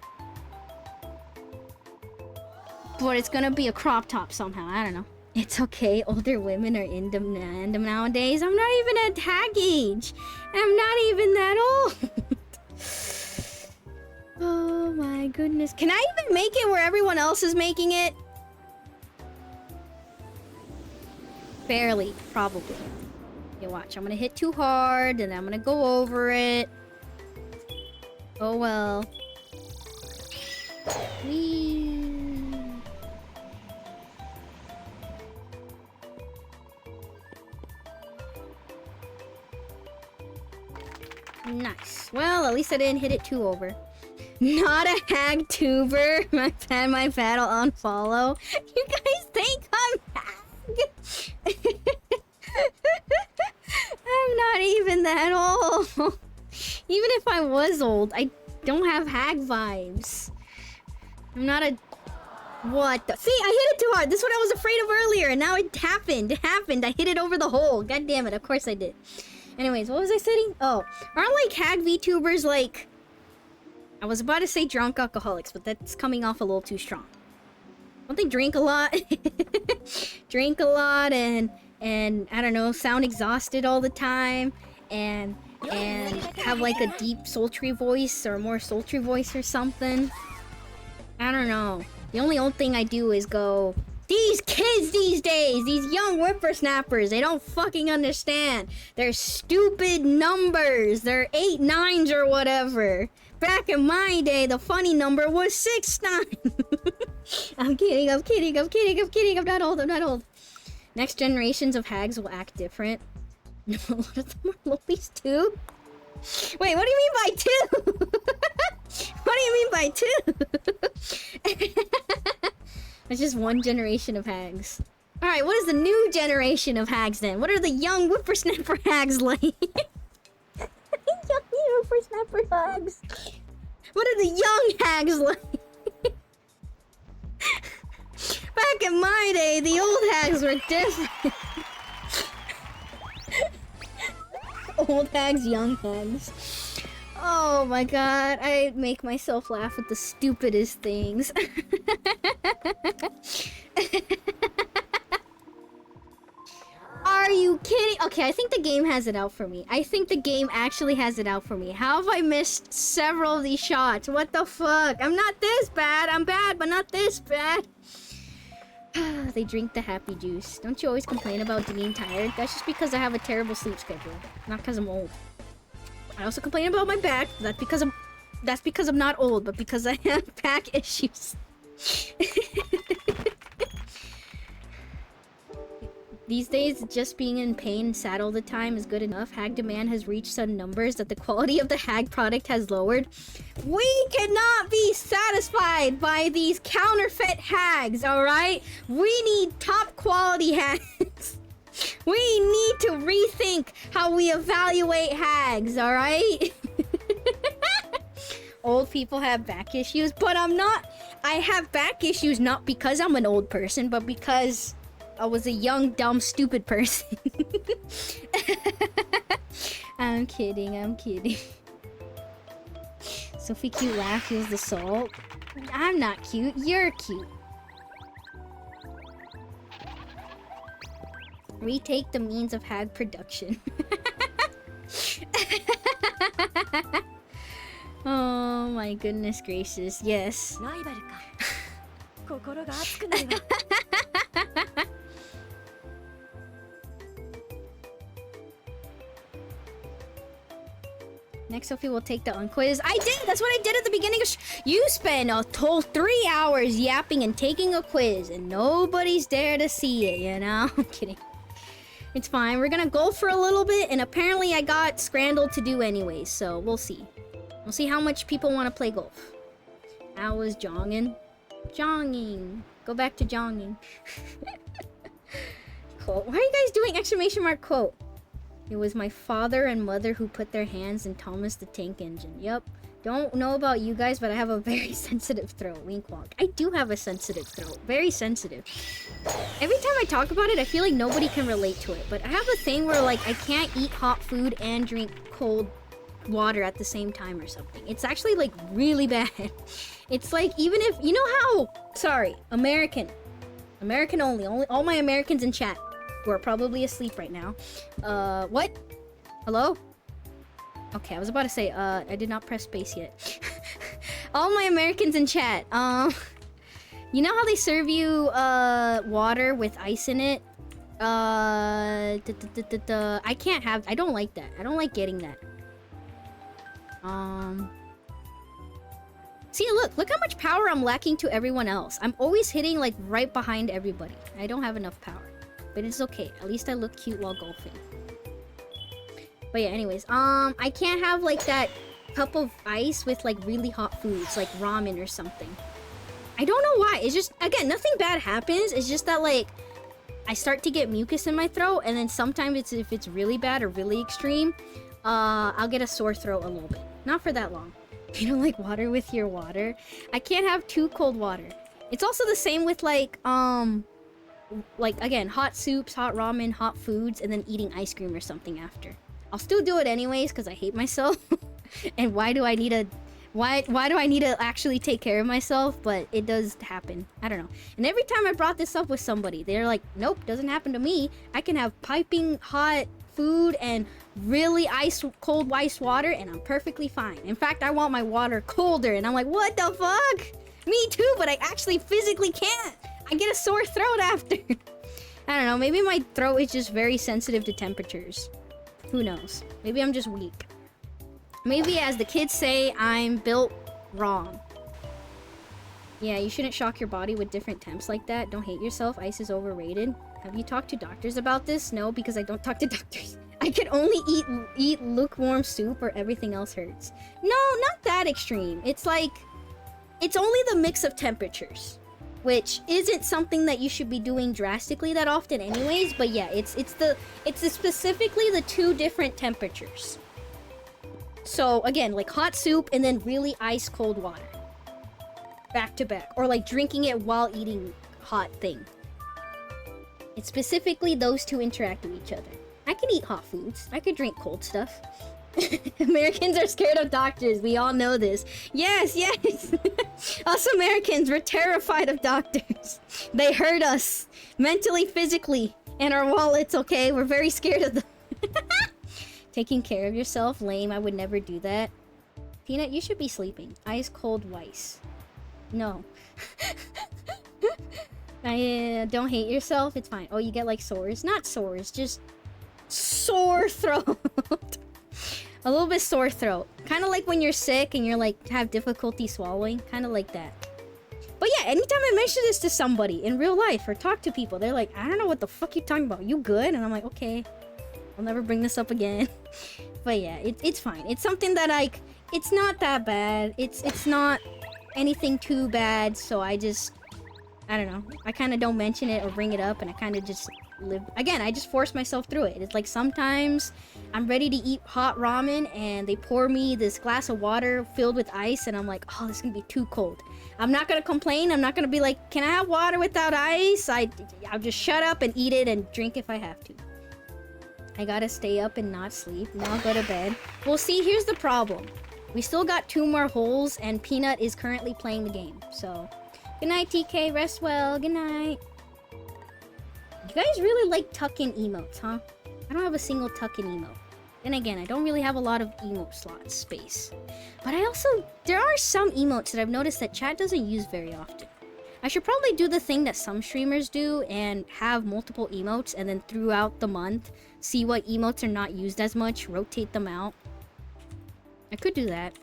But it's gonna be a crop top somehow, I don't know. It's okay, older women are in demand nowadays. I'm not even at tag age. I'm not even that old. Oh my goodness. Can I even make it where everyone else is making it? Barely, probably. Okay, watch. I'm gonna hit too hard, and I'm gonna go over it. Oh well. Whee. Nice. Well, at least I didn't hit it too over. Not a hag tuber. My bad, I'll unfollow. You guys think I'm hag? I'm not even that old. Even if I was old, I don't have hag vibes. I'm not a... What the... See, I hit it too hard. This is what I was afraid of earlier, and now it happened. It happened. I hit it over the hole. God damn it. Of course I did. Anyways, what was I saying? Oh, aren't like hag VTubers like... I was about to say drunk alcoholics, but that's coming off a little too strong. Don't they drink a lot? Drink a lot and I don't know, sound exhausted all the time and have like a deep sultry voice or more sultry voice or something. I don't know. The only old thing I do is go, these kids these days, these young whippersnappers, they don't fucking understand. They're stupid numbers. They're 8 9s or whatever. Back in my day, the funny number was 6 9. I'm kidding. I'm not old. Next generations of hags will act different. No, a lot of them are lolies too. Wait, what do you mean by two? What do you mean by two? It's just one generation of hags. Alright, what is the new generation of hags then? What are the young whippersnapper hags like? Young whippersnapper hags. What are the young hags like? Back in my day, the old hags were different. Old hags, young hags. Oh my god, I make myself laugh at the stupidest things. Are you kidding? Okay, I think the game has it out for me. I think the game actually has it out for me. How have I missed several of these shots? What the fuck? I'm not this bad. I'm bad, but not this bad. They drink the happy juice. Don't you always complain about being tired? That's just because I have a terrible sleep schedule. Not because I'm old. I also complain about my back. That's because I'm not old, but because I have back issues. These days, just being in pain and sad all the time is good enough. Hag demand has reached sudden numbers that the quality of the hag product has lowered. We cannot be satisfied by these counterfeit hags, alright? We need top quality hags. We need to rethink how we evaluate hags, alright? Old people have back issues, but I'm not... I have back issues not because I'm an old person, but because... I was a young, dumb, stupid person. I'm kidding. Sophie cute laugh feels the salt. I'm not cute, you're cute. Retake the means of hag production. Oh my goodness gracious, yes. Next, Sophie will take the unquiz. I did! That's what I did at the beginning of You spend a whole 3 hours yapping and taking a quiz, and nobody's there to see it, you know? I'm kidding. It's fine. We're gonna go for a little bit, and apparently I got Scrandle to do anyways, so we'll see. We'll see how much people want to play golf. I was jogging. Go back to jogging. Quote. Why are you guys doing exclamation mark quote? It was my father and mother who put their hands in Thomas the Tank Engine. Yep. Don't know about you guys, but I have a very sensitive throat. Wink wonk. I do have a sensitive throat. Very sensitive. Every time I talk about it, I feel like nobody can relate to it. But I have a thing where, like, I can't eat hot food and drink cold water at the same time or something. It's actually, like, really bad. It's like, even if... You know how... Sorry, American. American only. All my Americans in chat who are probably asleep right now. What? Hello? Okay, I was about to say, I did not press space yet. All my Americans in chat, you know how they serve you, water with ice in it? I can't have, I don't like that. I don't like getting that. See, look how much power I'm lacking to everyone else. I'm always hitting, like, right behind everybody. I don't have enough power. But it's okay. At least I look cute while golfing. But yeah, anyways, I can't have, like, that cup of ice with, like, really hot foods, like ramen or something. I don't know why. It's just, again, nothing bad happens. It's just that, like, I start to get mucus in my throat, and then sometimes if it's really bad or really extreme, I'll get a sore throat a little bit. Not for that long. You don't like water with your water? I can't have too cold water. It's also the same with, like, again, hot soups, hot ramen, hot foods, and then eating ice cream or something after. I'll still do it anyways because I hate myself. And why do I need to actually take care of myself? But it does happen. I don't know. And every time I brought this up with somebody, they're like, nope, doesn't happen to me. I can have piping hot food and really cold ice water and I'm perfectly fine. In fact, I want my water colder and I'm like, what the fuck? Me too, but I actually physically can't. I get a sore throat after. I don't know, maybe my throat is just very sensitive to temperatures. Who knows? Maybe I'm just weak. Maybe, as the kids say, I'm built wrong. Yeah, you shouldn't shock your body with different temps like that. Don't hate yourself. Ice is overrated. Have you talked to doctors about this? No, because I don't talk to doctors. I can only eat lukewarm soup or everything else hurts. No, not that extreme. It's like, it's only the mix of temperatures, which isn't something that you should be doing drastically that often anyways, but yeah, it's specifically the two different temperatures. So again, like hot soup and then really ice cold water. Back to back. Or like drinking it while eating hot thing. It's specifically those two interact with each other. I can eat hot foods. I could drink cold stuff. Americans are scared of doctors. We all know this. Yes, yes. Us Americans, we're terrified of doctors. They hurt us. Mentally, physically. And our wallets, okay? We're very scared of them. Taking care of yourself? Lame. I would never do that. Peanut, you should be sleeping. Ice cold Weiss. No. Don't hate yourself. It's fine. Oh, you get like sores? Not sores, just sore throat. A little bit sore throat. Kind of like when you're sick and you're like have difficulty swallowing. Kind of like that. But yeah, anytime I mention this to somebody in real life or talk to people, they're like, I don't know what the fuck you're talking about. You good? And I'm like, okay. I'll never bring this up again. But yeah, it's fine. It's something that it's not that bad. It's not anything too bad. So I don't know. I kind of don't mention it or bring it up, and I kind of just live. Again, I just force myself through it. It's like sometimes I'm ready to eat hot ramen and they pour me this glass of water filled with ice and I'm like, oh, this is gonna be too cold. I'm not gonna complain. I'm not gonna be like, can I have water without ice? I'll just shut up and eat it and drink if I have to. I gotta stay up and not sleep. Now I'll go to bed. Well, see, here's the problem. We still got 2 more holes and Peanut is currently playing the game. So, good night, TK. Rest well. Good night. You guys really like tuck-in emotes, huh? I don't have a single tuck-in emote. Then again, I don't really have a lot of emote slot space. But there are some emotes that I've noticed that chat doesn't use very often. I should probably do the thing that some streamers do and have multiple emotes and then throughout the month, see what emotes are not used as much, rotate them out. I could do that.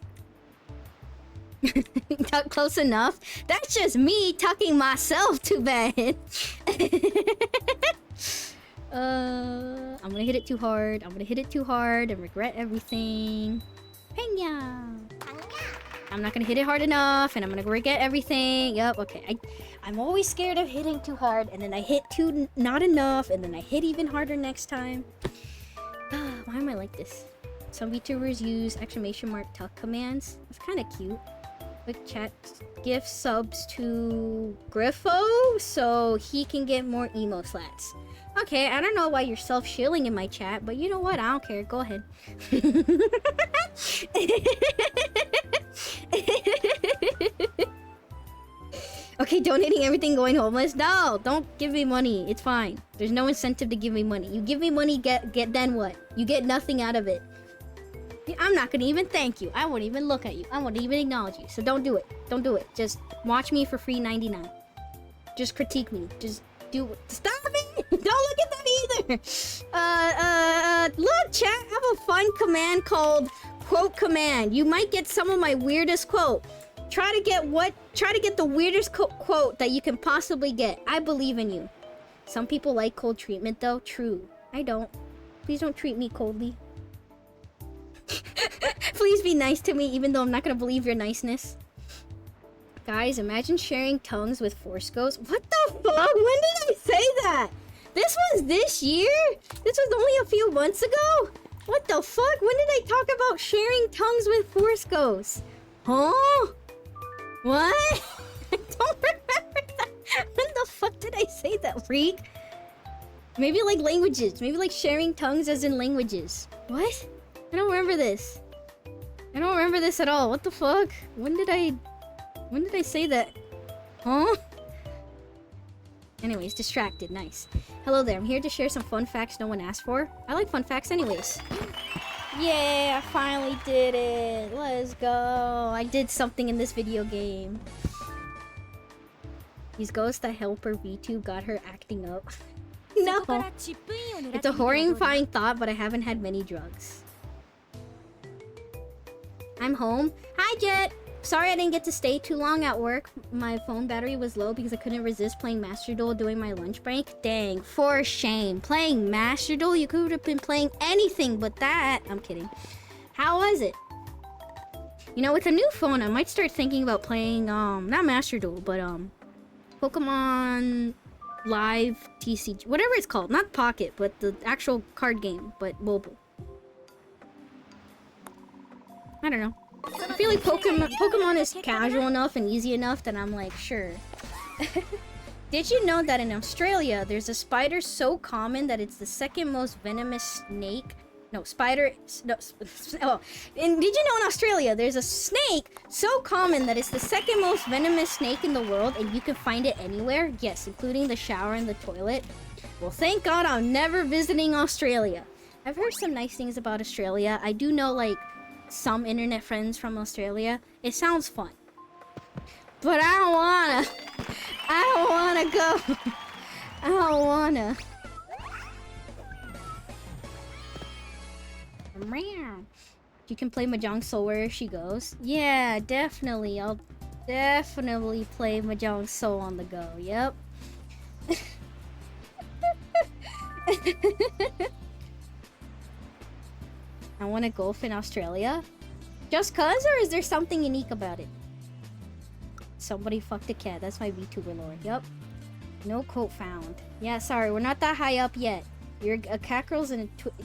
Tuck close enough. That's just me tucking myself to bed. I'm gonna hit it too hard. I'm gonna hit it too hard and regret everything. PANGYA. I'm not gonna hit it hard enough and I'm gonna regret everything. Yup, okay. I'm always scared of hitting too hard and then I hit too not enough and then I hit even harder next time. Why am I like this? Some VTubers use ! tuck commands. It's kind of cute. Quick chat gift subs to Griffo so he can get more emo slats. Okay, I don't know why you're self-shilling in my chat, but you know what? I don't care. Go ahead. Okay, donating everything, going homeless. No, don't give me money. It's fine. There's no incentive to give me money. You give me money, get then what? You get nothing out of it. I'm not gonna even thank you. I won't even look at you. I won't even acknowledge you. So don't do it. Don't do it. Just watch me for free 99. Just critique me. Just do it. Stop it! Don't look at that either! Look, chat, I have a fun command called quote command. You might get some of my weirdest quote. Try to get the weirdest quote that you can possibly get. I believe in you. Some people like cold treatment though. True. I don't. Please don't treat me coldly. Please be nice to me, even though I'm not gonna believe your niceness. Guys, imagine sharing tongues with Force Ghosts. What the fuck? When did I say that? This was this year? This was only a few months ago? What the fuck? When did I talk about sharing tongues with Force Ghosts? Huh? What? I don't remember that. When the fuck did I say that, freak? Maybe like languages. Maybe like sharing tongues as in languages. What? I don't remember this. I don't remember this at all. What the fuck? When did I say that? Huh? Anyways, distracted. Nice. Hello there. I'm here to share some fun facts no one asked for. I like fun facts anyways. Yeah, I finally did it. Let's go. I did something in this video game. These ghosts that help her VTube got her acting up. No. It's a horrifying thought, but I haven't had many drugs. I'm home. Hi, Jet! Sorry I didn't get to stay too long at work. My phone battery was low because I couldn't resist playing Master Duel during my lunch break. Dang, for shame. Playing Master Duel? You could have been playing anything but that. I'm kidding. How was it? You know, with a new phone, I might start thinking about playing, not Master Duel, but, Pokemon Live TCG. Whatever it's called. Not Pocket, but the actual card game, but mobile. I don't know. I feel like Pokemon is casual enough and easy enough that I'm like, sure. Did you know that in Australia, there's a spider so common that it's the second most venomous snake? No, spider... No, oh. And did you know in Australia, there's a snake so common that it's the second most venomous snake in the world and you can find it anywhere? Yes, including the shower and the toilet. Well, thank God I'm never visiting Australia. I've heard some nice things about Australia. I do know, like, some internet friends from Australia. It sounds fun. But I don't wanna go. I don't wanna. You can play Mahjong Soul wherever she goes. Yeah, definitely. I'll definitely play Mahjong Soul on the go. Yep. I want to golf in Australia. Just cuz, or is there something unique about it? Somebody fucked a cat. That's my VTuber lore. Yup. No quote found. Yeah, sorry, we're not that high up yet. You're a cat girl's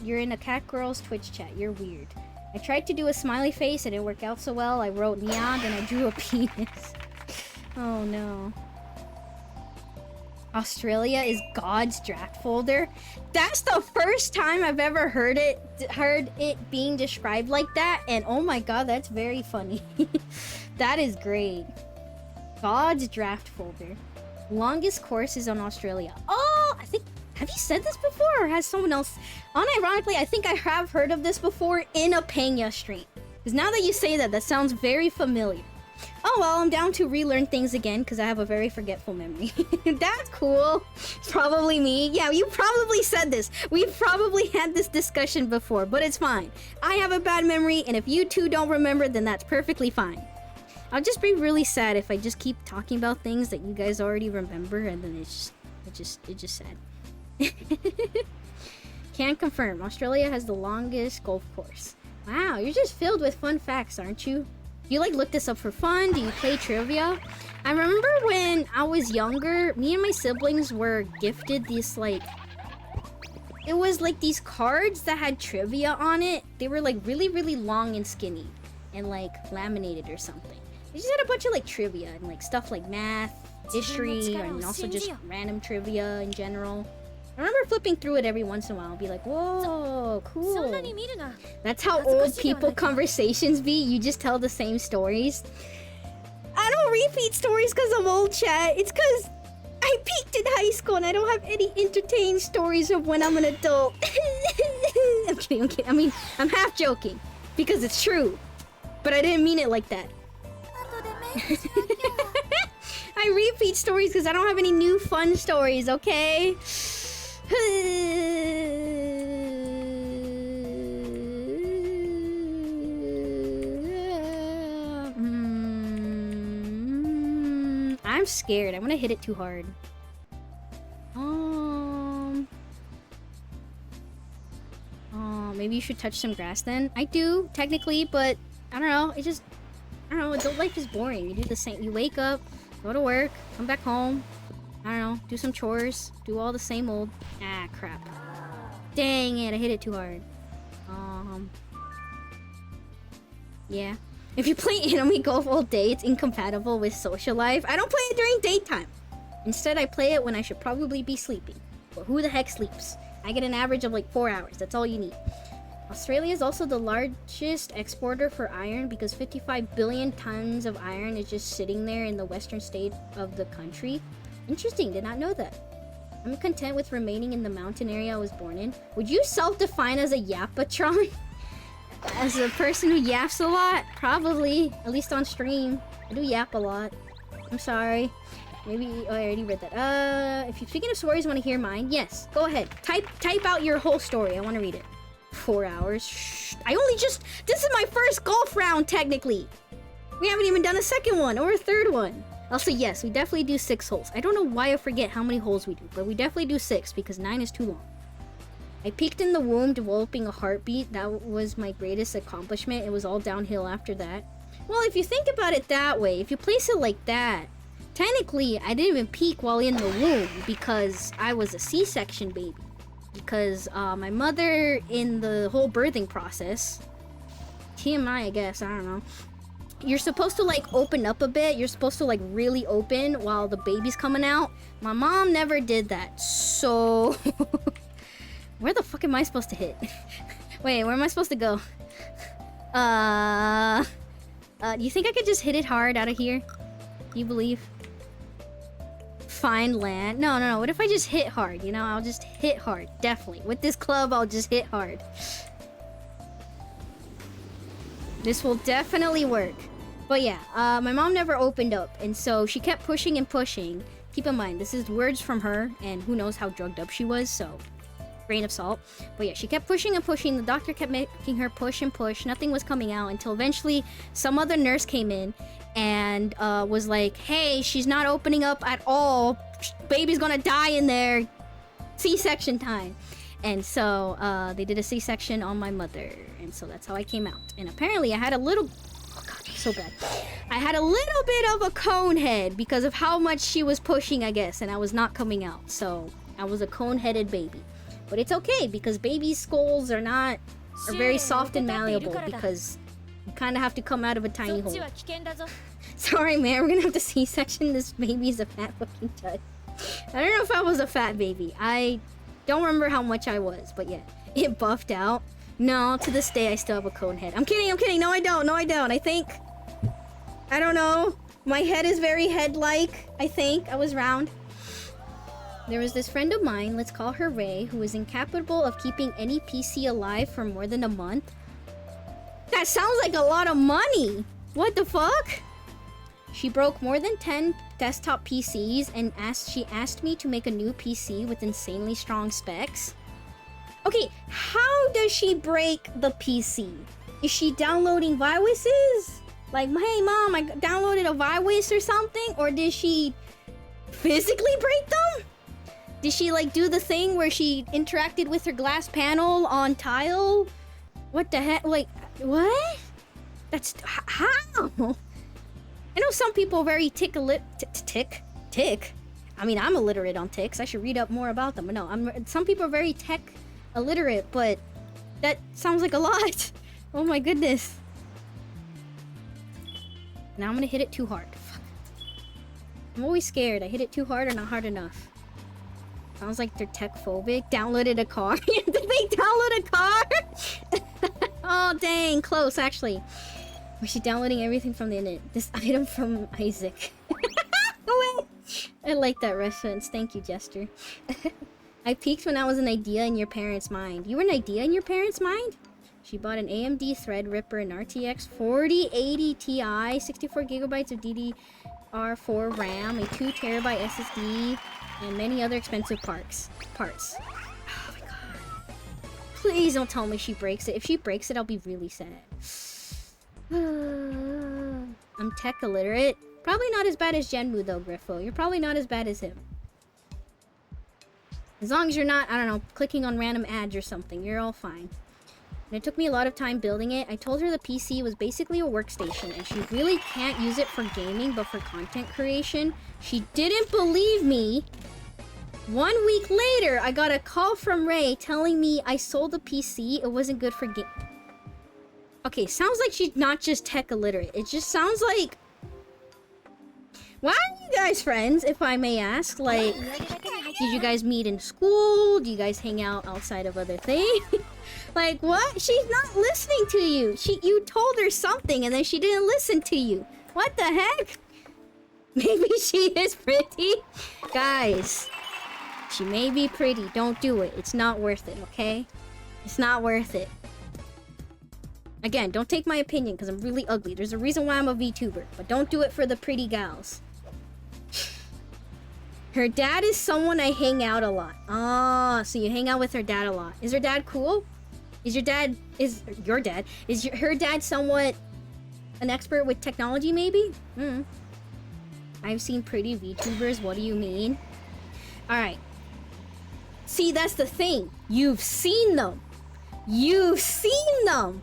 you're in a cat girl's Twitch chat. You're weird. I tried to do a smiley face. It didn't work out so well. I wrote neon, then I drew a penis. Oh no. Australia is God's draft folder. That's the first time I've ever heard it being described like that, and oh my god, that's very funny. That is great. God's draft folder. Longest course is on Australia. Oh, I think, have you said this before, or has someone else? Unironically, I think I have heard of this before in a PANGYA stream. Because now that you say that, that sounds very familiar. Oh well, I'm down to relearn things again because I have a very forgetful memory. That's cool. It's probably me. Yeah, you probably said this. We've probably had this discussion before, but it's fine. I have a bad memory, and if you two don't remember, then that's perfectly fine. I'll just be really sad if I just keep talking about things that you guys already remember, and then it's just sad. Can't confirm. Australia has the longest golf course. Wow, you're just filled with fun facts, aren't you? Do you like look this up for fun? Do you play trivia? I remember when I was younger, me and my siblings were gifted these like... It was like these cards that had trivia on it. They were like really, really long and skinny. And like laminated or something. They just had a bunch of like trivia and like stuff like math, history, and also just random trivia in general. I remember flipping through it every once in a while and be like, whoa, cool. That's how old people conversations be. You just tell the same stories. I don't no repeat stories because I'm old, chat. It's because I peaked in high school and I don't have any entertaining stories of when I'm an adult. I'm kidding, I'm kidding. I mean, I'm half joking because it's true. But I didn't mean it like that. I repeat stories because I don't have any new fun stories, okay? I'm scared. I'm gonna hit it too hard. Maybe you should touch some grass then. I do, technically, but I don't know. It just, I don't know. Adult life is boring. You do the same. You wake up, go to work, come back home. I don't know. Do some chores. Do all the same old. Ah, crap. Dang it. I hit it too hard. Yeah. If you play anime golf all day, it's incompatible with social life. I don't play it during daytime. Instead, I play it when I should probably be sleeping. But who the heck sleeps? I get an average of like 4 hours. That's all you need. Australia is also the largest exporter for iron because 55 billion tons of iron is just sitting there in the western state of the country. Interesting, did not know that. I'm content with remaining in the mountain area I was born in. Would you self-define as a yapatron? As a person who yaps a lot? Probably, at least on stream. I do yap a lot. I'm sorry. Maybe, oh, I already read that. If you're speaking of stories, want to hear mine? Yes, go ahead. Type out your whole story. I want to read it. 4 hours. Shh. This is my first golf round, technically. We haven't even done a second one or a third one. Also, yes, we definitely do 6 holes. I don't know why I forget how many holes we do, but we definitely do 6 because 9 is too long. I peaked in the womb developing a heartbeat. That was my greatest accomplishment. It was all downhill after that. Well, if you think about it that way, if you place it like that, technically, I didn't even peak while in the womb because I was a C-section baby. Because my mother, in the whole birthing process, TMI, I guess, I don't know. You're supposed to like open up a bit. You're supposed to like really open while the baby's coming out. My mom never did that. So, where the fuck am I supposed to hit? Wait, where am I supposed to go? Do you think I could just hit it hard out of here? Do you believe? Find land. No. What if I just hit hard? You know, I'll just hit hard. Definitely. With this club, I'll just hit hard. This will definitely work. But yeah, my mom never opened up. And so she kept pushing and pushing. Keep in mind, this is words from her. And who knows how drugged up she was. So, grain of salt. But yeah, she kept pushing and pushing. The doctor kept making her push and push. Nothing was coming out until eventually some other nurse came in. And was like, hey, she's not opening up at all. Baby's gonna die in there. C-section time. And so they did a C-section on my mother. And so that's how I came out. And apparently I had a little... Oh god, so bad. I had a little bit of a cone head because of how much she was pushing, I guess. And I was not coming out. So I was a cone-headed baby. But it's okay because babies' skulls are very soft and malleable because... you kind of have to come out of a tiny hole. Sorry, man. We're gonna have to C-section this baby's a fat fucking chud. I don't know if I was a fat baby. I don't remember how much I was, but yeah. It buffed out. No, to this day, I still have a cone head. I'm kidding. No, I don't. I think... I don't know. My head is very head-like. I think. I was round. There was this friend of mine, let's call her Ray, who was incapable of keeping any PC alive for more than a month. That sounds like a lot of money. What the fuck? She broke more than 10 desktop PCs and she asked me to make a new PC with insanely strong specs. Okay, how does she break the PC? Is she downloading viruses? Like, hey mom, I downloaded a virus or something? Or did she physically break them? Did she like do the thing where she interacted with her glass panel on tile? What the heck? Like, what? That's how? I know some people are very tick. I mean, I'm illiterate on ticks. I should read up more about them. But no, some people are very tech illiterate, but that sounds like a lot. Oh my goodness. Now I'm gonna hit it too hard. Fuck. I'm always scared. I hit it too hard or not hard enough. Sounds like they're tech phobic. Downloaded a car. Did they download a car? Oh, dang. Close, actually. Was she downloading everything from the internet? This item from Isaac. Oh, wait. I like that reference. Thank you, Jester. I peaked when I was an idea in your parents' mind. You were an idea in your parents' mind? She bought an AMD Threadripper, an RTX 4080 Ti, 64 gigabytes of DDR4 RAM, a 2 terabyte SSD, and many other expensive parts. Oh my god. Please don't tell me she breaks it. If she breaks it, I'll be really sad. I'm tech illiterate. Probably not as bad as Genmu though, Griffo. You're probably not as bad as him. As long as you're not, I don't know, clicking on random ads or something, you're all fine. And it took me a lot of time building it. I told her the PC was basically a workstation and she really can't use it for gaming but for content creation. She didn't believe me. 1 week later, I got a call from Ray telling me I sold the PC. It wasn't good for game. Okay, sounds like she's not just tech illiterate. It just sounds like... Why are you guys friends, if I may ask? Like, did you guys meet in school? Do you guys hang out outside of other things? Like, what? She's not listening to you. You told her something and then she didn't listen to you. What the heck? Maybe she is pretty? Guys, she may be pretty. Don't do it. It's not worth it, okay? It's not worth it. Again, don't take my opinion because I'm really ugly. There's a reason why I'm a VTuber. But don't do it for the pretty gals. Her dad is someone I hang out a lot. Ah, so you hang out with her dad a lot. Is her dad cool? Is your dad... her dad somewhat an expert with technology, maybe? I've seen pretty VTubers. What do you mean? Alright. See, that's the thing. You've seen them. You've seen them.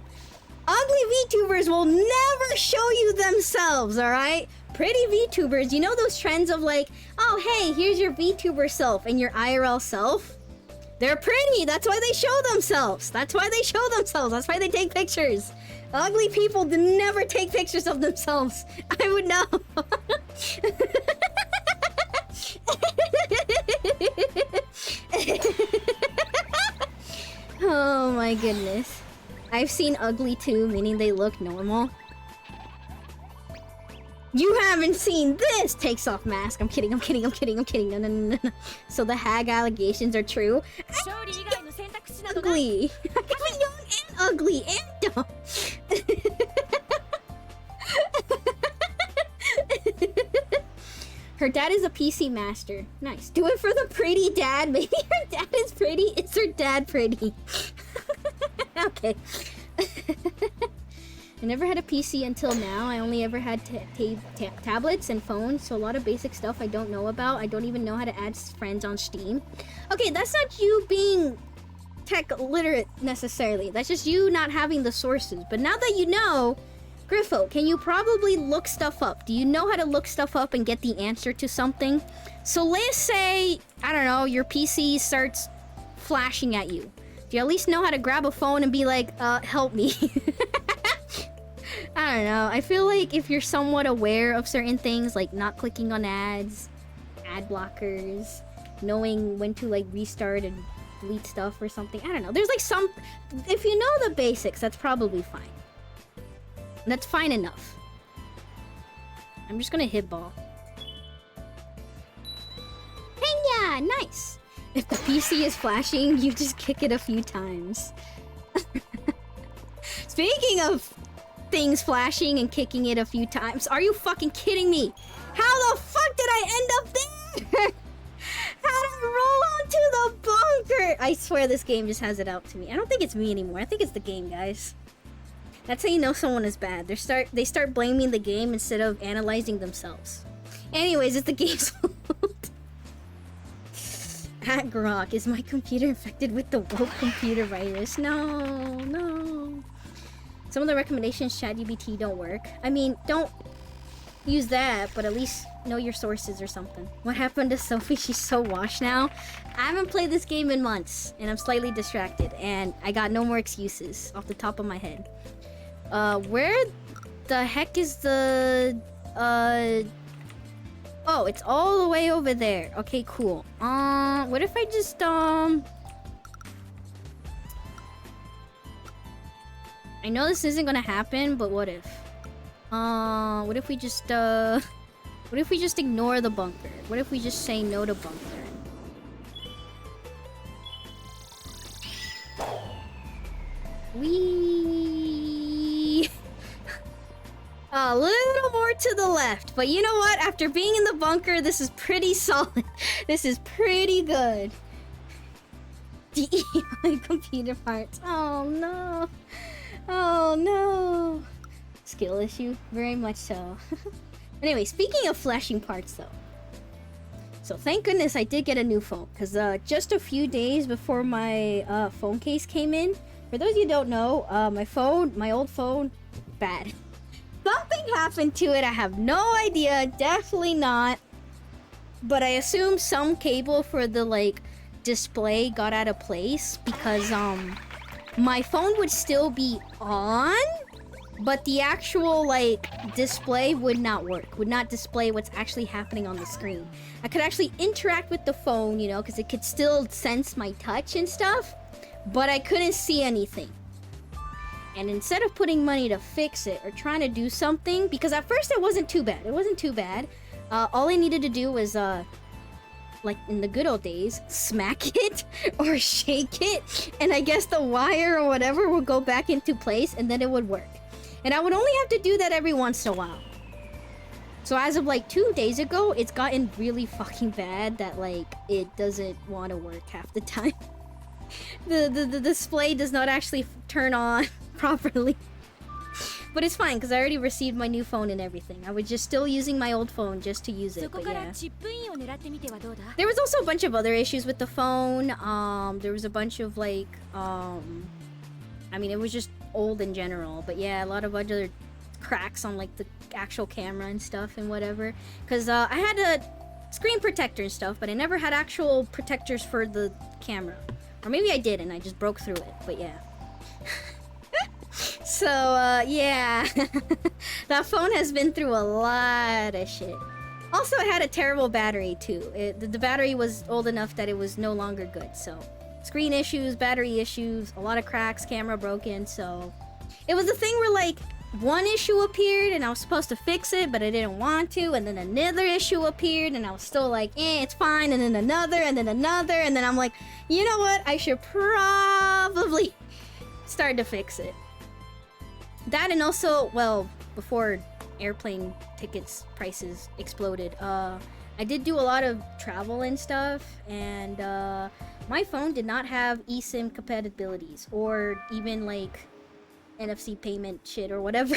Ugly VTubers will never show you themselves, alright? Pretty VTubers, you know those trends of like, oh hey, here's your VTuber self and your IRL self? They're pretty, that's why they show themselves. That's why they show themselves, that's why they take pictures. Ugly people never take pictures of themselves. I would know. Oh my goodness. I've seen ugly too, meaning they look normal. You haven't seen this! Takes off mask. I'm kidding. No. So the hag allegations are true. Ugly. I'm young and ugly and dumb. Her dad is a PC master. Nice. Do it for the pretty dad. Maybe her dad is pretty. Is her dad pretty? Okay. I never had a PC until now. I only ever had tablets and phones, so a lot of basic stuff I don't know about. I don't even know how to add friends on Steam. Okay, that's not you being tech literate necessarily. That's just you not having the sources. But now that you know, Griffo, can you probably look stuff up? Do you know how to look stuff up and get the answer to something? So let's say, I don't know, your PC starts flashing at you. Do you at least know how to grab a phone and be like, help me? I don't know. I feel like if you're somewhat aware of certain things, like not clicking on ads, ad blockers, knowing when to like restart and delete stuff or something. I don't know. There's like some... If you know the basics, that's probably fine. That's fine enough. I'm just gonna hit ball. PANGYA! Nice! If the PC is flashing, you just kick it a few times. Speaking of things flashing and kicking it a few times, are you fucking kidding me? How the fuck did I end up there? How did I roll onto the bunker? I swear this game just has it out to me. I don't think it's me anymore. I think it's the game, guys. That's how you know someone is bad. They start blaming the game instead of analyzing themselves. Anyways, it's the game's fault. At Grok, is my computer infected with the woke computer virus? No. Some of the recommendations ChatGPT don't work. I mean, don't use that, but at least know your sources or something. What happened to Sophie? She's so washed now. I haven't played this game in months, and I'm slightly distracted, and I got no more excuses off the top of my head. Where the heck is the... Oh, it's all the way over there. Okay, cool. What if I just, I know this isn't gonna happen, but what if? What if we just ignore the bunker? What if we just say no to bunker? A little more to the left, but you know what? After being in the bunker, this is pretty solid. This is pretty good. DEI computer parts. Oh no. Oh no. Skill issue? Very much so. Anyway, speaking of flashing parts though. So thank goodness I did get a new phone, because just a few days before my phone case came in, for those of you who don't know, my old phone, bad. Something happened to it, I have no idea, definitely not. But I assume some cable for the like display got out of place, because my phone would still be on, but the actual like display would not work, would not display what's actually happening on the screen. I could actually interact with the phone, you know, because it could still sense my touch and stuff, but I couldn't see anything. And instead of putting money to fix it or trying to do something, because at first it wasn't too bad. It wasn't too bad. All I needed to do was, like in the good old days, smack it or shake it. And I guess the wire or whatever would go back into place and then it would work. And I would only have to do that every once in a while. So as of like 2 days ago, it's gotten really fucking bad that like it doesn't want to work half the time. The display does not actually turn on properly. But it's fine, because I already received my new phone and everything. I was just still using my old phone just to use it, but yeah. There was also a bunch of other issues with the phone. There was a bunch of like, I mean, it was just old in general. But yeah, a lot of other cracks on like the actual camera and stuff and whatever. Because I had a screen protector and stuff, but I never had actual protectors for the camera. Or maybe I did and I just broke through it, but yeah. So, yeah. That phone has been through a lot of shit. Also, it had a terrible battery, too. The battery was old enough that it was no longer good, so... Screen issues, battery issues, a lot of cracks, camera broken, so... It was a thing where, like, one issue appeared and I was supposed to fix it, but I didn't want to, and then another issue appeared and I was still like, it's fine, and then another, and then another, and then I'm like, you know what? I should probably start to fix it. That, and also, well, before airplane tickets prices exploded, I did do a lot of travel and stuff, and my phone did not have eSIM compatibilities, or even like NFC payment shit or whatever.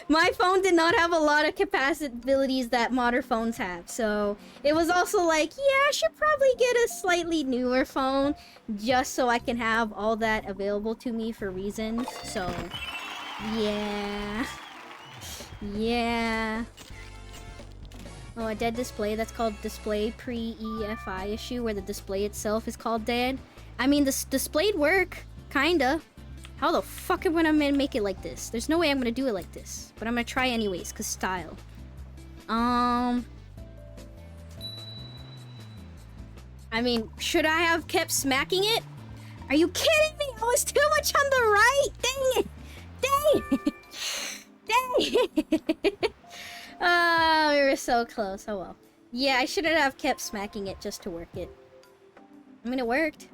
My phone did not have a lot of compatibilities that modern phones have, so it was also like, yeah, I should probably get a slightly newer phone just so I can have all that available to me for reasons, so... Yeah. Yeah. Oh, a dead display. That's called display pre-EFI issue, where the display itself is called dead. I mean, this displayed work. Kinda. How the fuck am I gonna make it like this? There's no way I'm gonna do it like this. But I'm gonna try anyways, cause style. I mean, should I have kept smacking it? Are you kidding me? I was too much on the right! Dang it! Dang! Dang! Oh, we were so close. Oh well. Yeah, I shouldn't have kept smacking it just to work it. I mean, it worked.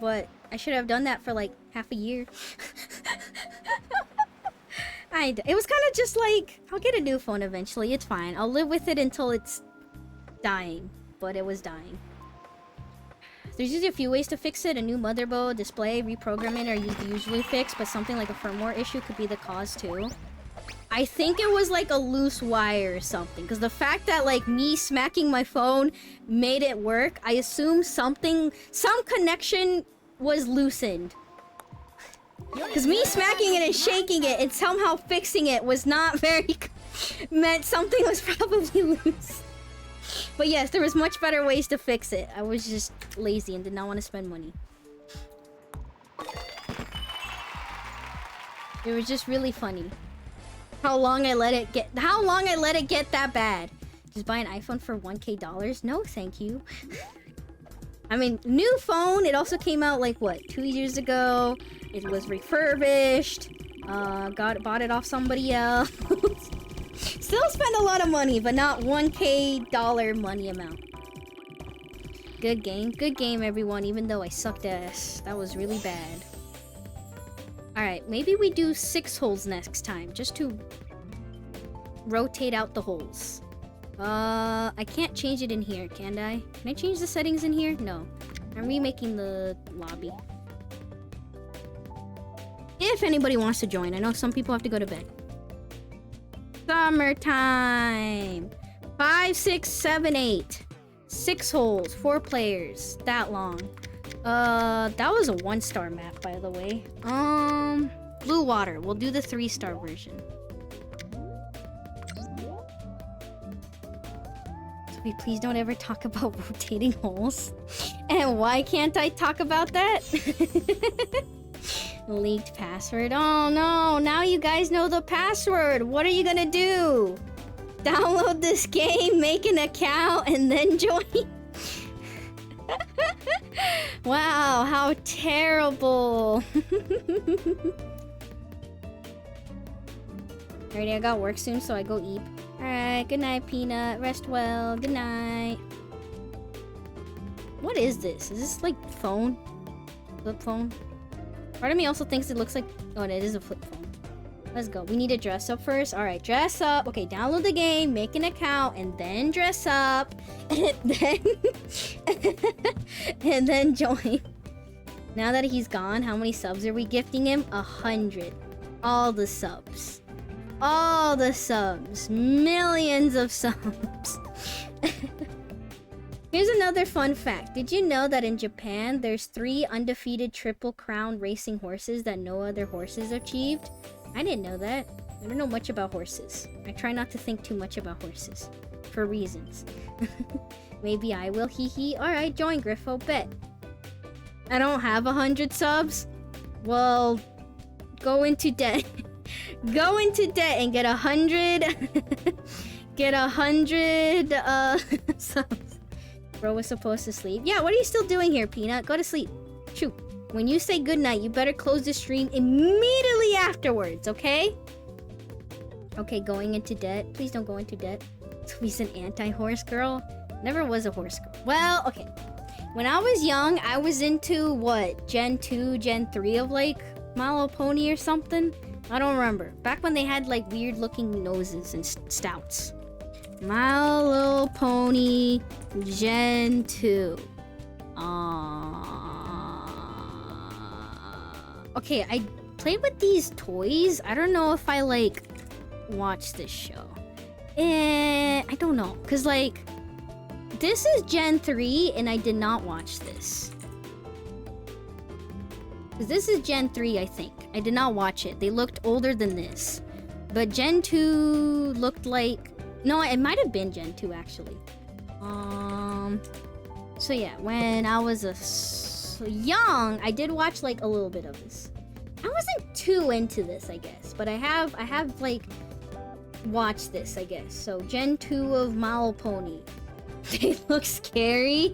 But I should have done that for like half a year. It was kind of just like, I'll get a new phone eventually. It's fine. I'll live with it until it's dying. But it was dying. There's usually a few ways to fix it. A new motherboard, display, reprogramming are usually fixed, but something like a firmware issue could be the cause too. I think it was like a loose wire or something, because the fact that like me smacking my phone made it work, I assume some connection was loosened. Because me smacking it and shaking it and somehow fixing it was not very... meant something was probably loose. But yes, there was much better ways to fix it. I was just lazy and did not want to spend money. It was just really funny. How long I let it get that bad. Just buy an iPhone for $1K? No, thank you. I mean, new phone. It also came out like what, 2 years ago. It was refurbished. Bought it off somebody else. Still spend a lot of money, but not 1K dollar money amount. Good game, everyone, even though I sucked ass. That was really bad. Alright, maybe we do 6 holes next time, just to rotate out the holes. I can't change it in here, can I? Can I change the settings in here? No. I'm remaking the lobby. If anybody wants to join, I know some people have to go to bed. Summertime! 5, 6, 7, 8. 6 holes, 4 players. That long. That was a 1-star map, by the way. Blue water. We'll do the 3-star version. Please don't ever talk about rotating holes. And why can't I talk about that? Leaked password. Oh no, now you guys know the password. What are you gonna do? Download this game, make an account, and then join? Wow, how terrible. Alrighty, I got work soon, so I go eat. Alright, good night, Peanut. Rest well. Good night. What is this? Is this like phone? Flip phone? Part of me also thinks it looks like... Oh, it is a flip phone. Let's go. We need to dress up first. Alright, dress up. Okay, download the game, make an account, and then dress up. And then... and then join. Now that he's gone, how many subs are we gifting him? 100. All the subs. All the subs. Millions of subs. Here's another fun fact. Did you know that in Japan, there's 3 undefeated Triple Crown racing horses that no other horses achieved? I didn't know that. I don't know much about horses. I try not to think too much about horses. For reasons. Maybe I will, hee hee. Alright, join Griffo, bet. I don't have 100 subs? Well, go into debt. Go into debt and get 100... get 100, subs. Bro was supposed to sleep. Yeah, what are you still doing here, Peanut? Go to sleep. Shoot. When you say goodnight, you better close the stream immediately afterwards, okay? Okay, going into debt. Please don't go into debt. He's an anti-horse girl. Never was a horse girl. Well, okay. When I was young, I was into, what, Gen 2, Gen 3 of, like, My Little Pony or something? I don't remember. Back when they had, like, weird-looking noses and stouts. My Little Pony Gen 2. Okay, I played with these toys. I don't know if I, like, watched this show. I don't know. Because, like, this is Gen 3, and I did not watch this. Because this is Gen 3, I think. I did not watch it. They looked older than this. But Gen 2 looked like... No, it might have been Gen 2, actually. So yeah, when I was young, I did watch, like, a little bit of this. I wasn't too into this, I guess. But I have, like, watched this, I guess. So, Gen 2 of My Little Pony. They look scary.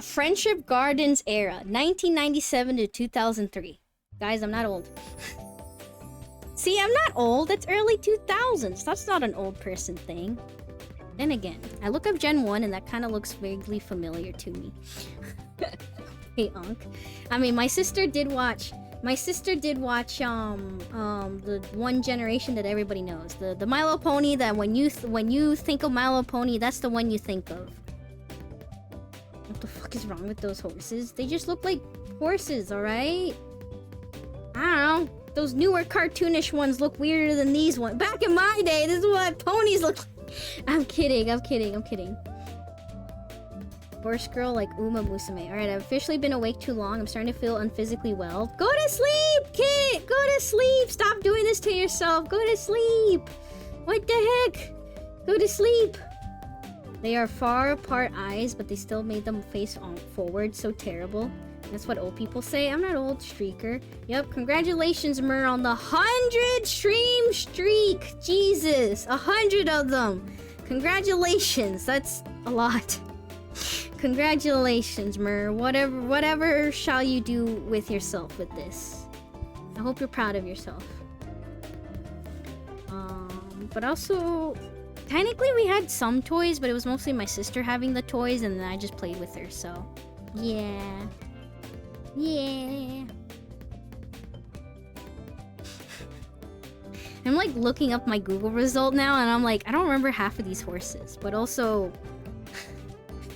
Friendship Gardens era, 1997 to 2003. Guys, I'm not old. See, I'm not old. That's early 2000s. That's not an old person thing. Then again, I look up Gen 1 and that kind of looks vaguely familiar to me. Hey, Unc. I mean, my sister did watch the one generation that everybody knows. The My Little Pony that when you think of My Little Pony, that's the one you think of. What the fuck is wrong with those horses? They just look like horses, alright? I don't know. Those newer cartoonish ones look weirder than these ones. Back in my day, this is what ponies look like. I'm kidding. Horse girl like Uma Musume. Alright, I've officially been awake too long. I'm starting to feel unphysically well. Go to sleep, kid! Go to sleep! Stop doing this to yourself. Go to sleep! What the heck? Go to sleep! They are far apart eyes, but they still made them face on forward. So terrible. That's what old people say. I'm not old, streaker. Yep, congratulations, Mur, on the 100 stream streak. Jesus, 100 of them. Congratulations. That's a lot. Congratulations, Mur. Whatever shall you do with yourself with this? I hope you're proud of yourself. But also, technically we had some toys, but it was mostly my sister having the toys, and then I just played with her, so... Yeah. Yeah. I'm like looking up my Google result now, and I'm like, I don't remember half of these horses. But also,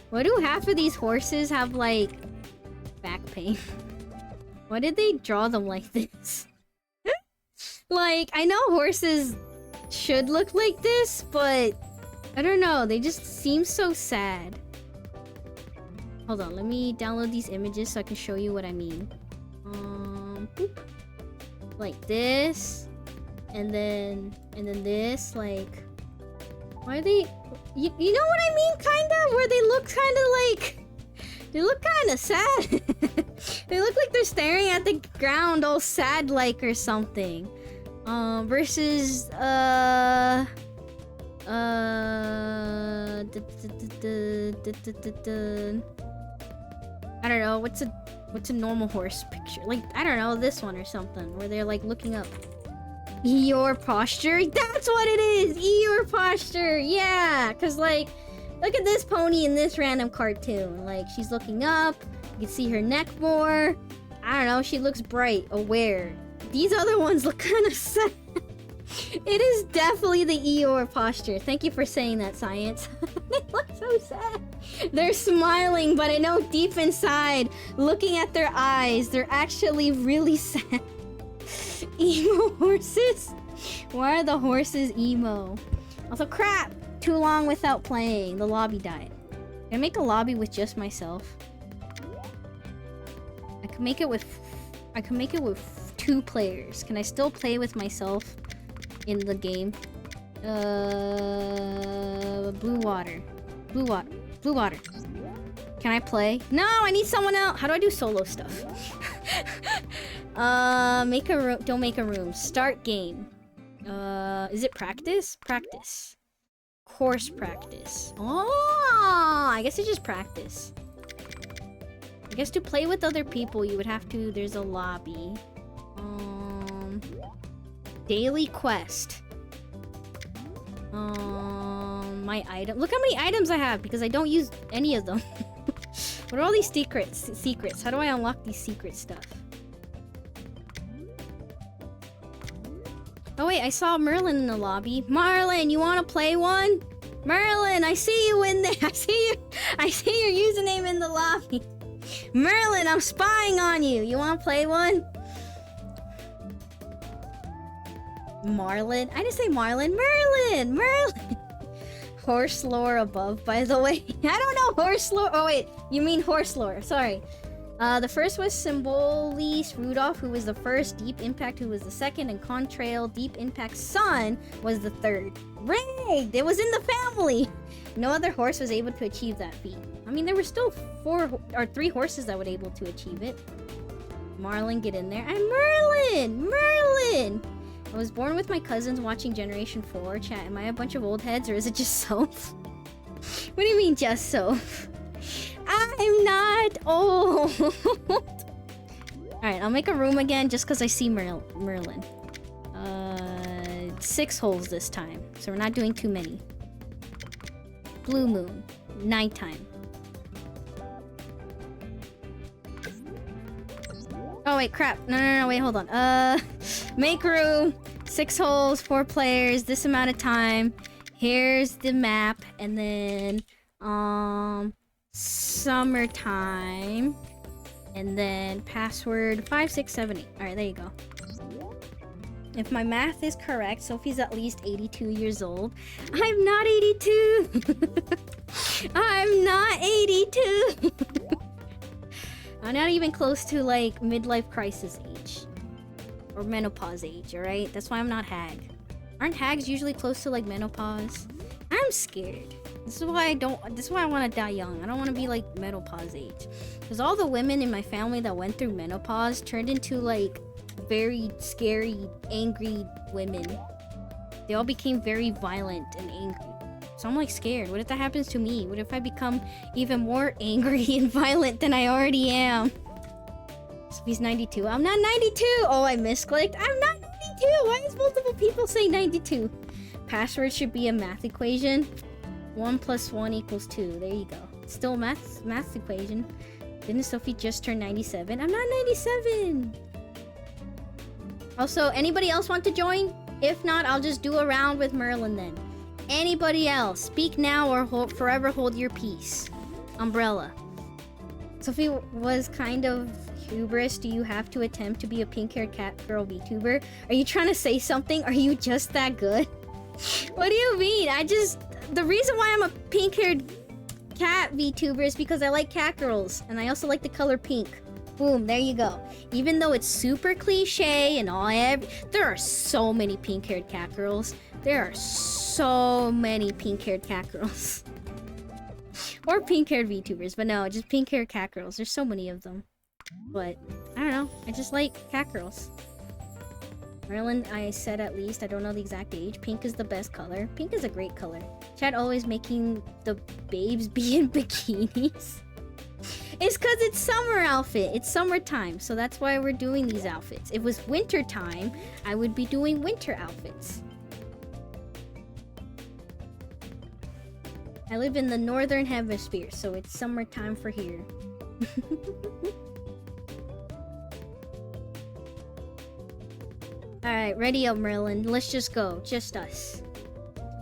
why do half of these horses have like back pain? Why did they draw them like this? Like, I know horses should look like this, but I don't know. They just seem so sad. Hold on, let me download these images so I can show you what I mean. Boop. Like this. And then this, like... Why are they... You know what I mean, kinda? Where they look kinda like... They look kinda sad. They look like they're staring at the ground all sad-like or something. Versus, I don't know, what's a normal horse picture? Like, I don't know, this one or something, where they're like looking up. Eeyore posture? That's what it is! Eeyore posture! Yeah! Cause like, look at this pony in this random cartoon. Like, she's looking up, you can see her neck more. I don't know, she looks bright, aware. These other ones look kind of sad. It is definitely the Eeyore posture. Thank you for saying that, Science. They look so sad. They're smiling, but I know deep inside, looking at their eyes, they're actually really sad. Emo horses? Why are the horses emo? Also, crap! Too long without playing. The lobby died. Can I make a lobby with just myself? I can make it with 2 players. Can I still play with myself in the game? Blue water. Blue water. Blue water. Can I play? No, I need someone else. How do I do solo stuff? Make a room. Don't make a room. Start game. Is it practice? Practice. Course practice. Oh, I guess it's just practice. I guess to play with other people, you would have to... There's a lobby. Daily quest. My item. Look how many items I have because I don't use any of them. What are all these secrets? How do I unlock these secret stuff? Oh wait, I saw Merlin in the lobby. Marlin, you want to play one? Merlin, I see you in there. I see your username in the lobby. Merlin, I'm spying on you. You want to play one? Marlin? I didn't say Marlin. Merlin! Merlin! Horse lore above, by the way. I don't know horse lore. Oh, wait. You mean horse lore. Sorry. The first was Symbolis Rudolph, who was the first. Deep Impact, who was the second. And Contrail, Deep Impact's son, was the third. Rigged! It was in the family! No other horse was able to achieve that feat. I mean, there were still 3 horses that were able to achieve it. Marlin, get in there. And Merlin! Merlin! I was born with my cousins watching Generation 4. Chat, am I a bunch of old heads or is it just Soph? What do you mean just Soph? I'm not old! Alright, I'll make a room again just because I see Merlin. 6 holes this time, so we're not doing too many. Blue moon. Nighttime. Oh wait, crap. No, wait, hold on. Make room. 6 holes, 4 players, this amount of time. Here's the map, and then, summertime. And then password 5678. Alright, there you go. If my math is correct, Sophie's at least 82 years old. I'm not 82! I'm not 82! I'm not even close to, like, midlife crisis age. Or menopause age, alright? That's why I'm not hag. Aren't hags usually close to, like, menopause? I'm scared. This is why I want to die young. I don't want to be, like, menopause age. Because all the women in my family that went through menopause turned into, like, very scary, angry women. They all became very violent and angry. So I'm like scared. What if that happens to me? What if I become even more angry and violent than I already am? Sophie's 92. I'm not 92! Oh, I misclicked. I'm not 92! Why is multiple people saying 92? Password should be a math equation. 1 + 1 = 2. There you go. Still math equation. Didn't Sophie just turn 97? I'm not 97! Also, anybody else want to join? If not, I'll just do a round with Merlin then. Anybody else? Speak now or forever hold your peace. Umbrella. Sophie was kind of hubris. Do you have to attempt to be a pink-haired cat girl VTuber? Are you trying to say something? Are you just that good? What do you mean? The reason why I'm a pink-haired cat VTuber is because I like cat girls. And I also like the color pink. Boom, there you go. Even though it's super cliche and all, there are so many pink-haired cat girls. There are so many pink-haired cat girls. Or pink-haired VTubers, but no, just pink-haired cat girls. There's so many of them. But, I don't know. I just like cat girls. Merlin, I said at least. I don't know the exact age. Pink is the best color. Pink is a great color. Chad always making the babes be in bikinis. It's because it's summer outfit. It's summertime, so that's why we're doing these outfits. If it was winter time, I would be doing winter outfits. I live in the northern hemisphere, so it's summertime for here. Alright, ready up, Merlin. Let's just go. Just us.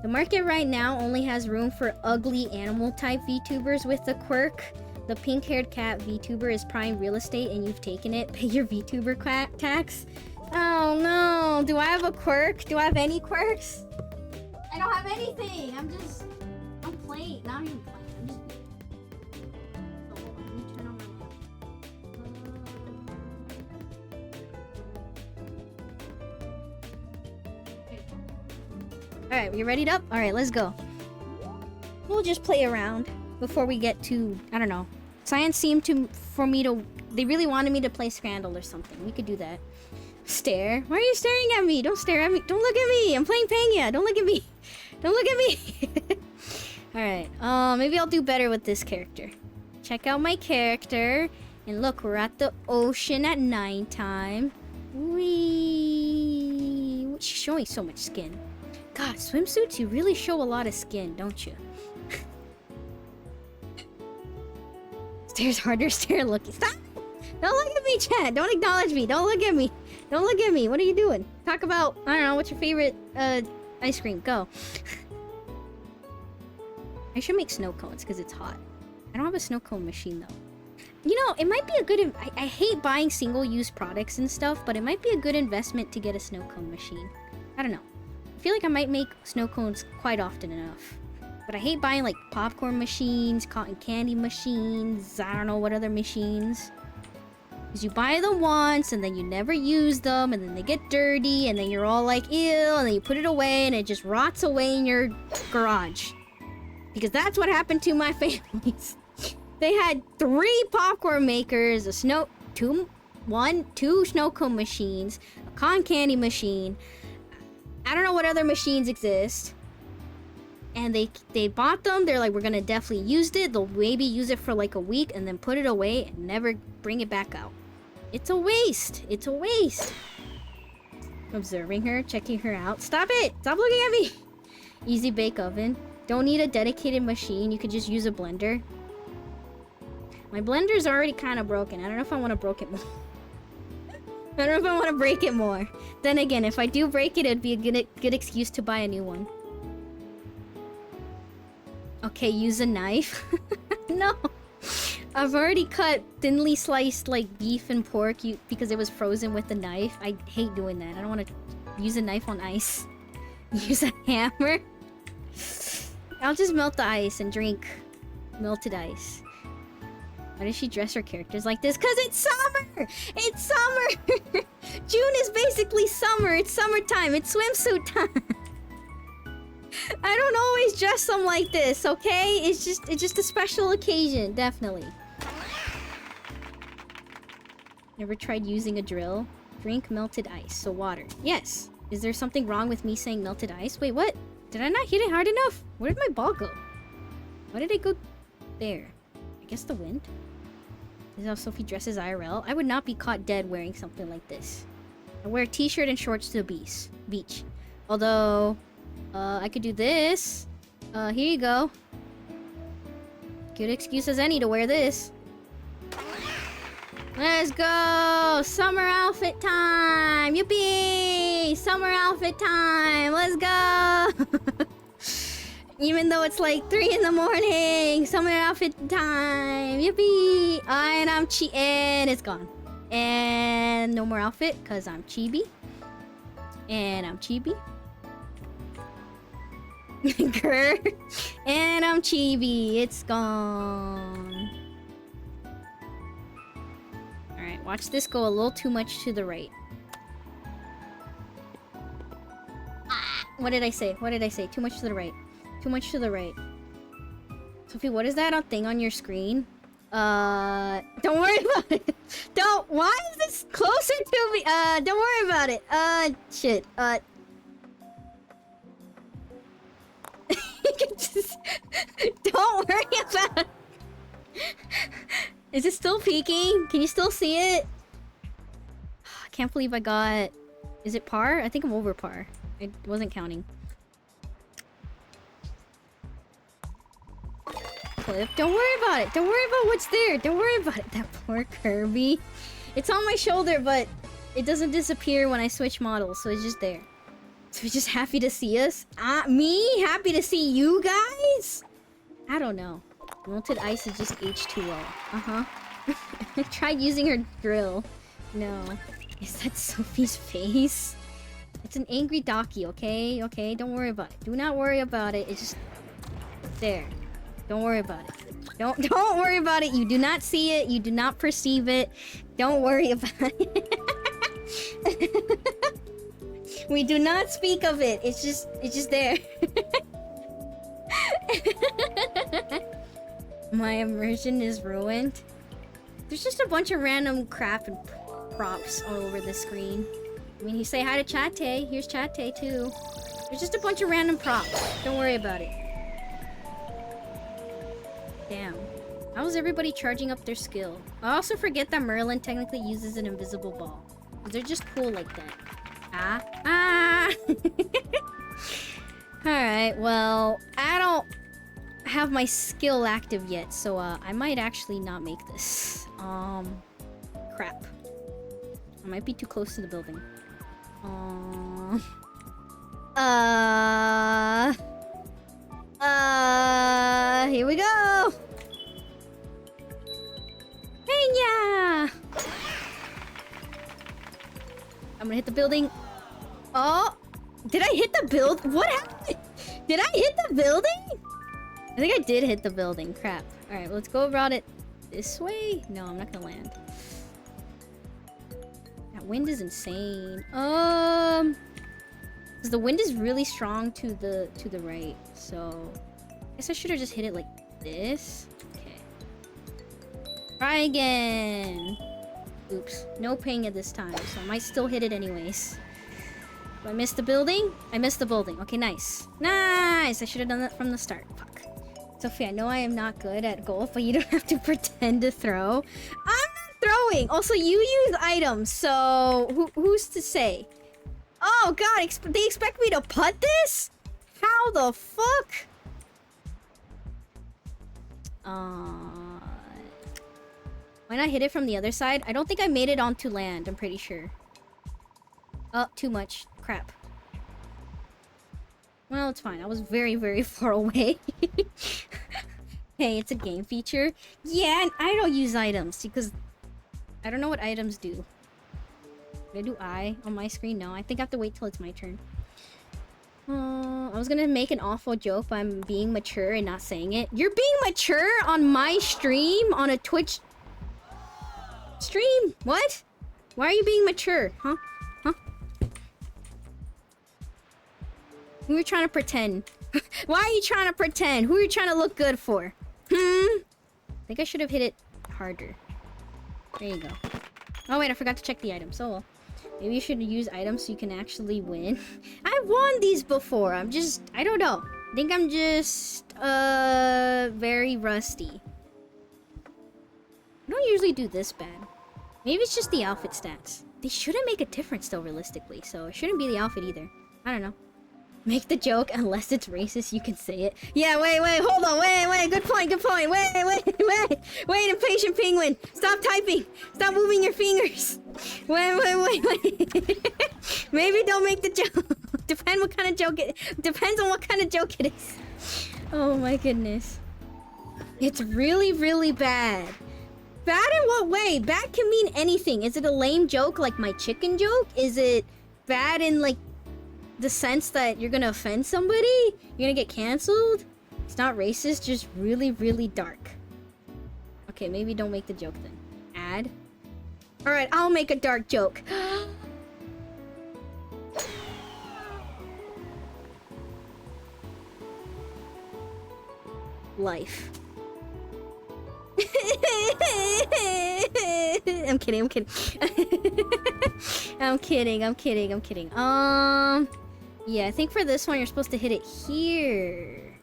The market right now only has room for ugly animal-type VTubers with the quirk. The pink-haired cat VTuber is prime real estate and you've taken it. Pay your VTuber tax. Oh no. Do I have a quirk? Do I have any quirks? I don't have anything. I'm playing. Not even playing. I'm just... Oh, hold on. Let me turn on my Alright, you ready up? Alright, let's go. We'll just play around before we get to, I don't know. Science seemed they really wanted me to play Scandal or something. We could do that. Stare? Why are you staring at me? Don't stare at me. Don't look at me. I'm playing PANGYA. Don't look at me. Don't look at me. Alright, maybe I'll do better with this character. Check out my character. And look, we're at the ocean at nighttime. Whee! She's showing so much skin. God, swimsuits, you really show a lot of skin, don't you? Stares harder, stare looking. Stop! Don't look at me, Chad. Don't acknowledge me. Don't look at me. Don't look at me. What are you doing? Talk about, I don't know, what's your favorite ice cream? Go. I should make snow cones because it's hot. I don't have a snow cone machine though. You know, it might be a good... I hate buying single-use products and stuff, but it might be a good investment to get a snow cone machine. I don't know. I feel like I might make snow cones quite often enough. But I hate buying like popcorn machines, cotton candy machines, I don't know what other machines. Because you buy them once and then you never use them and then they get dirty and then you're all like, ew, and then you put it away and it just rots away in your garage. Because that's what happened to my families. They had 3 popcorn makers, two snow cone machines, a cotton candy machine. I don't know what other machines exist. And they bought them. They're like, we're gonna definitely use it. They'll maybe use it for like a week and then put it away and never bring it back out. It's a waste. It's a waste. Observing her, checking her out. Stop it! Stop looking at me! Easy bake oven. Don't need a dedicated machine. You could just use a blender. My blender's already kind of broken. I don't know if I want to break it more. I don't know if I want to break it more. Then again, if I do break it, it'd be a good excuse to buy a new one. Okay, use a knife. No. I've already cut thinly sliced like beef and pork because it was frozen with the knife. I hate doing that. I don't want to use a knife on ice. Use a hammer. I'll just melt the ice and drink melted ice. Why does she dress her characters like this? Cause it's summer! It's summer! June is basically summer. It's summertime. It's swimsuit time. I don't always dress them like this, okay? It's just a special occasion, definitely. Never tried using a drill? Drink melted ice, so water. Yes. Is there something wrong with me saying melted ice? Wait, what? Did I not hit it hard enough? Where did my ball go? Why did it go there? I guess the wind? This is how Sophie dresses IRL. I would not be caught dead wearing something like this. I wear a t-shirt and shorts to the beach. Although, I could do this. Here you go. Good excuse as any to wear this. Let's go! Summer outfit time! Yippee! Summer outfit time! Let's go! Even though it's like 3 in the morning! Summer outfit time! Yippee! And I'm and it's gone. And no more outfit, because I'm chibi. And I'm chibi. Grr. And I'm chibi. It's gone. Alright, watch this go a little too much to the right. Ah, what did I say? What did I say? Too much to the right. Too much to the right. Sophie, what is that thing on your screen? Don't worry about it. Why is this closer to me? Don't worry about it. Shit. Don't worry about it. Is it still peaking? Can you still see it? I can't believe I got... Is it par? I think I'm over par. I wasn't counting. Clip. Don't worry about it. Don't worry about what's there. Don't worry about it. That poor Kirby. It's on my shoulder, but it doesn't disappear when I switch models, so it's just there. So we're just happy to see us. Me? Happy to see you guys? I don't know. Melted ice is just H2O. Uh-huh. I tried using her drill. No. Is that Sophie's face? It's an angry Docky, okay? Okay, don't worry about it. Do not worry about it. It's just... there. Don't worry about it. Don't worry about it. You do not see it. You do not perceive it. Don't worry about it. We do not speak of it. It's just there. My immersion is ruined. There's just a bunch of random crap and props all over the screen. I mean, you say hi to Chatte. Here's Chatte too. There's just a bunch of random props. Don't worry about it. Damn. How is everybody charging up their skill? I also forget that Merlin technically uses an invisible ball. They're just cool like that. Alright, well, I don't have my skill active yet, so I might actually not make this. Crap. I might be too close to the building. Here we go! PANGYA! I'm gonna hit the building. Oh! Did I hit the build? What happened? Did I hit the building? I think I did hit the building. Crap. Alright, let's go about it this way. No, I'm not gonna land. That wind is insane. Because the wind is really strong to the right. So I guess I should have just hit it like this. Okay. Try again. Oops. No PANGYA this time, so I might still hit it anyways. Do I miss the building? I missed the building. Okay, nice. Nice! I should have done that from the start. Fuck. Sophie, I know I am not good at golf, but you don't have to pretend to throw. I'm not throwing! Also, you use items, so who's to say? Oh god, they expect me to putt this? How the fuck? Why not hit it from the other side? I don't think I made it onto land, I'm pretty sure. Oh, too much. Crap. Well, it's fine. I was very, very far away. Hey, it's a game feature. Yeah, and I don't use items because I don't know what items do. Did I do I on my screen? No, I think I have to wait till it's my turn. I was gonna make an awful joke, but I'm being mature and not saying it. You're being mature on my stream? On a Twitch stream? What? Why are you being mature? Huh? Huh? Who are you trying to pretend? Why are you trying to pretend? Who are you trying to look good for? I think I should have hit it harder. There you go. Oh wait, I forgot to check the items. Oh well. Maybe you should use items so you can actually win. I've won these before. I don't know. I think I'm just, very rusty. How do don't usually do this bad. Maybe it's just the outfit stats. They shouldn't make a difference though, realistically, so it shouldn't be the outfit either. I don't know. Make the joke, unless it's racist, you can say it. Yeah, wait, hold on, wait, good point, wait, impatient penguin. Stop typing, stop moving your fingers. Wait. Maybe don't make the joke. Depends on what kind of joke it is. Oh my goodness. It's really, really bad. Bad in what way? Bad can mean anything. Is it a lame joke like my chicken joke? Is it bad in like the sense that you're gonna offend somebody? You're gonna get canceled? It's not racist, just really, really dark. Okay, maybe don't make the joke then. Add. Alright, I'll make a dark joke. Life. I'm kidding. I'm kidding. Yeah, I think for this one you're supposed to hit it here.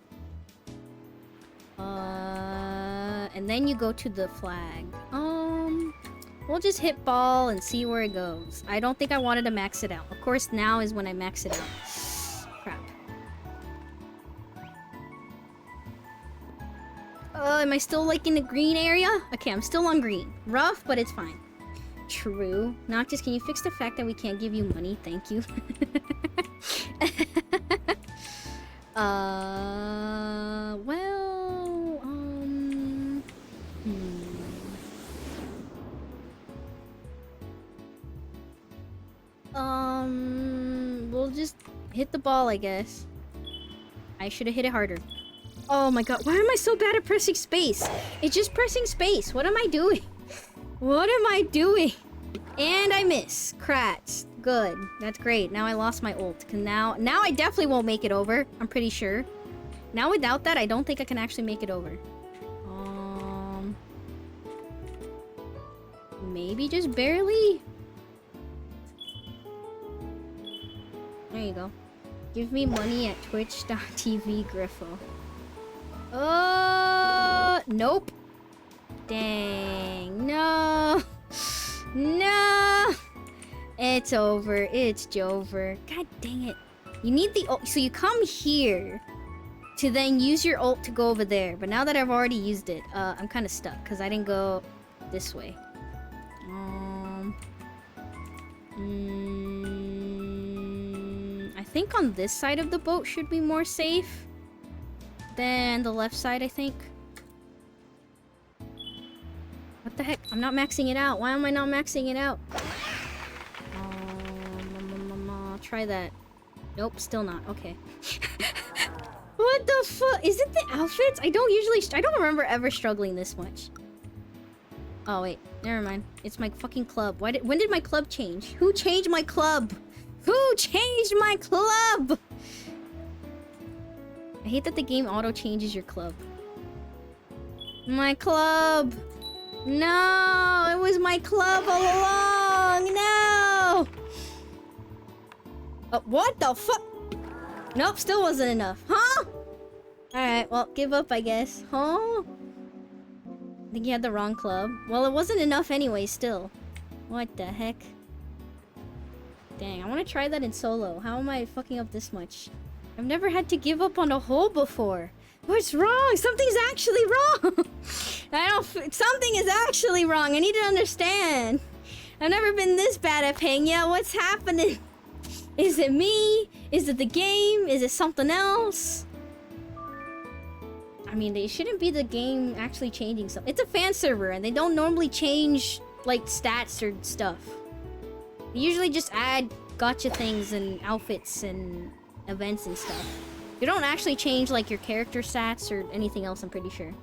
And then you go to the flag. We'll just hit ball and see where it goes. I don't think I wanted to max it out. Of course, now is when I max it out. Crap. Am I still like in the green area? Okay, I'm still on green. Rough, but it's fine. True. Noctis, can you fix the fact that we can't give you money? Thank you. We'll just hit the ball, I guess. I should have hit it harder. Oh my god, why am I so bad at pressing space? It's just pressing space. What am I doing? What am I doing? And I miss. Crats. Good. That's great. Now I lost my ult. Now I definitely won't make it over. I'm pretty sure. Now without that, I don't think I can actually make it over. Maybe just barely? There you go. Give me money at twitch.tv Griffo. Nope. Dang. No. No. It's over. It's Jover. God dang it. You need the ult. So you come here to then use your ult to go over there. But now that I've already used it, I'm kind of stuck because I didn't go this way. I think on this side of the boat should be more safe than the left side, I think. What the heck? I'm not maxing it out. Why am I not maxing it out? I'll try that. Nope, still not. Okay. What the fuck? Is it the outfits? I don't remember ever struggling this much. Oh, wait. Never mind. It's my fucking club. When did my club change? Who changed my club? Who changed my club? I hate that the game auto changes your club. My club. No, it was my club all along. No. Oh, what the fuck? Nope, still wasn't enough. Huh? Alright, well, give up, I guess. Huh? I think you had the wrong club. Well, it wasn't enough anyway, still. What the heck? Dang, I want to try that in solo. How am I fucking up this much? I've never had to give up on a hole before. What's wrong? Something's actually wrong. Something is actually wrong. I need to understand. I've never been this bad at PANGYA. What's happening? Is it me? Is it the game? Is it something else? I mean, they shouldn't be the game actually changing something. It's a fan server, and they don't normally change, like, stats or stuff. They usually just add gotcha things and outfits and events and stuff. They don't actually change, like, your character stats or anything else, I'm pretty sure.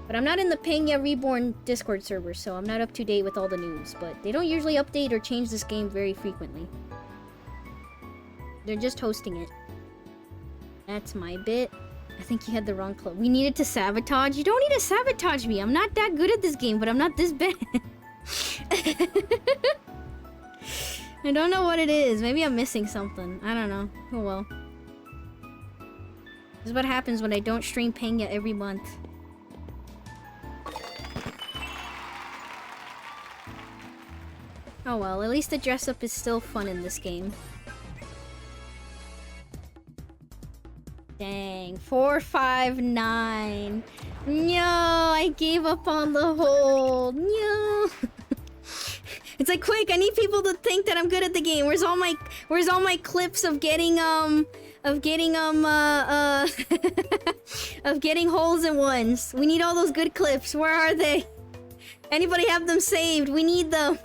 But I'm not in the PANGYA Reborn Discord server, so I'm not up to date with all the news. But they don't usually update or change this game very frequently. They're just hosting it. That's my bit. I think you had the wrong club. We needed to sabotage. You don't need to sabotage me. I'm not that good at this game, but I'm not this bad. I don't know what it is. Maybe I'm missing something. I don't know. Oh well. This is what happens when I don't stream PANGYA every month. Oh well, at least the dress up is still fun in this game. Dang, 459. No, I gave up on the hold. No. It's like, quick, I need people to think that I'm good at the game. Where's all my clips of getting of getting holes in ones? We need all those good clips. Where are they? Anybody have them saved? We need them.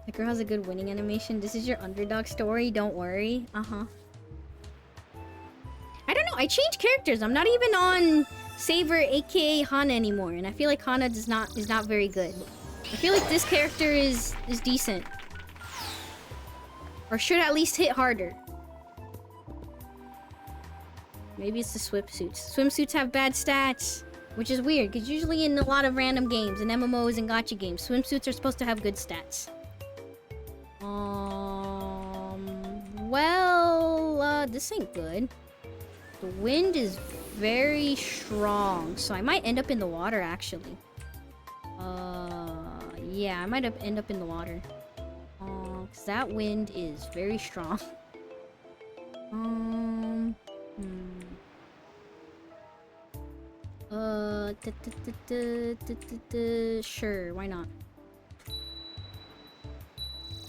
The girl has a good winning animation. This is your underdog story. Don't worry. Uh-huh. I don't know. I changed characters. I'm not even on Saber, aka Hana anymore, and I feel like Hana is not very good. I feel like this character is decent, or should at least hit harder. Maybe it's the swimsuits. Swimsuits have bad stats, which is weird because usually in a lot of random games and MMOs and gacha games, swimsuits are supposed to have good stats. Well, this ain't good. The wind is very strong, so I might end up in the water, actually. Yeah, I might end up in the water. Because that wind is very strong. Sure, why not?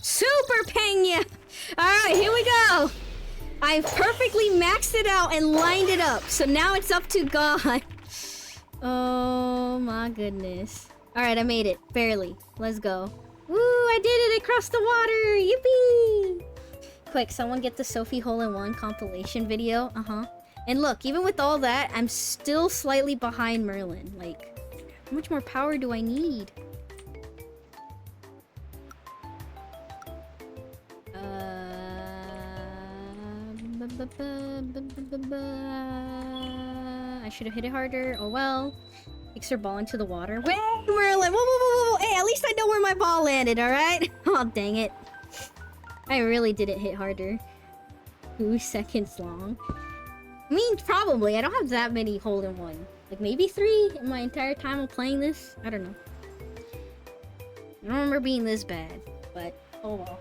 Super PANGYA! Alright, here we go! I've perfectly maxed it out and lined it up, so now it's up to God. Oh my goodness. Alright, I made it. Barely. Let's go. Woo! I did it! I crossed the water! Yippee! Quick, someone get the Sophie Hole-in-One compilation video. Uh-huh. And look, even with all that, I'm still slightly behind Merlin. Like, how much more power do I need? I should have hit it harder. Oh well. Kicks her ball into the water. Wait, Merlin! Whoa, whoa, whoa, whoa! Hey, at least I know where my ball landed, alright? Oh, dang it. I really didn't hit harder. 2 seconds long. I mean, probably. I don't have that many hole-in-one. Like, maybe 3 in my entire time of playing this? I don't know. I don't remember being this bad, but oh well.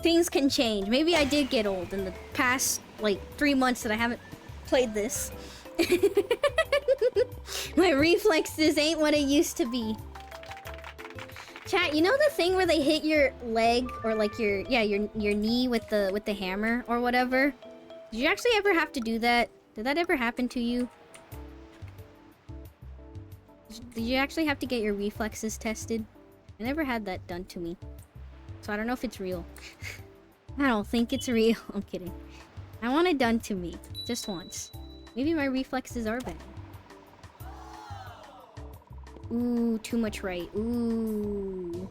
Things can change. Maybe I did get old in the past, like, 3 months that I haven't played this. My reflexes ain't what it used to be. Chat, you know the thing where they hit your leg or like your knee with the hammer or whatever? Did you actually ever have to do that? Did that ever happen to you? Did you actually have to get your reflexes tested? I never had that done to me. So I don't know if it's real. I don't think it's real. I'm kidding. I want it done to me. Just once. Maybe my reflexes are bad. Ooh, too much right. Ooh.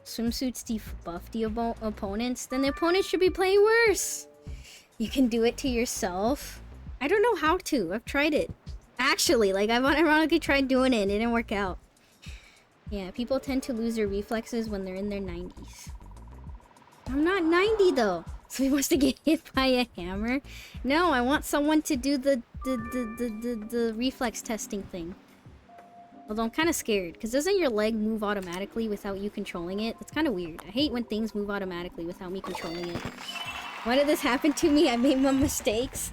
Swimsuits debuff the opponents? Then the opponents should be playing worse. You can do it to yourself. I don't know how to. I've tried it. Actually, like, I've ironically tried doing it and it didn't work out. Yeah, people tend to lose their reflexes when they're in their 90s. I'm not 90 though. So he wants to get hit by a hammer? No, I want someone to do the reflex testing thing. Although I'm kind of scared, because doesn't your leg move automatically without you controlling it? That's kind of weird. I hate when things move automatically without me controlling it. Why did this happen to me? I made my mistakes.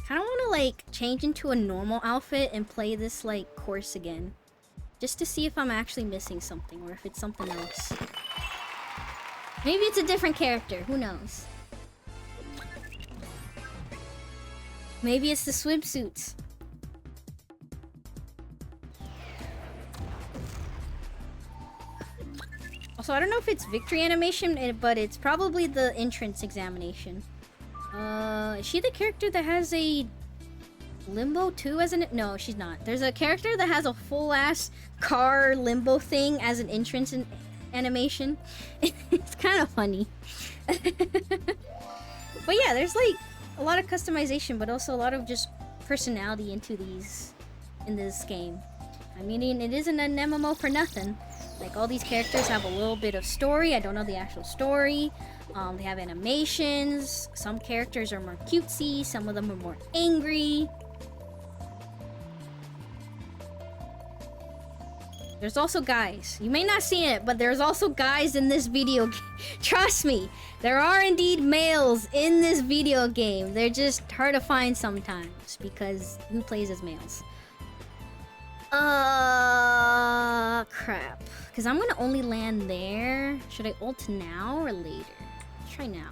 Kind of want to, like, change into a normal outfit and play this, like, course again. Just to see if I'm actually missing something, or if it's something else. Maybe it's a different character, who knows? Maybe it's the swimsuits. Also, I don't know if it's victory animation, but it's probably the entrance examination. Is she the character that has a limbo too as an... No, she's not. There's a character that has a full-ass car limbo thing as an entrance animation. It's kind of funny. But yeah, there's like a lot of customization, but also a lot of just personality into these in this game. I mean, it isn't an MMO for nothing. Like, all these characters have a little bit of story. I don't know the actual story. They have animations. Some characters are more cutesy. Some of them are more angry. There's also guys. You may not see it, but there's also guys in this video game. Trust me, there are indeed males in this video game. They're just hard to find sometimes because who plays as males? Crap. Because I'm gonna only land there. Should I ult now or later? Let's try now.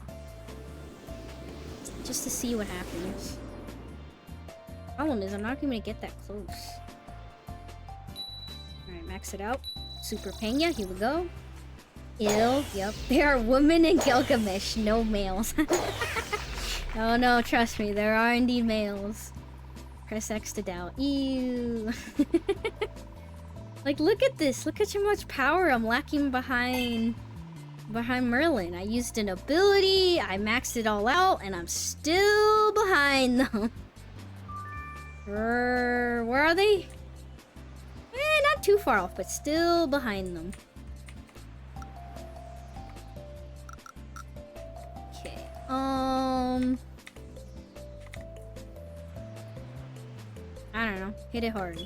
Just to see what happens. Problem is, I'm not gonna get that close. Alright, max it out. Super Pangya, here we go. Ill, yep. There are women in Gilgamesh, no males. Oh no, trust me, there are indeed males. Press X to doubt. Ew. Like, look at this. Look at how much power I'm lacking behind Merlin. I used an ability, I maxed it all out, and I'm still behind them. Where are they? Not too far off, but still behind them. Okay. I don't know. Hit it hard.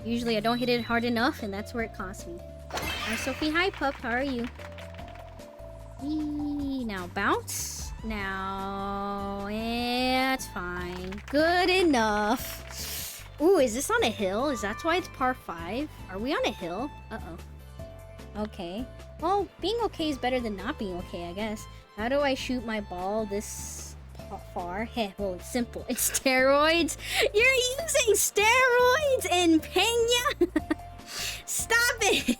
Usually I don't hit it hard enough, and that's where it costs me. Hi, Sophie. Hi, pup. How are you? Eee, now bounce. Now, yeah, it's fine. Good enough. Ooh, is this on a hill? Is that why it's par 5? Are we on a hill? Uh-oh. Okay. Well, being okay is better than not being okay, I guess. How do I shoot my ball this far? Heh, well, it's simple. It's steroids. You're using steroids in Pangya? Stop it.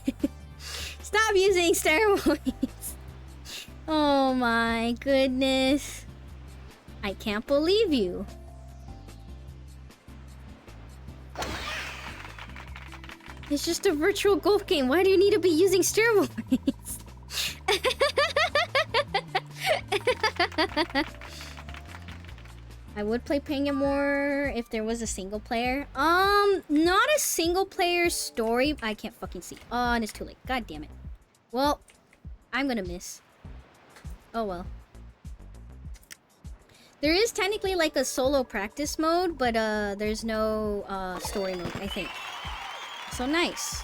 Stop using steroids. Oh my goodness. I can't believe you. It's just a virtual golf game. Why do you need to be using steroids? I would play Pangya more if there was a single player. Not a single player story. I can't fucking see. Oh, and it's too late. God damn it. Well, I'm gonna miss. Oh well. There is technically like a solo practice mode, but there's no story mode, I think. So nice.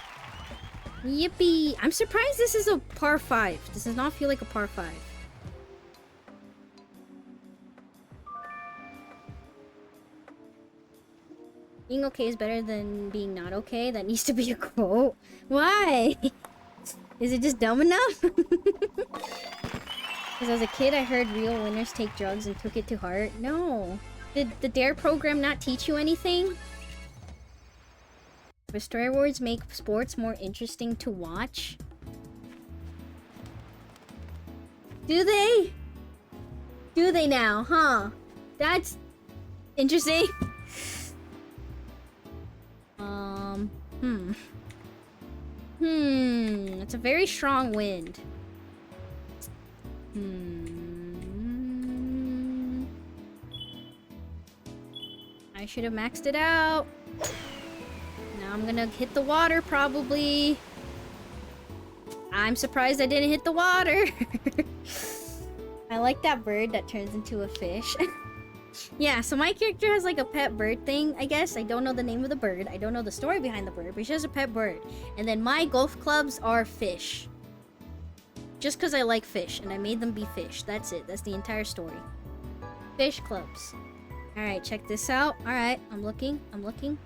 Yippee. I'm surprised this is a par 5. This does not feel like a par 5. Being okay is better than being not okay. That needs to be a quote. Why? Is it just dumb enough? Because as a kid, I heard real winners take drugs and took it to heart. No. Did the DARE program not teach you anything? But story awards make sports more interesting to watch. Do they? Do they now, huh? That's interesting. It's a very strong wind. I should have maxed it out. Now I'm gonna hit the water, probably. I'm surprised I didn't hit the water. I like that bird that turns into a fish. Yeah, so my character has like a pet bird thing, I guess. I don't know the name of the bird. I don't know the story behind the bird, but she has a pet bird. And then my golf clubs are fish. Just because I like fish, and I made them be fish. That's it. That's the entire story. Fish clubs. Alright, check this out. Alright, I'm looking. I'm looking.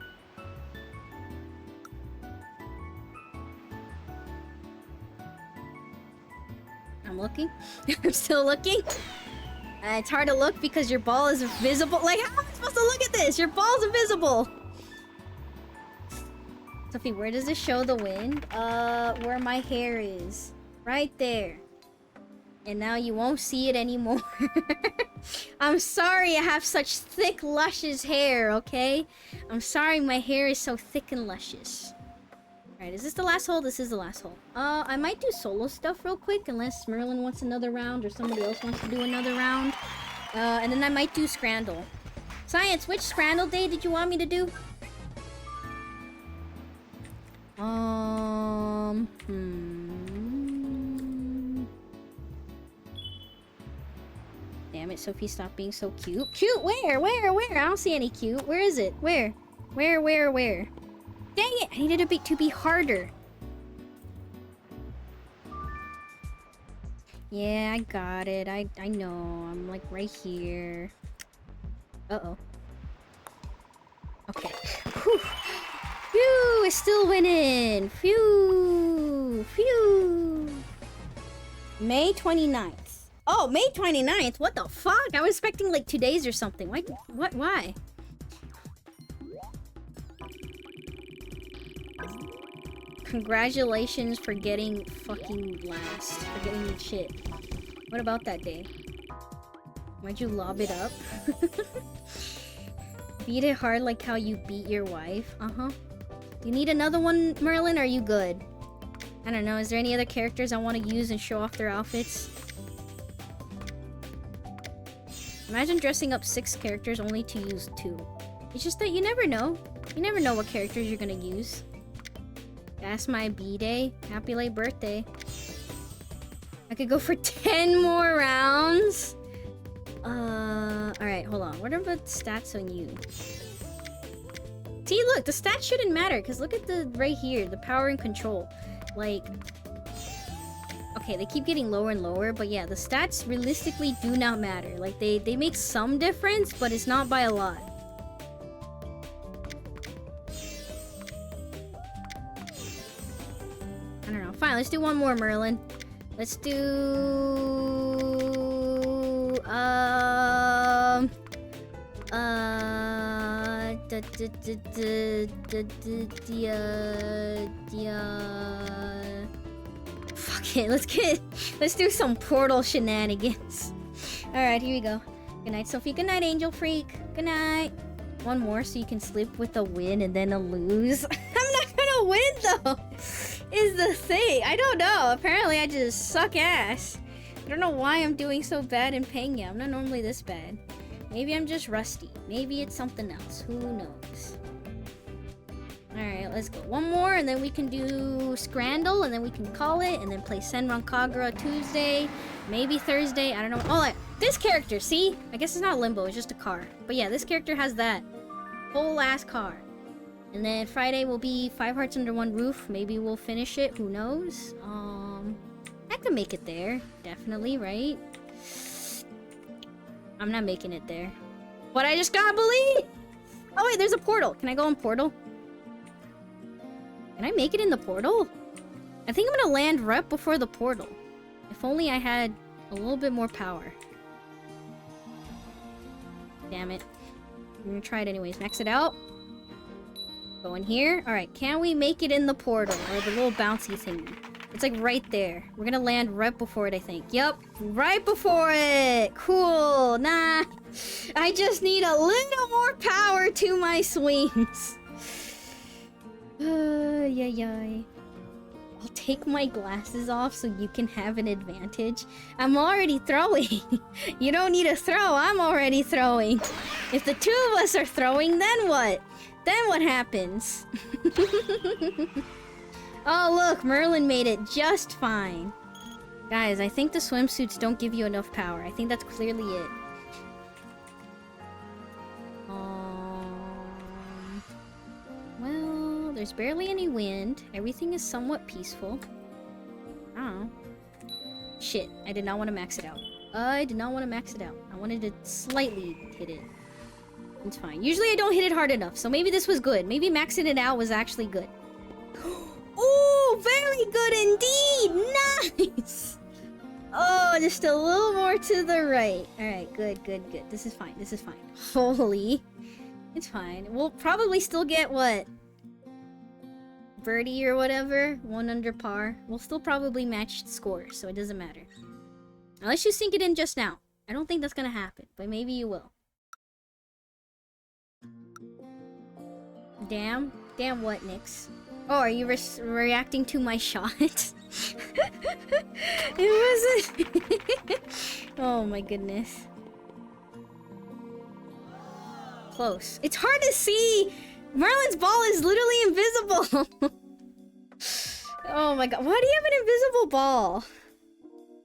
I'm looking. I'm still looking. It's hard to look because your ball is visible. Like, how am I supposed to look at this? Your ball's invisible. Sophie, where does it show the wind? Where my hair is. Right there. And now you won't see it anymore. I'm sorry I have such thick, luscious hair, okay? I'm sorry my hair is so thick and luscious. Alright, is this the last hole? This is the last hole. I might do solo stuff real quick, unless Merlin wants another round or somebody else wants to do another round. And then I might do Scrandle. Science, which Scrandle day did you want me to do? Damn it, Sophie, stop being so cute. Cute? Where? Where? Where? I don't see any cute. Where is it? Where? Where? Where? Where? Dang it! I needed it to be harder. Yeah, I got it. I know. I'm like right here. Uh-oh. Okay. Whew. Phew! It's still winning! Phew! Phew! May 29th. Oh, May 29th? What the fuck? I was expecting like 2 days or something. Why? What? Why? Congratulations for getting fucking last. For getting shit. What about that day? Why'd you lob it up? Beat it hard like how you beat your wife. Uh-huh. Do you need another one, Merlin? Or are you good? I don't know. Is there any other characters I want to use and show off their outfits? Imagine dressing up 6 characters only to use 2. It's just that you never know. You never know what characters you're gonna use. That's my B-day. Happy late birthday. I could go for 10 more rounds. Alright, hold on. What are the stats on you? See, look, the stats shouldn't matter, because look at the right here, the power and control. Like, okay, they keep getting lower and lower, but yeah, the stats realistically do not matter. Like, they make some difference, but it's not by a lot. I don't know. Fine, let's do one more, Merlin. Let's do... Fuck it, let's do some portal shenanigans. Alright, here we go. Good night, Sophie. Good night, Angel Freak. Good night. One more so you can sleep with a win and then a lose. I'm not gonna win though, is the thing. I don't know. Apparently I just suck ass. I don't know why I'm doing so bad in PANGYA. I'm not normally this bad. Maybe I'm just rusty. Maybe it's something else. Who knows? Alright, let's go. One more, and then we can do Scrandle, and then we can call it, and then play Senran Kagura Tuesday, maybe Thursday, I don't know. Oh, this character, see? I guess it's not Limbo, it's just a car. But yeah, this character has that whole ass car. And then Friday will be 5 Hearts Under One Roof. Maybe we'll finish it, who knows? I could make it there, definitely, right? I'm not making it there. But I just gotta believe! Oh wait, there's a portal. Can I go in portal? Can I make it in the portal? I think I'm gonna land right before the portal. If only I had a little bit more power. Damn it. I'm gonna try it anyways. Max it out. Go in here. Alright, can we make it in the portal? Or the little bouncy thingy? It's like right there. We're gonna land right before it, I think. Yep, right before it. Cool. Nah. I just need a little more power to my swings. Yeah. I'll take my glasses off so you can have an advantage. I'm already throwing. You don't need to throw. I'm already throwing. If the two of us are throwing, then what? Then what happens? Oh, look, Merlin made it just fine. Guys, I think the swimsuits don't give you enough power. I think that's clearly it. Well, there's barely any wind. Everything is somewhat peaceful. I don't know. Shit, I did not want to max it out. I did not want to max it out. I wanted to slightly hit it. It's fine. Usually I don't hit it hard enough, so maybe this was good. Maybe maxing it out was actually good. Oh, very good indeed! Nice! Oh, just a little more to the right. Alright, good. This is fine. Holy. It's fine. We'll probably still get, what? Birdie or whatever? 1 under par. We'll still probably match scores, so it doesn't matter. Unless you sink it in just now. I don't think that's gonna happen, but maybe you will. Damn. Damn what, Nyx? Oh, are you reacting to my shot? It wasn't... Oh my goodness. Close. It's hard to see! Merlin's ball is literally invisible! Oh my god. Why do you have an invisible ball?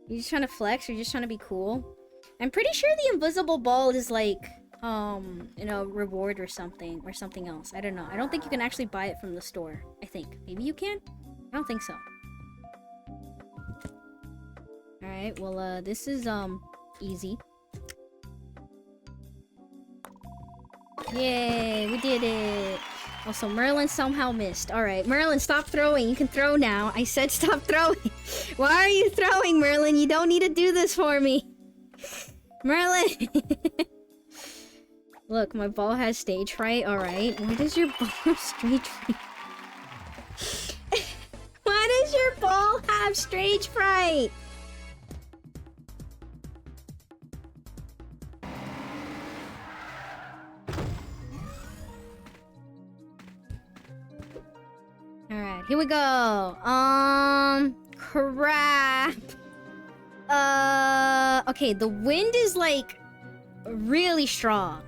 You just trying to flex or you just trying to be cool? I'm pretty sure the invisible ball is like, you know, reward or something else. I don't know. I don't think you can actually buy it from the store. I think. Maybe you can? I don't think so. Alright, well, this is, easy. Yay, we did it! Also, Merlin somehow missed. Alright, Merlin, stop throwing. You can throw now. I said stop throwing. Why are you throwing, Merlin? You don't need to do this for me. Merlin! Look, my ball has stage fright. Alright, why does your ball have stage fright? Why does your ball have stage fright? Alright, here we go. Crap. Okay, the wind is like really strong.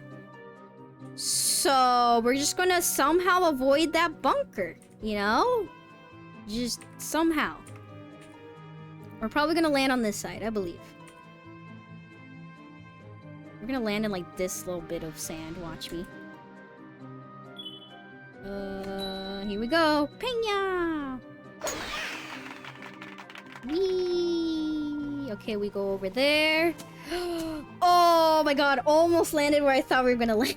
So we're just gonna somehow avoid that bunker, you know? Just somehow. We're probably gonna land on this side, I believe. We're gonna land in like this little bit of sand, watch me. Here we go. PANGYA! Whee! Okay, we go over there. Oh my god, almost landed where I thought we were gonna land.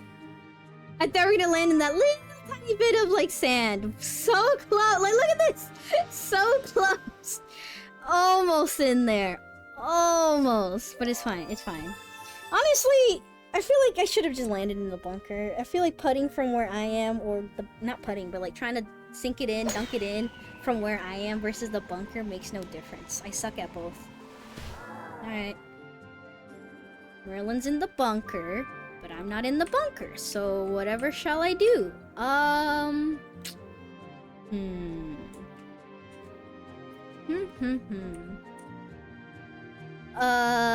I thought we were gonna land in that little tiny bit of like sand. So close. Like, look at this. So close. Almost in there. Almost. But it's fine. It's fine. Honestly, I feel like I should have just landed in the bunker. I feel like putting from where I am, or not putting, but like trying to sink it in, dunk it in from where I am versus the bunker makes no difference. I suck at both. Alright. Merlin's in the bunker, but I'm not in the bunker, so whatever shall I do?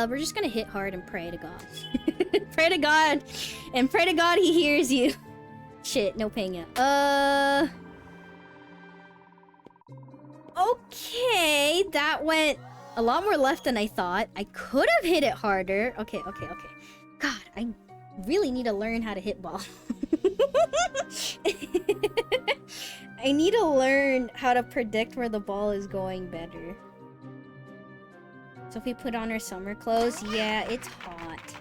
We're just gonna hit hard and pray to God. Pray to God! And pray to God he hears you. Shit, no PANGYA. Okay, that went a lot more left than I thought. I could have hit it harder. Okay. God, I really need to learn how to hit ball. I need to learn how to predict where the ball is going better. So if we put on our summer clothes, yeah, it's hot.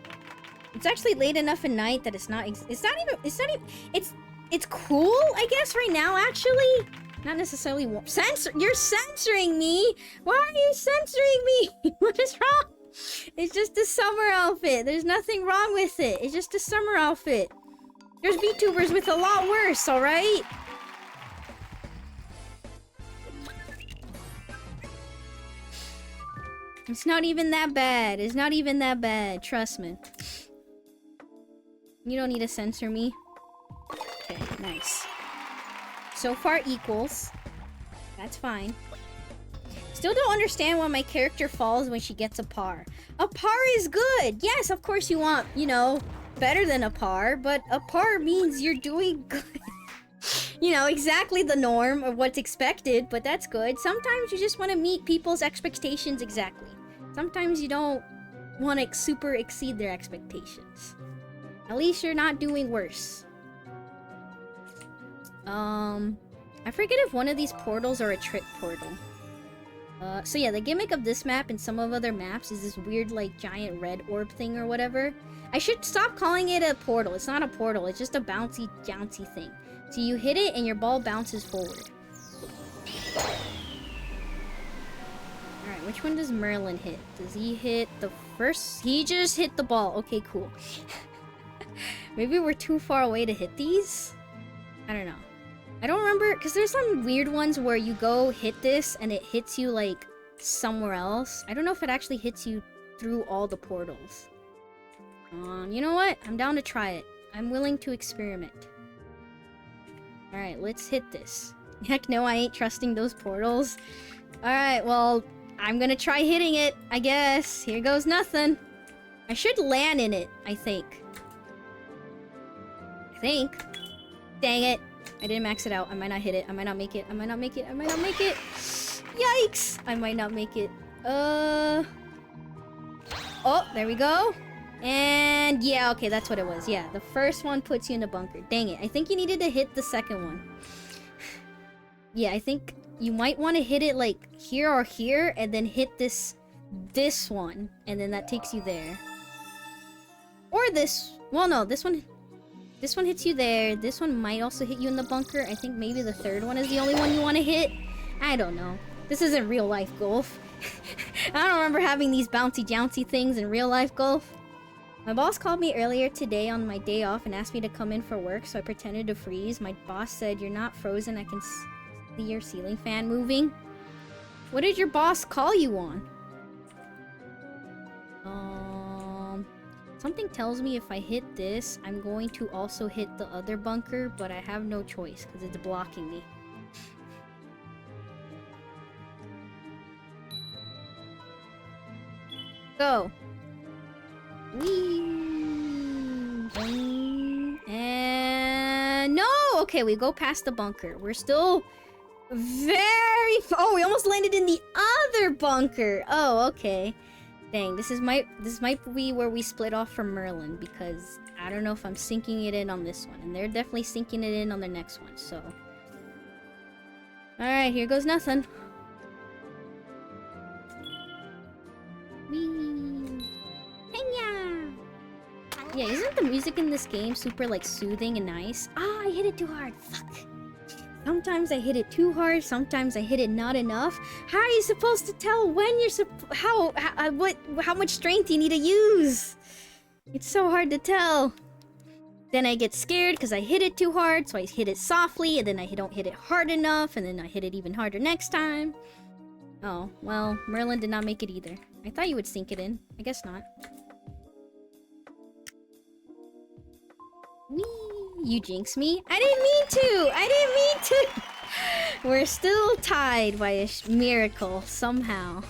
It's actually late enough at night that it's cool, I guess, right now, actually. Not necessarily warm. You're censoring me! Why are you censoring me? What is wrong? It's just a summer outfit. There's nothing wrong with it. It's just a summer outfit. There's VTubers with a lot worse, alright? It's not even that bad. It's not even that bad. Trust me. You don't need to censor me. Okay, nice. So far equals. That's fine. Still don't understand why my character falls when she gets a par. A par is good. Yes, of course you want, you know, better than a par, but a par means you're doing good. You know, exactly the norm of what's expected, but that's good. Sometimes you just want to meet people's expectations exactly. Sometimes you don't want to super exceed their expectations. At least you're not doing worse. I forget if one of these portals are a trick portal. So yeah, the gimmick of this map and some of other maps is this weird, like, giant red orb thing or whatever. I should stop calling it a portal. It's not a portal, it's just a bouncy, bouncy thing. So you hit it and your ball bounces forward. Alright, which one does Merlin hit? Does he hit the first? He just hit the ball. Okay, cool. Maybe we're too far away to hit these? I don't know. I don't remember, because there's some weird ones where you go hit this and it hits you, like, somewhere else. I don't know if it actually hits you through all the portals. You know what? I'm down to try it. I'm willing to experiment. Alright, let's hit this. Heck no, I ain't trusting those portals. Alright, well, I'm gonna try hitting it, I guess. Here goes nothing. I should land in it, I think. Dang it. I didn't max it out. I might not hit it. I might not make it. I might not make it. I might not make it. Yikes! I might not make it. Oh, there we go. And yeah, okay, that's what it was. Yeah, the first one puts you in the bunker. Dang it. I think you needed to hit the second one. Yeah, I think you might want to hit it like here or here and then hit this one, and then that takes you there. Or this. Well, no, this one hits you there. This one might also hit you in the bunker. I think maybe the third one is the only one you want to hit. I don't know. This isn't real life golf. I don't remember having these bouncy jouncy things in real life golf. My boss called me earlier today on my day off and asked me to come in for work, so I pretended to freeze. My boss said, "You're not frozen, I can see your ceiling fan moving." What did your boss call you on? Something tells me if I hit this, I'm going to also hit the other bunker, but I have no choice because it's blocking me. Go. Whee! And no! Okay, we go past the bunker. We're still very... Oh, we almost landed in the other bunker. Oh, okay. Dang, this might be where we split off from Merlin, because I don't know if I'm sinking it in on this one, and they're definitely sinking it in on the next one, so... Alright, here goes nothing. Whee! PANGYA! Yeah, isn't the music in this game super, like, soothing and nice? Ah, I hit it too hard. Fuck. Sometimes I hit it too hard, sometimes I hit it not enough. How are you supposed to tell when you're how much strength you need to use? It's so hard to tell. Then I get scared because I hit it too hard, so I hit it softly, and then I don't hit it hard enough, and then I hit it even harder next time. Oh, well, Merlin did not make it either. I thought you would sink it in. I guess not. Whee! You jinx me. I didn't mean to! I didn't mean to! We're still tied by a miracle, somehow.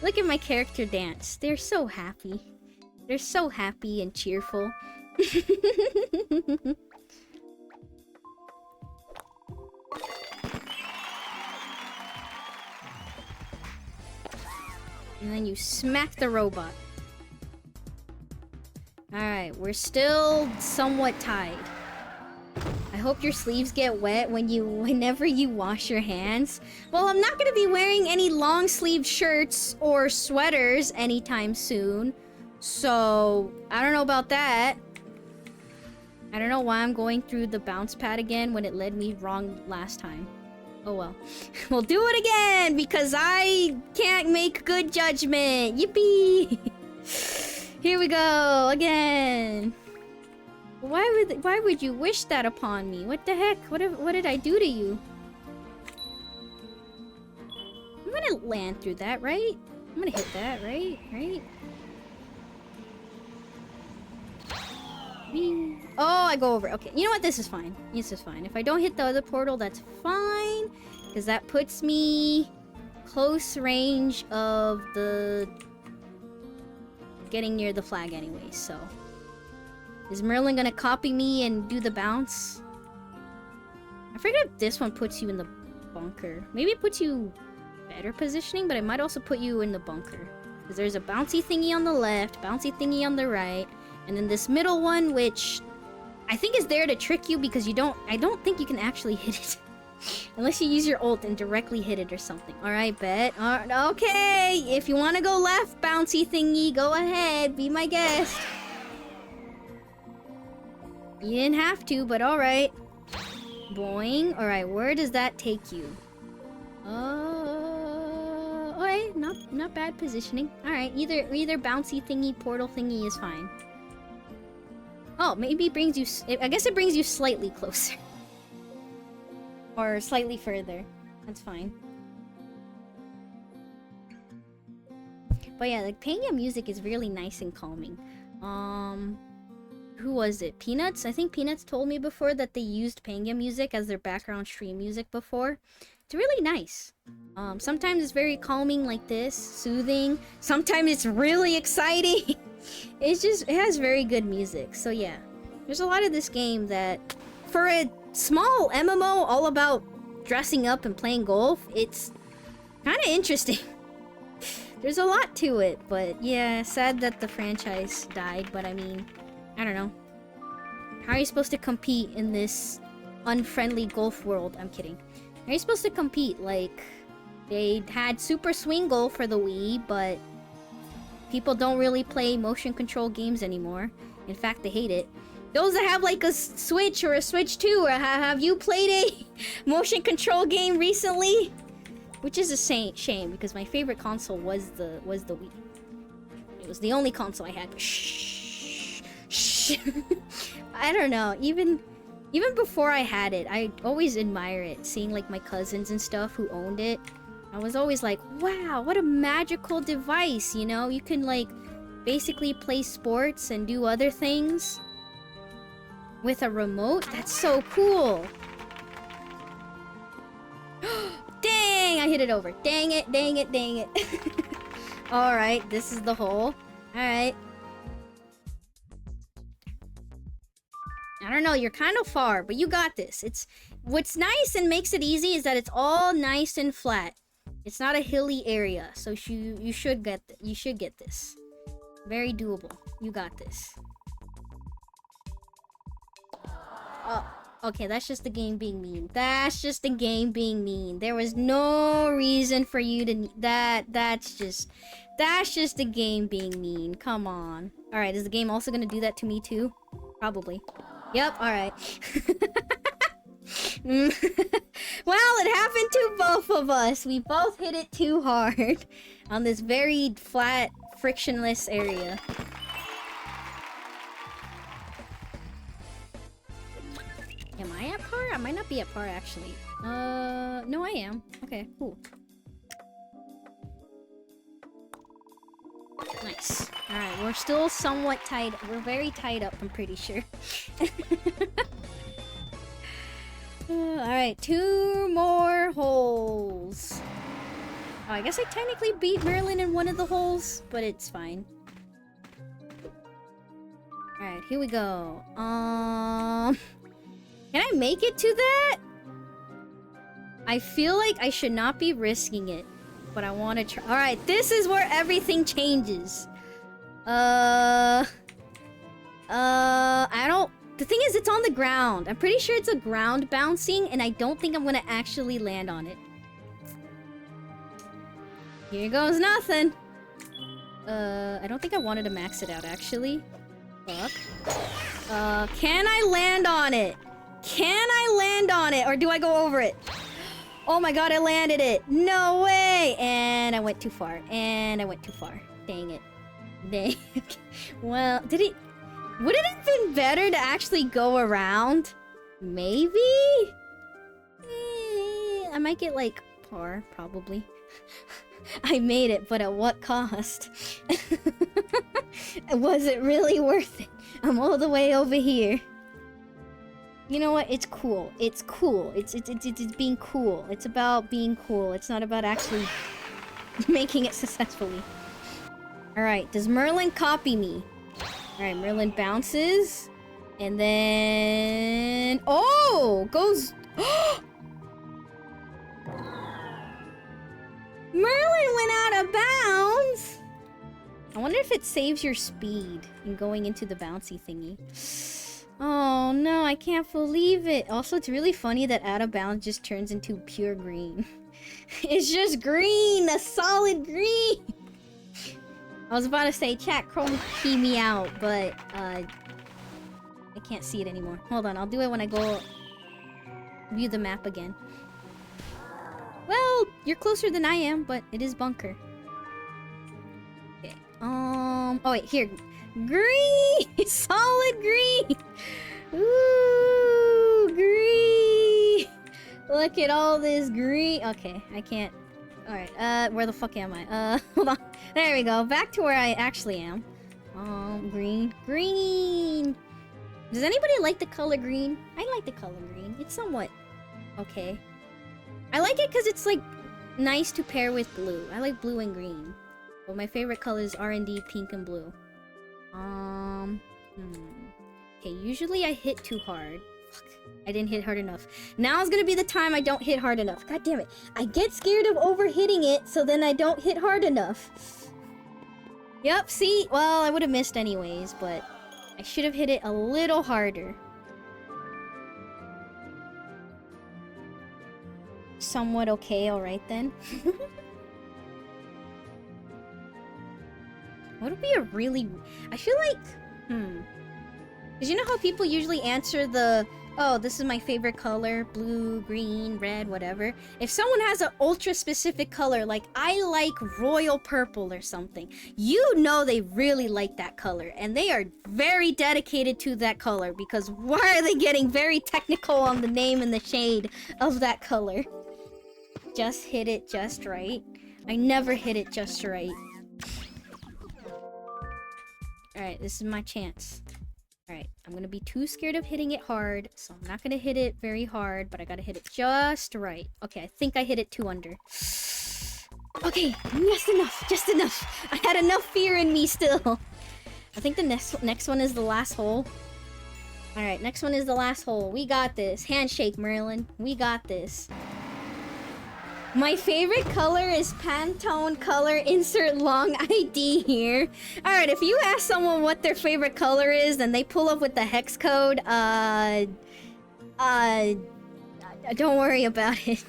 Look at my character dance. They're so happy. They're so happy and cheerful. And then you smack the robot. Alright, we're still somewhat tied. I hope your sleeves get wet whenever you wash your hands. Well, I'm not gonna be wearing any long sleeve shirts or sweaters anytime soon. So, I don't know about that. I don't know why I'm going through the bounce pad again when it led me wrong last time. Oh well. We'll do it again because I can't make good judgment. Yippee! Here we go again. Why would you wish that upon me? What the heck? What did I do to you? I'm gonna land through that, right? I'm gonna hit that, right? Right? Oh, I go over. Okay, you know what? This is fine. This is fine. If I don't hit the other portal, that's fine. Because that puts me close range of the... getting near the flag anyway, so... Is Merlin gonna copy me and do the bounce? I forget if this one puts you in the bunker. Maybe it puts you better positioning, but it might also put you in the bunker. Because there's a bouncy thingy on the left, bouncy thingy on the right, and then this middle one, which I think is there to trick you because I don't think you can actually hit it. Unless you use your ult and directly hit it or something. Alright, bet. Okay, if you want to go left, bouncy thingy, go ahead, be my guest. You didn't have to, but alright. Boing. Alright, where does that take you? Okay, not bad positioning. Alright, either bouncy thingy, portal thingy is fine. Oh, maybe it brings you... I guess it brings you slightly closer. Or slightly further. That's fine. But yeah, the PANGYA music is really nice and calming. Who was it? Peanuts? I think Peanuts told me before that they used PANGYA music as their background stream music before. It's really nice. Sometimes it's very calming like this, soothing. Sometimes it's really exciting. It has very good music. So yeah, there's a lot of this game that, for a small MMO all about dressing up and playing golf, it's Kind of interesting. There's a lot to it, but yeah, sad that the franchise died, but I mean, I don't know. How are you supposed to compete in this unfriendly golf world? I'm kidding. How are you supposed to compete? Like, they had Super Swing Golf for the Wii, but people don't really play motion control games anymore. In fact, they hate it. Those that have like a Switch or a Switch 2, or have you played a motion control game recently? Which is a shame, because my favorite console was the Wii. It was the only console I had. Shh. Shh. I don't know. Even before I had it, I always admire it. Seeing like my cousins and stuff who owned it. I was always like, wow, what a magical device, you know? You can like basically play sports and do other things with a remote. That's so cool. Dang, I hit it over. Dang it, dang it, dang it. Alright, this is the hole. Alright. I don't know, you're kind of far, but you got this. What's nice and makes it easy is that it's all nice and flat. It's not a hilly area, so you should get this. Very doable. You got this. Oh, okay, that's just the game being mean. That's just the game being mean. There was no reason for you to that's just the game being mean. Come on. All right, is the game also going to do that to me too? Probably. Yep, all right. Well, it happened to both of us. We both hit it too hard on this very flat, frictionless area. Am I at par? I might not be at par, actually. No, I am. Okay, cool. Nice. Alright, we're still somewhat tied. We're very tied up, I'm pretty sure. Alright, 2 more holes. Oh, I guess I technically beat Merlin in one of the holes, but it's fine. Alright, here we go. Can I make it to that? I feel like I should not be risking it, but I want to try. Alright, this is where everything changes. I don't... The thing is, it's on the ground. I'm pretty sure it's a ground bouncing, and I don't think I'm gonna actually land on it. Here goes nothing. I don't think I wanted to max it out, actually. Fuck. Can I land on it? Can I land on it, or do I go over it? Oh my god, I landed it! No way! And I went too far. And I went too far. Dang it. Dang. Well, did it... Would it have been better to actually go around? Maybe? I might get, like, par, probably. I made it, but at what cost? Was it really worth it? I'm all the way over here. You know what? It's cool. It's cool. It's being cool. It's about being cool. It's not about actually making it successfully. Alright, does Merlin copy me? Alright, Merlin bounces. And then... Oh! Goes... Merlin went out of bounds! I wonder if it saves your speed in going into the bouncy thingy. Oh no, I can't believe it. Also, it's really funny that out of bounds just turns into pure green. It's just green! A solid green! I was about to say, chat, chrome key me out, but, I can't see it anymore. Hold on, I'll do it when I go view the map again. Well, you're closer than I am, but it is bunker. Okay, oh wait, here. Green! Solid green! Ooh, green! Look at all this green. Okay, I can't. Alright, where the fuck am I? Hold on. There we go. Back to where I actually am. Green. Green! Does anybody like the color green? I like the color green. It's somewhat okay. I like it because it's, like, nice to pair with blue. I like blue and green. But my favorite colors are indeed pink and blue. Okay, usually I hit too hard. I didn't hit hard enough. Now's gonna be the time I don't hit hard enough. God damn it. I get scared of overhitting it, so then I don't hit hard enough. Yep, see? Well, I would have missed anyways, but I should have hit it a little harder. Somewhat okay, alright then. What would be a really... I feel like... Because you know how people usually answer the... Oh, this is my favorite color. Blue, green, red, whatever. If someone has an ultra-specific color, like I like royal purple or something, you know they really like that color. And they are very dedicated to that color. Because why are they getting very technical on the name and the shade of that color? Just hit it just right. I never hit it just right. Alright, this is my chance. Alright, I'm gonna be too scared of hitting it hard, so I'm not gonna hit it very hard, but I gotta hit it just right. Okay, I think I hit it 2 under. Okay, just enough. I had enough fear in me still. I think the next one is the last hole. Alright, next one is the last hole. We got this. Handshake, Merlin. We got this. My favorite color is Pantone color. Insert long ID here. Alright, if you ask someone what their favorite color is and they pull up with the hex code, don't worry about it.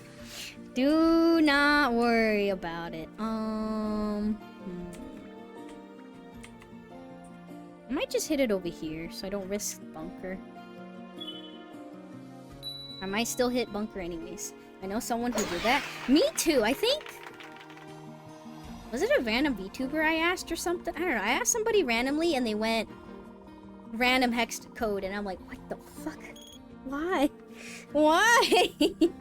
Do not worry about it. I might just hit it over here so I don't risk bunker. I might still hit bunker anyways. I know someone who did that. Me too, I think. Was it a random VTuber I asked or something? I don't know. I asked somebody randomly and they went random hex code and I'm like, what the fuck? Why? Why? You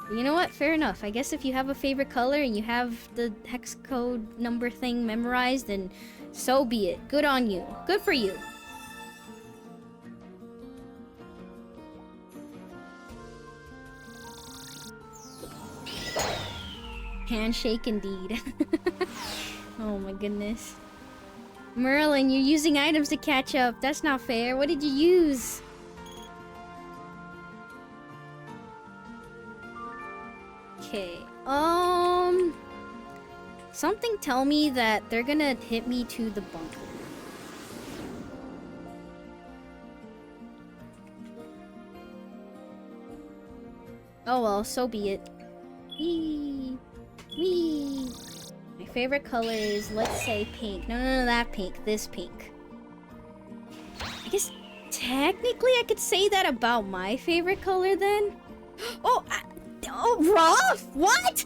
know what? Fair enough. I guess if you have a favorite color and you have the hex code number thing memorized, then so be it. Good on you. Good for you. Handshake indeed. Oh my goodness. Merlin, you're using items to catch up. That's not fair. What did you use? Okay. Something tell me that they're gonna hit me to the bunker. Oh well, so be it. Whee! Whee! My favorite color is, let's say, pink. No, that pink. This pink. I guess, technically, I could say that about my favorite color, then. Oh, rough? What?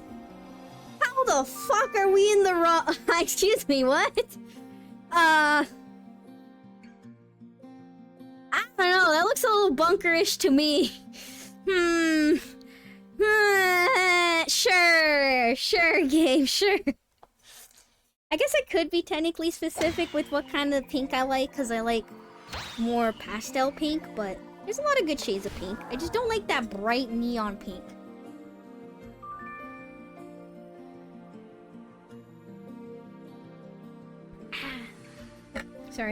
How the fuck are we in the rough? Excuse me, what? I don't know. That looks a little bunkerish to me. Sure, game, sure. I guess I could be technically specific with what kind of pink I like, because I like more pastel pink, but there's a lot of good shades of pink. I just don't like that bright neon pink.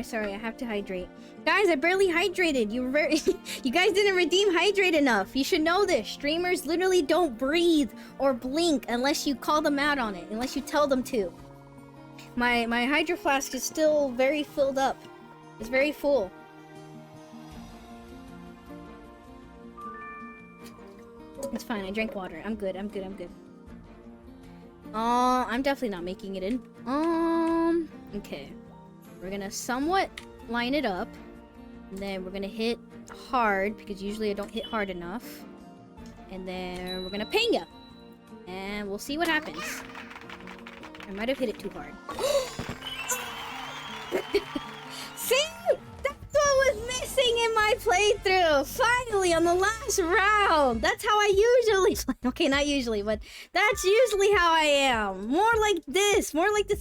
Sorry, I have to hydrate. Guys, I barely hydrated. You guys didn't redeem hydrate enough. You should know this. Streamers literally don't breathe or blink unless you call them out on it, unless you tell them to. My hydro flask is still very filled up. It's very full. It's fine. I drank water. I'm good. I'm good. I'm definitely not making it in. Okay. We're gonna somewhat line it up. And then we're gonna hit hard, because usually I don't hit hard enough. And then we're gonna PANGYA. And we'll see what happens. I might have hit it too hard. See? That's what was missing in my playthrough! Finally, on the last round! That's how I usually play. Okay, not usually, but that's usually how I am. More like this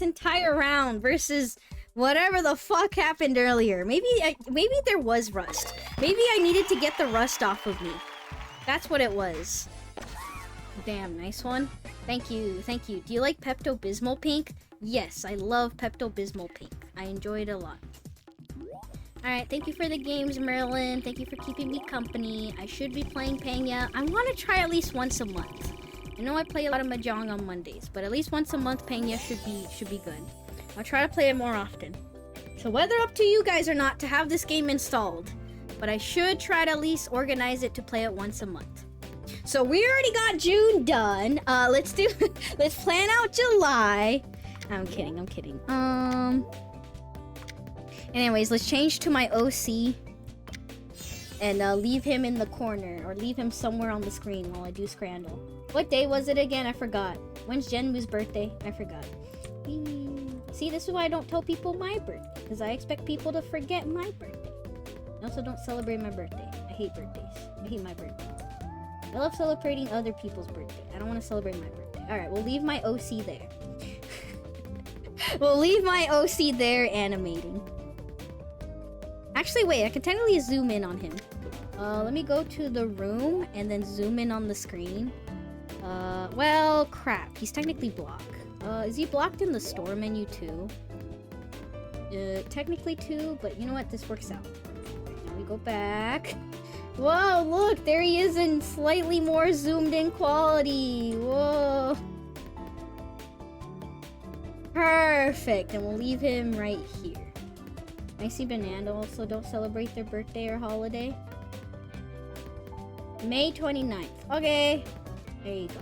entire round versus whatever the fuck happened earlier. Maybe there was rust. Maybe I needed to get the rust off of me. That's what it was. Damn, nice one. Thank you. Do you like Pepto-Bismol pink? Yes, I love Pepto-Bismol pink. I enjoy it a lot. Alright, thank you for the games, Merlin. Thank you for keeping me company. I should be playing PANGYA. I want to try at least once a month. I know I play a lot of Mahjong on Mondays, but at least once a month PANGYA should be good. I'll try to play it more often. So whether up to you guys or not to have this game installed, but I should try to at least organize it to play it once a month. So we already got June done. Let's plan out July. I'm kidding. Anyways, let's change to my OC and leave him in the corner or leave him somewhere on the screen while I do Scrandle. What day was it again? I forgot. When's Jenmu's birthday? I forgot. See, this is why I don't tell people my birthday, because I expect people to forget my birthday. I also don't celebrate my birthday. I hate birthdays. I hate my birthday. I love celebrating other people's birthday. I don't want to celebrate my birthday. Alright, we'll leave my OC there. We'll leave my OC there animating. Actually, wait, I can technically zoom in on him. Let me go to the room and then zoom in on the screen. Well, crap. He's technically blocked. Is he blocked in the store menu too? Technically too, but you know what? This works out. Now we go back. Whoa, look! There he is in slightly more zoomed in quality. Whoa. Perfect. And we'll leave him right here. Icy Banana also don't celebrate their birthday or holiday. May 29th. Okay. There you go.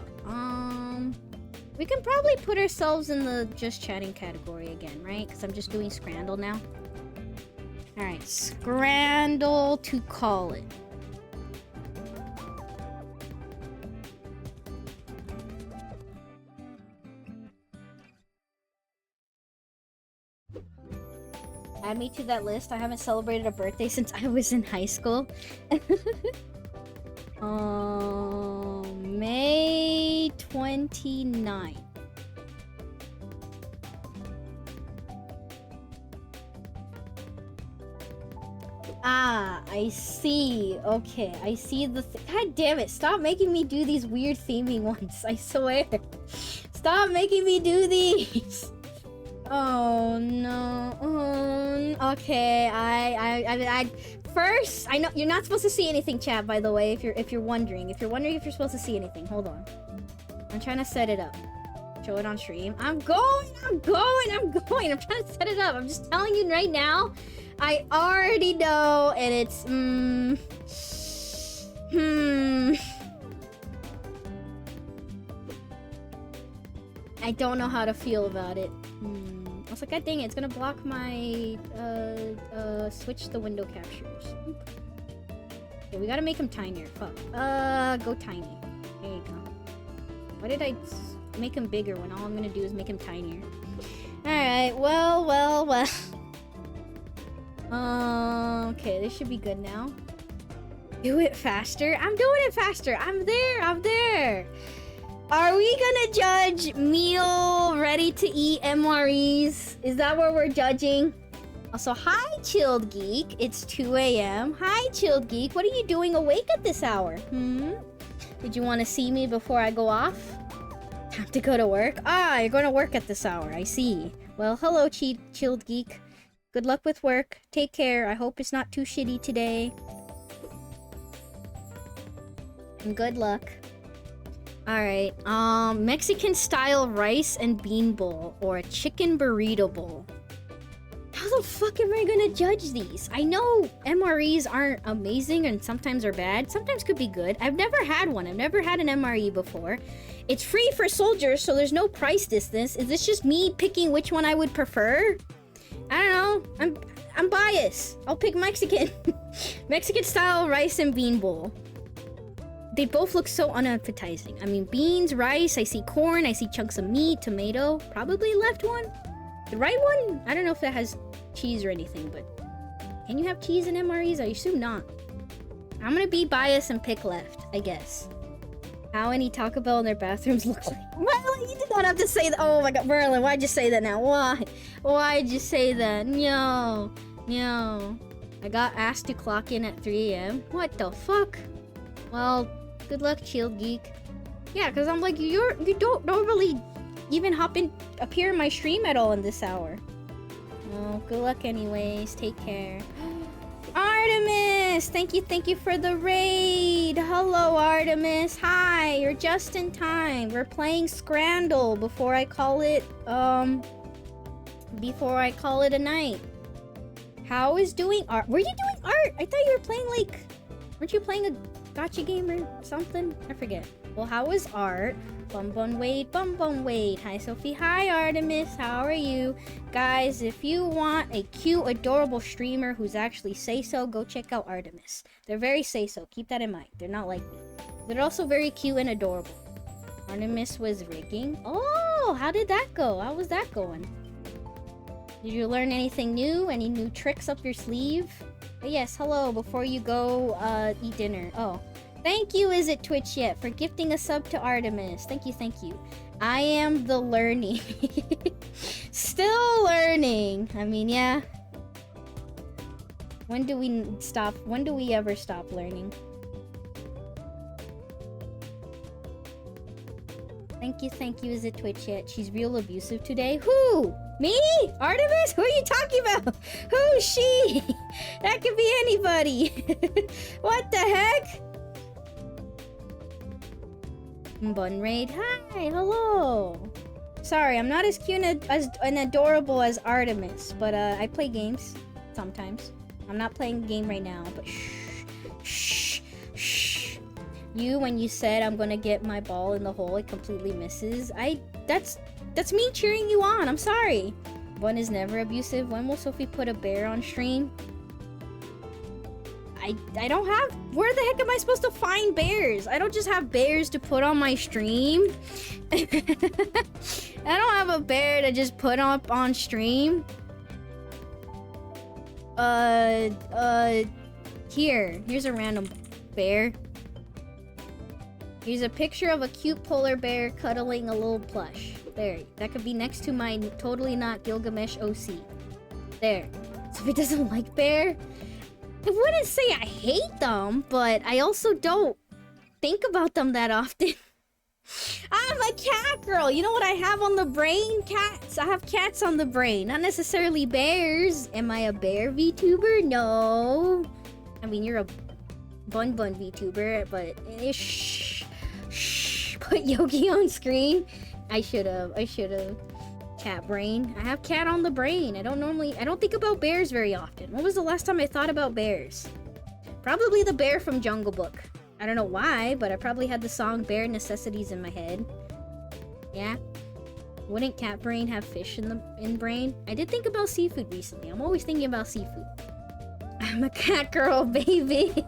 We can probably put ourselves in the just chatting category again, right? Because I'm just doing Scrandle now. Alright, Scrandle to call it. Add me to that list. I haven't celebrated a birthday since I was in high school. May 29th. Ah, I see. Okay, I see the God damn it. Stop making me do these weird theming ones. I swear. Stop making me do these. Oh no. Okay, I first, I know you're not supposed to see anything, chat, by the way, if you're wondering. If you're wondering if you're supposed to see anything, hold on. I'm trying to set it up. Show it on stream. I'm trying to set it up. I'm just telling you right now. I already know, and it's I don't know how to feel about it. I was like, God dang it, it's gonna block my switch the window captures. Okay, we gotta make him tinier. Fuck. Go tiny. There you go. Why did I make him bigger when all I'm gonna do is make him tinier? Alright, well. Okay, this should be good now. Do it faster. I'm doing it faster. I'm there. Are we gonna judge meal ready to eat MREs? Is that what we're judging? Also, hi, Chilled Geek. It's 2 a.m. Hi, Chilled Geek. What are you doing awake at this hour? Did you want to see me before I go off? Time to go to work? Ah, you're going to work at this hour. I see. Well, hello, Chilled Geek. Good luck with work. Take care. I hope it's not too shitty today. And good luck. Alright, Mexican style rice and bean bowl or a chicken burrito bowl. How the fuck am I gonna judge these? I know MREs aren't amazing and sometimes are bad. Sometimes could be good. I've never had one. I've never had an MRE before. It's free for soldiers, so there's no price distance. Is this just me picking which one I would prefer? I don't know. I'm biased. I'll pick Mexican. Mexican style rice and bean bowl. They both look so unappetizing. I mean, beans, rice, I see corn, I see chunks of meat, tomato. Probably left one. The right one? I don't know if that has cheese or anything, but... Can you have cheese in MREs? I assume not. I'm gonna be biased and pick left, I guess. How any Taco Bell in their bathrooms look like... Merlin, you did not have to say that. Oh my god, Merlin, why'd you say that now? Why? Why'd you say that? No. I got asked to clock in at 3 a.m. What the fuck? Well... Good luck, Chilled Geek. Yeah, because I'm like, you don't normally even appear in my stream at all in this hour. Well, good luck anyways. Take care. Artemis! Thank you for the raid. Hello, Artemis. Hi, you're just in time. We're playing Scrandle before I call it a night. How is doing art? Were you doing art? I thought you were playing like, weren't you playing a gotcha game or something? I forget. Well, how is art? Bum bum wait. Hi Sophie. Hi Artemis. How are you? Guys, if you want a cute, adorable streamer who's actually say-so, go check out Artemis. They're very say-so. Keep that in mind. They're not like me. They're also very cute and adorable. Artemis was rigging. Oh, how did that go? How was that going? Did you learn anything new? Any new tricks up your sleeve? But yes, hello. Before you go eat dinner. Oh. Thank you, Is It Twitch Yet, for gifting a sub to Artemis. Thank you. I am the learning. Still learning. I mean, yeah. When do we ever stop learning? Thank you, Is It Twitch Yet? She's real abusive today. Who? Me? Artemis? Who are you talking about? Who's she? That could be anybody. What the heck? Bun raid. Hi, hello. Sorry, I'm not as cute and adorable as Artemis, but I play games sometimes. I'm not playing a game right now, but shh. You, when you said I'm gonna get my ball in the hole, it completely misses. That's me cheering you on. I'm sorry. Bun is never abusive. When will Sophie put a bear on stream? I don't have... Where the heck am I supposed to find bears? I don't just have bears to put on my stream. I don't have a bear to just put up on stream. Here's a random bear. Here's a picture of a cute polar bear cuddling a little plush. There, that could be next to my totally not Gilgamesh OC. There. So if he doesn't like bear... I wouldn't say I hate them, but I also don't think about them that often. I'm a cat girl. You know what I have on the brain? Cats. I have cats on the brain, not necessarily bears. Am I a bear VTuber? No. I mean, you're a bun VTuber, but shh. Put Yogi on screen. I should have. Cat brain. I have cat on the brain. I don't think about bears very often. When was the last time I thought about bears? Probably the bear from Jungle Book. I don't know why, but I probably had the song Bare Necessities in my head. Yeah. Wouldn't cat brain have fish in brain? I did think about seafood recently. I'm always thinking about seafood. I'm a cat girl, baby.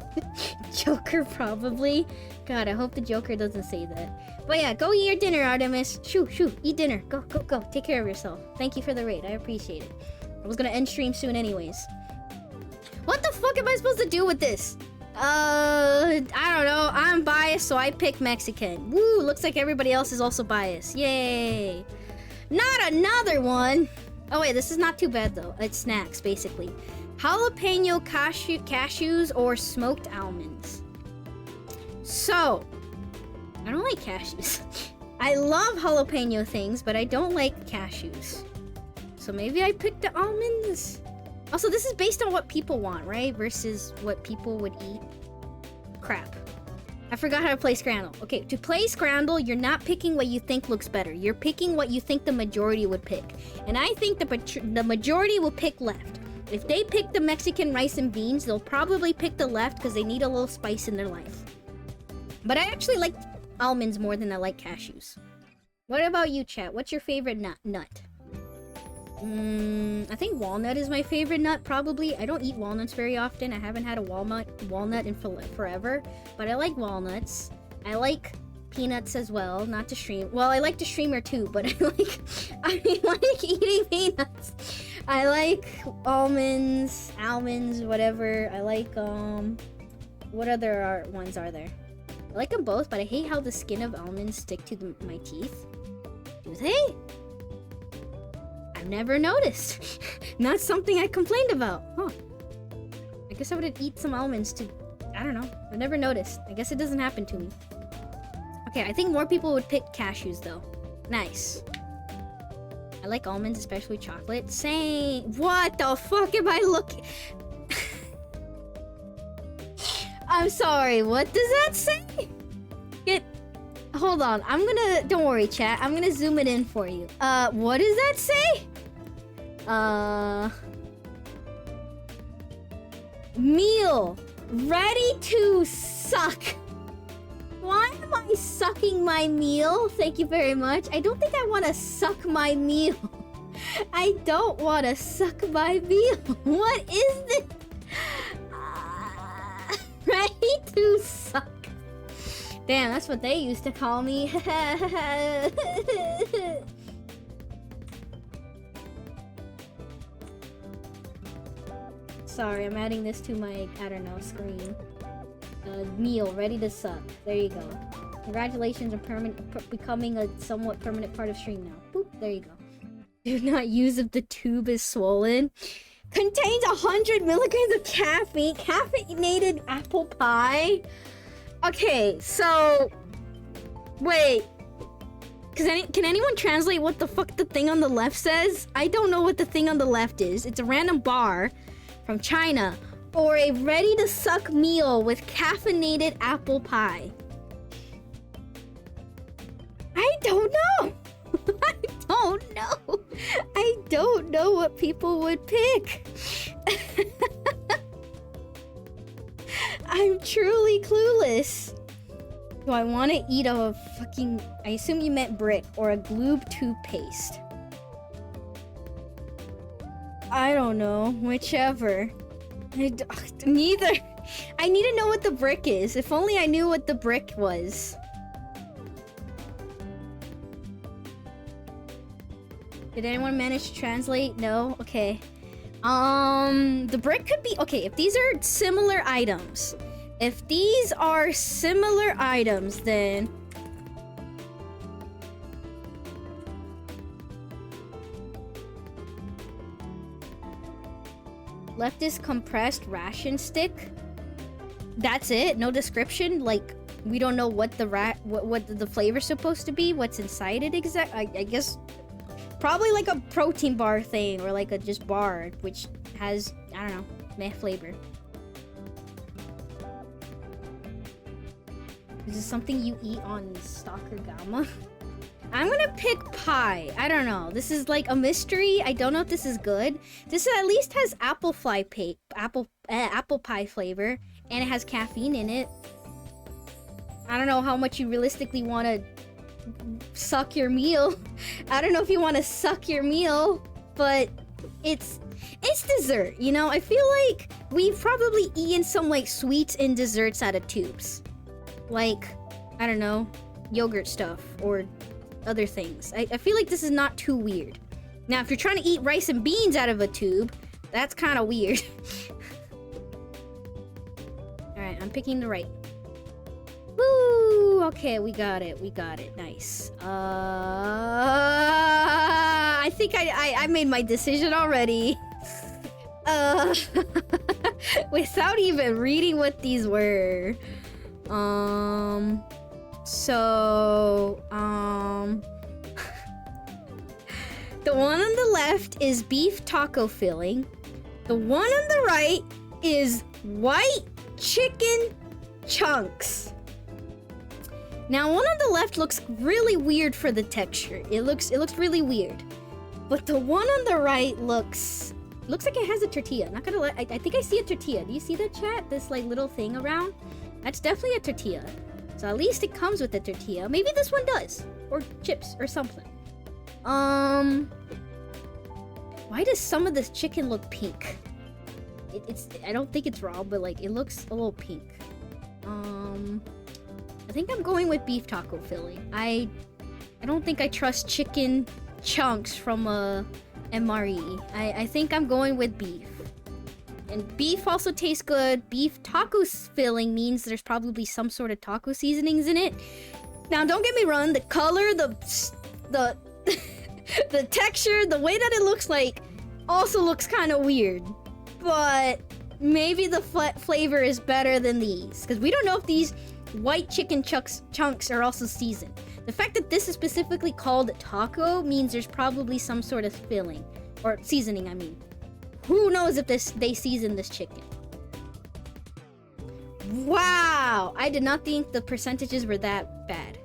Joker, probably. God, I hope the Joker doesn't say that. But yeah, go eat your dinner, Artemis. Shoo, eat dinner. Go. Take care of yourself. Thank you for the raid. I appreciate it. I was gonna end stream soon anyways. What the fuck am I supposed to do with this? I don't know. I'm biased, so I pick Mexican. Woo, looks like everybody else is also biased. Yay. Not another one. Oh wait, this is not too bad though. It's snacks, basically. Jalapeno cashews or smoked almonds. So, I don't like cashews. I love jalapeno things, but I don't like cashews. So maybe I picked the almonds. Also, this is based on what people want, right? Versus what people would eat. Crap. I forgot how to play Scrandle. Okay, to play Scrandle, you're not picking what you think looks better. You're picking what you think the majority would pick. And I think the majority will pick left. If they pick the Mexican rice and beans, they'll probably pick the left because they need a little spice in their life. But I actually like almonds more than I like cashews. What about you, chat? What's your favorite nut? I think walnut is my favorite nut, probably. I don't eat walnuts very often. I haven't had a walnut in forever. But I like walnuts. I like peanuts as well, not to stream. Well, I like to streamer too, but I like eating peanuts. I like almonds, whatever. I like, what other ones are there? I like them both, but I hate how the skin of almonds stick to my teeth. Do they? I've never noticed. Not something I complained about. Huh. I guess I would eat some almonds to... I don't know. I've never noticed. I guess it doesn't happen to me. Okay, I think more people would pick cashews, though. Nice. I like almonds, especially chocolate. Same. What the fuck am I looking... I'm sorry, what does that say? Hold on, don't worry, chat. I'm gonna zoom it in for you. What does that say? Meal. Ready to suck. Why am I sucking my meal? Thank you very much. I don't think I want to suck my meal. I don't want to suck my meal. What is this? Ready to suck. Damn, that's what they used to call me. Sorry, I'm adding this to my, I don't know, screen. Meal, ready to suck. There you go. Congratulations on becoming a somewhat permanent part of stream now. Boop, there you go. Do not use if the tube is swollen. Contains 100 milligrams of caffeine. Caffeinated apple pie. Okay, so... Wait. Can anyone translate what the fuck the thing on the left says? I don't know what the thing on the left is. It's a random bar from China. Or a ready-to-suck meal with caffeinated apple pie. I don't know. I don't know. I don't know what people would pick. I'm truly clueless. Do I want to eat a fucking... I assume you meant brick or a gloob toothpaste. I don't know. Whichever. Neither. I need to know what the brick is. If only I knew what the brick was. Did anyone manage to translate? No? Okay. The brick could be... Okay, if these are similar items. If these are similar items, then... Left is compressed ration stick. That's it? No description? Like, we don't know what the what the flavor's supposed to be? What's inside it exactly? I guess... Probably like a protein bar thing, or like a just bar, which has, I don't know, meh flavor. Is this something you eat on Stalker Gamma? I'm gonna pick pie. I don't know. This is like a mystery. I don't know if this is good. This at least has apple pie flavor, and it has caffeine in it. I don't know how much you realistically want to suck your meal. I don't know if you want to suck your meal, but it's dessert, you know? I feel like we've probably eaten some like sweets and desserts out of tubes. Like, I don't know, yogurt stuff or other things. I feel like this is not too weird. Now, if you're trying to eat rice and beans out of a tube, that's kind of weird. Alright, I'm picking the right. Woo! Okay, we got it. We got it. Nice. I think I made my decision already. Without even reading what these were. The one on the left is beef taco filling. The one on the right is white chicken chunks. Now, one on the left looks really weird for the texture. It looks really weird. But the one on the right looks like it has a tortilla. Not gonna lie, I think I see a tortilla. Do you see that, chat? This like little thing around? That's definitely a tortilla. So at least it comes with a tortilla. Maybe this one does. Or chips or something. Why does some of this chicken look pink? I don't think it's raw, but like it looks a little pink. I think I'm going with beef taco filling. I don't think I trust chicken chunks from a MRE. I think I'm going with beef. And beef also tastes good. Beef taco filling means there's probably some sort of taco seasonings in it. Now, don't get me wrong. The color, the the texture, the way that it looks like also looks kind of weird. But maybe the flavor is better than these. Because we don't know if these white chicken chunks are also seasoned. The fact that this is specifically called taco means there's probably some sort of filling. Or seasoning, I mean. Who knows if they season this chicken? Wow! I did not think the percentages were that bad.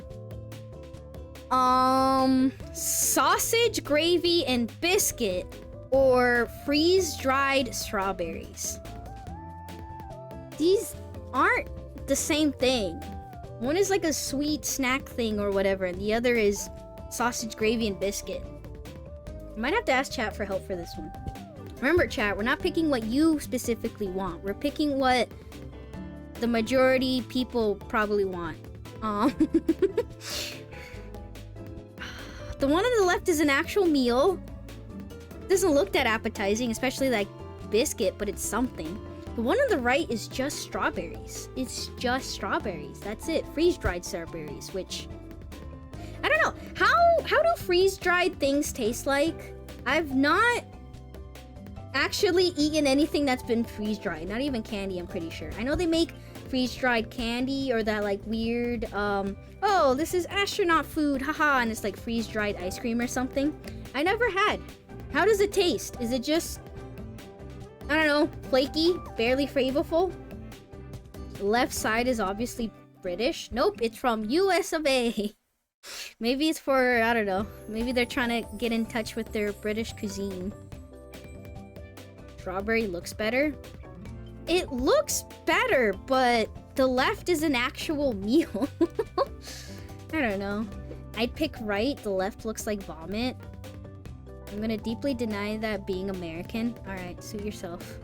Sausage, gravy, and biscuit, or freeze-dried strawberries. These aren't the same thing. One is like a sweet snack thing or whatever, and the other is sausage, gravy, and biscuit. I might have to ask chat for help for this one. Remember, chat, we're not picking what you specifically want. We're picking what the majority people probably want. The one on the left is an actual meal. Doesn't look that appetizing, especially like biscuit, but it's something. The one on the right is just strawberries. It's just strawberries. That's it. Freeze-dried strawberries, which I don't know. How do freeze-dried things taste like? I've not actually eaten anything that's been freeze-dried. Not even candy, I'm pretty sure. I know they make freeze-dried candy or that like weird oh, this is astronaut food, haha, and it's like freeze-dried ice cream or something. I never had. How does it taste? Is it just, I don't know, flaky, barely flavorful? The left side is obviously British. Nope, it's from US of A. Maybe it's for, I don't know, maybe they're trying to get in touch with their British cuisine. Strawberry looks better. It looks better, but the left is an actual meal. I don't know. I'd pick right. The left looks like vomit. I'm gonna deeply deny that being American. Alright, suit yourself.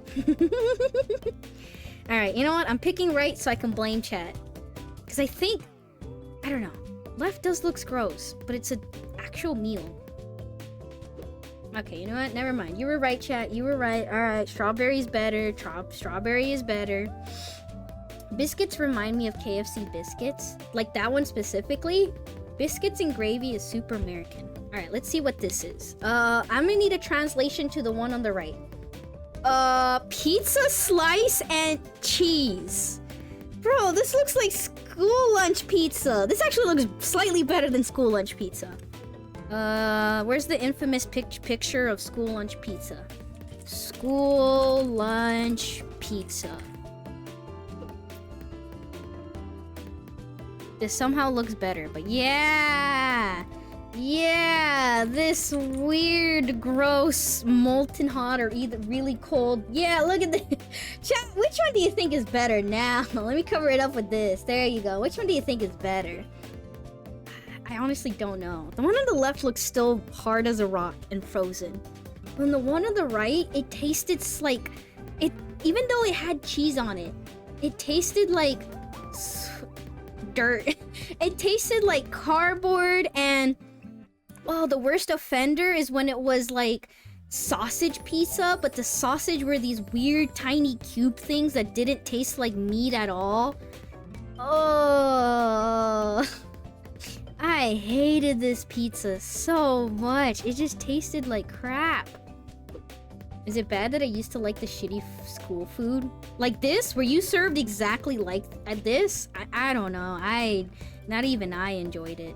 Alright, you know what? I'm picking right so I can blame chat. Because I think, I don't know. Left does looks gross, but it's an actual meal. Okay, you know what? Never mind. You were right, chat. You were right. Alright, strawberry's better. Strawberry is better. Biscuits remind me of KFC biscuits. Like that one specifically. Biscuits and gravy is super American. Alright, let's see what this is. I'm gonna need a translation to the one on the right. Pizza slice and cheese. Bro, this looks like school lunch pizza. This actually looks slightly better than school lunch pizza. Where's the infamous picture of school lunch pizza? School lunch pizza. This somehow looks better, but yeah! Yeah! This weird, gross, molten hot or either really cold. Yeah, look at this. Chat, which one do you think is better now? Let me cover it up with this. There you go. Which one do you think is better? I honestly don't know. The one on the left looks still hard as a rock and frozen. When the one on the right, it tasted like... Even though it had cheese on it, it tasted like... dirt. It tasted like cardboard and... Well, the worst offender is when it was like sausage pizza, but the sausage were these weird tiny cube things that didn't taste like meat at all. Oh, I hated this pizza so much. It just tasted like crap. Is it bad that I used to like the shitty school food? Like this? Were you served exactly like this? I don't know. Not even I enjoyed it.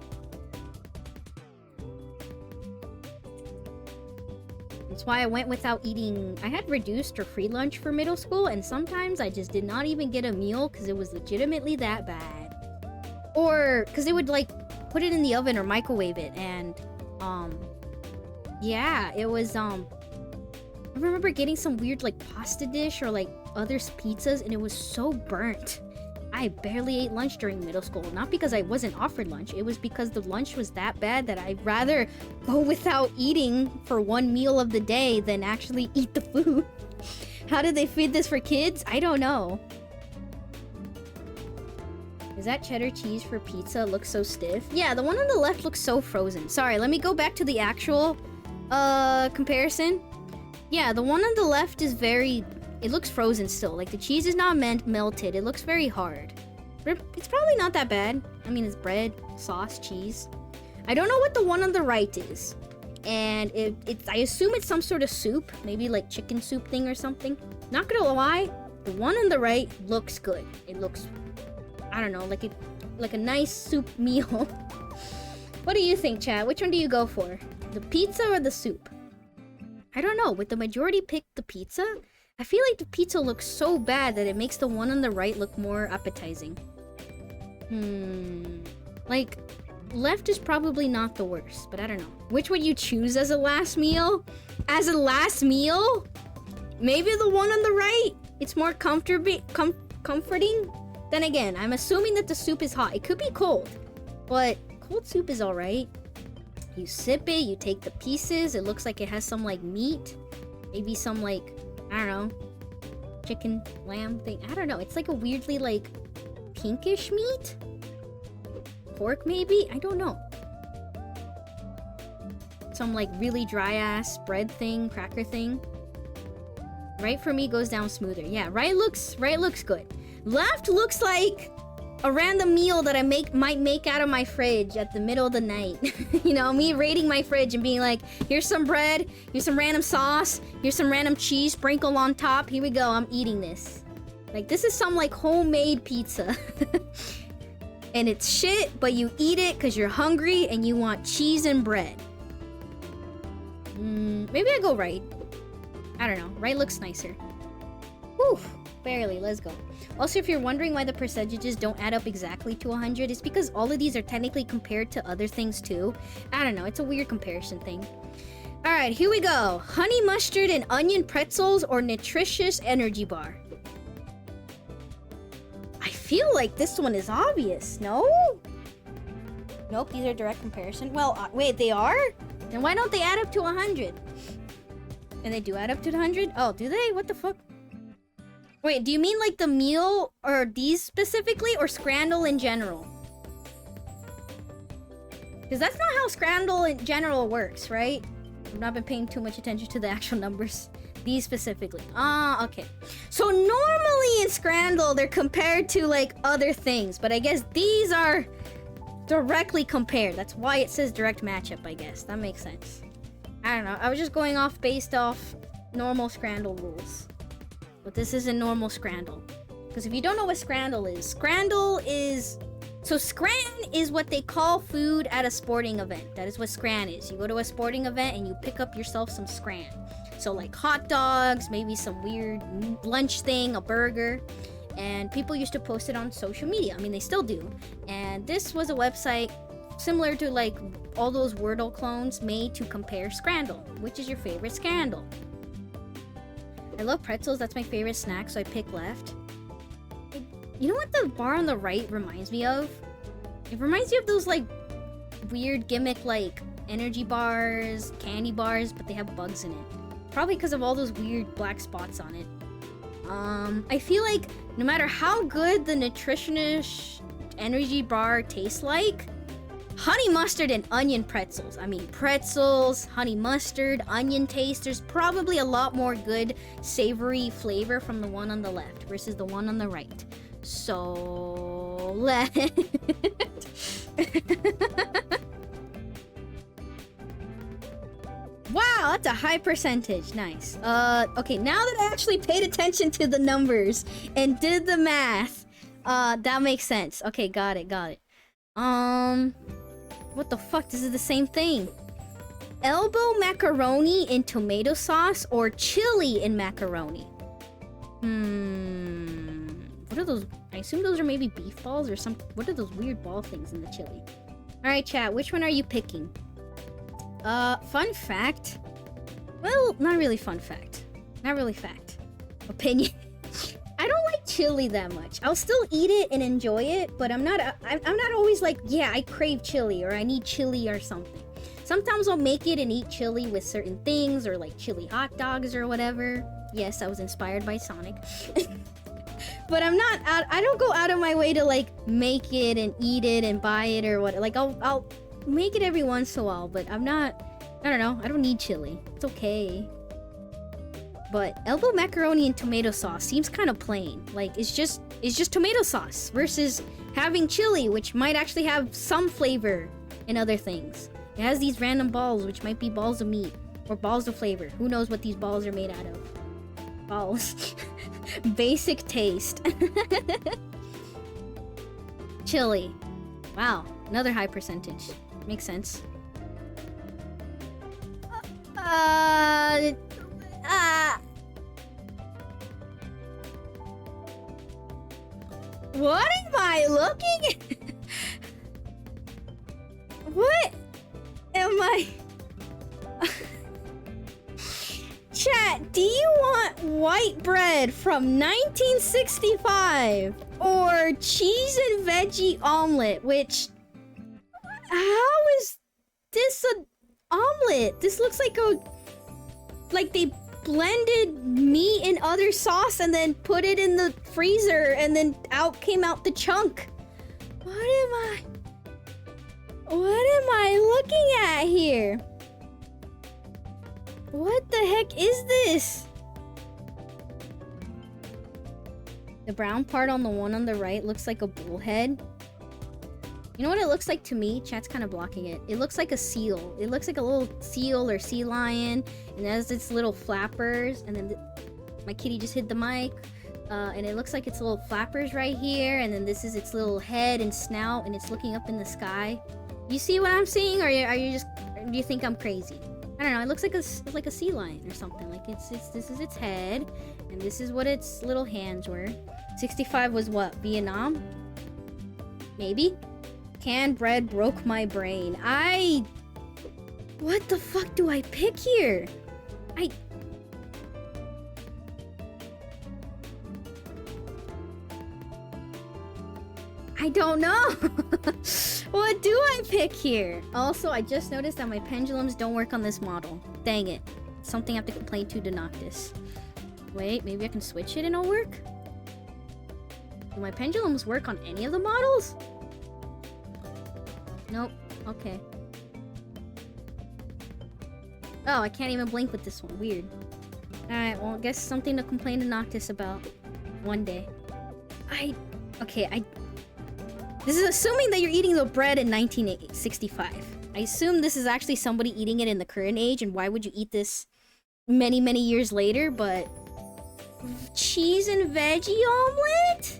That's why I went without eating. I had reduced or free lunch for middle school, and sometimes I just did not even get a meal because it was legitimately that bad. Or because they would like put it in the oven or microwave it, and yeah, it was I remember getting some weird like pasta dish or like other pizzas, and it was so burnt. I barely ate lunch during middle school. Not because I wasn't offered lunch. It was because the lunch was that bad that I'd rather go without eating for one meal of the day than actually eat the food. How did they feed this for kids? I don't know. Is that cheddar cheese for pizza? It looks so stiff. Yeah, the one on the left looks so frozen. Sorry, let me go back to the actual comparison. Yeah, the one on the left is very... It looks frozen still. Like, the cheese is not melted. It looks very hard. But it's probably not that bad. I mean, it's bread, sauce, cheese. I don't know what the one on the right is. And I assume it's some sort of soup. Maybe, like, chicken soup thing or something. Not gonna lie, the one on the right looks good. It looks, I don't know, like a nice soup meal. What do you think, chat? Which one do you go for? The pizza or the soup? I don't know. Would the majority pick the pizza? I feel like the pizza looks so bad that it makes the one on the right look more appetizing. Like, left is probably not the worst, but I don't know. Which would you choose as a last meal? As a last meal? Maybe the one on the right? It's more comforting? Then again, I'm assuming that the soup is hot. It could be cold, but cold soup is alright. You sip it, you take the pieces. It looks like it has some, like, meat. Maybe some, like, I don't know, chicken, lamb thing. I don't know. It's like a weirdly, like, pinkish meat? Pork, maybe? I don't know. Some, like, really dry-ass bread thing, cracker thing. Right for me goes down smoother. Yeah, right looks good. Left looks like a random meal that I might make out of my fridge at the middle of the night. You know, me raiding my fridge and being like, here's some bread, here's some random sauce, here's some random cheese sprinkled on top. Here we go, I'm eating this. Like, this is some, like, homemade pizza. And it's shit, but you eat it because you're hungry and you want cheese and bread. Maybe I go right. I don't know. Right looks nicer. Whew. Barely. Let's go. Also, if you're wondering why the percentages don't add up exactly to 100, it's because all of these are technically compared to other things too. I don't know. It's a weird comparison thing. Alright, here we go. Honey mustard and onion pretzels or nutritious energy bar? I feel like this one is obvious, no? Nope, these are direct comparison. Well, wait, they are? Then why don't they add up to 100? And they do add up to 100? Oh, do they? What the fuck? Wait, do you mean like the meal or these specifically or Scrandle in general? Because that's not how Scrandle in general works, right? I've not been paying too much attention to the actual numbers. These specifically. Ah, okay. So normally in Scrandle, they're compared to like other things. But I guess these are directly compared. That's why it says direct matchup, I guess. That makes sense. I don't know. I was just going off based off normal Scrandle rules. But this isn't normal Scrandle. Because if you don't know what Scrandle is... So Scran is what they call food at a sporting event. That is what Scran is. You go to a sporting event and you pick up yourself some Scran. So like hot dogs, maybe some weird lunch thing, a burger. And people used to post it on social media. I mean, they still do. And this was a website similar to like all those Wordle clones made to compare Scrandle. Which is your favorite Scrandle? I love pretzels. That's my favorite snack, so I pick left. You know what the bar on the right reminds me of? It reminds me of those like weird gimmick like energy bars, candy bars, but they have bugs in it. Probably because of all those weird black spots on it. I feel like no matter how good the nutritionist energy bar tastes like, honey mustard and onion pretzels. I mean, pretzels, honey mustard, onion taste. There's probably a lot more good savory flavor from the one on the left versus the one on the right. So, left. Wow, that's a high percentage. Nice. Okay, now that I actually paid attention to the numbers and did the math, that makes sense. Okay, got it. What the fuck? This is the same thing. Elbow macaroni in tomato sauce or chili in macaroni? What are those? I assume those are maybe beef balls or some... What are those weird ball things in the chili? Alright, chat. Which one are you picking? Fun fact. Well, not really fun fact. Not really fact. Opinion. I don't like chili that much. I'll still eat it and enjoy it, but I'm not always like, yeah, I crave chili or I need chili or something. Sometimes I'll make it and eat chili with certain things or like chili hot dogs or whatever. Yes, I was inspired by Sonic. But I don't go out of my way to like make it and eat it and buy it or what. Like I'll make it every once in a while, but I don't know. I don't need chili. It's okay. But elbow macaroni and tomato sauce seems kind of plain. Like it's just tomato sauce versus having chili, which might actually have some flavor in other things. It has these random balls, which might be balls of meat or balls of flavor. Who knows what these balls are made out of? Balls. Basic taste. Chili. Wow, another high percentage. Makes sense. What am I looking at? What am I? Chat, do you want white bread from 1965 or cheese and veggie omelet? Which, how is this an omelet? This looks like they blended meat and other sauce and then put it in the freezer and then came out the chunk. What am I looking at here? What the heck is this? The brown part on the one on the right looks like a bullhead. You know what it looks like to me? Chat's kind of blocking it. It looks like a seal. It looks like a little seal or sea lion. And it has its little flappers. And then my kitty just hit the mic. And it looks like its little flappers right here. And then this is its little head and snout. And it's looking up in the sky. You see what I'm seeing? Or are you just... do you think I'm crazy? I don't know. It looks like a sea lion or something. Like this is its head. And this is what its little hands were. 65 was what? Vietnam? Maybe? Canned bread broke my brain. What the fuck do I pick here? I don't know. What do I pick here? Also, I just noticed that my pendulums don't work on this model. Dang it. Something I have to complain to Noctis. Wait, maybe I can switch it and it'll work? Do my pendulums work on any of the models? Nope. Okay. Oh, I can't even blink with this one. Weird. Alright, well, I guess something to complain to Noctis about one day. This is assuming that you're eating the bread in 1965. I assume this is actually somebody eating it in the current age, and why would you eat this many, many years later, but... cheese and veggie omelet?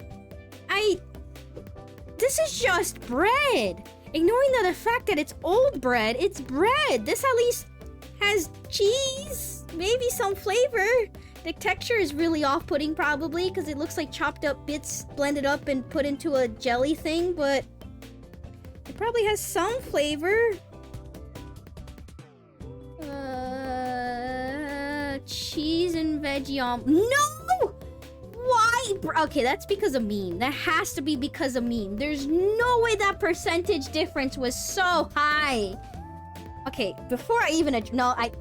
This is just bread! Ignoring the fact that it's old bread, it's bread! This at least has cheese, maybe some flavor. The texture is really off-putting probably, because it looks like chopped up bits blended up and put into a jelly thing, but it probably has some flavor. Cheese and veggie omelet. No! Why? Okay, that's because of meme. That has to be because of meme. There's no way that percentage difference was so high. Okay, before I even... No, I'm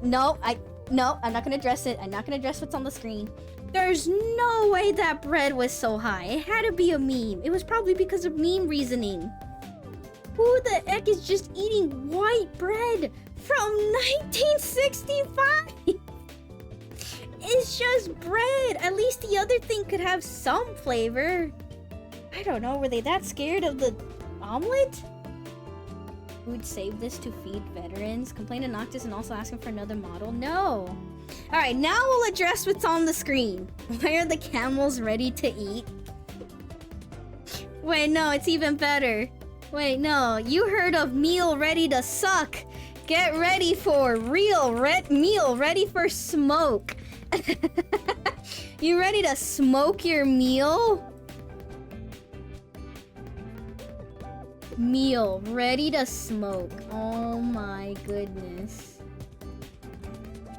not gonna address it. I'm not gonna address what's on the screen. There's no way that bread was so high. It had to be a meme. It was probably because of meme reasoning. Who the heck is just eating white bread from 1965? It's just bread. At least the other thing could have some flavor. I don't know. Were they that scared of the omelet? Who'd save this to feed veterans? Complain to Noctis and also asking for another model? No. Alright, now we'll address what's on the screen. Why are the camels ready to eat? Wait, no, it's even better. Wait, no. You heard of meal ready to suck. Get ready for real meal ready for smoke. You ready to smoke your meal? Meal ready to smoke. Oh my goodness.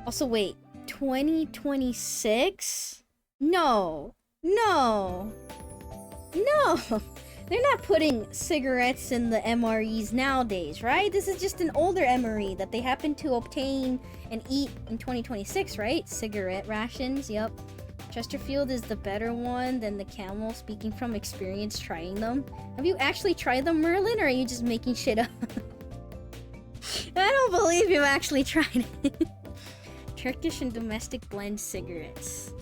Also, wait. 2026? No. They're not putting cigarettes in the MREs nowadays, right? This is just an older MRE that they happen to obtain and eat in 2026, right? Cigarette rations, yep. Chesterfield is the better one than the camel, speaking from experience trying them. Have you actually tried them, Merlin, or are you just making shit up? I don't believe you actually tried it. Turkish and domestic blend cigarettes.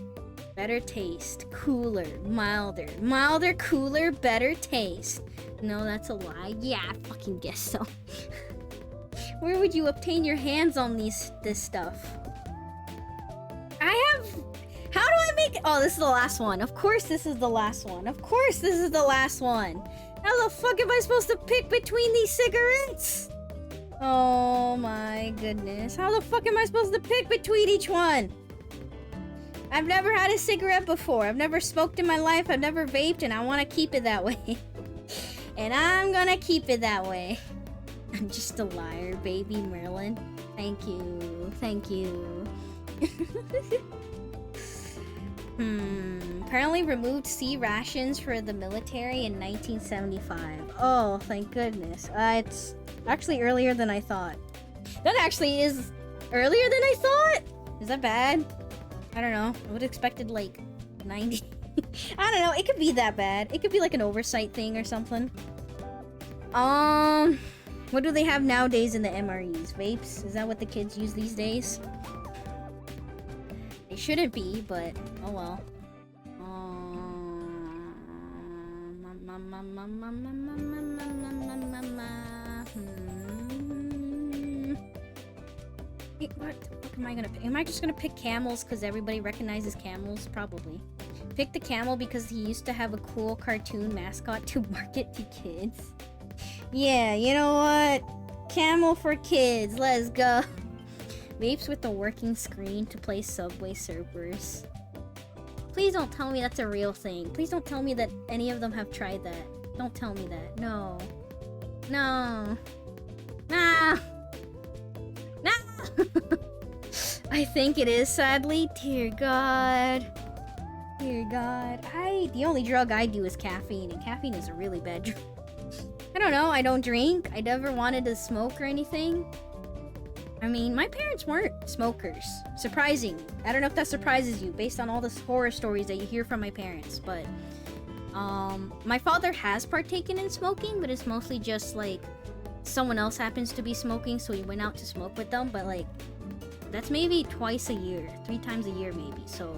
Better taste, cooler, milder. Milder, cooler, better taste. No, that's a lie. Yeah, I fucking guess so. Where would you obtain your hands on this stuff? How do I make it? Oh, this is the last one. Of course this is the last one. Of course this is the last one. How the fuck am I supposed to pick between these cigarettes? Oh my goodness. How the fuck am I supposed to pick between each one? I've never had a cigarette before. I've never smoked in my life. I've never vaped, and I want to keep it that way. And I'm gonna keep it that way. I'm just a liar, baby Merlin. Thank you. Thank you. Apparently removed C rations for the military in 1975. Oh, thank goodness. It's actually earlier than I thought. That actually is earlier than I thought? Is that bad? I don't know. I would have expected like 90. I don't know. It could be that bad. It could be like an oversight thing or something. What do they have nowadays in the MREs? Vapes? Is that what the kids use these days? They shouldn't be, but oh well. What am I gonna pick? Am I just gonna pick camels because everybody recognizes camels? Probably. Pick the camel because he used to have a cool cartoon mascot to market to kids. Yeah, you know what? Camel for kids. Let's go. Vapes with a working screen to play Subway Surfers. Please don't tell me that's a real thing. Please don't tell me that any of them have tried that. Don't tell me that. No. No. No. No. I think it is, sadly. Dear God. Dear God. The only drug I do is caffeine, and caffeine is a really bad drug. I don't know. I don't drink. I never wanted to smoke or anything. I mean, my parents weren't smokers. Surprising. I don't know if that surprises you based on all the horror stories that you hear from my parents, but my father has partaken in smoking, but it's mostly just like someone else happens to be smoking, so he went out to smoke with them, but like that's maybe twice a year, 3 times a year maybe. So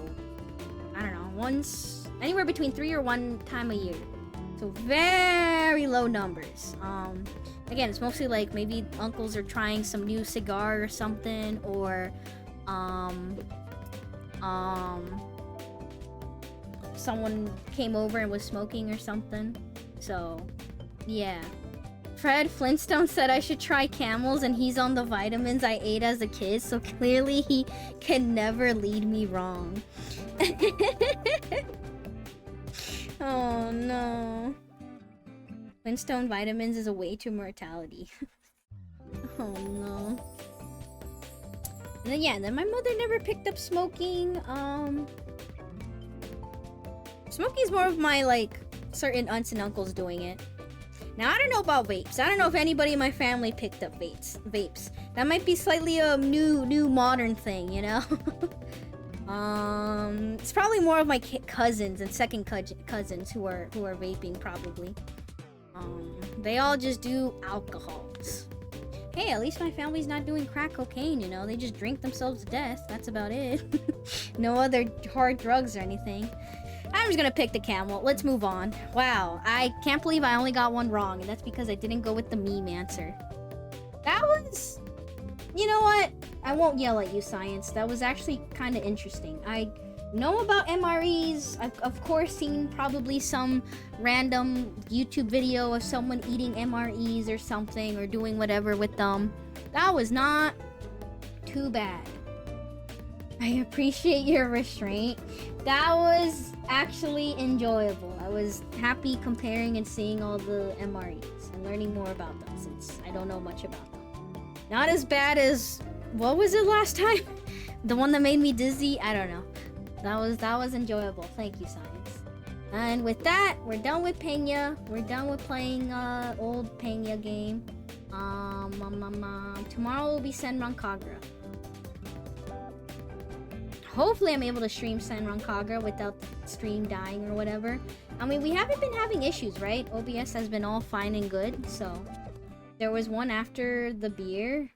I don't know, once, anywhere between 3 or 1 time a year. So very low numbers. Again, it's mostly like maybe uncles are trying some new cigar or something, or someone came over and was smoking or something. So yeah. Fred Flintstone said I should try camels, and he's on the vitamins I ate as a kid, so clearly he can never lead me wrong. Oh no. Flintstone vitamins is a way to mortality. Oh no. And then yeah, then my mother never picked up smoking. Smoking is more of my like certain aunts and uncles doing it. Now I don't know about vapes. I don't know if anybody in my family picked up vapes. That might be slightly a new modern thing, you know? It's probably more of my cousins and second cousins who are vaping probably. They all just do alcohols. Hey, at least my family's not doing crack cocaine, you know? They just drink themselves to death. That's about it. No other hard drugs or anything. I'm just gonna pick the camel. Let's move on. Wow, I can't believe I only got one wrong, and that's because I didn't go with the meme answer. That was... You know what? I won't yell at you, science. That was actually kind of interesting. I know about MREs. I've, of course, seen probably some random YouTube video of someone eating MREs or something, or doing whatever with them. That was not too bad. I appreciate your restraint. That was actually enjoyable. I was happy comparing and seeing all the MREs and learning more about them, since I don't know much about them. Not as bad as, what was it last time? The one that made me dizzy? I don't know. That was enjoyable. Thank you, science. And with that, we're done with PANGYA. We're done with playing old PANGYA game. Tomorrow will be Senran Kagura. Hopefully I'm able to stream Senran Kagura without the stream dying or whatever. I mean, we haven't been having issues, right? OBS has been all fine and good, so... There was one after the beer.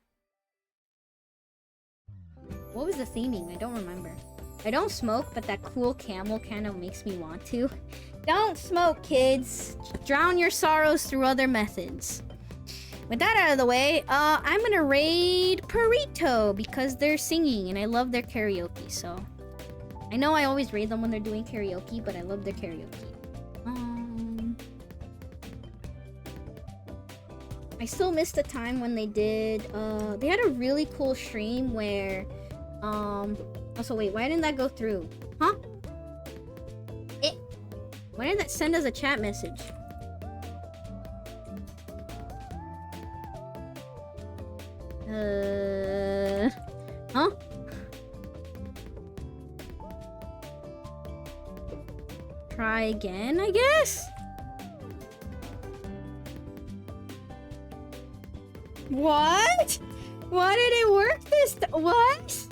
What was the theming? I don't remember. I don't smoke, but that cool camel kind of makes me want to. Don't smoke, kids. Drown your sorrows through other methods. With that out of the way, I'm gonna raid Perito because they're singing and I love their karaoke, so... I know I always raid them when they're doing karaoke, but I love their karaoke. I still miss the time when they did, they had a really cool stream where, Also, wait, why didn't that go through? Huh? Why did that send us a chat message? Huh? Try again, I guess? What? Why did it work what?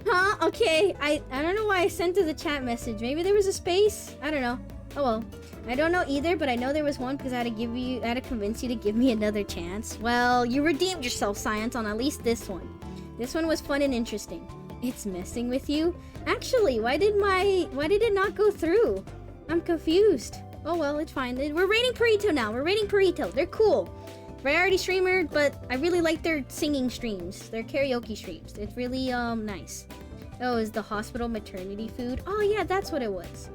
Huh? Okay, I don't know why I sent us a chat message. Maybe there was a space? I don't know. Oh well. I don't know either, but I know there was one because I had to convince you to give me another chance. Well, you redeemed yourself, Science, on at least this one. This one was fun and interesting. It's messing with you? Actually, why did it not go through? I'm confused. Oh well, it's fine. We're rating Purito now. We're rating Purito. They're cool. Variety streamer, but I really like their singing streams. Their karaoke streams. It's really nice. Oh, is the hospital maternity food? Oh yeah, that's what it was.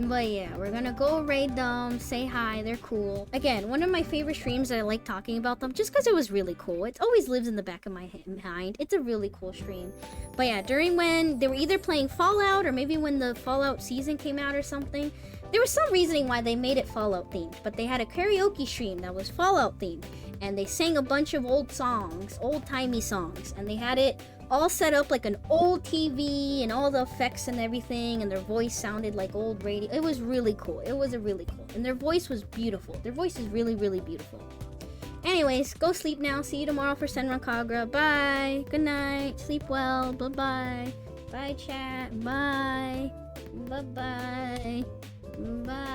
But yeah, we're gonna go raid them, say hi, they're cool. Again, one of my favorite streams that I like talking about them just because it was really cool. It always lives in the back of my mind. It's a really cool stream. But yeah, during when they were either playing Fallout or maybe when the Fallout season came out or something, there was some reasoning why they made it Fallout themed, but they had a karaoke stream that was Fallout themed, and they sang a bunch of old songs, old-timey songs, and they had it all set up like an old TV and all the effects and everything, and their voice sounded like old radio. It was really cool. It was really cool. And their voice was beautiful. Their voice is really, really beautiful. Anyways, go sleep now. See you tomorrow for Senran Kagura. Bye. Good night. Sleep well. Bye-bye. Bye, chat. Bye. Bye-bye. Bye.